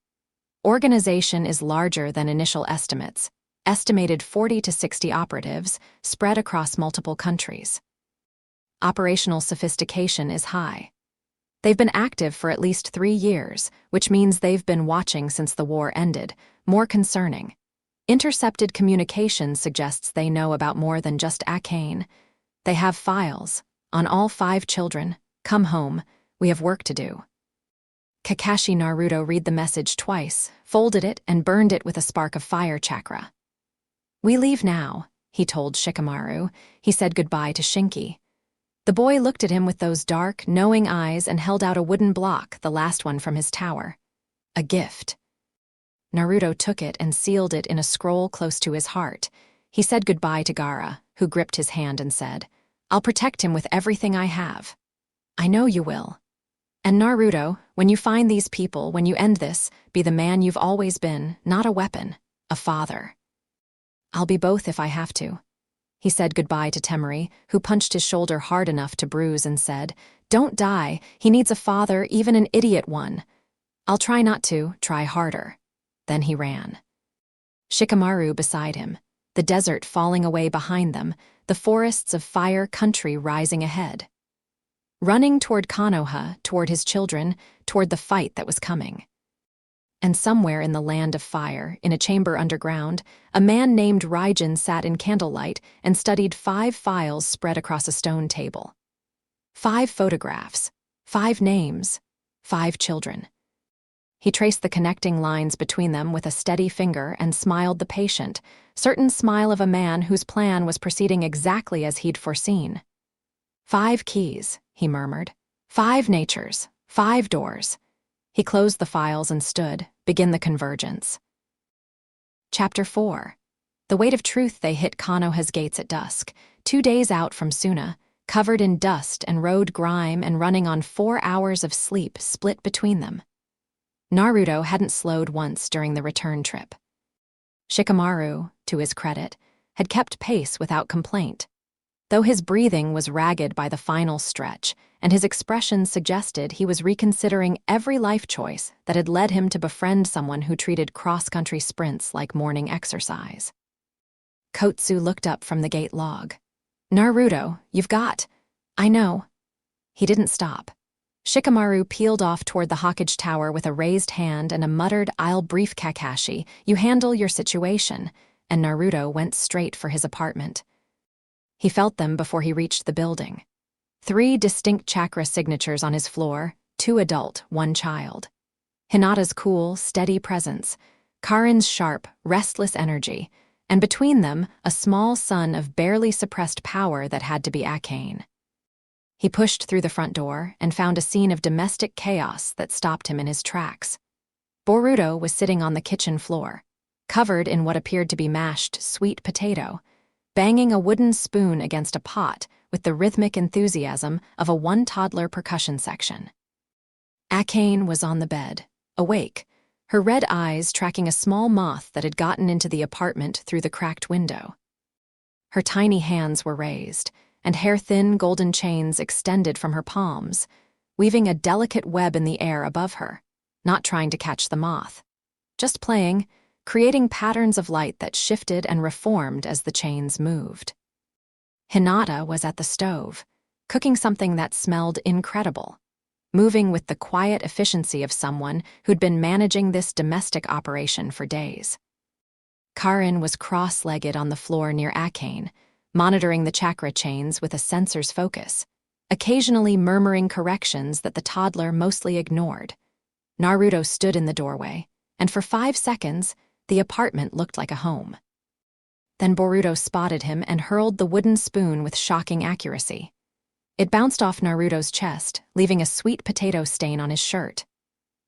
Organization is larger than initial estimates, estimated 40 to 60 operatives spread across multiple countries. Operational sophistication is high. They've been active for at least 3 years, which means they've been watching since the war ended. More concerning, intercepted communication suggests they know about more than just Akane. They have files on all 5 children. Come home, we have work to do. Kakashi Naruto read the message twice, folded it, and burned it with a spark of fire chakra. We leave now, he told Shikamaru. He said goodbye to Shinki. The boy looked at him with those dark, knowing eyes and held out a wooden block, the last one from his tower. A gift. Naruto took it and sealed it in a scroll close to his heart. He said goodbye to Gaara, who gripped his hand and said, I'll protect him with everything I have. I know you will. And Naruto, when you find these people, when you end this, be the man you've always been, not a weapon, a father. I'll be both if I have to. He said goodbye to Temari, who punched his shoulder hard enough to bruise and said, Don't die, he needs a father, even an idiot one. I'll try not to, try harder. Then he ran. Shikamaru beside him, the desert falling away behind them, the forests of fire country rising ahead. Running toward Konoha, toward his children, toward the fight that was coming. And somewhere in the land of fire, in a chamber underground, a man named Raijin sat in candlelight and studied 5 files spread across a stone table. 5 photographs, 5 names, 5 children. He traced the connecting lines between them with a steady finger and smiled the patient, certain smile of a man whose plan was proceeding exactly as he'd foreseen. 5 keys, he murmured. 5 natures, 5 doors. He closed the files and stood, begin the convergence. Chapter 4. The weight of truth. They hit Konoha's gates at dusk, 2 days out from Suna, covered in dust and road grime and running on 4 hours of sleep split between them. Naruto hadn't slowed once during the return trip. Shikamaru, to his credit, had kept pace without complaint, though his breathing was ragged by the final stretch, and his expression suggested he was reconsidering every life choice that had led him to befriend someone who treated cross-country sprints like morning exercise. Kotsu looked up from the gate log. Naruto, you've got. I know. He didn't stop. Shikamaru peeled off toward the Hokage Tower with a raised hand and a muttered, I'll brief Kakashi, you handle your situation, and Naruto went straight for his apartment. He felt them before he reached the building. 3 distinct chakra signatures on his floor, 2 adult, 1 child. Hinata's cool, steady presence, Karin's sharp, restless energy, and between them, a small sun of barely suppressed power that had to be Akane. He pushed through the front door and found a scene of domestic chaos that stopped him in his tracks. Boruto was sitting on the kitchen floor, covered in what appeared to be mashed sweet potato, banging a wooden spoon against a pot with the rhythmic enthusiasm of a 1-toddler percussion section. Akane was on the bed, awake, her red eyes tracking a small moth that had gotten into the apartment through the cracked window. Her tiny hands were raised, and hair-thin golden chains extended from her palms, weaving a delicate web in the air above her, not trying to catch the moth, just playing, creating patterns of light that shifted and reformed as the chains moved. Hinata was at the stove, cooking something that smelled incredible, moving with the quiet efficiency of someone who'd been managing this domestic operation for days. Karin was cross-legged on the floor near Akane, monitoring the chakra chains with a sensor's focus, occasionally murmuring corrections that the toddler mostly ignored. Naruto stood in the doorway, and for 5 seconds, the apartment looked like a home. Then Boruto spotted him and hurled the wooden spoon with shocking accuracy. It bounced off Naruto's chest, leaving a sweet potato stain on his shirt.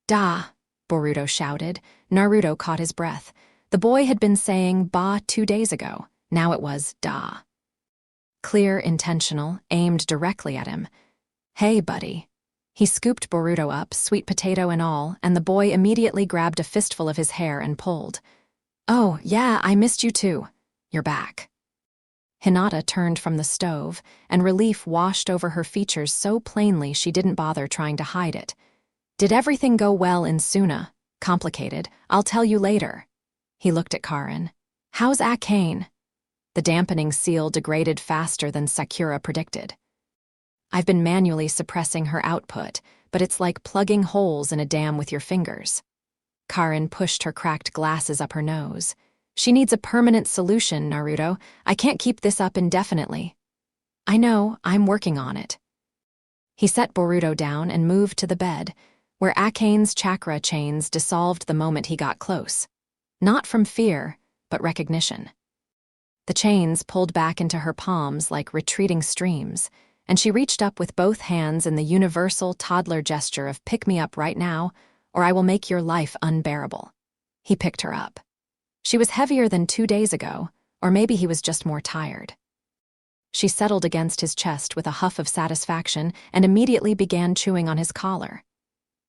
Da! Boruto shouted. Naruto caught his breath. The boy had been saying ba 2 days ago. Now it was da. Clear, intentional, aimed directly at him. Hey, buddy. He scooped Boruto up, sweet potato and all, and the boy immediately grabbed a fistful of his hair and pulled. Oh, yeah, I missed you too. You're back. Hinata turned from the stove, and relief washed over her features so plainly she didn't bother trying to hide it. Did everything go well in Suna? Complicated. I'll tell you later. He looked at Karin. How's Akane? The dampening seal degraded faster than Sakura predicted. I've been manually suppressing her output, but it's like plugging holes in a dam with your fingers. Karin pushed her cracked glasses up her nose. She needs a permanent solution, Naruto. I can't keep this up indefinitely. I know, I'm working on it. He set Boruto down and moved to the bed, where Akane's chakra chains dissolved the moment he got close. Not from fear, but recognition. The chains pulled back into her palms like retreating streams, and she reached up with both hands in the universal toddler gesture of pick me up right now, or I will make your life unbearable. He picked her up. She was heavier than 2 days ago, or maybe he was just more tired. She settled against his chest with a huff of satisfaction and immediately began chewing on his collar.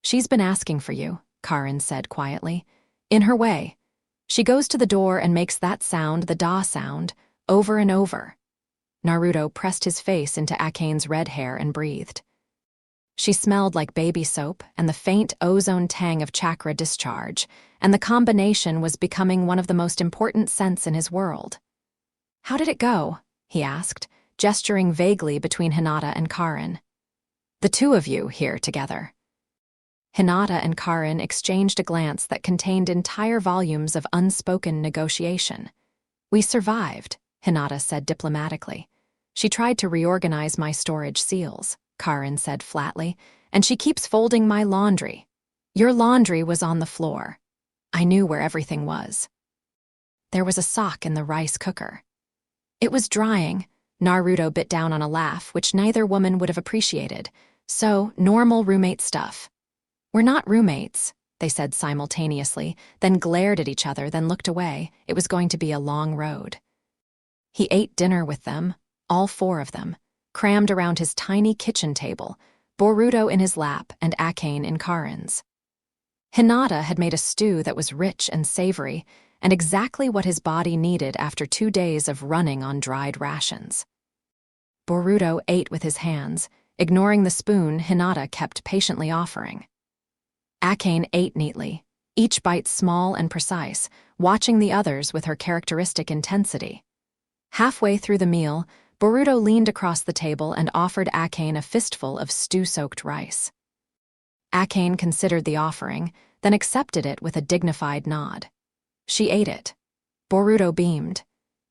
She's been asking for you, Karin said quietly. In her way. She goes to the door and makes that sound, the da sound, over and over. Naruto pressed his face into Akane's red hair and breathed. She smelled like baby soap and the faint ozone tang of chakra discharge, and the combination was becoming one of the most important scents in his world. How did it go? He asked, gesturing vaguely between Hinata and Karin. The two of you here together. Hinata and Karin exchanged a glance that contained entire volumes of unspoken negotiation. We survived, Hinata said diplomatically. She tried to reorganize my storage seals, Karin said flatly, and she keeps folding my laundry. Your laundry was on the floor. I knew where everything was. There was a sock in the rice cooker. It was drying. Naruto bit down on a laugh, which neither woman would have appreciated. So, normal roommate stuff. We're not roommates, they said simultaneously, then glared at each other, then looked away. It was going to be a long road. He ate dinner with them, all 4 of them, crammed around his tiny kitchen table, Boruto in his lap and Akane in Karin's. Hinata had made a stew that was rich and savory, and exactly what his body needed after 2 days of running on dried rations. Boruto ate with his hands, ignoring the spoon Hinata kept patiently offering. Akane ate neatly, each bite small and precise, watching the others with her characteristic intensity. Halfway through the meal, Boruto leaned across the table and offered Akane a fistful of stew-soaked rice. Akane considered the offering, then accepted it with a dignified nod. She ate it. Boruto beamed.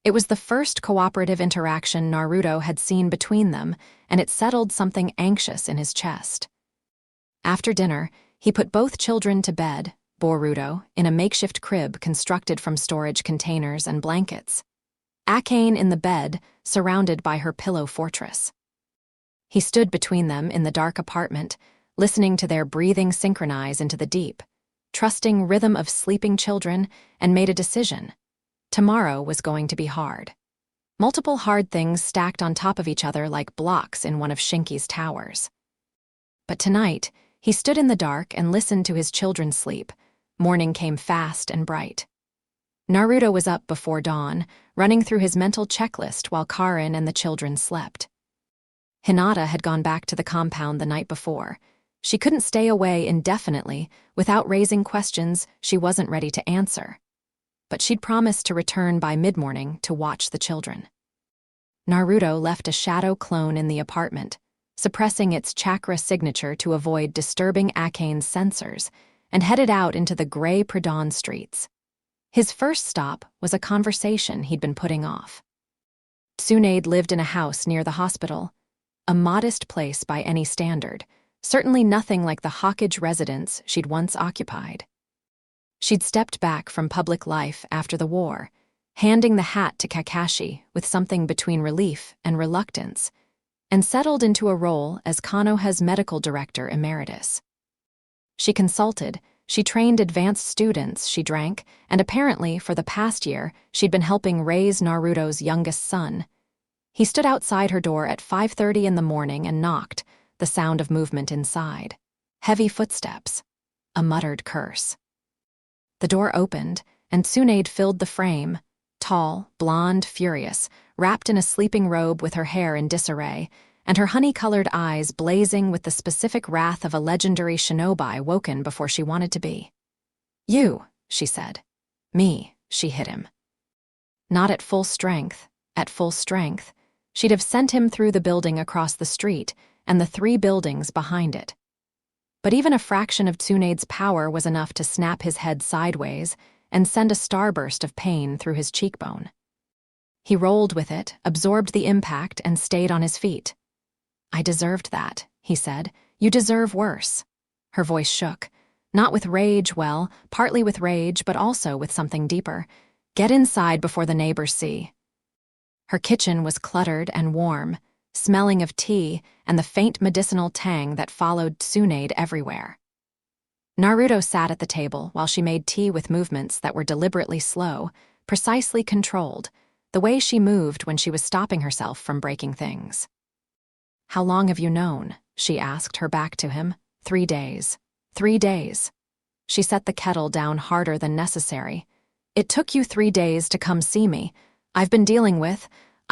It was the first cooperative interaction Naruto had seen between them, and it settled something anxious in his chest. After dinner, he put both children to bed, Boruto, in a makeshift crib constructed from storage containers and blankets. Akane in the bed, surrounded by her pillow fortress. He stood between them in the dark apartment, listening to their breathing synchronize into the deep, trusting rhythm of sleeping children, and made a decision. Tomorrow was going to be hard. Multiple hard things stacked on top of each other like blocks in one of Shinki's towers. But tonight, he stood in the dark and listened to his children sleep. Morning came fast and bright. Naruto was up before dawn, running through his mental checklist while Karin and the children slept. Hinata had gone back to the compound the night before. She couldn't stay away indefinitely without raising questions she wasn't ready to answer. But she'd promised to return by mid-morning to watch the children. Naruto left a shadow clone in the apartment, suppressing its chakra signature to avoid disturbing Akane's sensors, and headed out into the gray pre-dawn streets. His first stop was a conversation he'd been putting off. Tsunade lived in a house near the hospital, a modest place by any standard, certainly nothing like the Hawkage residence she'd once occupied. She'd stepped back from public life after the war, handing the hat to Kakashi with something between relief and reluctance, and settled into a role as Konoha's medical director emeritus. She consulted, she trained advanced students, she drank, and apparently, for the past year, she'd been helping raise Naruto's youngest son. He stood outside her door at 5:30 in the morning and knocked, the sound of movement inside. Heavy footsteps. A muttered curse. The door opened, and Tsunade filled the frame, Tall, blonde, furious, wrapped in a sleeping robe with her hair in disarray, and her honey-colored eyes blazing with the specific wrath of a legendary shinobi woken before she wanted to be. "You," she said. "Me," she hit him. Not at full strength. At full strength, she'd have sent him through the building across the street and the 3 buildings behind it. But even a fraction of Tsunade's power was enough to snap his head sideways and send a starburst of pain through his cheekbone. He rolled with it, absorbed the impact, and stayed on his feet. "I deserved that," he said. "You deserve worse." Her voice shook. Not with rage, well, partly with rage, but also with something deeper. "Get inside before the neighbors see." Her kitchen was cluttered and warm, smelling of tea and the faint medicinal tang that followed Tsunade everywhere. Naruto sat at the table while she made tea with movements that were deliberately slow, precisely controlled, the way she moved when she was stopping herself from breaking things. "How long have you known?" she asked, her back to him. 3 days. 3 days. She set the kettle down harder than necessary. "It took you 3 days to come see me. I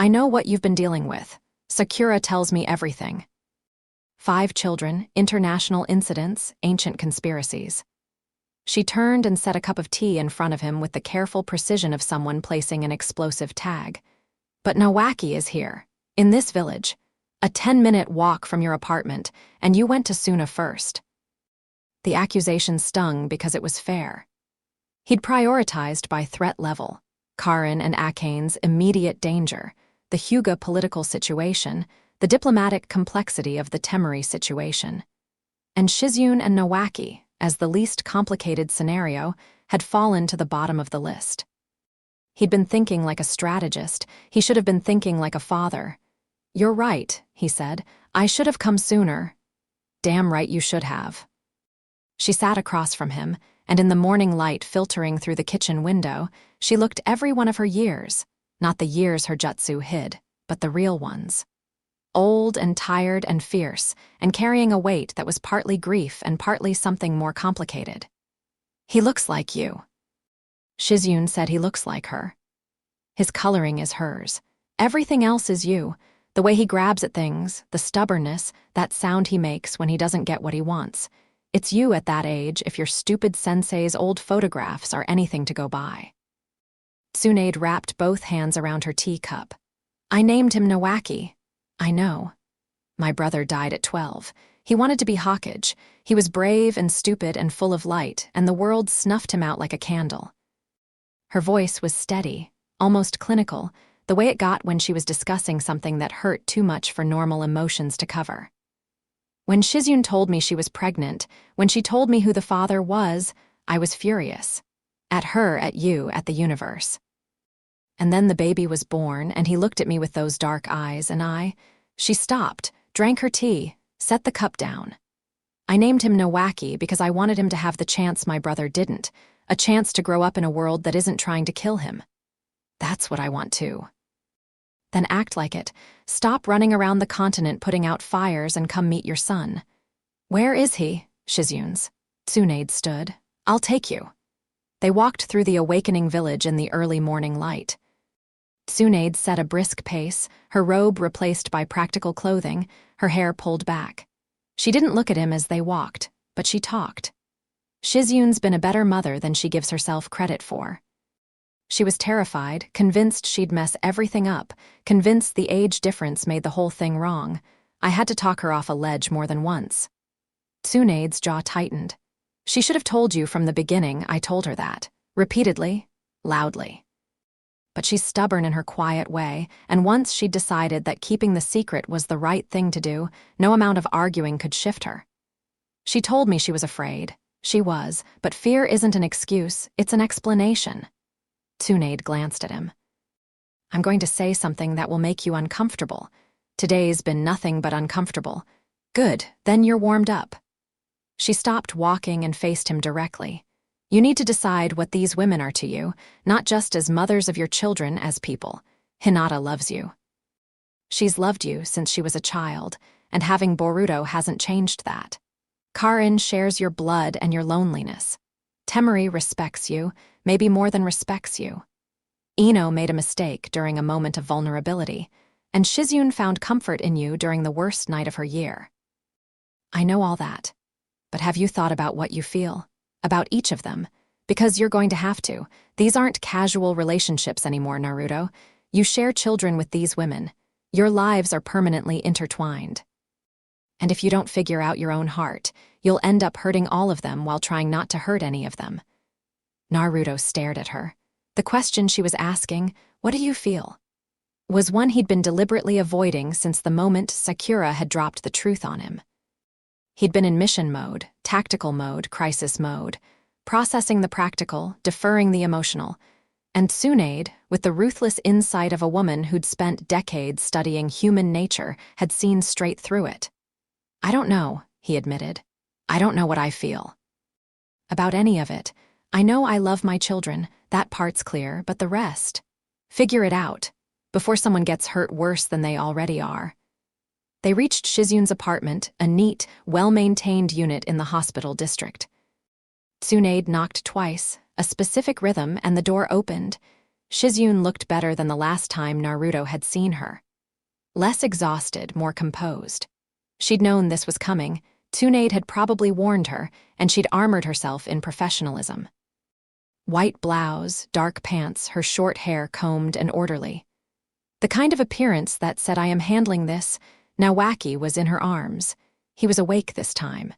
know what you've been dealing with. Sakura tells me everything. 5 children, international incidents, ancient conspiracies." She turned and set a cup of tea in front of him with the careful precision of someone placing an explosive tag. "But Nawaki is here, in this village. A 10-minute walk from your apartment, and you went to Suna first." The accusation stung because it was fair. He'd prioritized by threat level. Karin and Akane's immediate danger, the Hyuga political situation, the diplomatic complexity of the Temari situation. And Shizune and Nawaki, as the least complicated scenario, had fallen to the bottom of the list. He'd been thinking like a strategist. He should have been thinking like a father. "You're right," he said. "I should have come sooner." "Damn right you should have." She sat across from him, and in the morning light filtering through the kitchen window, she looked every one of her years, not the years her jutsu hid, but the real ones. Old and tired and fierce, and carrying a weight that was partly grief and partly something more complicated. "He looks like you." Shizune said he looks like her. "His coloring is hers. Everything else is you. The way he grabs at things, the stubbornness, that sound he makes when he doesn't get what he wants. It's you at that age if your stupid sensei's old photographs are anything to go by." Tsunade wrapped both hands around her teacup. "I named him Nawaki." "I know. My brother died at 12. He wanted to be Hokage. He was brave and stupid and full of light, and the world snuffed him out like a candle." Her voice was steady, almost clinical, the way it got when she was discussing something that hurt too much for normal emotions to cover. "When Shizune told me she was pregnant, when she told me who the father was, I was furious. At her, at you, at the universe. And then the baby was born, and he looked at me with those dark eyes, and She stopped, drank her tea, set the cup down. "I named him Nawaki because I wanted him to have the chance my brother didn't, a chance to grow up in a world that isn't trying to kill him. That's what I want too." "Then act like it. Stop running around the continent putting out fires and come meet your son." "Where is he?" Shizune's. Tsunade stood. "I'll take you." They walked through the awakening village in the early morning light. Tsunade set a brisk pace, her robe replaced by practical clothing, her hair pulled back. She didn't look at him as they walked, but she talked. Shizune's been a better mother than she gives herself credit for. She was terrified, convinced she'd mess everything up, convinced the age difference made the whole thing wrong. I had to talk her off a ledge more than once. Tsunade's jaw tightened. "She should have told you from the beginning. I told her that. Repeatedly, loudly. But she's stubborn in her quiet way, and once she'd decided that keeping the secret was the right thing to do, no amount of arguing could shift her. She told me she was afraid. She was, but fear isn't an excuse, it's an explanation." Tsunade glanced at him. "I'm going to say something that will make you uncomfortable. Today's been nothing but uncomfortable. Good, then you're warmed up." She stopped walking and faced him directly. "You need to decide what these women are to you, not just as mothers of your children, as people. Hinata loves you. She's loved you since she was a child, and having Boruto hasn't changed that. Karin shares your blood and your loneliness. Temari respects you, maybe more than respects you. Ino made a mistake during a moment of vulnerability, and Shizyun found comfort in you during the worst night of her year. I know all that, but have you thought about what you feel? About each of them? Because you're going to have to. These aren't casual relationships anymore, Naruto. You share children with these women. Your lives are permanently intertwined. And if you don't figure out your own heart, you'll end up hurting all of them while trying not to hurt any of them. Naruto stared at her. The question she was asking, "What do you feel?" was one he'd been deliberately avoiding since the moment Sakura had dropped the truth on him. He'd been in mission mode, tactical mode, crisis mode, processing the practical, deferring the emotional, and Tsunade, with the ruthless insight of a woman who'd spent decades studying human nature, had seen straight through it. I don't know, he admitted. I don't know what I feel about any of it. I know I love my children, that part's clear, but the rest? Figure it out, before someone gets hurt worse than they already are. They reached Shizyun's apartment, a neat, well-maintained unit in the hospital district. Tsunade knocked twice, a specific rhythm, and the door opened. Shizyun looked better than the last time Naruto had seen her. Less exhausted, more composed. She'd known this was coming. Tsunade had probably warned her, and she'd armored herself in professionalism. White blouse, dark pants, her short hair combed and orderly. The kind of appearance that said, "I am handling this." Nawaki was in her arms. He was awake this time.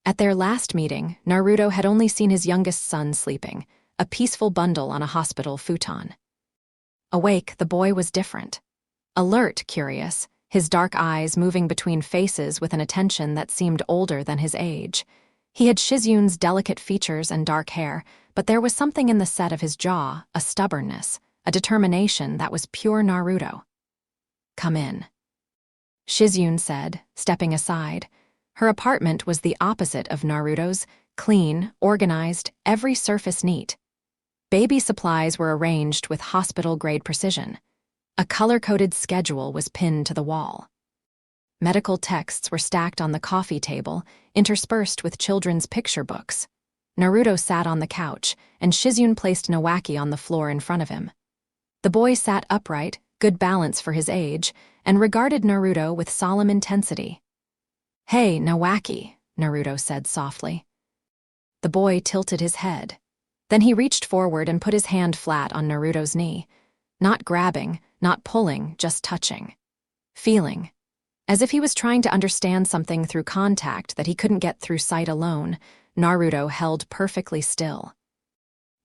At their last meeting, Naruto had only seen his youngest son sleeping, a peaceful bundle on a hospital futon. Awake, the boy was different. Alert, curious, his dark eyes moving between faces with an attention that seemed older than his age. He had Shizyun's delicate features and dark hair, but there was something in the set of his jaw, a stubbornness, a determination that was pure Naruto. "Come in," Shizyun said, stepping aside. Her apartment was the opposite of Naruto's, clean, organized, every surface neat. Baby supplies were arranged with hospital-grade precision. A color-coded schedule was pinned to the wall. Medical texts were stacked on the coffee table, interspersed with children's picture books. Naruto sat on the couch, and Shizyun placed Nawaki on the floor in front of him. The boy sat upright, good balance for his age, and regarded Naruto with solemn intensity. "Hey, Nawaki," Naruto said softly. The boy tilted his head. Then he reached forward and put his hand flat on Naruto's knee. Not grabbing, not pulling, just touching. Feeling. As if he was trying to understand something through contact that he couldn't get through sight alone, Naruto held perfectly still.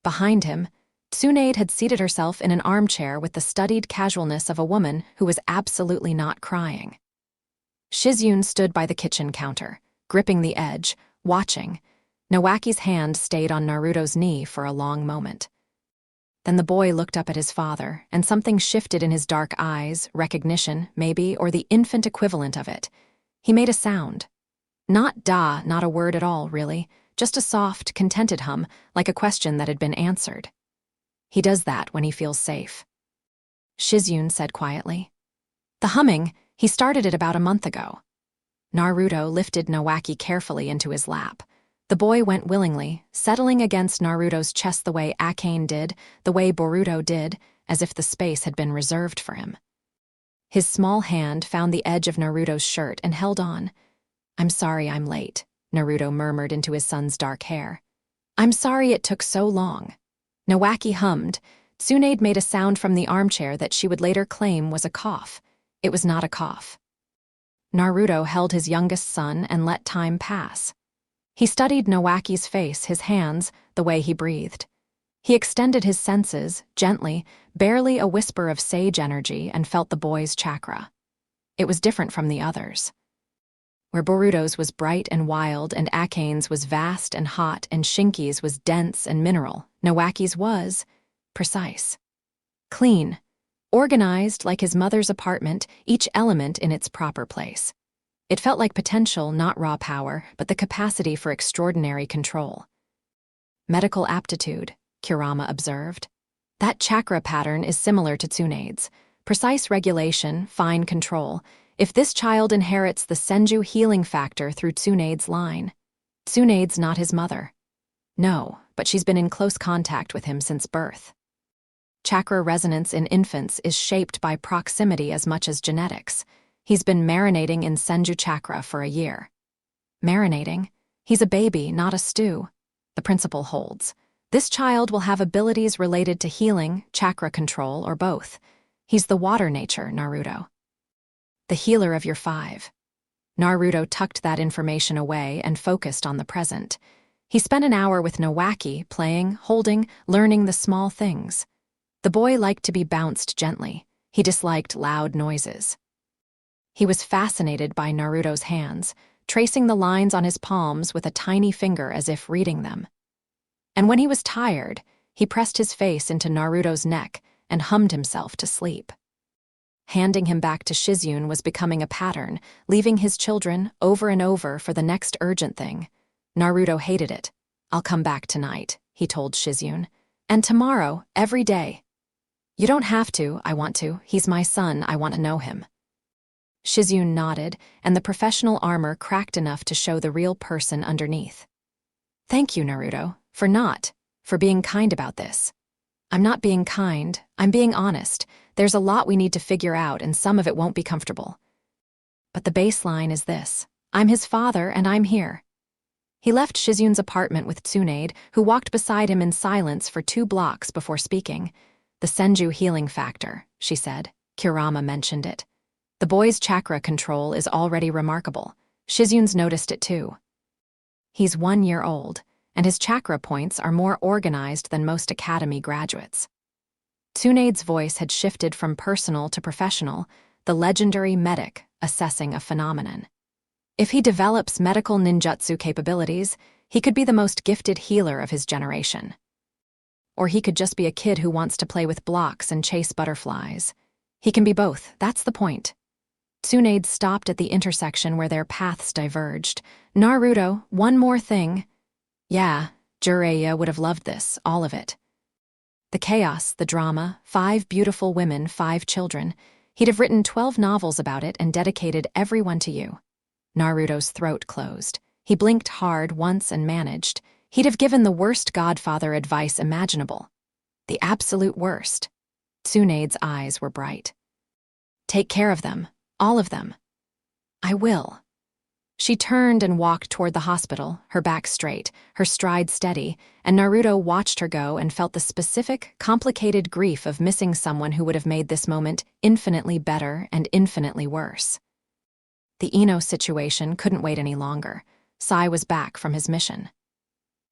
Behind him, Tsunade had seated herself in an armchair with the studied casualness of a woman who was absolutely not crying. Shizyun stood by the kitchen counter, gripping the edge, watching. Nawaki's hand stayed on Naruto's knee for a long moment. Then the boy looked up at his father, and something shifted in his dark eyes, recognition, maybe, or the infant equivalent of it. He made a sound. Not da, not a word at all, really, just a soft, contented hum, like a question that had been answered. He does that when he feels safe. Shizyun said quietly. The humming, he started it about a month ago. Naruto lifted Nawaki carefully into his lap. The boy went willingly, settling against Naruto's chest the way Akane did, the way Boruto did, as if the space had been reserved for him. His small hand found the edge of Naruto's shirt and held on. "I'm sorry I'm late," Naruto murmured into his son's dark hair. "I'm sorry it took so long." Nawaki hummed. Tsunade made a sound from the armchair that she would later claim was a cough. It was not a cough. Naruto held his youngest son and let time pass. He studied Nawaki's face, his hands, the way he breathed. He extended his senses, gently, barely a whisper of sage energy, and felt the boy's chakra. It was different from the others. Where Boruto's was bright and wild, and Akane's was vast and hot, and Shinki's was dense and mineral, Nawaki's was precise. Clean. Organized like his mother's apartment, each element in its proper place. It felt like potential, not raw power, but the capacity for extraordinary control. Medical aptitude, Kurama observed. That chakra pattern is similar to Tsunade's. Precise regulation, fine control. If this child inherits the Senju healing factor through Tsunade's line. Tsunade's not his mother. No, but she's been in close contact with him since birth. Chakra resonance in infants is shaped by proximity as much as genetics. He's been marinating in Senju chakra for a year. Marinating? He's a baby, not a stew. The principle holds. This child will have abilities related to healing, chakra control, or both. He's the water nature, Naruto. The healer of your 5. Naruto tucked that information away and focused on the present. He spent an hour with Nowaki, playing, holding, learning the small things. The boy liked to be bounced gently. He disliked loud noises. He was fascinated by Naruto's hands, tracing the lines on his palms with a tiny finger as if reading them. And when he was tired, he pressed his face into Naruto's neck and hummed himself to sleep. Handing him back to Shizune was becoming a pattern, leaving his children over and over for the next urgent thing. Naruto hated it. "I'll come back tonight," he told Shizune. "And tomorrow, every day." "You don't have to, I want to. He's my son, I want to know him." Shizune nodded, and the professional armor cracked enough to show the real person underneath. "Thank you, Naruto, for being kind about this." "I'm not being kind, I'm being honest. There's a lot we need to figure out, and some of it won't be comfortable. But the baseline is this. I'm his father, and I'm here." He left Shizune's apartment with Tsunade, who walked beside him in silence for 2 blocks before speaking. "The Senju healing factor," she said. Kurama mentioned it. "The boy's chakra control is already remarkable. Shizune's noticed it too. He's 1 year old, and his chakra points are more organized than most academy graduates." Tsunade's voice had shifted from personal to professional, the legendary medic assessing a phenomenon. If he develops medical ninjutsu capabilities, he could be the most gifted healer of his generation. Or he could just be a kid who wants to play with blocks and chase butterflies. He can be both, that's the point. Tsunade stopped at the intersection where their paths diverged. "Naruto, one more thing." "Yeah, Jiraiya would have loved this, all of it. The chaos, the drama, 5 beautiful women, 5 children. He'd have written 12 novels about it and dedicated every one to you." Naruto's throat closed. He blinked hard once and managed. He'd have given the worst godfather advice imaginable. The absolute worst. Tsunade's eyes were bright. "Take care of them, all of them." "I will." She turned and walked toward the hospital, her back straight, her stride steady, and Naruto watched her go and felt the specific, complicated grief of missing someone who would have made this moment infinitely better and infinitely worse. The Ino situation couldn't wait any longer. Sai was back from his mission.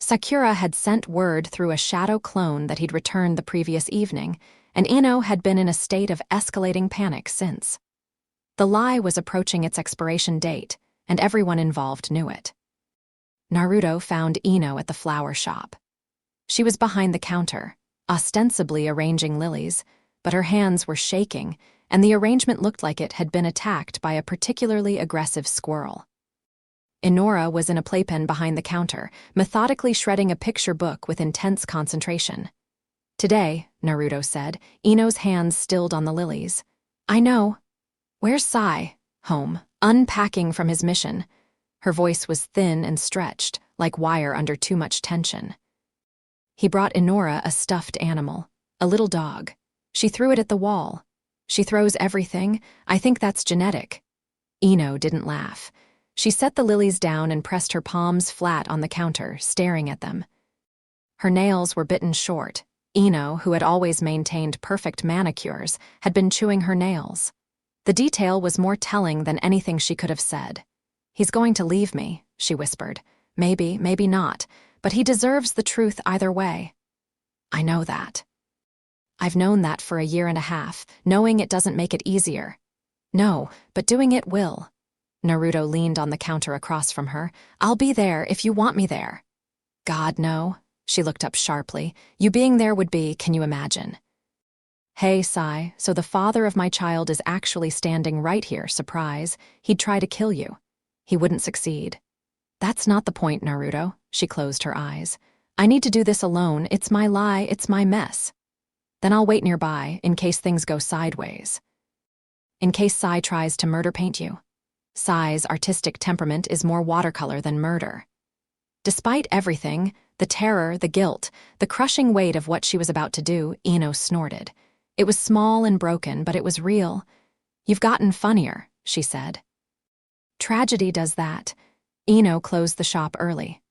Sakura had sent word through a shadow clone that he'd returned the previous evening, and Ino had been in a state of escalating panic since. The lie was approaching its expiration date, and everyone involved knew it. Naruto found Ino at the flower shop. She was behind the counter, ostensibly arranging lilies, but her hands were shaking, and the arrangement looked like it had been attacked by a particularly aggressive squirrel. Inora was in a playpen behind the counter, methodically shredding a picture book with intense concentration. "Today," Naruto said, Ino's hands stilled on the lilies. "I know." "Where's Sai?" "Home, unpacking from his mission." Her voice was thin and stretched, like wire under too much tension. "He brought Inora a stuffed animal, a little dog. She threw it at the wall. She throws everything. I think that's genetic." Ino didn't laugh. She set the lilies down and pressed her palms flat on the counter, staring at them. Her nails were bitten short. Ino, who had always maintained perfect manicures, had been chewing her nails. The detail was more telling than anything she could have said. "He's going to leave me," she whispered. "Maybe, maybe not, but he deserves the truth either way." "I know that." "I've known that for a year and a half. Knowing it doesn't make it easier." "No, but doing it will." Naruto leaned on the counter across from her. "I'll be there if you want me there." "God, no." She looked up sharply. "You being there would be, can you imagine?" "Hey, Sai, so the father of my child is actually standing right here, surprise. He'd try to kill you. He wouldn't succeed." "That's not the point, Naruto." She closed her eyes. "I need to do this alone. It's my lie, it's my mess. Then I'll wait nearby, in case things go sideways. In case Sai tries to murder paint you. Sai's artistic temperament is more watercolor than murder." Despite everything, the terror, the guilt, the crushing weight of what she was about to do, Ino snorted. It was small and broken, but it was real. "You've gotten funnier," she said. Tragedy does that. Ino closed the shop early.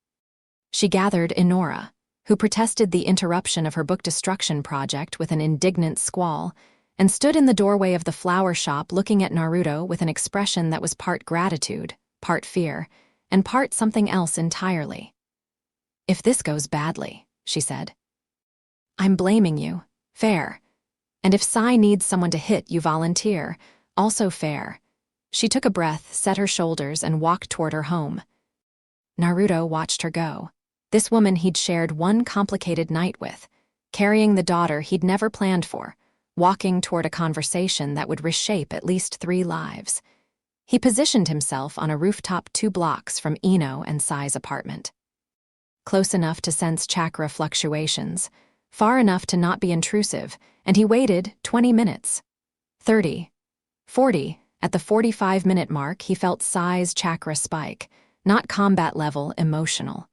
She gathered Inora, who protested the interruption of her book destruction project with an indignant squall, and stood in the doorway of the flower shop looking at Naruto with an expression that was part gratitude, part fear, and part something else entirely. "If this goes badly," she said, "I'm blaming you. Fair. And if Sai needs someone to hit, you volunteer. Also fair." She took a breath, set her shoulders, and walked toward her home. Naruto watched her go. This woman he'd shared one complicated night with, carrying the daughter he'd never planned for, walking toward a conversation that would reshape at least 3 lives. He positioned himself on a rooftop 2 blocks from Ino and Sai's apartment. Close enough to sense chakra fluctuations, far enough to not be intrusive, and he waited 20 minutes. 30. 40. At the 45-minute mark, he felt Sai's chakra spike, not combat level, emotional.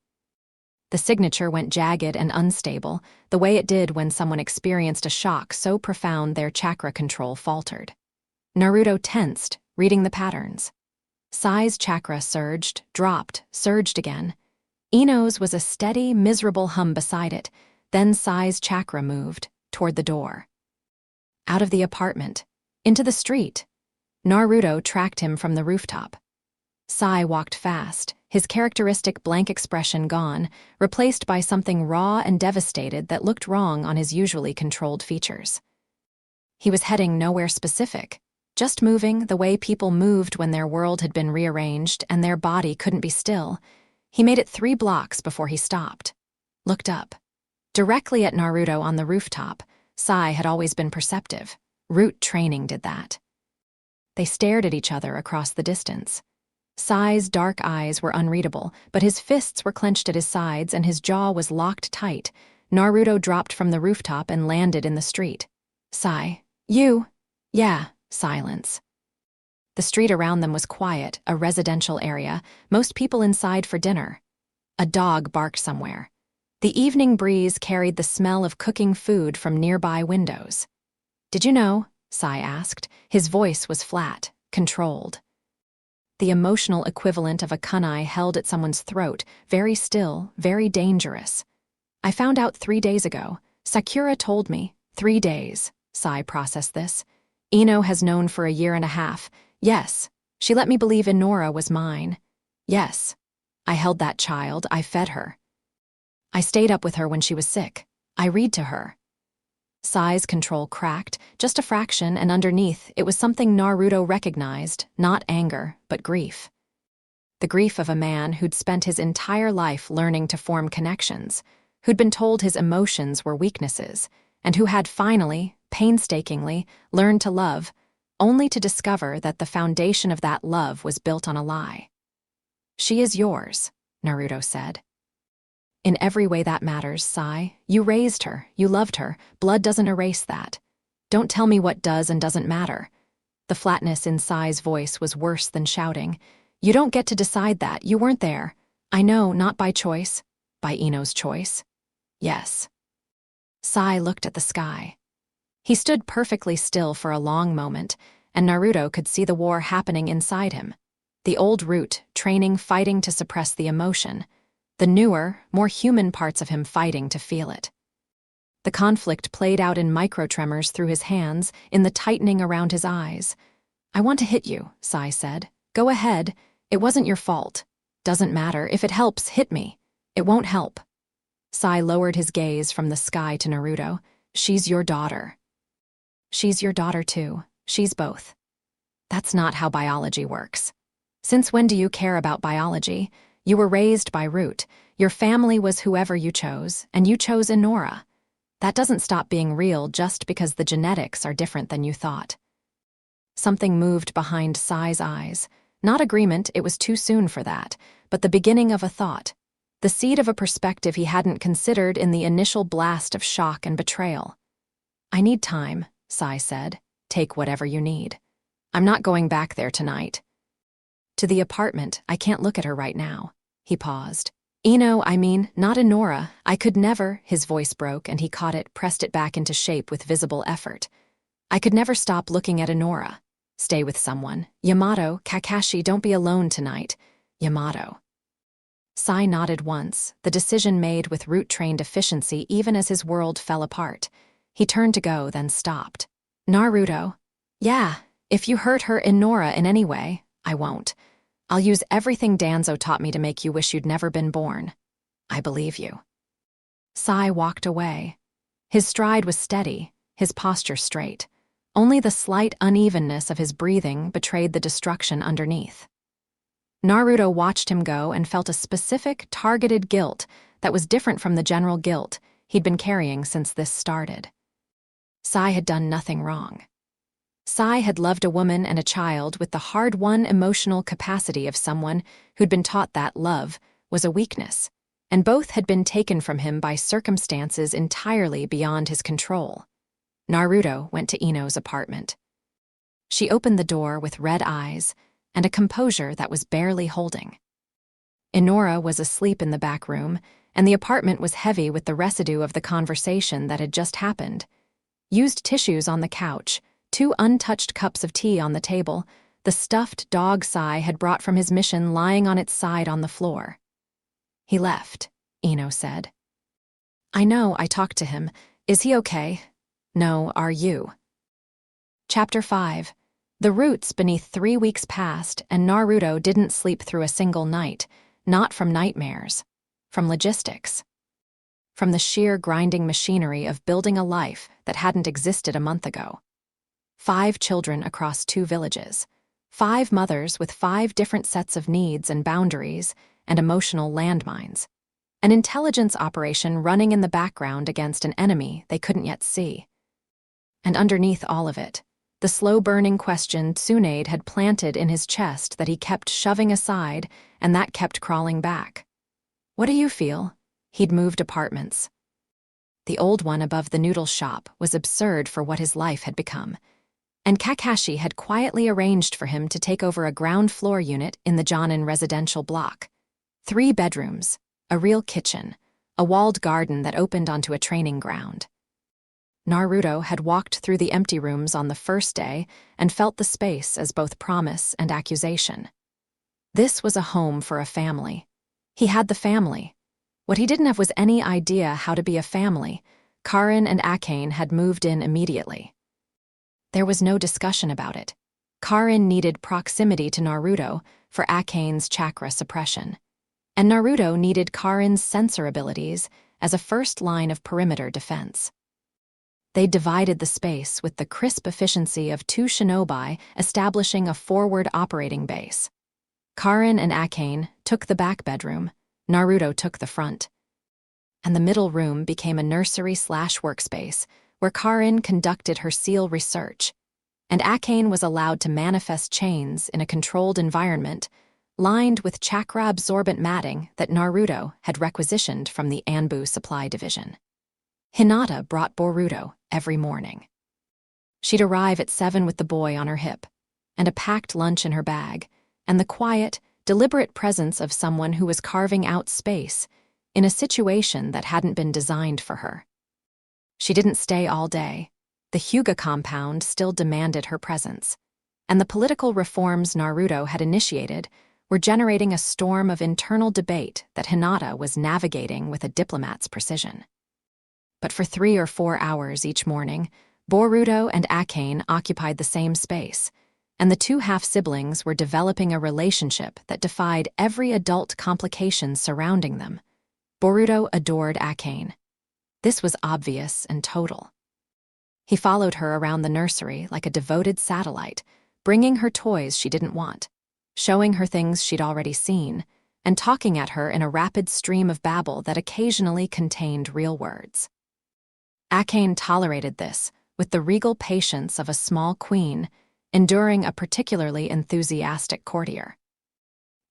The signature went jagged and unstable, the way it did when someone experienced a shock so profound their chakra control faltered. Naruto tensed, reading the patterns. Sai's chakra surged, dropped, surged again. Ino's was a steady, miserable hum beside it. Then Sai's chakra moved, toward the door. Out of the apartment, into the street. Naruto tracked him from the rooftop. Sai walked fast, his characteristic blank expression gone, replaced by something raw and devastated that looked wrong on his usually controlled features. He was heading nowhere specific, just moving the way people moved when their world had been rearranged and their body couldn't be still. He made it 3 blocks before he stopped. Looked up. Directly at Naruto on the rooftop, Sai had always been perceptive. Root training did that. They stared at each other across the distance. Sai's dark eyes were unreadable, but his fists were clenched at his sides and his jaw was locked tight. Naruto dropped from the rooftop and landed in the street. "Sai, you?" "Yeah." Silence. The street around them was quiet, a residential area, most people inside for dinner. A dog barked somewhere. The evening breeze carried the smell of cooking food from nearby windows. "Did you know?" Sai asked. His voice was flat, controlled. The emotional equivalent of a kunai held at someone's throat, very still, very dangerous. "I found out 3 days ago. Sakura told me. 3 days." Sai processed this. "Ino has known for a year and a half. Yes. She let me believe Inora was mine. Yes. I held that child. I fed her. I stayed up with her when she was sick. I read to her." Sai's control cracked, just a fraction, and underneath, it was something Naruto recognized, not anger, but grief. The grief of a man who'd spent his entire life learning to form connections, who'd been told his emotions were weaknesses, and who had finally, painstakingly, learned to love, only to discover that the foundation of that love was built on a lie. "She is yours," Naruto said. "In every way that matters, Sai. You raised her, you loved her. Blood doesn't erase that. Don't tell me what does and doesn't matter." The flatness in Sai's voice was worse than shouting. "You don't get to decide that. You weren't there. I know, not by choice. By Ino's choice." "Yes." Sai looked at the sky. He stood perfectly still for a long moment, and Naruto could see the war happening inside him. The old root, training, fighting to suppress the emotion. The newer, more human parts of him fighting to feel it. The conflict played out in microtremors through his hands, in the tightening around his eyes. "I want to hit you," Sai said. "Go ahead. It wasn't your fault. Doesn't matter. If it helps, hit me. It won't help." Sai lowered his gaze from the sky to Naruto. "She's your daughter." "She's your daughter too. She's both." "That's not how biology works." "Since when do you care about biology? You were raised by root. Your family was whoever you chose, and you chose Inora. That doesn't stop being real just because the genetics are different than you thought." Something moved behind Sai's eyes. Not agreement, it was too soon for that, but the beginning of a thought. The seed of a perspective he hadn't considered in the initial blast of shock and betrayal. "I need time," Sai said. "Take whatever you need. I'm not going back there tonight." "To the apartment. I can't look at her right now." He paused. I mean, not Inora. I could never, his voice broke and he caught it, pressed it back into shape with visible effort. I could never stop looking at Inora. Stay with someone. Yamato, Kakashi, don't be alone tonight. Yamato. Sai nodded once, the decision made with route-trained efficiency even as his world fell apart. He turned to go, then stopped. Naruto. Yeah, if you hurt her Inora in any way, I won't. I'll use everything Danzo taught me to make you wish you'd never been born. I believe you. Sai walked away. His stride was steady, his posture straight. Only the slight unevenness of his breathing betrayed the destruction underneath. Naruto watched him go and felt a specific, targeted guilt that was different from the general guilt he'd been carrying since this started. Sai had done nothing wrong. Sai had loved a woman and a child with the hard-won emotional capacity of someone who'd been taught that love was a weakness, and both had been taken from him by circumstances entirely beyond his control. Naruto went to Ino's apartment. She opened the door with red eyes and a composure that was barely holding. Inora was asleep in the back room, and the apartment was heavy with the residue of the conversation that had just happened. Used tissues on the couch, 2 untouched cups of tea on the table, the stuffed dog Sai had brought from his mission lying on its side on the floor. He left, Ino said. I know, I talked to him. Is he okay? No, are you? Chapter 5. The roots beneath 3 weeks passed, and Naruto didn't sleep through a single night, not from nightmares, from logistics. From the sheer grinding machinery of building a life that hadn't existed a month ago. 5 children across 2 villages. 5 mothers with 5 different sets of needs and boundaries and emotional landmines. An intelligence operation running in the background against an enemy they couldn't yet see. And underneath all of it, the slow-burning question Tsunade had planted in his chest that he kept shoving aside and that kept crawling back. What do you feel? He'd moved apartments. The old one above the noodle shop was absurd for what his life had become, and Kakashi had quietly arranged for him to take over a ground-floor unit in the Jonin residential block. 3 bedrooms, a real kitchen, a walled garden that opened onto a training ground. Naruto had walked through the empty rooms on the first day and felt the space as both promise and accusation. This was a home for a family. He had the family. What he didn't have was any idea how to be a family. Karin and Akane had moved in immediately. There was no discussion about it. Karin needed proximity to Naruto for Akane's chakra suppression, and Naruto needed Karin's sensor abilities as a first line of perimeter defense. They divided the space with the crisp efficiency of 2 shinobi establishing a forward operating base. Karin and Akane took the back bedroom, Naruto took the front. And the middle room became a nursery/workspace where Karin conducted her SEAL research, and Akane was allowed to manifest chains in a controlled environment lined with chakra-absorbent matting that Naruto had requisitioned from the Anbu Supply Division. Hinata brought Boruto every morning. She'd arrive at 7 with the boy on her hip, and a packed lunch in her bag, and the quiet, deliberate presence of someone who was carving out space in a situation that hadn't been designed for her. She didn't stay all day. The Hyuga compound still demanded her presence, and the political reforms Naruto had initiated were generating a storm of internal debate that Hinata was navigating with a diplomat's precision. But for 3 or 4 hours each morning, Boruto and Akane occupied the same space, and the 2 half-siblings were developing a relationship that defied every adult complication surrounding them. Boruto adored Akane. This was obvious and total. He followed her around the nursery like a devoted satellite, bringing her toys she didn't want, showing her things she'd already seen, and talking at her in a rapid stream of babble that occasionally contained real words. Akane tolerated this with the regal patience of a small queen, enduring a particularly enthusiastic courtier.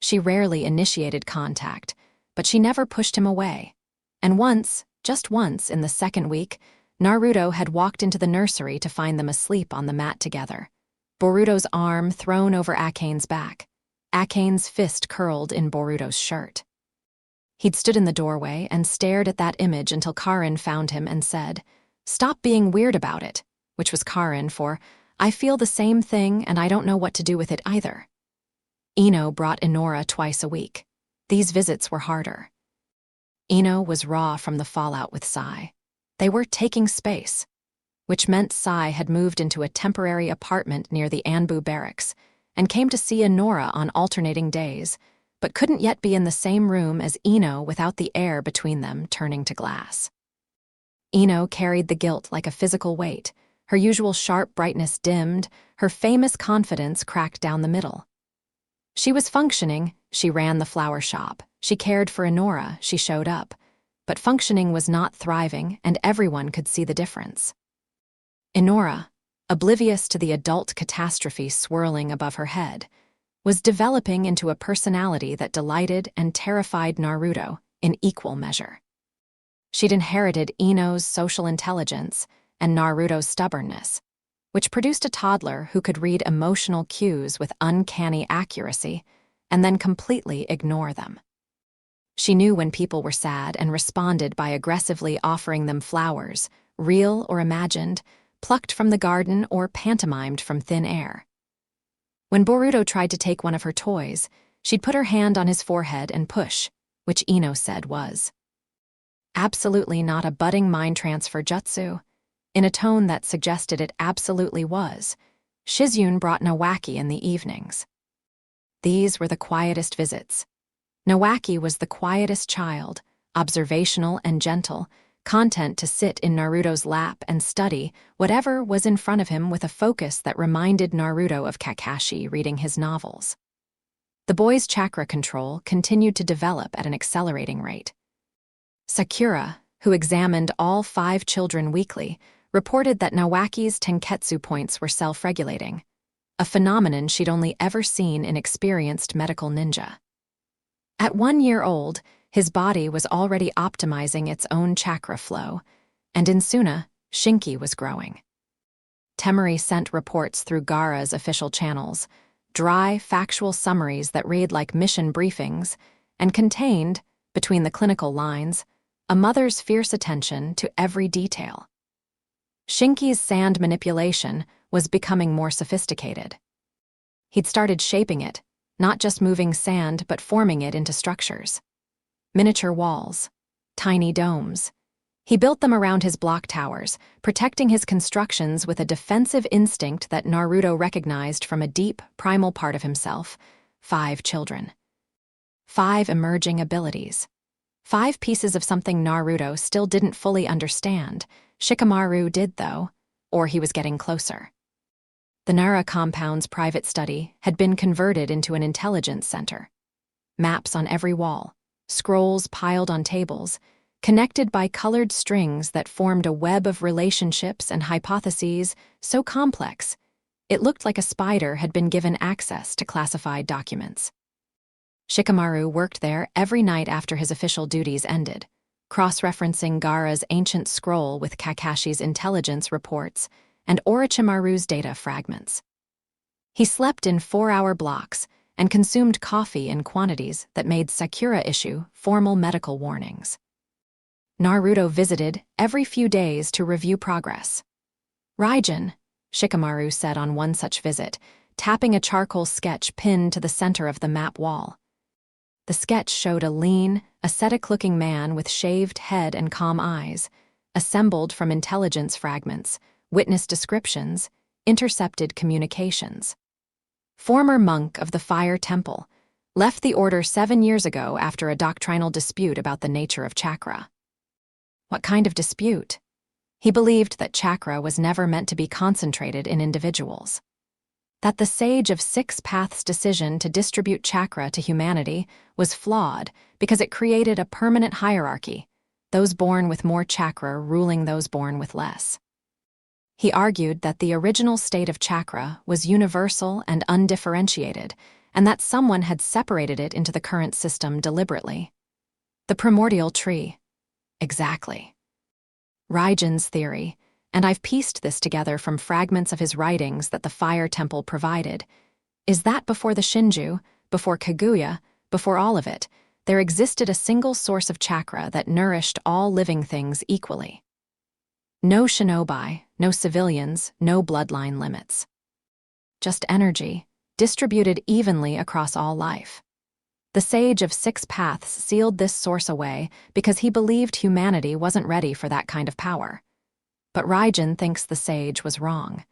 She rarely initiated contact, but she never pushed him away, and once, just once in the 2nd week, Naruto had walked into the nursery to find them asleep on the mat together, Boruto's arm thrown over Akane's back, Akane's fist curled in Boruto's shirt. He'd stood in the doorway and stared at that image until Karin found him and said, "Stop being weird about it," which was Karin for, "I feel the same thing and I don't know what to do with it either." Ino brought Inora twice a week. These visits were harder. Ino was raw from the fallout with Sai. They were taking space, which meant Sai had moved into a temporary apartment near the Anbu barracks and came to see Inora on alternating days, but couldn't yet be in the same room as Ino without the air between them turning to glass. Ino carried the guilt like a physical weight. Her usual sharp brightness dimmed, her famous confidence cracked down the middle. She was functioning, she ran the flower shop, she cared for Inora, she showed up, but functioning was not thriving and everyone could see the difference. Inora, oblivious to the adult catastrophe swirling above her head, was developing into a personality that delighted and terrified Naruto in equal measure. She'd inherited Ino's social intelligence and Naruto's stubbornness, which produced a toddler who could read emotional cues with uncanny accuracy and then completely ignore them. She knew when people were sad and responded by aggressively offering them flowers, real or imagined, plucked from the garden or pantomimed from thin air. When Boruto tried to take one of her toys, she'd put her hand on his forehead and push, which Ino said was absolutely not a budding mind transfer jutsu. In a tone that suggested it absolutely was, Shizune brought Nawaki in the evenings. These were the quietest visits. Nawaki was the quietest child, observational and gentle, content to sit in Naruto's lap and study whatever was in front of him with a focus that reminded Naruto of Kakashi reading his novels. The boy's chakra control continued to develop at an accelerating rate. Sakura, who examined all 5 children weekly, reported that Nawaki's tenketsu points were self-regulating, a phenomenon she'd only ever seen in experienced medical ninja. At 1 year old, his body was already optimizing its own chakra flow, and in Suna, Shinki was growing. Temari sent reports through Gaara's official channels, dry, factual summaries that read like mission briefings, and contained, between the clinical lines, a mother's fierce attention to every detail. Shinki's sand manipulation was becoming more sophisticated. He'd started shaping it, not just moving sand but forming it into structures. Miniature walls, tiny domes. He built them around his block towers, protecting his constructions with a defensive instinct that Naruto recognized from a deep, primal part of himself: 5 children. 5 emerging abilities. 5 pieces of something Naruto still didn't fully understand. Shikamaru did, though, or he was getting closer. The Nara compound's private study had been converted into an intelligence center. Maps on every wall, scrolls piled on tables, connected by colored strings that formed a web of relationships and hypotheses so complex, it looked like a spider had been given access to classified documents. Shikamaru worked there every night after his official duties ended, cross-referencing Gaara's ancient scroll with Kakashi's intelligence reports and Orochimaru's data fragments. He slept in 4-hour blocks and consumed coffee in quantities that made Sakura issue formal medical warnings. Naruto visited every few days to review progress. "Raijin," Shikamaru said on one such visit, tapping a charcoal sketch pinned to the center of the map wall. The sketch showed a lean, ascetic-looking man with shaved head and calm eyes, assembled from intelligence fragments, witness descriptions, intercepted communications. Former monk of the Fire Temple, left the order 7 years ago after a doctrinal dispute about the nature of chakra. What kind of dispute? He believed that chakra was never meant to be concentrated in individuals. That the Sage of 6 Paths' decision to distribute chakra to humanity was flawed because it created a permanent hierarchy, those born with more chakra ruling those born with less. He argued that the original state of chakra was universal and undifferentiated, and that someone had separated it into the current system deliberately. The primordial tree. Exactly. Raijin's theory, and I've pieced this together from fragments of his writings that the Fire Temple provided, is that before the Shinju, before Kaguya, before all of it, there existed a single source of chakra that nourished all living things equally. No shinobi, no civilians, no bloodline limits. Just energy, distributed evenly across all life. The Sage of Six Paths sealed this source away because he believed humanity wasn't ready for that kind of power. But Raijin thinks the sage was wrong.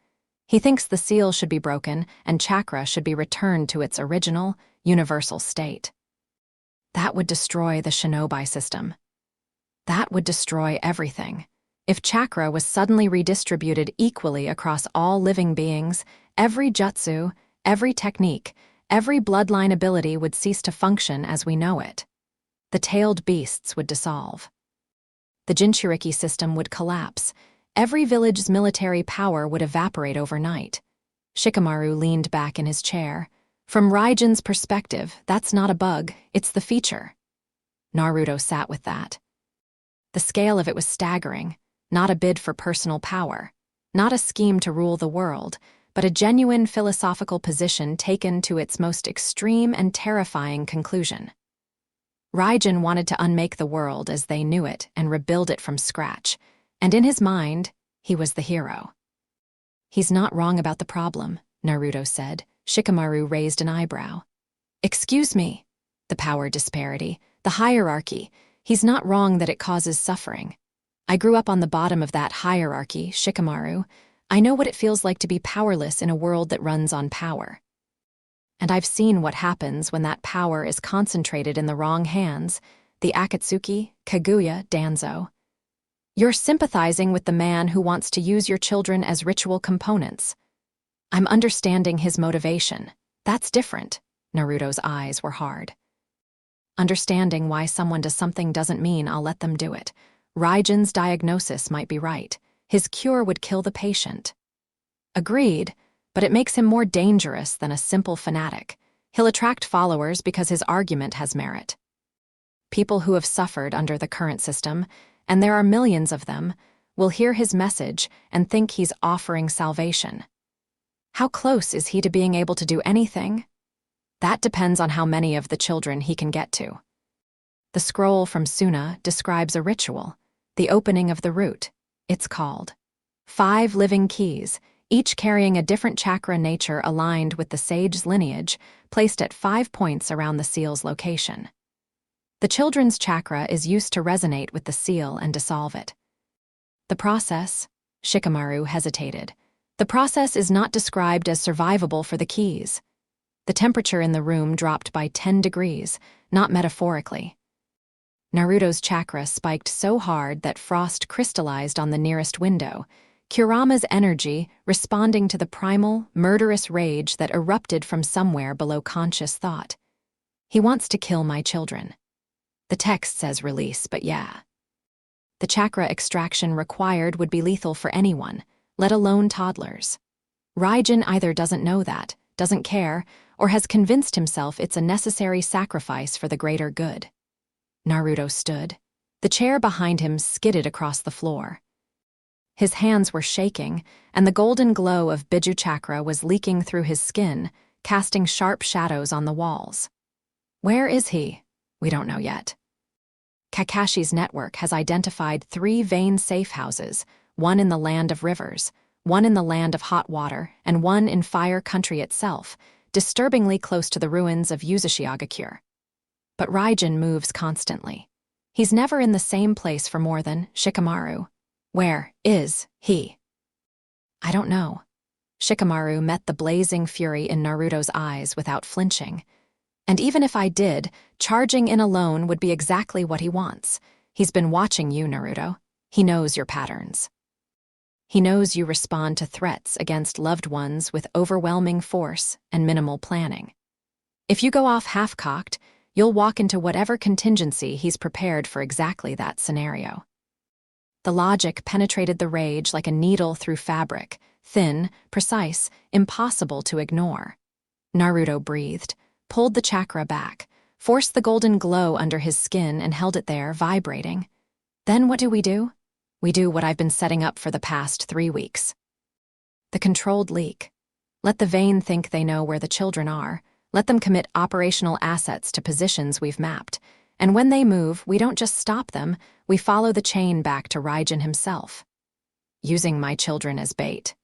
He thinks the seal should be broken and chakra should be returned to its original, universal state. That would destroy the shinobi system. That would destroy everything. If chakra was suddenly redistributed equally across all living beings, every jutsu, every technique, every bloodline ability would cease to function as we know it. The tailed beasts would dissolve. The Jinchuriki system would collapse. Every village's military power would evaporate overnight. Shikamaru leaned back in his chair. From Raijin's perspective, that's not a bug, it's the feature. Naruto sat with that. The scale of it was staggering. Not a bid for personal power. Not a scheme to rule the world, but a genuine philosophical position taken to its most extreme and terrifying conclusion. Raijin wanted to unmake the world as they knew it and rebuild it from scratch, and in his mind, he was the hero. He's not wrong about the problem, Naruto said. Shikamaru raised an eyebrow. Excuse me. The power disparity, the hierarchy. He's not wrong that it causes suffering. I grew up on the bottom of that hierarchy, Shikamaru. I know what it feels like to be powerless in a world that runs on power. And I've seen what happens when that power is concentrated in the wrong hands, the Akatsuki, Kaguya, Danzo. You're sympathizing with the man who wants to use your children as ritual components. I'm understanding his motivation. That's different. Naruto's eyes were hard. Understanding why someone does something doesn't mean I'll let them do it. Raijin's diagnosis might be right. His cure would kill the patient. Agreed, but it makes him more dangerous than a simple fanatic. He'll attract followers because his argument has merit. People who have suffered under the current system, and there are millions of them, will hear his message and think he's offering salvation. How close is he to being able to do anything? That depends on how many of the children he can get to. The scroll from Suna describes a ritual, the opening of the root. It's called 5 living keys, each carrying a different chakra nature aligned with the sage's lineage, placed at 5 points around the seal's location. The children's chakra is used to resonate with the seal and dissolve it. The process, Shikamaru hesitated. The process is not described as survivable for the keys. The temperature in the room dropped by 10 degrees, not metaphorically. Naruto's chakra spiked so hard that frost crystallized on the nearest window, Kurama's energy responding to the primal, murderous rage that erupted from somewhere below conscious thought. He wants to kill my children. The text says release, but yeah. The chakra extraction required would be lethal for anyone, let alone toddlers. Raijin either doesn't know that, doesn't care, or has convinced himself it's a necessary sacrifice for the greater good. Naruto stood. The chair behind him skidded across the floor. His hands were shaking, and the golden glow of Biju chakra was leaking through his skin, casting sharp shadows on the walls. Where is he? We don't know yet. Kakashi's network has identified 3 vein safe houses, one in the land of rivers, one in the land of hot water, and one in Fire Country itself, disturbingly close to the ruins of Uzushiagakure. But Raijin moves constantly. He's never in the same place for more than Shikamaru. Where is he? I don't know. Shikamaru met the blazing fury in Naruto's eyes without flinching. And even if I did, charging in alone would be exactly what he wants. He's been watching you, Naruto. He knows your patterns. He knows you respond to threats against loved ones with overwhelming force and minimal planning. If you go off half-cocked, you'll walk into whatever contingency he's prepared for exactly that scenario. The logic penetrated the rage like a needle through fabric, thin, precise, impossible to ignore. Naruto breathed, pulled the chakra back, forced the golden glow under his skin and held it there, vibrating. Then what do? We do what I've been setting up for the past 3 weeks. The controlled leak. Let the vein think they know where the children are. Let them commit operational assets to positions we've mapped. And when they move, we don't just stop them, we follow the chain back to Raijin himself. Using my children as bait.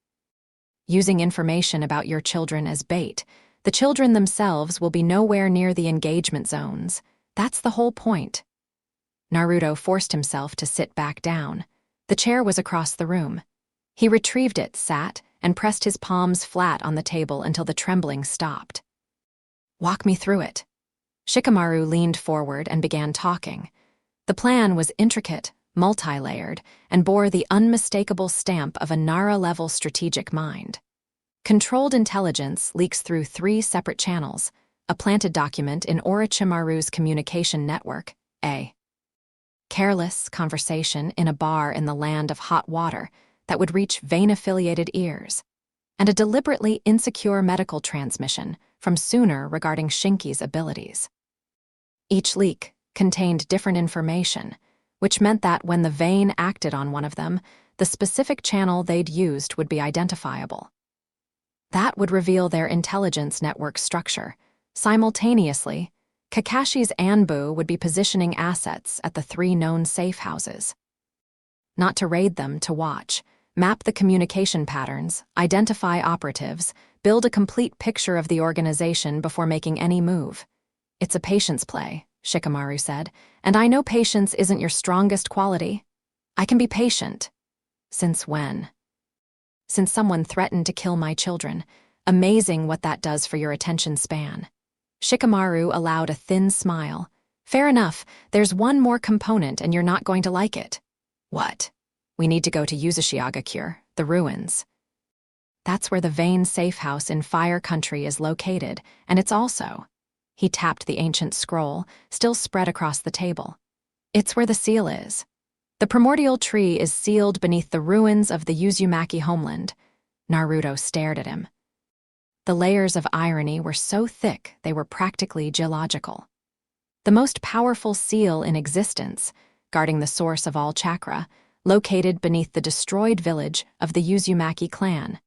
Using information about your children as bait. The children themselves will be nowhere near the engagement zones. That's the whole point. Naruto forced himself to sit back down. The chair was across the room. He retrieved it, sat, and pressed his palms flat on the table until the trembling stopped. Walk me through it. Shikamaru leaned forward and began talking. The plan was intricate, multi-layered, and bore the unmistakable stamp of a Nara-level strategic mind. Controlled intelligence leaks through 3 separate channels, a planted document in Orochimaru's communication network, a careless conversation in a bar in the land of hot water that would reach vein-affiliated ears, and a deliberately insecure medical transmission from Sooner regarding Shinki's abilities. Each leak contained different information, which meant that when the vein acted on one of them, the specific channel they'd used would be identifiable. That would reveal their intelligence network structure. Simultaneously, Kakashi's Anbu would be positioning assets at the 3 known safe houses. Not to raid them, to watch, map the communication patterns, identify operatives, build a complete picture of the organization before making any move. It's a patience play, Shikamaru said, and I know patience isn't your strongest quality. I can be patient. Since when? Since someone threatened to kill my children. Amazing what that does for your attention span. Shikamaru allowed a thin smile. Fair enough, there's one more component and you're not going to like it. What? We need to go to Uzushiagakure, the ruins. That's where the Vein safe house in Fire Country is located, and it's also... He tapped the ancient scroll, still spread across the table. It's where the seal is. The primordial tree is sealed beneath the ruins of the Uzumaki homeland. Naruto stared at him. The layers of irony were so thick they were practically geological. The most powerful seal in existence, guarding the source of all chakra, located beneath the destroyed village of the Uzumaki clan.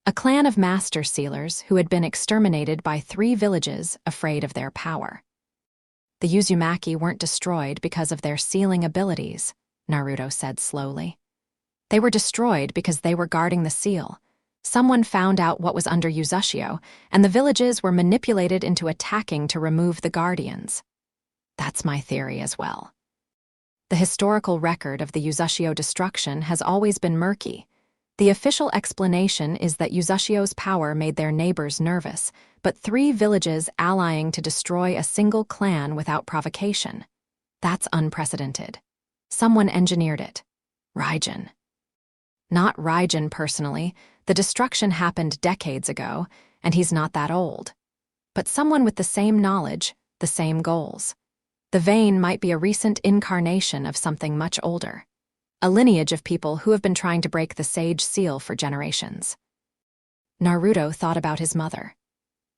A clan of master sealers who had been exterminated by 3 villages afraid of their power. The Uzumaki weren't destroyed because of their sealing abilities, Naruto said slowly. They were destroyed because they were guarding the seal. Someone found out what was under Uzushio, and the villages were manipulated into attacking to remove the guardians. That's my theory as well. The historical record of the Uzushio destruction has always been murky. The official explanation is that Uzushio's power made their neighbors nervous, but 3 villages allying to destroy a single clan without provocation. That's unprecedented. Someone engineered it. Raijin. Not Raijin personally. The destruction happened decades ago, and he's not that old. But someone with the same knowledge, the same goals. The Vein might be a recent incarnation of something much older. A lineage of people who have been trying to break the Sage Seal for generations. Naruto thought about his mother.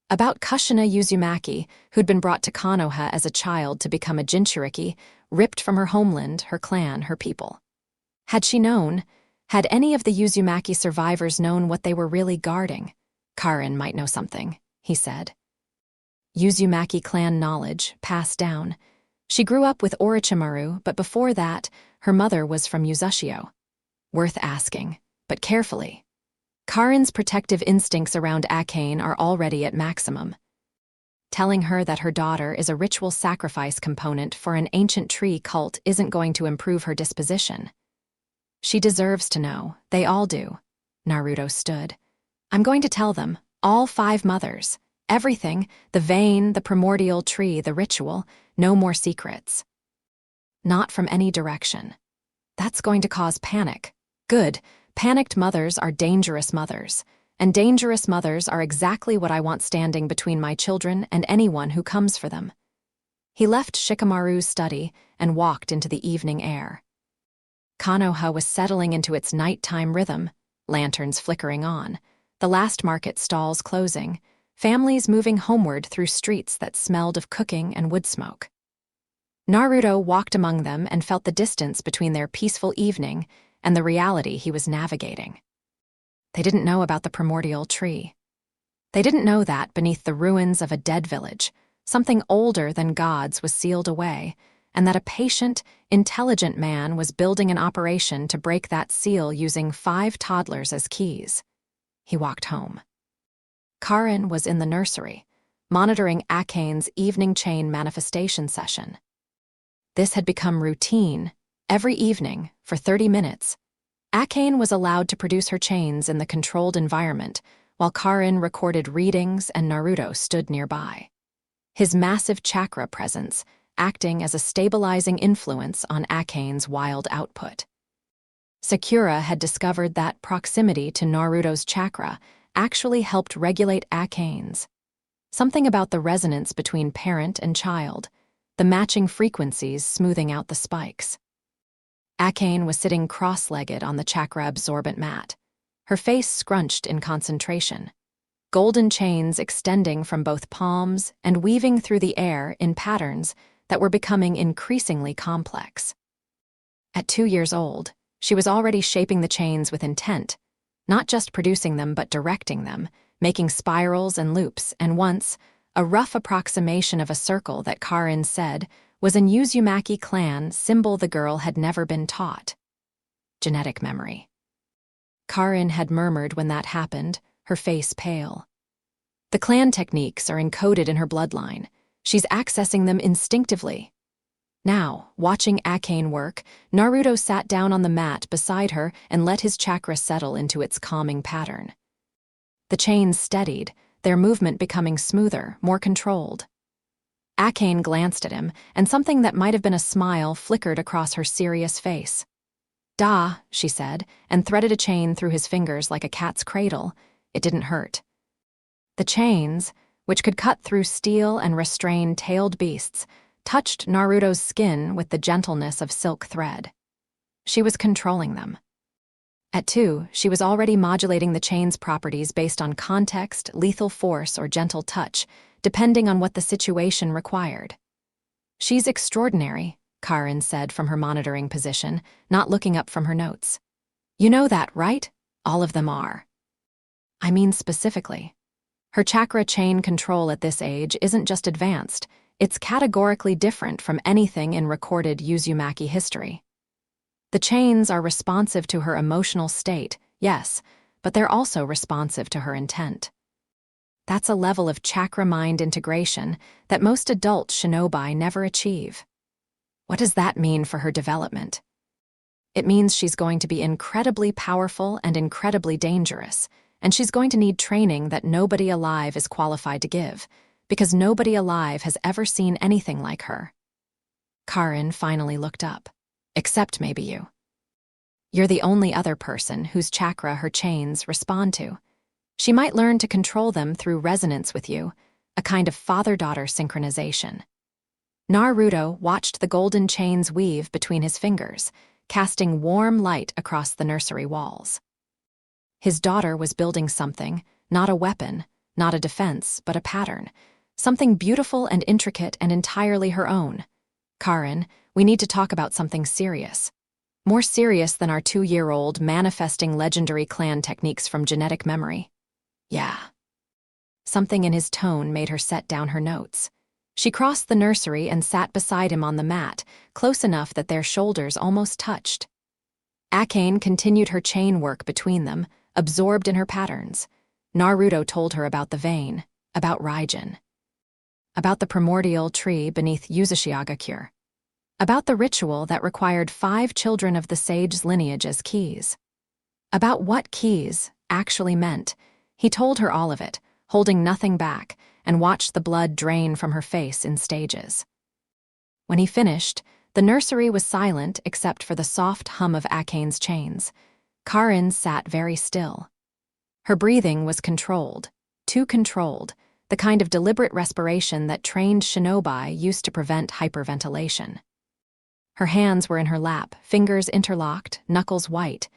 About Kushina Uzumaki, who'd been brought to Konoha as a child to become a Jinchuriki, ripped from her homeland, her clan, her people. Had she known, had any of the Uzumaki survivors known what they were really guarding? Karin might know something, he said. Uzumaki clan knowledge, passed down. She grew up with Orochimaru, but before that, her mother was from Uzushio. Worth asking, but carefully. Karin's protective instincts around Akane are already at maximum. Telling her that her daughter is a ritual sacrifice component for an ancient tree cult isn't going to improve her disposition. She deserves to know, they all do. Naruto stood. I'm going to tell them, all 5 mothers. Everything, the vein, the primordial tree, the ritual, no more secrets. Not from any direction. That's going to cause panic. Good, panicked mothers are dangerous mothers, and dangerous mothers are exactly what I want standing between my children and anyone who comes for them. He left Shikamaru's study and walked into the evening air. Konoha was settling into its nighttime rhythm, lanterns flickering on, the last market stalls closing, families moving homeward through streets that smelled of cooking and wood smoke. Naruto walked among them and felt the distance between their peaceful evening and the reality he was navigating. They didn't know about the primordial tree. They didn't know that beneath the ruins of a dead village, Something older than gods was sealed away, and that a patient, intelligent man was building an operation to break that seal using 5 toddlers as keys. He walked home. Karin was in the nursery, monitoring Akane's evening chain manifestation session. This had become routine. Every evening, for 30 minutes, Akane was allowed to produce her chains in the controlled environment, while Karin recorded readings and Naruto stood nearby. His massive chakra presence acting as a stabilizing influence on Akane's wild output. Sakura had discovered that proximity to Naruto's chakra actually helped regulate Akane's. Something about the resonance between parent and child, the matching frequencies smoothing out the spikes. Akane was sitting cross-legged on the chakra-absorbent mat, her face scrunched in concentration, golden chains extending from both palms and weaving through the air in patterns that were becoming increasingly complex. At 2 years old, she was already shaping the chains with intent, not just producing them but directing them, making spirals and loops, and once, a rough approximation of a circle that Karin said was an Uzumaki clan symbol the girl had never been taught. Genetic memory. Karin had murmured when that happened, her face pale. The clan techniques are encoded in her bloodline. She's accessing them instinctively. Now, watching Akane work, Naruto sat down on the mat beside her and let his chakra settle into its calming pattern. The chains steadied, their movement becoming smoother, more controlled. Akane glanced at him, and something that might have been a smile flickered across her serious face. "Da," she said, and threaded a chain through his fingers like a cat's cradle. It didn't hurt. The chains, which could cut through steel and restrain tailed beasts, touched Naruto's skin with the gentleness of silk thread. She was controlling them. At 2, she was already modulating the chain's properties based on context, lethal force, or gentle touch, depending on what the situation required. "She's extraordinary," Karin said from her monitoring position, not looking up from her notes. "You know that, right? All of them are." "I mean specifically. Her chakra chain control at this age isn't just advanced, it's categorically different from anything in recorded Uzumaki history. The chains are responsive to her emotional state, yes, but they're also responsive to her intent. That's a level of chakra-mind integration that most adult shinobi never achieve. What does that mean for her development? It means she's going to be incredibly powerful and incredibly dangerous, and she's going to need training that nobody alive is qualified to give, because nobody alive has ever seen anything like her." Karin finally looked up. "Except maybe you. You're the only other person whose chakra her chains respond to. She might learn to control them through resonance with you, a kind of father-daughter synchronization." Naruto watched the golden chains weave between his fingers, casting warm light across the nursery walls. His daughter was building something, not a weapon, not a defense, but a pattern, something beautiful and intricate and entirely her own. "Karin, we need to talk about something serious. More serious than our 2-year-old manifesting legendary clan techniques from genetic memory." "Yeah." Something in his tone made her set down her notes. She crossed the nursery and sat beside him on the mat, close enough that their shoulders almost touched. Akane continued her chain work between them, absorbed in her patterns. Naruto told her about the vein, about Raijin, about the primordial tree beneath Uzumaki, about the ritual that required 5 children of the sage's lineage as keys. About what keys actually meant. He told her all of it, holding nothing back, and watched the blood drain from her face in stages. When he finished, the nursery was silent except for the soft hum of Akane's chains. Karin sat very still. Her breathing was controlled, too controlled, the kind of deliberate respiration that trained shinobi used to prevent hyperventilation. Her hands were in her lap, fingers interlocked, knuckles white.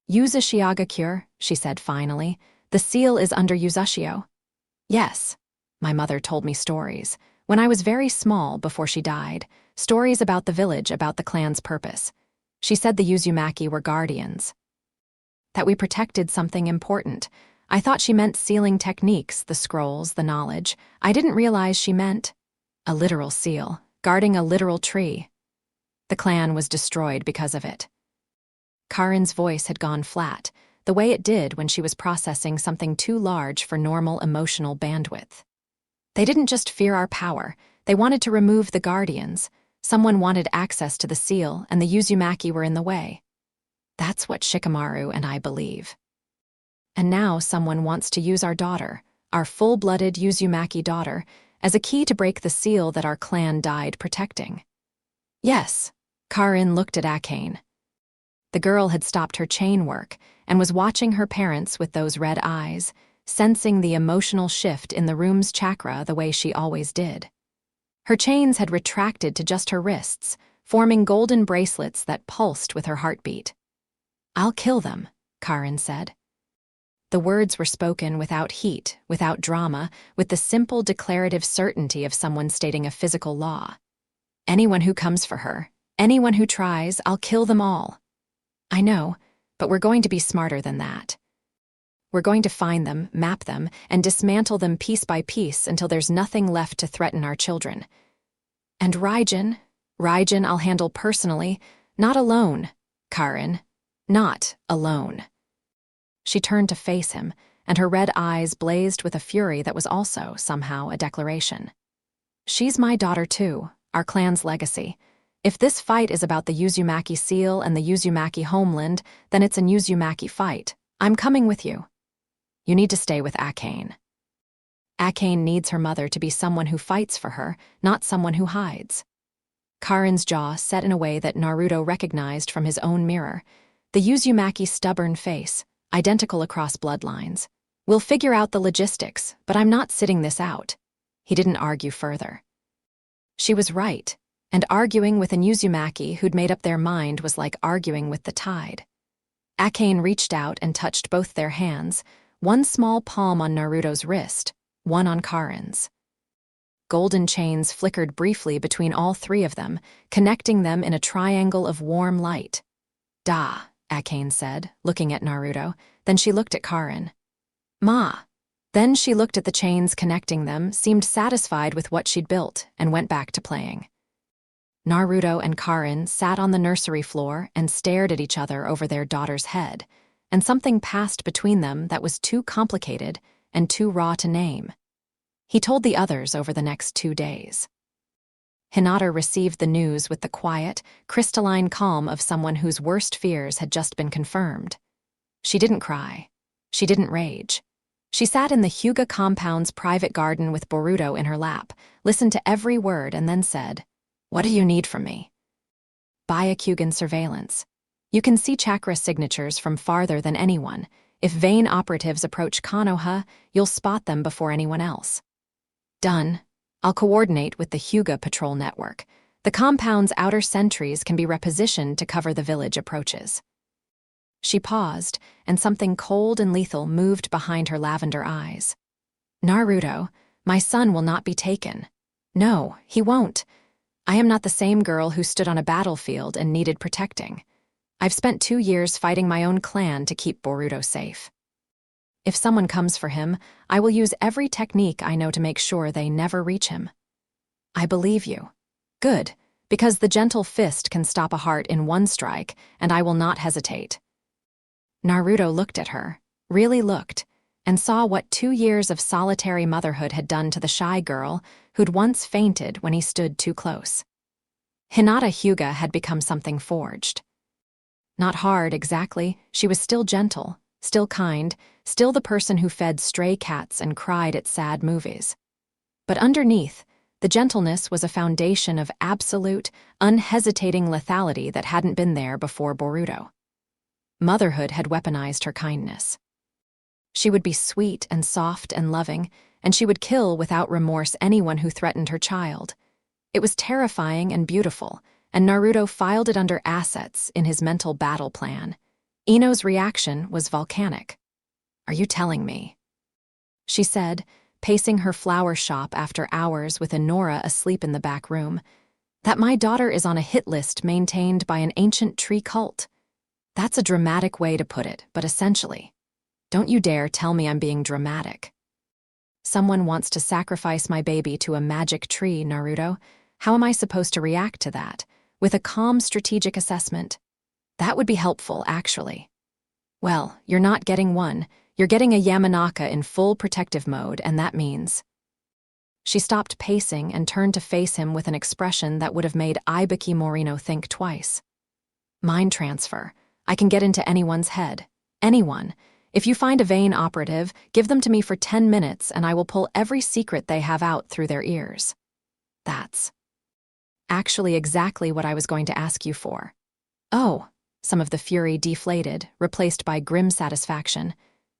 "Uzumaki, she said finally. "The seal is under Uzashio." "Yes." My mother told me stories. When I was very small, before she died, stories about the village, about the clan's purpose. She said the Uzumaki were guardians. That we protected something important. I thought she meant sealing techniques, the scrolls, the knowledge. I didn't realize she meant... A literal seal, guarding a literal tree. The clan was destroyed because of it. Karin's voice had gone flat, the way it did when she was processing something too large for normal emotional bandwidth. They didn't just fear our power, they wanted to remove the guardians. Someone wanted access to the seal, and the Uzumaki were in the way. That's what Shikamaru and I believe. And now someone wants to use our daughter, our full-blooded Uzumaki daughter, as a key to break the seal that our clan died protecting. Yes, Karin looked at Akane. The girl had stopped her chain work and was watching her parents with those red eyes, sensing the emotional shift in the room's chakra the way she always did. Her chains had retracted to just her wrists, forming golden bracelets that pulsed with her heartbeat. "I'll kill them," Karin said. The words were spoken without heat, without drama, with the simple declarative certainty of someone stating a physical law. "Anyone who comes for her, anyone who tries, I'll kill them all." "I know, but we're going to be smarter than that. We're going to find them, map them, and dismantle them piece by piece until there's nothing left to threaten our children. And Raijin I'll handle personally, not alone, Karin, not alone." She turned to face him, and her red eyes blazed with a fury that was also, somehow, a declaration. "She's my daughter too, our clan's legacy. If this fight is about the Uzumaki seal and the Uzumaki homeland, then it's an Uzumaki fight. I'm coming with you. You need to stay with Akane. Akane needs her mother to be someone who fights for her, not someone who hides." Karin's jaw set in a way that Naruto recognized from his own mirror. The Uzumaki's stubborn face, identical across bloodlines. "We'll figure out the logistics, but I'm not sitting this out." He didn't argue further. She was right, and arguing with an Uzumaki who'd made up their mind was like arguing with the tide. Akane reached out and touched both their hands, one small palm on Naruto's wrist, one on Karin's. Golden chains flickered briefly between all three of them, connecting them in a triangle of warm light. "Da," Akane said, looking at Naruto. Then she looked at Karin. "Ma." Then she looked at the chains connecting them, seemed satisfied with what she'd built, and went back to playing. Naruto and Karin sat on the nursery floor and stared at each other over their daughter's head, and something passed between them that was too complicated and too raw to name. He told the others over the next 2 days. Hinata received the news with the quiet, crystalline calm of someone whose worst fears had just been confirmed. She didn't cry. She didn't rage. She sat in the Hyuga compound's private garden with Boruto in her lap, listened to every word, and then said, "What do you need from me?" Byakugan surveillance. You can see chakra signatures from farther than anyone. If Vayne operatives approach Konoha, you'll spot them before anyone else. Done. I'll coordinate with the Hyuga patrol network. The compound's outer sentries can be repositioned to cover the village approaches. She paused, and something cold and lethal moved behind her lavender eyes. "Naruto, my son will not be taken. No, he won't. I am not the same girl who stood on a battlefield and needed protecting. I've spent 2 years fighting my own clan to keep Boruto safe. If someone comes for him, I will use every technique I know to make sure they never reach him." "I believe you." "Good, because the gentle fist can stop a heart in one strike, and I will not hesitate." Naruto looked at her, really looked, and saw what 2 years of solitary motherhood had done to the shy girl who'd once fainted when he stood too close. Hinata Hyuga had become something forged. Not hard, exactly. She was still gentle, still kind, still the person who fed stray cats and cried at sad movies. But underneath, the gentleness was a foundation of absolute, unhesitating lethality that hadn't been there before Boruto. Motherhood had weaponized her kindness. She would be sweet and soft and loving, and she would kill without remorse anyone who threatened her child. It was terrifying and beautiful, and Naruto filed it under assets in his mental battle plan. Ino's reaction was volcanic. "Are you telling me?" she said, pacing her flower shop after hours with Inora asleep in the back room, "that my daughter is on a hit list maintained by an ancient tree cult. That's a dramatic way to put it, but essentially. Don't you dare tell me I'm being dramatic." Someone wants to sacrifice my baby to a magic tree, Naruto. How am I supposed to react to that? With a calm strategic assessment. That would be helpful, actually. Well, you're not getting one. You're getting a Yamanaka in full protective mode, and that means... She stopped pacing and turned to face him with an expression that would have made Ibiki Morino think twice. Mind transfer. I can get into anyone's head. Anyone. If you find a Vayne operative, give them to me for 10 minutes and I will pull every secret they have out through their ears. That's actually exactly what I was going to ask you for. Oh, some of the fury deflated, replaced by grim satisfaction.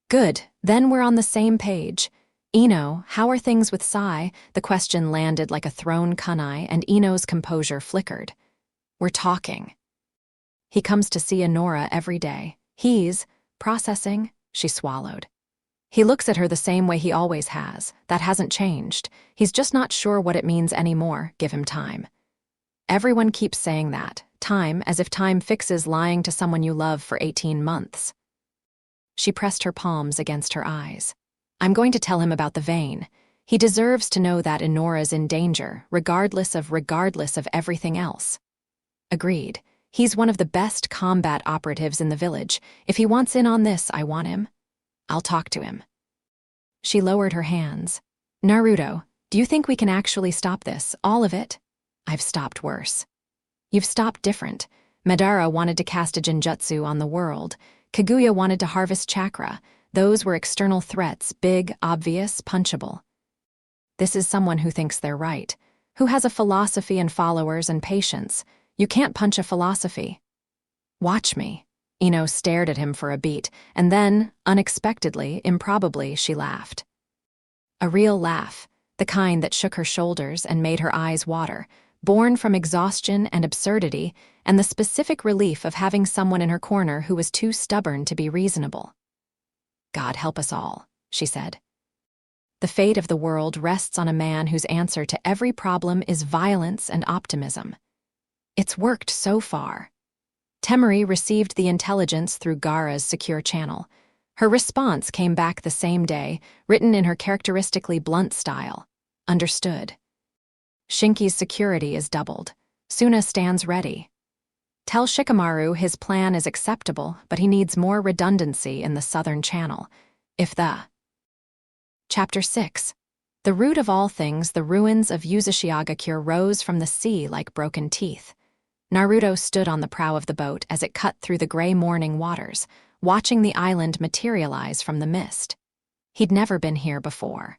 Good, then we're on the same page. Ino, how are things with Sai? The question landed like a thrown kunai, and Ino's composure flickered. We're talking. He comes to see Inora every day. He's processing, she swallowed. He looks at her the same way he always has. That hasn't changed. He's just not sure what it means anymore. Give him time. Everyone keeps saying that. Time, as if time fixes lying to someone you love for 18 months. She pressed her palms against her eyes. I'm going to tell him about the Vayne. He deserves to know that Inora's in danger, regardless of everything else. Agreed. He's one of the best combat operatives in the village. If he wants in on this, I want him. I'll talk to him. She lowered her hands. Naruto, do you think we can actually stop this, all of it? I've stopped worse. You've stopped different. Madara wanted to cast a genjutsu on the world. Kaguya wanted to harvest chakra. Those were external threats, big, obvious, punchable. This is someone who thinks they're right, who has a philosophy and followers and patience. You can't punch a philosophy. Watch me. Ino stared at him for a beat, and then, unexpectedly, improbably, she laughed. A real laugh, the kind that shook her shoulders and made her eyes water, born from exhaustion and absurdity and the specific relief of having someone in her corner who was too stubborn to be reasonable. God help us all, she said. The fate of the world rests on a man whose answer to every problem is violence and optimism. It's worked so far. Temari received the intelligence through Gaara's secure channel. Her response came back the same day, written in her characteristically blunt style. Understood. Shinki's security is doubled. Suna stands ready. Tell Shikamaru his plan is acceptable, but he needs more redundancy in the southern channel. Chapter 6. The root of all things, the ruins of Uzushiagakure rose from the sea like broken teeth. Naruto stood on the prow of the boat as it cut through the gray morning waters, watching the island materialize from the mist. He'd never been here before.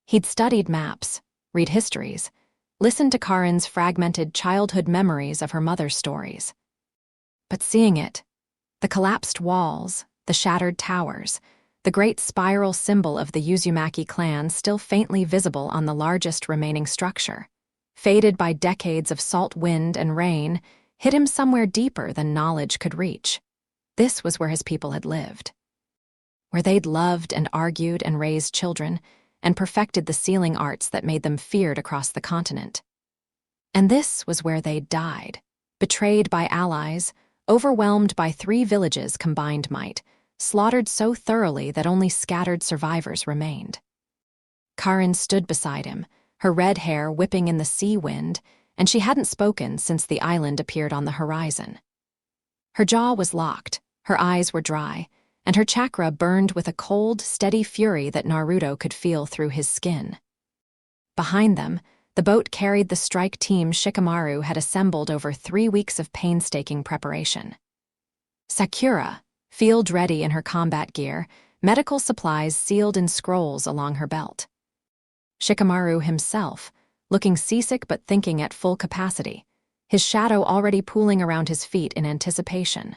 He'd studied maps, read histories, listened to Karin's fragmented childhood memories of her mother's stories. But seeing it, the collapsed walls, the shattered towers, the great spiral symbol of the Uzumaki clan still faintly visible on the largest remaining structure, faded by decades of salt wind and rain, hit him somewhere deeper than knowledge could reach. This was where his people had lived. Where they'd loved and argued and raised children, and perfected the sealing arts that made them feared across the continent. And this was where they'd died, betrayed by allies, overwhelmed by 3 villages' combined might, slaughtered so thoroughly that only scattered survivors remained. Karin stood beside him, her red hair whipping in the sea wind, and she hadn't spoken since the island appeared on the horizon. Her jaw was locked, her eyes were dry, and her chakra burned with a cold, steady fury that Naruto could feel through his skin. Behind them, the boat carried the strike team Shikamaru had assembled over 3 weeks of painstaking preparation. Sakura, field-ready in her combat gear, medical supplies sealed in scrolls along her belt. Shikamaru himself, looking seasick but thinking at full capacity, his shadow already pooling around his feet in anticipation.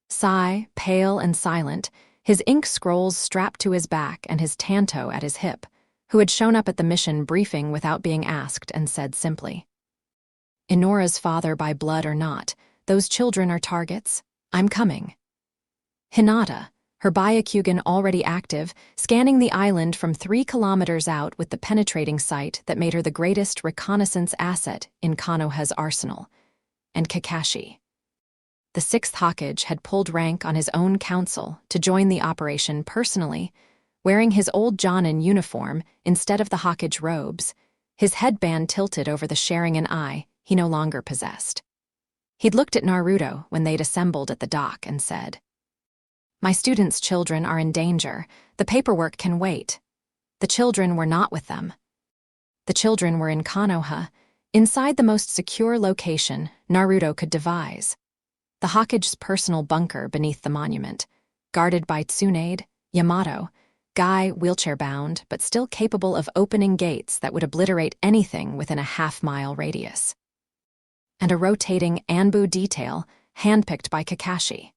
Sai, pale and silent, his ink scrolls strapped to his back and his tanto at his hip, who had shown up at the mission briefing without being asked and said simply, Inora's father by blood or not, those children are targets. I'm coming. Hinata, her Byakugan already active, scanning the island from 3 kilometers out with the penetrating sight that made her the greatest reconnaissance asset in Konoha's arsenal, and Kakashi. The 6th Hokage had pulled rank on his own council to join the operation personally, wearing his old Jonin uniform instead of the Hokage robes, his headband tilted over the Sharingan eye he no longer possessed. He'd looked at Naruto when they'd assembled at the dock and said, "My students' children are in danger. The paperwork can wait." The children were not with them. The children were in Konoha, inside the most secure location Naruto could devise. The Hokage's personal bunker beneath the monument, guarded by Tsunade, Yamato, Guy wheelchair-bound but still capable of opening gates that would obliterate anything within a half-mile radius. And a rotating Anbu detail handpicked by Kakashi.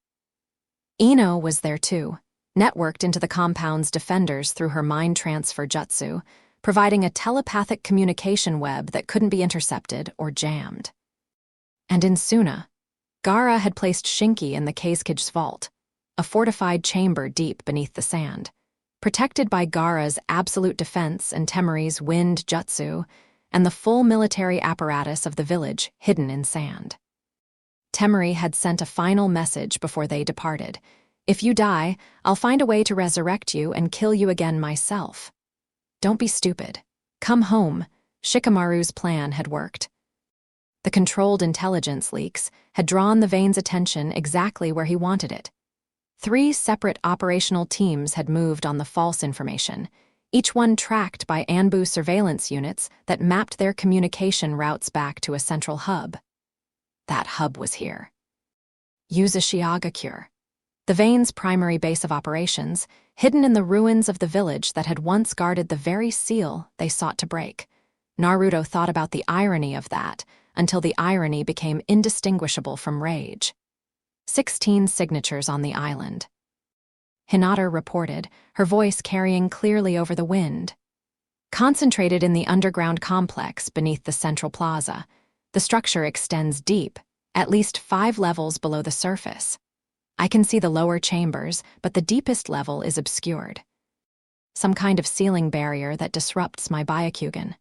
Ino was there too, networked into the compound's defenders through her mind transfer jutsu, providing a telepathic communication web that couldn't be intercepted or jammed. And in Suna, Gaara had placed Shinki in the Kazekage's vault, a fortified chamber deep beneath the sand, protected by Gaara's absolute defense and Temari's wind jutsu, and the full military apparatus of the village hidden in sand. Temari had sent a final message before they departed. "If you die, I'll find a way to resurrect you and kill you again myself. Don't be stupid. Come home." Shikamaru's plan had worked. The controlled intelligence leaks had drawn the Vane's attention exactly where he wanted it. 3 separate operational teams had moved on the false information, each one tracked by Anbu surveillance units that mapped their communication routes back to a central hub. That hub was here. Uzashigakure, the Vane's primary base of operations, hidden in the ruins of the village that had once guarded the very seal they sought to break. Naruto thought about the irony of that until the irony became indistinguishable from rage. 16 signatures on the island. Hinata reported, her voice carrying clearly over the wind. Concentrated in the underground complex beneath the central plaza, the structure extends deep, at least 5 levels below the surface. I can see the lower chambers, but the deepest level is obscured. Some kind of ceiling barrier that disrupts my Byakugan.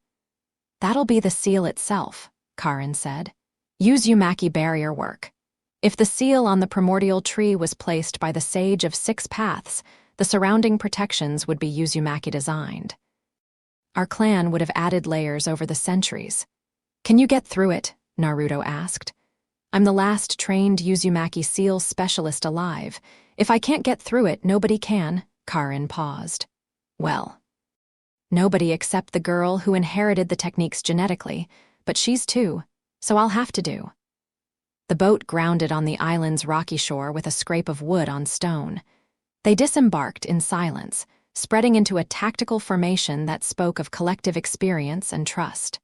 "That'll be the seal itself," Karin said. "Uzumaki barrier work. If the seal on the primordial tree was placed by the Sage of 6 Paths, the surrounding protections would be Uzumaki designed. Our clan would have added layers over the centuries." "Can you get through it?" Naruto asked. "I'm the last trained Uzumaki seal specialist alive. If I can't get through it, nobody can." Karin paused. "Well, nobody except the girl who inherited the techniques genetically, but she's 2, so I'll have to do." The boat grounded on the island's rocky shore with a scrape of wood on stone. They disembarked in silence, spreading into a tactical formation that spoke of collective experience and trust.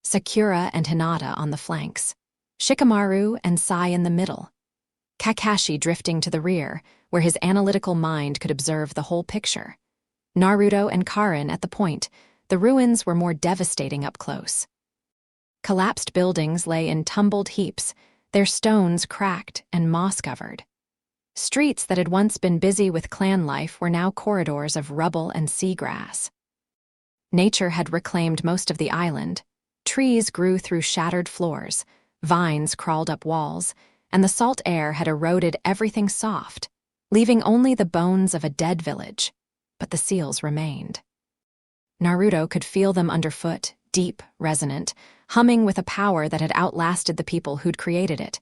Sakura and Hinata on the flanks, Shikamaru and Sai in the middle, Kakashi drifting to the rear, where his analytical mind could observe the whole picture. Naruto and Karin at the point. The ruins were more devastating up close. Collapsed buildings lay in tumbled heaps, their stones cracked and moss-covered. Streets that had once been busy with clan life were now corridors of rubble and seagrass. Nature had reclaimed most of the island. Trees grew through shattered floors, vines crawled up walls, and the salt air had eroded everything soft, leaving only the bones of a dead village. But the seals remained. Naruto could feel them underfoot, deep, resonant, humming with a power that had outlasted the people who'd created it.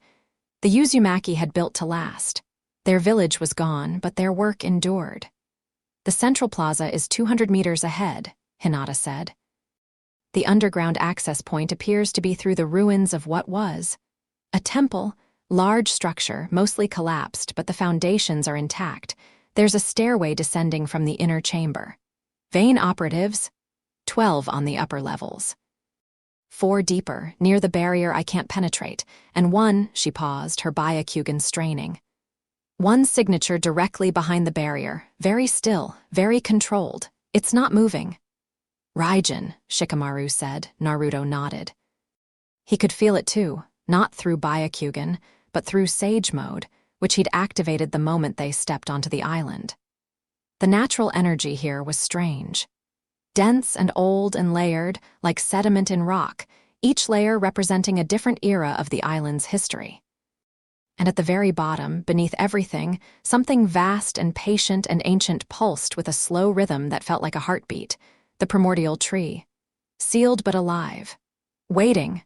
The Uzumaki had built to last. Their village was gone, but their work endured. "The central plaza is 200 meters ahead," Hinata said. "The underground access point appears to be through the ruins of what was a temple, large structure, mostly collapsed, but the foundations are intact. There's a stairway descending from the inner chamber. Vane operatives, 12 on the upper levels. 4 deeper, near the barrier I can't penetrate, and 1," she paused, her Byakugan straining. "1 signature directly behind the barrier, very still, very controlled. It's not moving." "Raijin," Shikamaru said. Naruto nodded. He could feel it too, not through Byakugan, but through Sage Mode, which he'd activated the moment they stepped onto the island. The natural energy here was strange. Dense and old and layered, like sediment in rock, each layer representing a different era of the island's history. And at the very bottom, beneath everything, something vast and patient and ancient pulsed with a slow rhythm that felt like a heartbeat, the primordial tree. Sealed but alive. Waiting.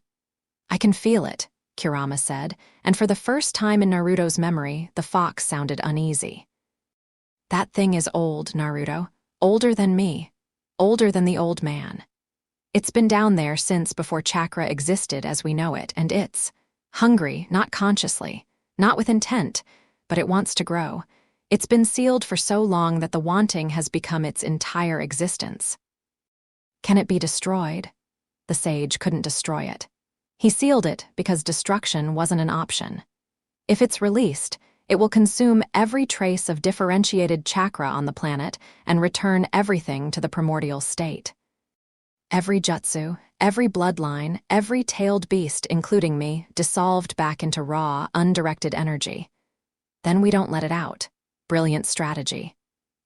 I can feel it, Kurama said, and for the first time in Naruto's memory, the fox sounded uneasy. That thing is old, Naruto. Older than me. Older than the old man. It's been down there since before chakra existed as we know it, and it's hungry, not consciously, not with intent, but it wants to grow. It's been sealed for so long that the wanting has become its entire existence. Can it be destroyed? The sage couldn't destroy it. He sealed it because destruction wasn't an option. If it's released, it will consume every trace of differentiated chakra on the planet and return everything to the primordial state. Every jutsu, every bloodline, every tailed beast, including me, dissolved back into raw, undirected energy. Then we don't let it out. Brilliant strategy.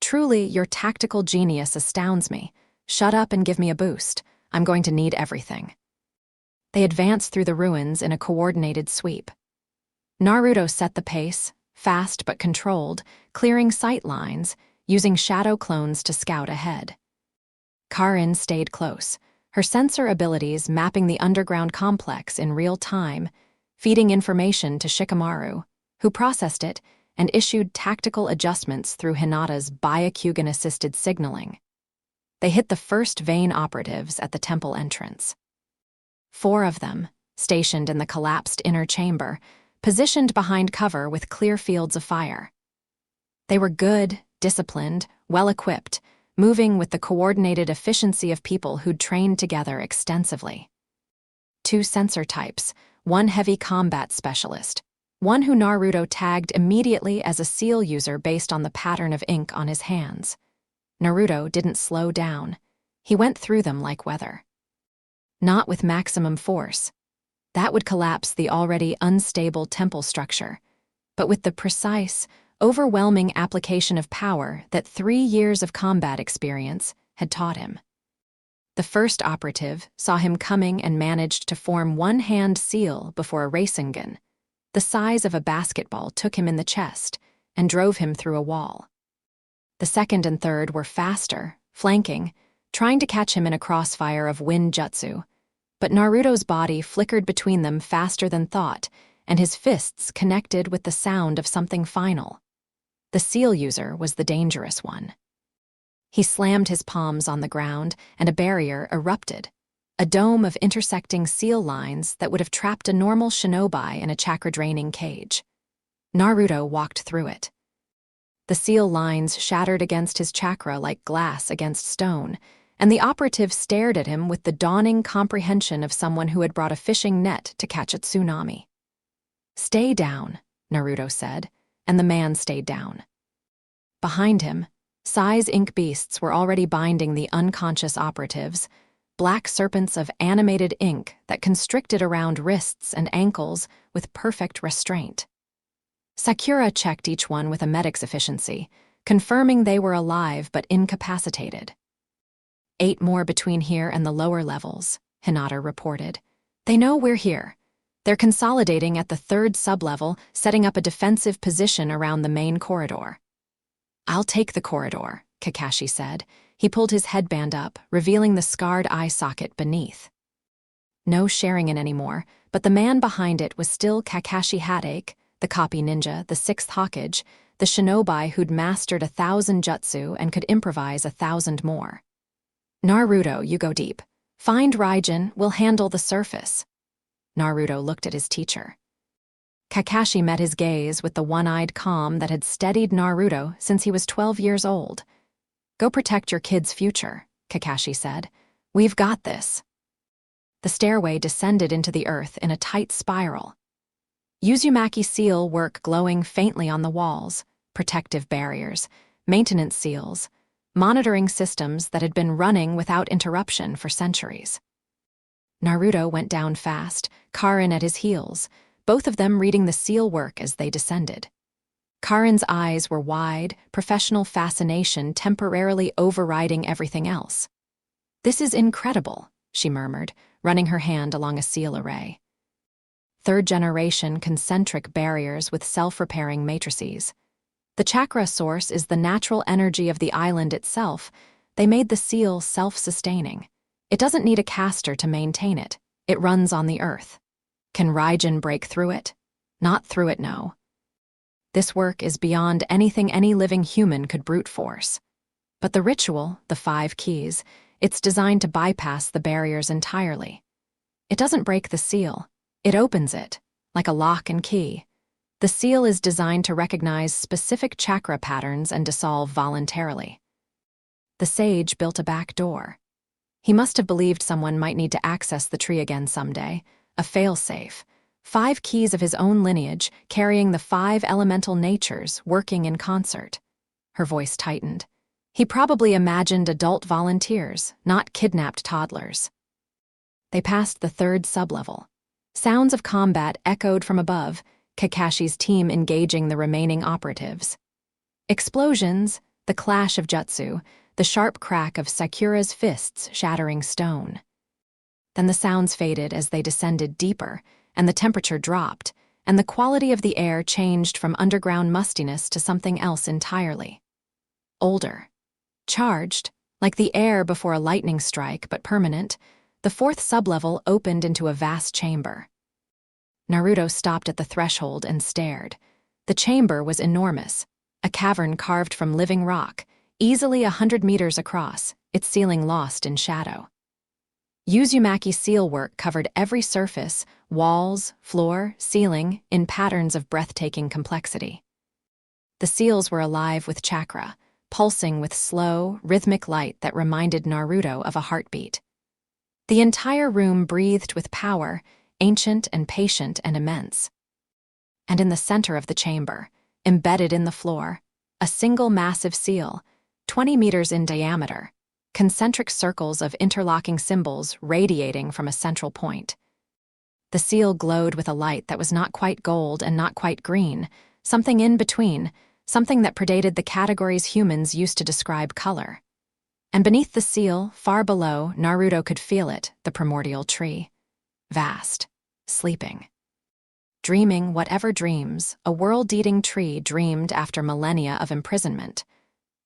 Truly, your tactical genius astounds me. Shut up and give me a boost. I'm going to need everything. They advanced through the ruins in a coordinated sweep. Naruto set the pace, fast but controlled, clearing sight lines, using shadow clones to scout ahead. Karin stayed close, her sensor abilities mapping the underground complex in real time, feeding information to Shikamaru, who processed it and issued tactical adjustments through Hinata's Byakugan-assisted signaling. They hit the first vein operatives at the temple entrance. 4 of them, stationed in the collapsed inner chamber, positioned behind cover with clear fields of fire. They were good, disciplined, well-equipped, moving with the coordinated efficiency of people who'd trained together extensively. 2 sensor types, 1 heavy combat specialist, 1 who Naruto tagged immediately as a seal user based on the pattern of ink on his hands. Naruto didn't slow down. He went through them like weather. Not with maximum force. That would collapse the already unstable temple structure, but with the precise, overwhelming application of power that 3 years of combat experience had taught him. The first operative saw him coming and managed to form one-hand seal before a Rasengan. The size of a basketball took him in the chest and drove him through a wall. The second and third were faster, flanking, trying to catch him in a crossfire of wind jutsu, but Naruto's body flickered between them faster than thought, and his fists connected with the sound of something final. The seal user was the dangerous one. He slammed his palms on the ground, and a barrier erupted, a dome of intersecting seal lines that would have trapped a normal shinobi in a chakra-draining cage. Naruto walked through it. The seal lines shattered against his chakra like glass against stone, and the operative stared at him with the dawning comprehension of someone who had brought a fishing net to catch a tsunami. "Stay down," Naruto said, and the man stayed down. Behind him, Sai's ink beasts were already binding the unconscious operatives, black serpents of animated ink that constricted around wrists and ankles with perfect restraint. Sakura checked each one with a medic's efficiency, confirming they were alive but incapacitated. 8 more between here and the lower levels, Hinata reported. They know we're here. They're consolidating at the 3rd sublevel, setting up a defensive position around the main corridor. I'll take the corridor, Kakashi said. He pulled his headband up, revealing the scarred eye socket beneath. No sharing it anymore, but the man behind it was still Kakashi Hatache, the copy ninja, the 6th Hokage, the shinobi who'd mastered 1,000 jutsu and could improvise 1,000 more. Naruto, you go deep. Find Raijin, we'll handle the surface. Naruto looked at his teacher. Kakashi met his gaze with the one-eyed calm that had steadied Naruto since he was 12 years old. Go protect your kid's future, Kakashi said. We've got this. The stairway descended into the earth in a tight spiral. Uzumaki seal work glowing faintly on the walls, protective barriers, maintenance seals, monitoring systems that had been running without interruption for centuries. Naruto went down fast, Karin at his heels, both of them reading the seal work as they descended. Karin's eyes were wide, professional fascination temporarily overriding everything else. This is incredible, she murmured, running her hand along a seal array. third-generation concentric barriers with self-repairing matrices. The chakra source is the natural energy of the island itself. They made the seal self-sustaining. It doesn't need a caster to maintain it. It runs on the earth. Can Raijin break through it? Not through it, no. This work is beyond anything any living human could brute force. But the ritual, the 5 keys, it's designed to bypass the barriers entirely. It doesn't break the seal. It opens it, like a lock and key. The seal is designed to recognize specific chakra patterns and dissolve voluntarily. The sage built a back door. He must have believed someone might need to access the tree again someday, a fail-safe. 5 keys of his own lineage, carrying the 5 elemental natures working in concert. Her voice tightened. He probably imagined adult volunteers, not kidnapped toddlers. They passed the 3rd sublevel. Sounds of combat echoed from above, Kakashi's team engaging the remaining operatives. Explosions, the clash of jutsu, the sharp crack of Sakura's fists shattering stone. Then the sounds faded as they descended deeper, and the temperature dropped, and the quality of the air changed from underground mustiness to something else entirely. Older. Charged, like the air before a lightning strike, but permanent, the 4th sublevel opened into a vast chamber. Naruto stopped at the threshold and stared. The chamber was enormous, a cavern carved from living rock, easily 100 meters across, its ceiling lost in shadow. Uzumaki seal work covered every surface, walls, floor, ceiling, in patterns of breathtaking complexity. The seals were alive with chakra, pulsing with slow, rhythmic light that reminded Naruto of a heartbeat. The entire room breathed with power, ancient and patient and immense. And in the center of the chamber, embedded in the floor, a single massive seal, 20 meters in diameter, concentric circles of interlocking symbols radiating from a central point. The seal glowed with a light that was not quite gold and not quite green, something in between, something that predated the categories humans used to describe color. And beneath the seal, far below, Naruto could feel it, the primordial tree. Vast, sleeping. Dreaming whatever dreams, a world-eating tree dreamed after millennia of imprisonment.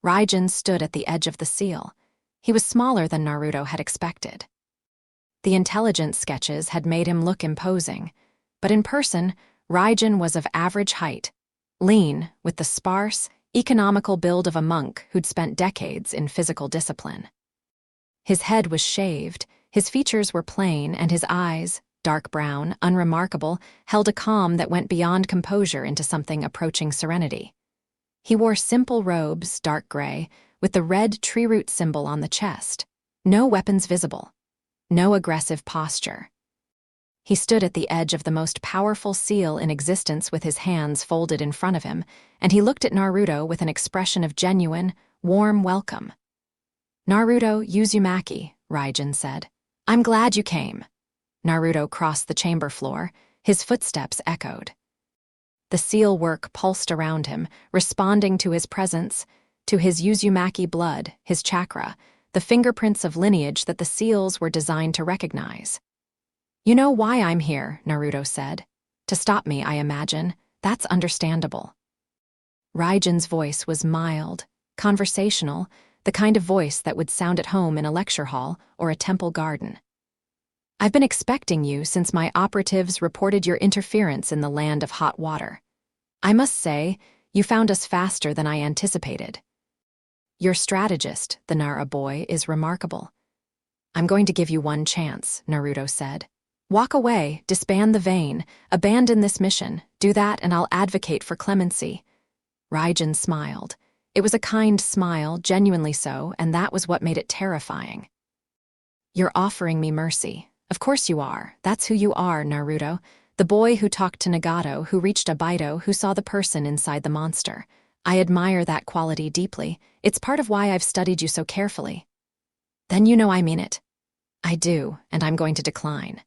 Raijin stood at the edge of the seal. He was smaller than Naruto had expected. The intelligence sketches had made him look imposing, but in person, Raijin was of average height, lean, with the sparse, economical build of a monk who'd spent decades in physical discipline. His head was shaved, his features were plain, and his eyes, dark brown, unremarkable, held a calm that went beyond composure into something approaching serenity. He wore simple robes, dark gray, with the red tree root symbol on the chest. No weapons visible. No aggressive posture. He stood at the edge of the most powerful seal in existence with his hands folded in front of him, and he looked at Naruto with an expression of genuine, warm welcome. "Naruto Uzumaki," Raijin said. "I'm glad you came." Naruto crossed the chamber floor. His footsteps echoed. The seal work pulsed around him, responding to his presence, to his Uzumaki blood, his chakra, the fingerprints of lineage that the seals were designed to recognize. "You know why I'm here," Naruto said. "To stop me, I imagine. That's understandable." Raijin's voice was mild, conversational, the kind of voice that would sound at home in a lecture hall or a temple garden. "I've been expecting you since my operatives reported your interference in the land of hot water. I must say, you found us faster than I anticipated. Your strategist, the Nara boy, is remarkable." "I'm going to give you one chance," Naruto said. "Walk away, disband the vein, abandon this mission, do that and I'll advocate for clemency." Raijin smiled. It was a kind smile, genuinely so, and that was what made it terrifying. "You're offering me mercy. Of course you are. That's who you are, Naruto. The boy who talked to Nagato, who reached Abaito, who saw the person inside the monster. I admire that quality deeply. It's part of why I've studied you so carefully." "Then you know I mean it." "I do, and I'm going to decline.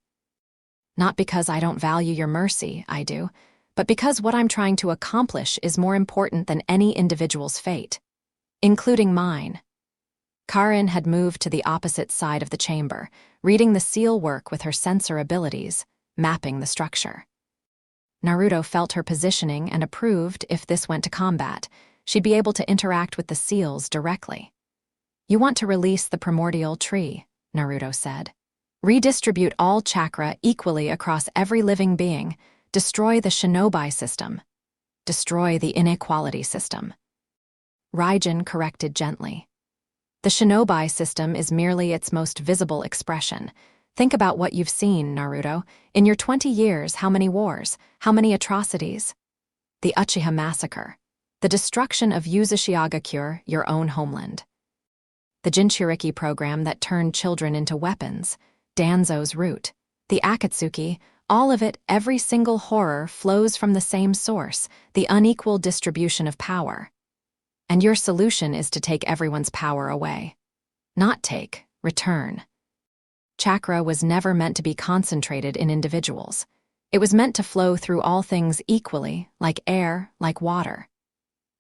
Not because I don't value your mercy, I do, but because what I'm trying to accomplish is more important than any individual's fate, including mine." Karin had moved to the opposite side of the chamber, reading the seal work with her sensor abilities, mapping the structure. Naruto felt her positioning and approved if this went to combat. She'd be able to interact with the seals directly. You want to release the primordial tree, Naruto said. Redistribute all chakra equally across every living being. Destroy the shinobi system. Destroy the inequality system. Raijin corrected gently. The shinobi system is merely its most visible expression. Think about what you've seen, Naruto. In your 20 years, how many wars, how many atrocities? The Uchiha massacre. The destruction of Uzushiagakure, your own homeland. The Jinchuriki program that turned children into weapons. Danzo's root. The Akatsuki, all of it, every single horror flows from the same source, the unequal distribution of power. And your solution is to take everyone's power away. Not take, return. Chakra was never meant to be concentrated in individuals. It was meant to flow through all things equally, like air, like water.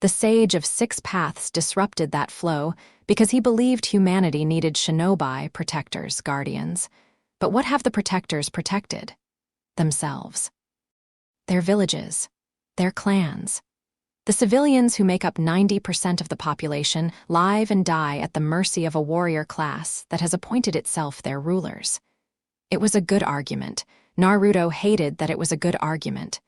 The Sage of Six Paths disrupted that flow because he believed humanity needed shinobi, protectors, guardians. But what have the protectors protected? Themselves. Their villages. Their clans. The civilians who make up 90% of the population live and die at the mercy of a warrior class that has appointed itself their rulers. It was a good argument. Naruto hated that it was a good argument.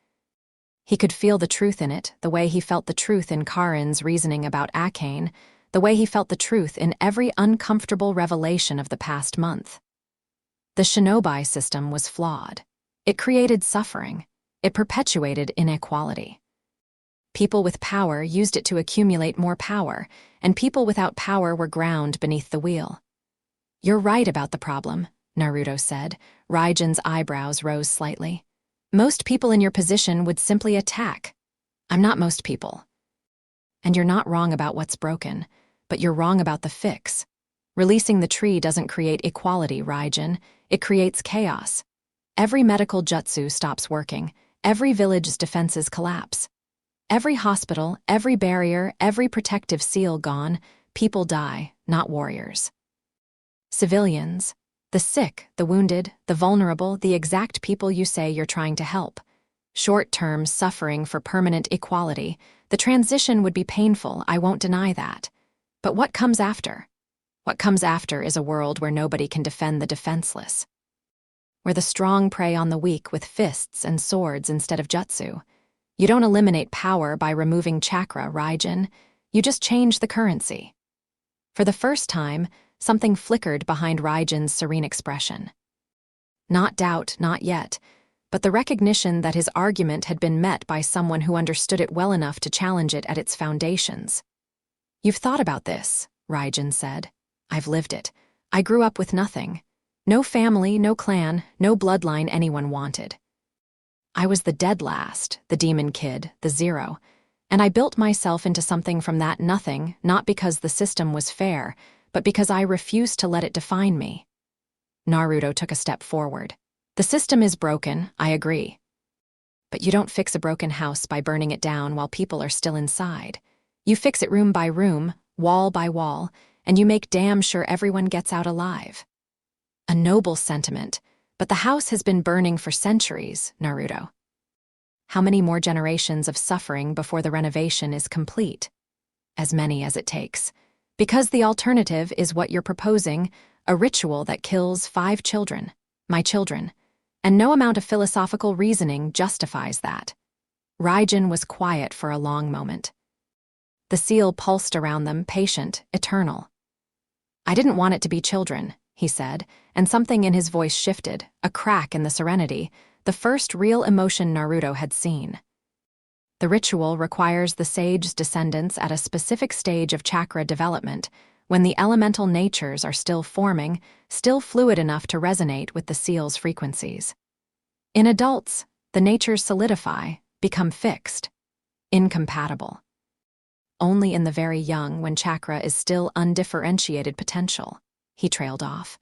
He could feel the truth in it, the way he felt the truth in Karin's reasoning about Akane, the way he felt the truth in every uncomfortable revelation of the past month. The shinobi system was flawed. It created suffering. It perpetuated inequality. People with power used it to accumulate more power, and people without power were ground beneath the wheel. You're right about the problem, Naruto said. Raijin's eyebrows rose slightly. Most people in your position would simply attack. I'm not most people. And you're not wrong about what's broken, but you're wrong about the fix. Releasing the tree doesn't create equality, Raijin. It creates chaos. Every medical jutsu stops working. Every village's defenses collapse. Every hospital, every barrier, every protective seal gone, people die, not warriors. Civilians, the sick, the wounded, the vulnerable, the exact people you say you're trying to help. Short-term suffering for permanent equality. The transition would be painful, I won't deny that. But what comes after? What comes after is a world where nobody can defend the defenseless. Where the strong prey on the weak with fists and swords instead of jutsu. You don't eliminate power by removing chakra, Raijin. You just change the currency. For the first time, something flickered behind Raijin's serene expression. Not doubt, not yet, but the recognition that his argument had been met by someone who understood it well enough to challenge it at its foundations. You've thought about this, Raijin said. I've lived it. I grew up with nothing. No family, no clan, no bloodline anyone wanted. I was the dead last, the demon kid, the zero, and I built myself into something from that nothing, not because the system was fair, but because I refused to let it define me. Naruto took a step forward. The system is broken, I agree. But you don't fix a broken house by burning it down while people are still inside. You fix it room by room, wall by wall, and you make damn sure everyone gets out alive. A noble sentiment. But the house has been burning for centuries, Naruto. How many more generations of suffering before the renovation is complete? As many as it takes. Because the alternative is what you're proposing, a ritual that kills 5 children, my children, and no amount of philosophical reasoning justifies that. Raijin was quiet for a long moment. The seal pulsed around them, patient, eternal. I didn't want it to be children, he said, and something in his voice shifted, a crack in the serenity, the first real emotion Naruto had seen. The ritual requires the sage's descendants at a specific stage of chakra development, when the elemental natures are still forming, still fluid enough to resonate with the seal's frequencies. In adults, the natures solidify, become fixed, incompatible. Only in the very young, when chakra is still undifferentiated potential. He trailed off.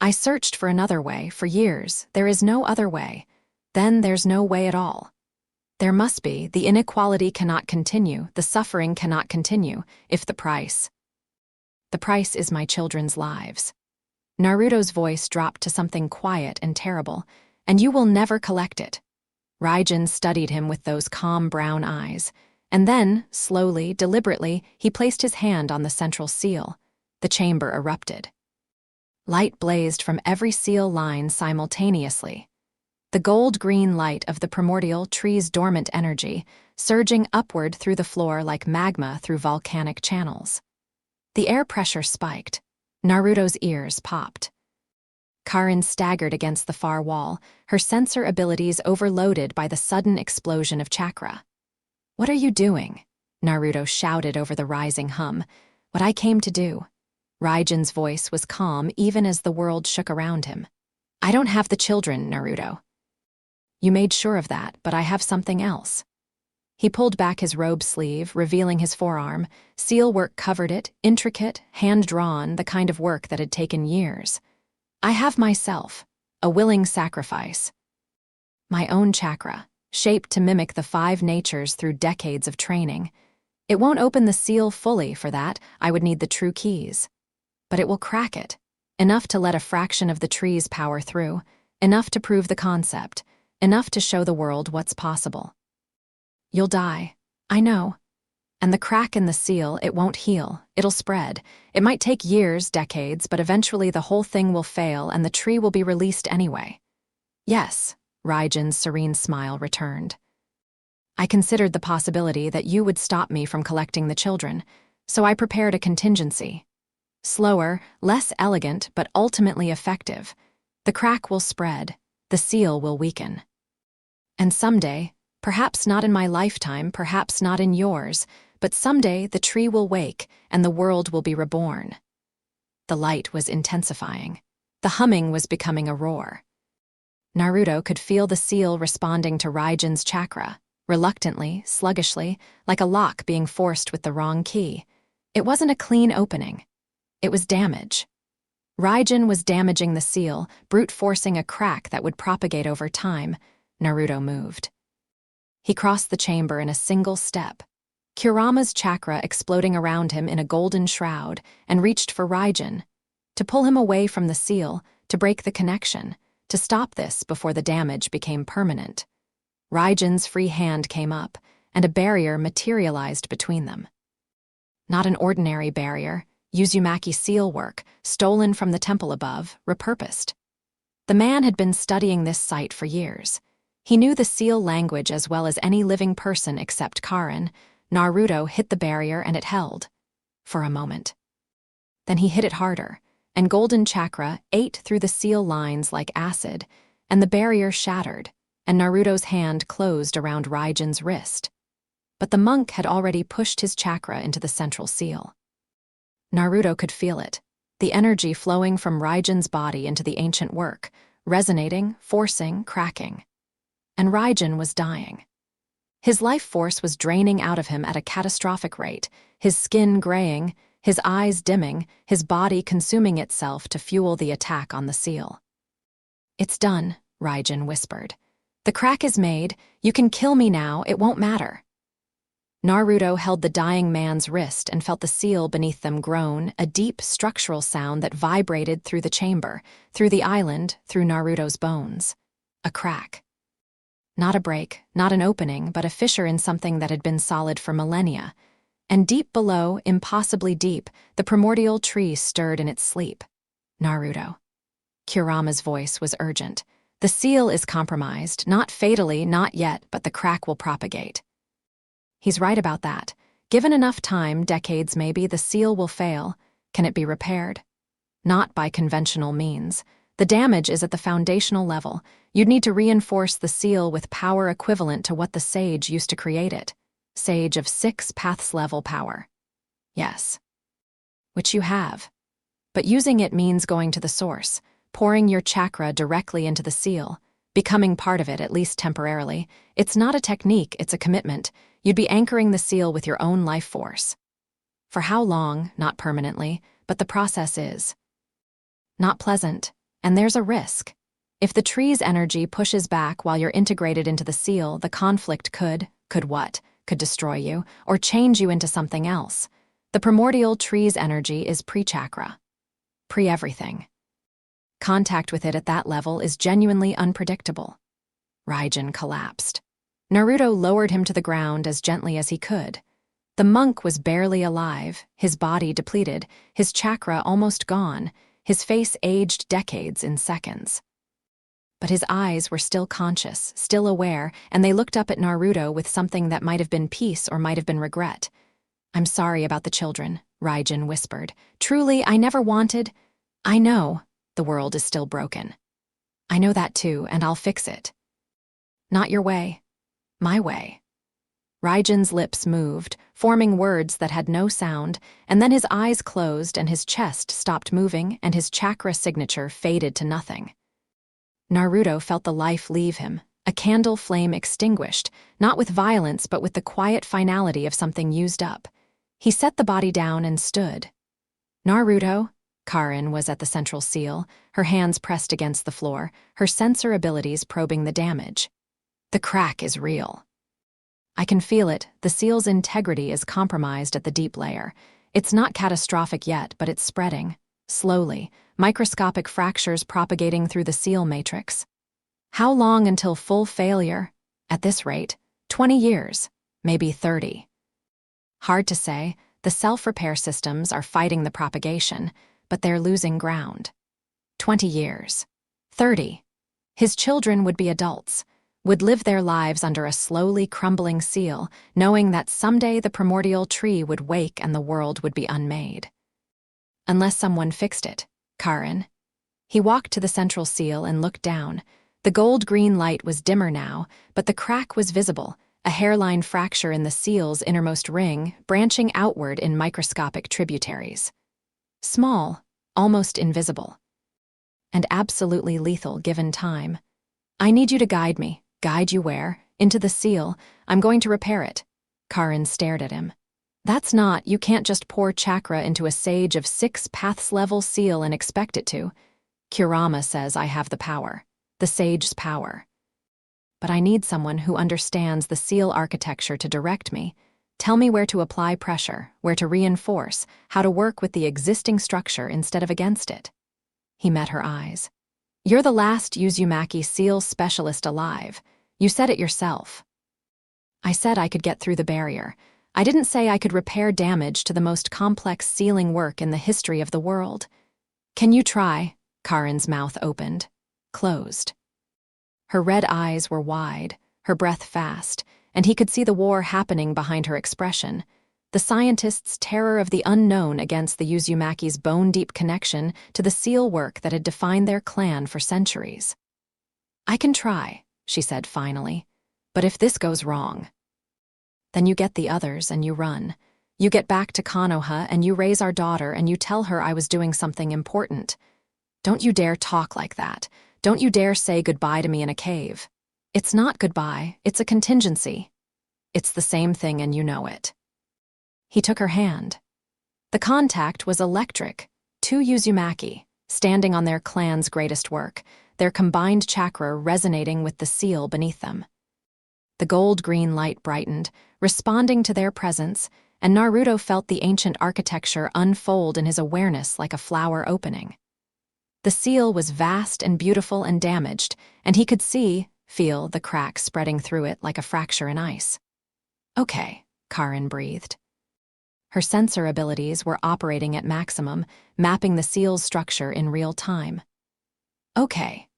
I searched for another way for years. There is no other way. Then there's no way at all. There must be. The inequality cannot continue. The suffering cannot continue. If the price. The price is my children's lives. Naruto's voice dropped to something quiet and terrible, and you will never collect it. Raijin studied him with those calm brown eyes, and then, slowly, deliberately, he placed his hand on the central seal. The chamber erupted. Light blazed from every seal line simultaneously. The gold-green light of the primordial tree's dormant energy, surging upward through the floor like magma through volcanic channels. The air pressure spiked. Naruto's ears popped. Karin staggered against the far wall, her sensor abilities overloaded by the sudden explosion of chakra. "What are you doing?" Naruto shouted over the rising hum. "What I came to do." Raijin's voice was calm even as the world shook around him. "I don't have the children, Naruto." "You made sure of that, but I have something else." He pulled back his robe sleeve, revealing his forearm. Seal work covered it, intricate, hand-drawn, the kind of work that had taken years. "I have myself, a willing sacrifice. My own chakra, shaped to mimic the 5 natures through decades of training. It won't open the seal fully. For that, I would need the true keys. But it will crack it, enough to let a fraction of the tree's power through, enough to prove the concept, enough to show the world what's possible. You'll die, I know. And the crack in the seal, it won't heal, it'll spread. It might take years, decades, but eventually the whole thing will fail and the tree will be released anyway." "Yes," Raijin's serene smile returned. "I considered the possibility that you would stop me from collecting the children, so I prepared a contingency. Slower, less elegant, but ultimately effective. The crack will spread, the seal will weaken. And someday, perhaps not in my lifetime, perhaps not in yours, but someday the tree will wake and the world will be reborn." The light was intensifying. The humming was becoming a roar. Naruto could feel the seal responding to Raijin's chakra, reluctantly, sluggishly, like a lock being forced with the wrong key. It wasn't a clean opening. It was damage. Raijin was damaging the seal, brute-forcing a crack that would propagate over time. Naruto moved. He crossed the chamber in a single step, Kurama's chakra exploding around him in a golden shroud, and reached for Raijin, to pull him away from the seal, to break the connection, to stop this before the damage became permanent. Raijin's free hand came up, and a barrier materialized between them. Not an ordinary barrier, Uzumaki seal work, stolen from the temple above, repurposed. The man had been studying this site for years. He knew the seal language as well as any living person except Karin. Naruto hit the barrier and it held. For a moment. Then he hit it harder, and golden chakra ate through the seal lines like acid, and the barrier shattered, and Naruto's hand closed around Raijin's wrist. But the monk had already pushed his chakra into the central seal. Naruto could feel it, the energy flowing from Raijin's body into the ancient work, resonating, forcing, cracking. And Raijin was dying. His life force was draining out of him at a catastrophic rate, his skin graying, his eyes dimming, his body consuming itself to fuel the attack on the seal. "It's done," Raijin whispered. "The crack is made. You can kill me now, it won't matter." Naruto held the dying man's wrist and felt the seal beneath them groan, a deep structural sound that vibrated through the chamber, through the island, through Naruto's bones. A crack. Not a break, not an opening, but a fissure in something that had been solid for millennia. And deep below, impossibly deep, the primordial tree stirred in its sleep. "Naruto." Kurama's voice was urgent. "The seal is compromised, not fatally, not yet, but the crack will propagate." He's right about that. Given enough time, decades maybe, the seal will fail. Can it be repaired? Not by conventional means. The damage is at the foundational level. You'd need to reinforce the seal with power equivalent to what the sage used to create it. Sage of 6 paths level power. Yes. Which you have. But using it means going to the source, pouring your chakra directly into the seal, becoming part of it, at least temporarily. It's not a technique, it's a commitment. You'd be anchoring the seal with your own life force. For how long? Not permanently, but the process is. Not pleasant, and there's a risk. If the tree's energy pushes back while you're integrated into the seal, the conflict could what? Could destroy you, or change you into something else. The primordial tree's energy is pre-chakra. Pre-everything. Contact with it at that level is genuinely unpredictable. Raijin collapsed. Naruto lowered him to the ground as gently as he could. The monk was barely alive, his body depleted, his chakra almost gone, his face aged decades in seconds. But his eyes were still conscious, still aware, and they looked up at Naruto with something that might have been peace or might have been regret. "I'm sorry about the children," Raijin whispered. "Truly, I never wanted—" "I know, the world is still broken. I know that too, and I'll fix it. Not your way, my way." Raijin's lips moved, forming words that had no sound, and then his eyes closed and his chest stopped moving and his chakra signature faded to nothing. Naruto felt the life leave him, a candle flame extinguished, not with violence but with the quiet finality of something used up. He set the body down and stood. "Naruto," Karin was at the central seal, her hands pressed against the floor, her sensor abilities probing the damage. "The crack is real. I can feel it. The seal's integrity is compromised at the deep layer. It's not catastrophic yet, but it's spreading. Slowly, microscopic fractures propagating through the seal matrix. How long until full failure? At this rate, 20 years, maybe 30. Hard to say. The self-repair systems are fighting the propagation, but they're losing ground. 20 years. 30. His children would be adults, would live their lives under a slowly crumbling seal, knowing that someday the primordial tree would wake and the world would be unmade. Unless someone fixed it, Karin. He walked to the central seal and looked down. The gold-green light was dimmer now, but the crack was visible, a hairline fracture in the seal's innermost ring, branching outward in microscopic tributaries. Small, almost invisible. And absolutely lethal given time. "I need you to guide me." "Guide you where?" "Into the seal. I'm going to repair it." Karin stared at him. "That's not, you can't just pour chakra into a sage of 6 paths level seal and expect it to. Kurama says I have the power. The sage's power. But I need someone who understands the seal architecture to direct me. Tell me where to apply pressure, where to reinforce, how to work with the existing structure instead of against it." He met her eyes. "You're the last Uzumaki seal specialist alive. You said it yourself." "I said I could get through the barrier. I didn't say I could repair damage to the most complex sealing work in the history of the world." "Can you try?" Karin's mouth opened, closed. Her red eyes were wide, her breath fast, and he could see the war happening behind her expression. The scientist's terror of the unknown against the Uzumaki's bone-deep connection to the seal work that had defined their clan for centuries. "I can try," she said finally, "but if this goes wrong, then you get the others and you run. You get back to Konoha and you raise our daughter and you tell her I was doing something important. Don't you dare talk like that. Don't you dare say goodbye to me in a cave. It's not goodbye, it's a contingency. It's the same thing and you know it." He took her hand. The contact was electric. 2 Uzumaki, standing on their clan's greatest work, their combined chakra resonating with the seal beneath them. The gold-green light brightened, responding to their presence, and Naruto felt the ancient architecture unfold in his awareness like a flower opening. The seal was vast and beautiful and damaged, and he could feel the crack spreading through it like a fracture in ice. "Okay," Karin breathed. Her sensor abilities were operating at maximum, mapping the seal's structure in real time. "Okay.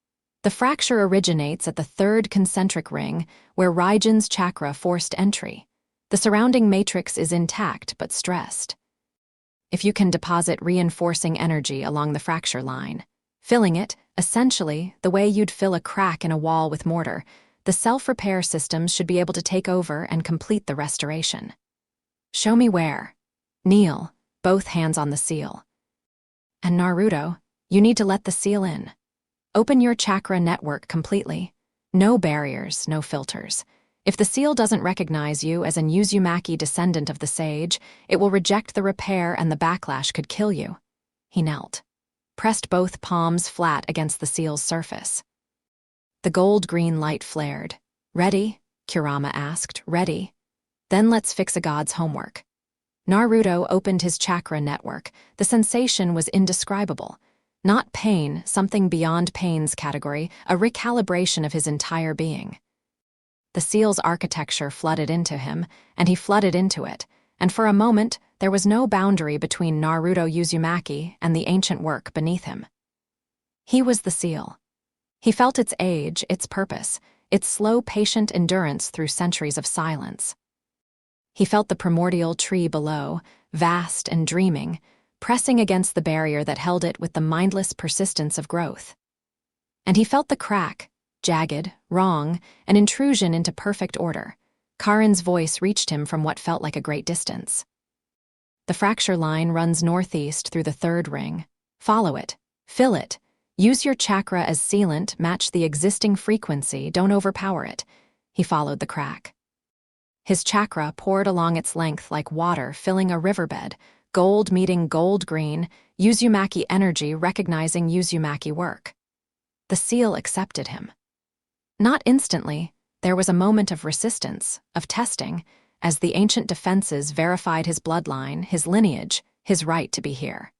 The fracture originates at the 3rd concentric ring, where Raijin's chakra forced entry. The surrounding matrix is intact but stressed. If you can deposit reinforcing energy along the fracture line, filling it, essentially, the way you'd fill a crack in a wall with mortar, the self-repair systems should be able to take over and complete the restoration." "Show me where." "Kneel, both hands on the seal." "And Naruto, you need to let the seal in. Open your chakra network completely. No barriers, no filters. If the seal doesn't recognize you as an Uzumaki descendant of the sage, it will reject the repair and the backlash could kill you." He knelt, pressed both palms flat against the seal's surface. The gold-green light flared. "Ready?" Kurama asked. "Ready. Then let's fix a god's homework." Naruto opened his chakra network. The sensation was indescribable. Not pain, something beyond pain's category, a recalibration of his entire being. The seal's architecture flooded into him, and he flooded into it, and for a moment there was no boundary between Naruto Uzumaki and the ancient work beneath him. He was the seal. He felt its age, its purpose, its slow, patient endurance through centuries of silence. He felt the primordial tree below, vast and dreaming, pressing against the barrier that held it with the mindless persistence of growth. And he felt the crack, jagged, wrong, an intrusion into perfect order. Karin's voice reached him from what felt like a great distance. The fracture line runs northeast through the third ring. Follow it. Fill it. Use your chakra as sealant, match the existing frequency, don't overpower it. He followed the crack. His chakra poured along its length like water filling a riverbed, gold meeting gold green, Uzumaki energy recognizing Uzumaki work. The seal accepted him. Not instantly, there was a moment of resistance, of testing, as the ancient defenses verified his bloodline, his lineage, his right to be here.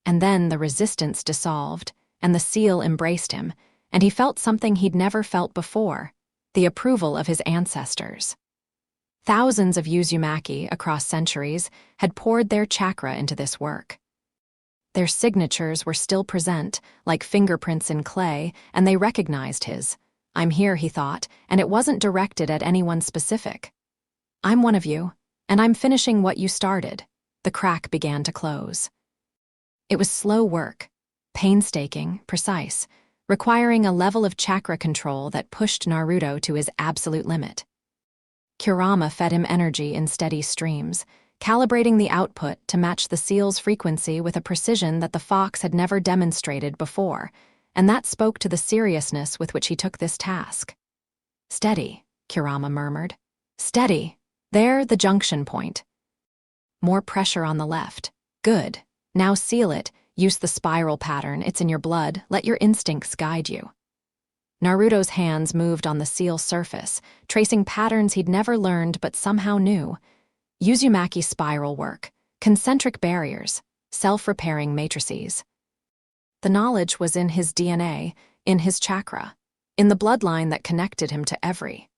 And then the resistance dissolved, and the seal embraced him, and he felt something he'd never felt before, the approval of his ancestors. Thousands of Uzumaki, across centuries, had poured their chakra into this work. Their signatures were still present, like fingerprints in clay, and they recognized his. I'm here, he thought, and it wasn't directed at anyone specific. I'm one of you, and I'm finishing what you started. The crack began to close. It was slow work, painstaking, precise, requiring a level of chakra control that pushed Naruto to his absolute limit. Kurama fed him energy in steady streams, calibrating the output to match the seal's frequency with a precision that the fox had never demonstrated before, and that spoke to the seriousness with which he took this task. Steady, Kurama murmured. Steady. There, the junction point. More pressure on the left. Good. Now seal it. Use the spiral pattern. It's in your blood. Let your instincts guide you. Naruto's hands moved on the seal surface, tracing patterns he'd never learned but somehow knew. Uzumaki spiral work, concentric barriers, self-repairing matrices. The knowledge was in his DNA, in his chakra, in the bloodline that connected him to every.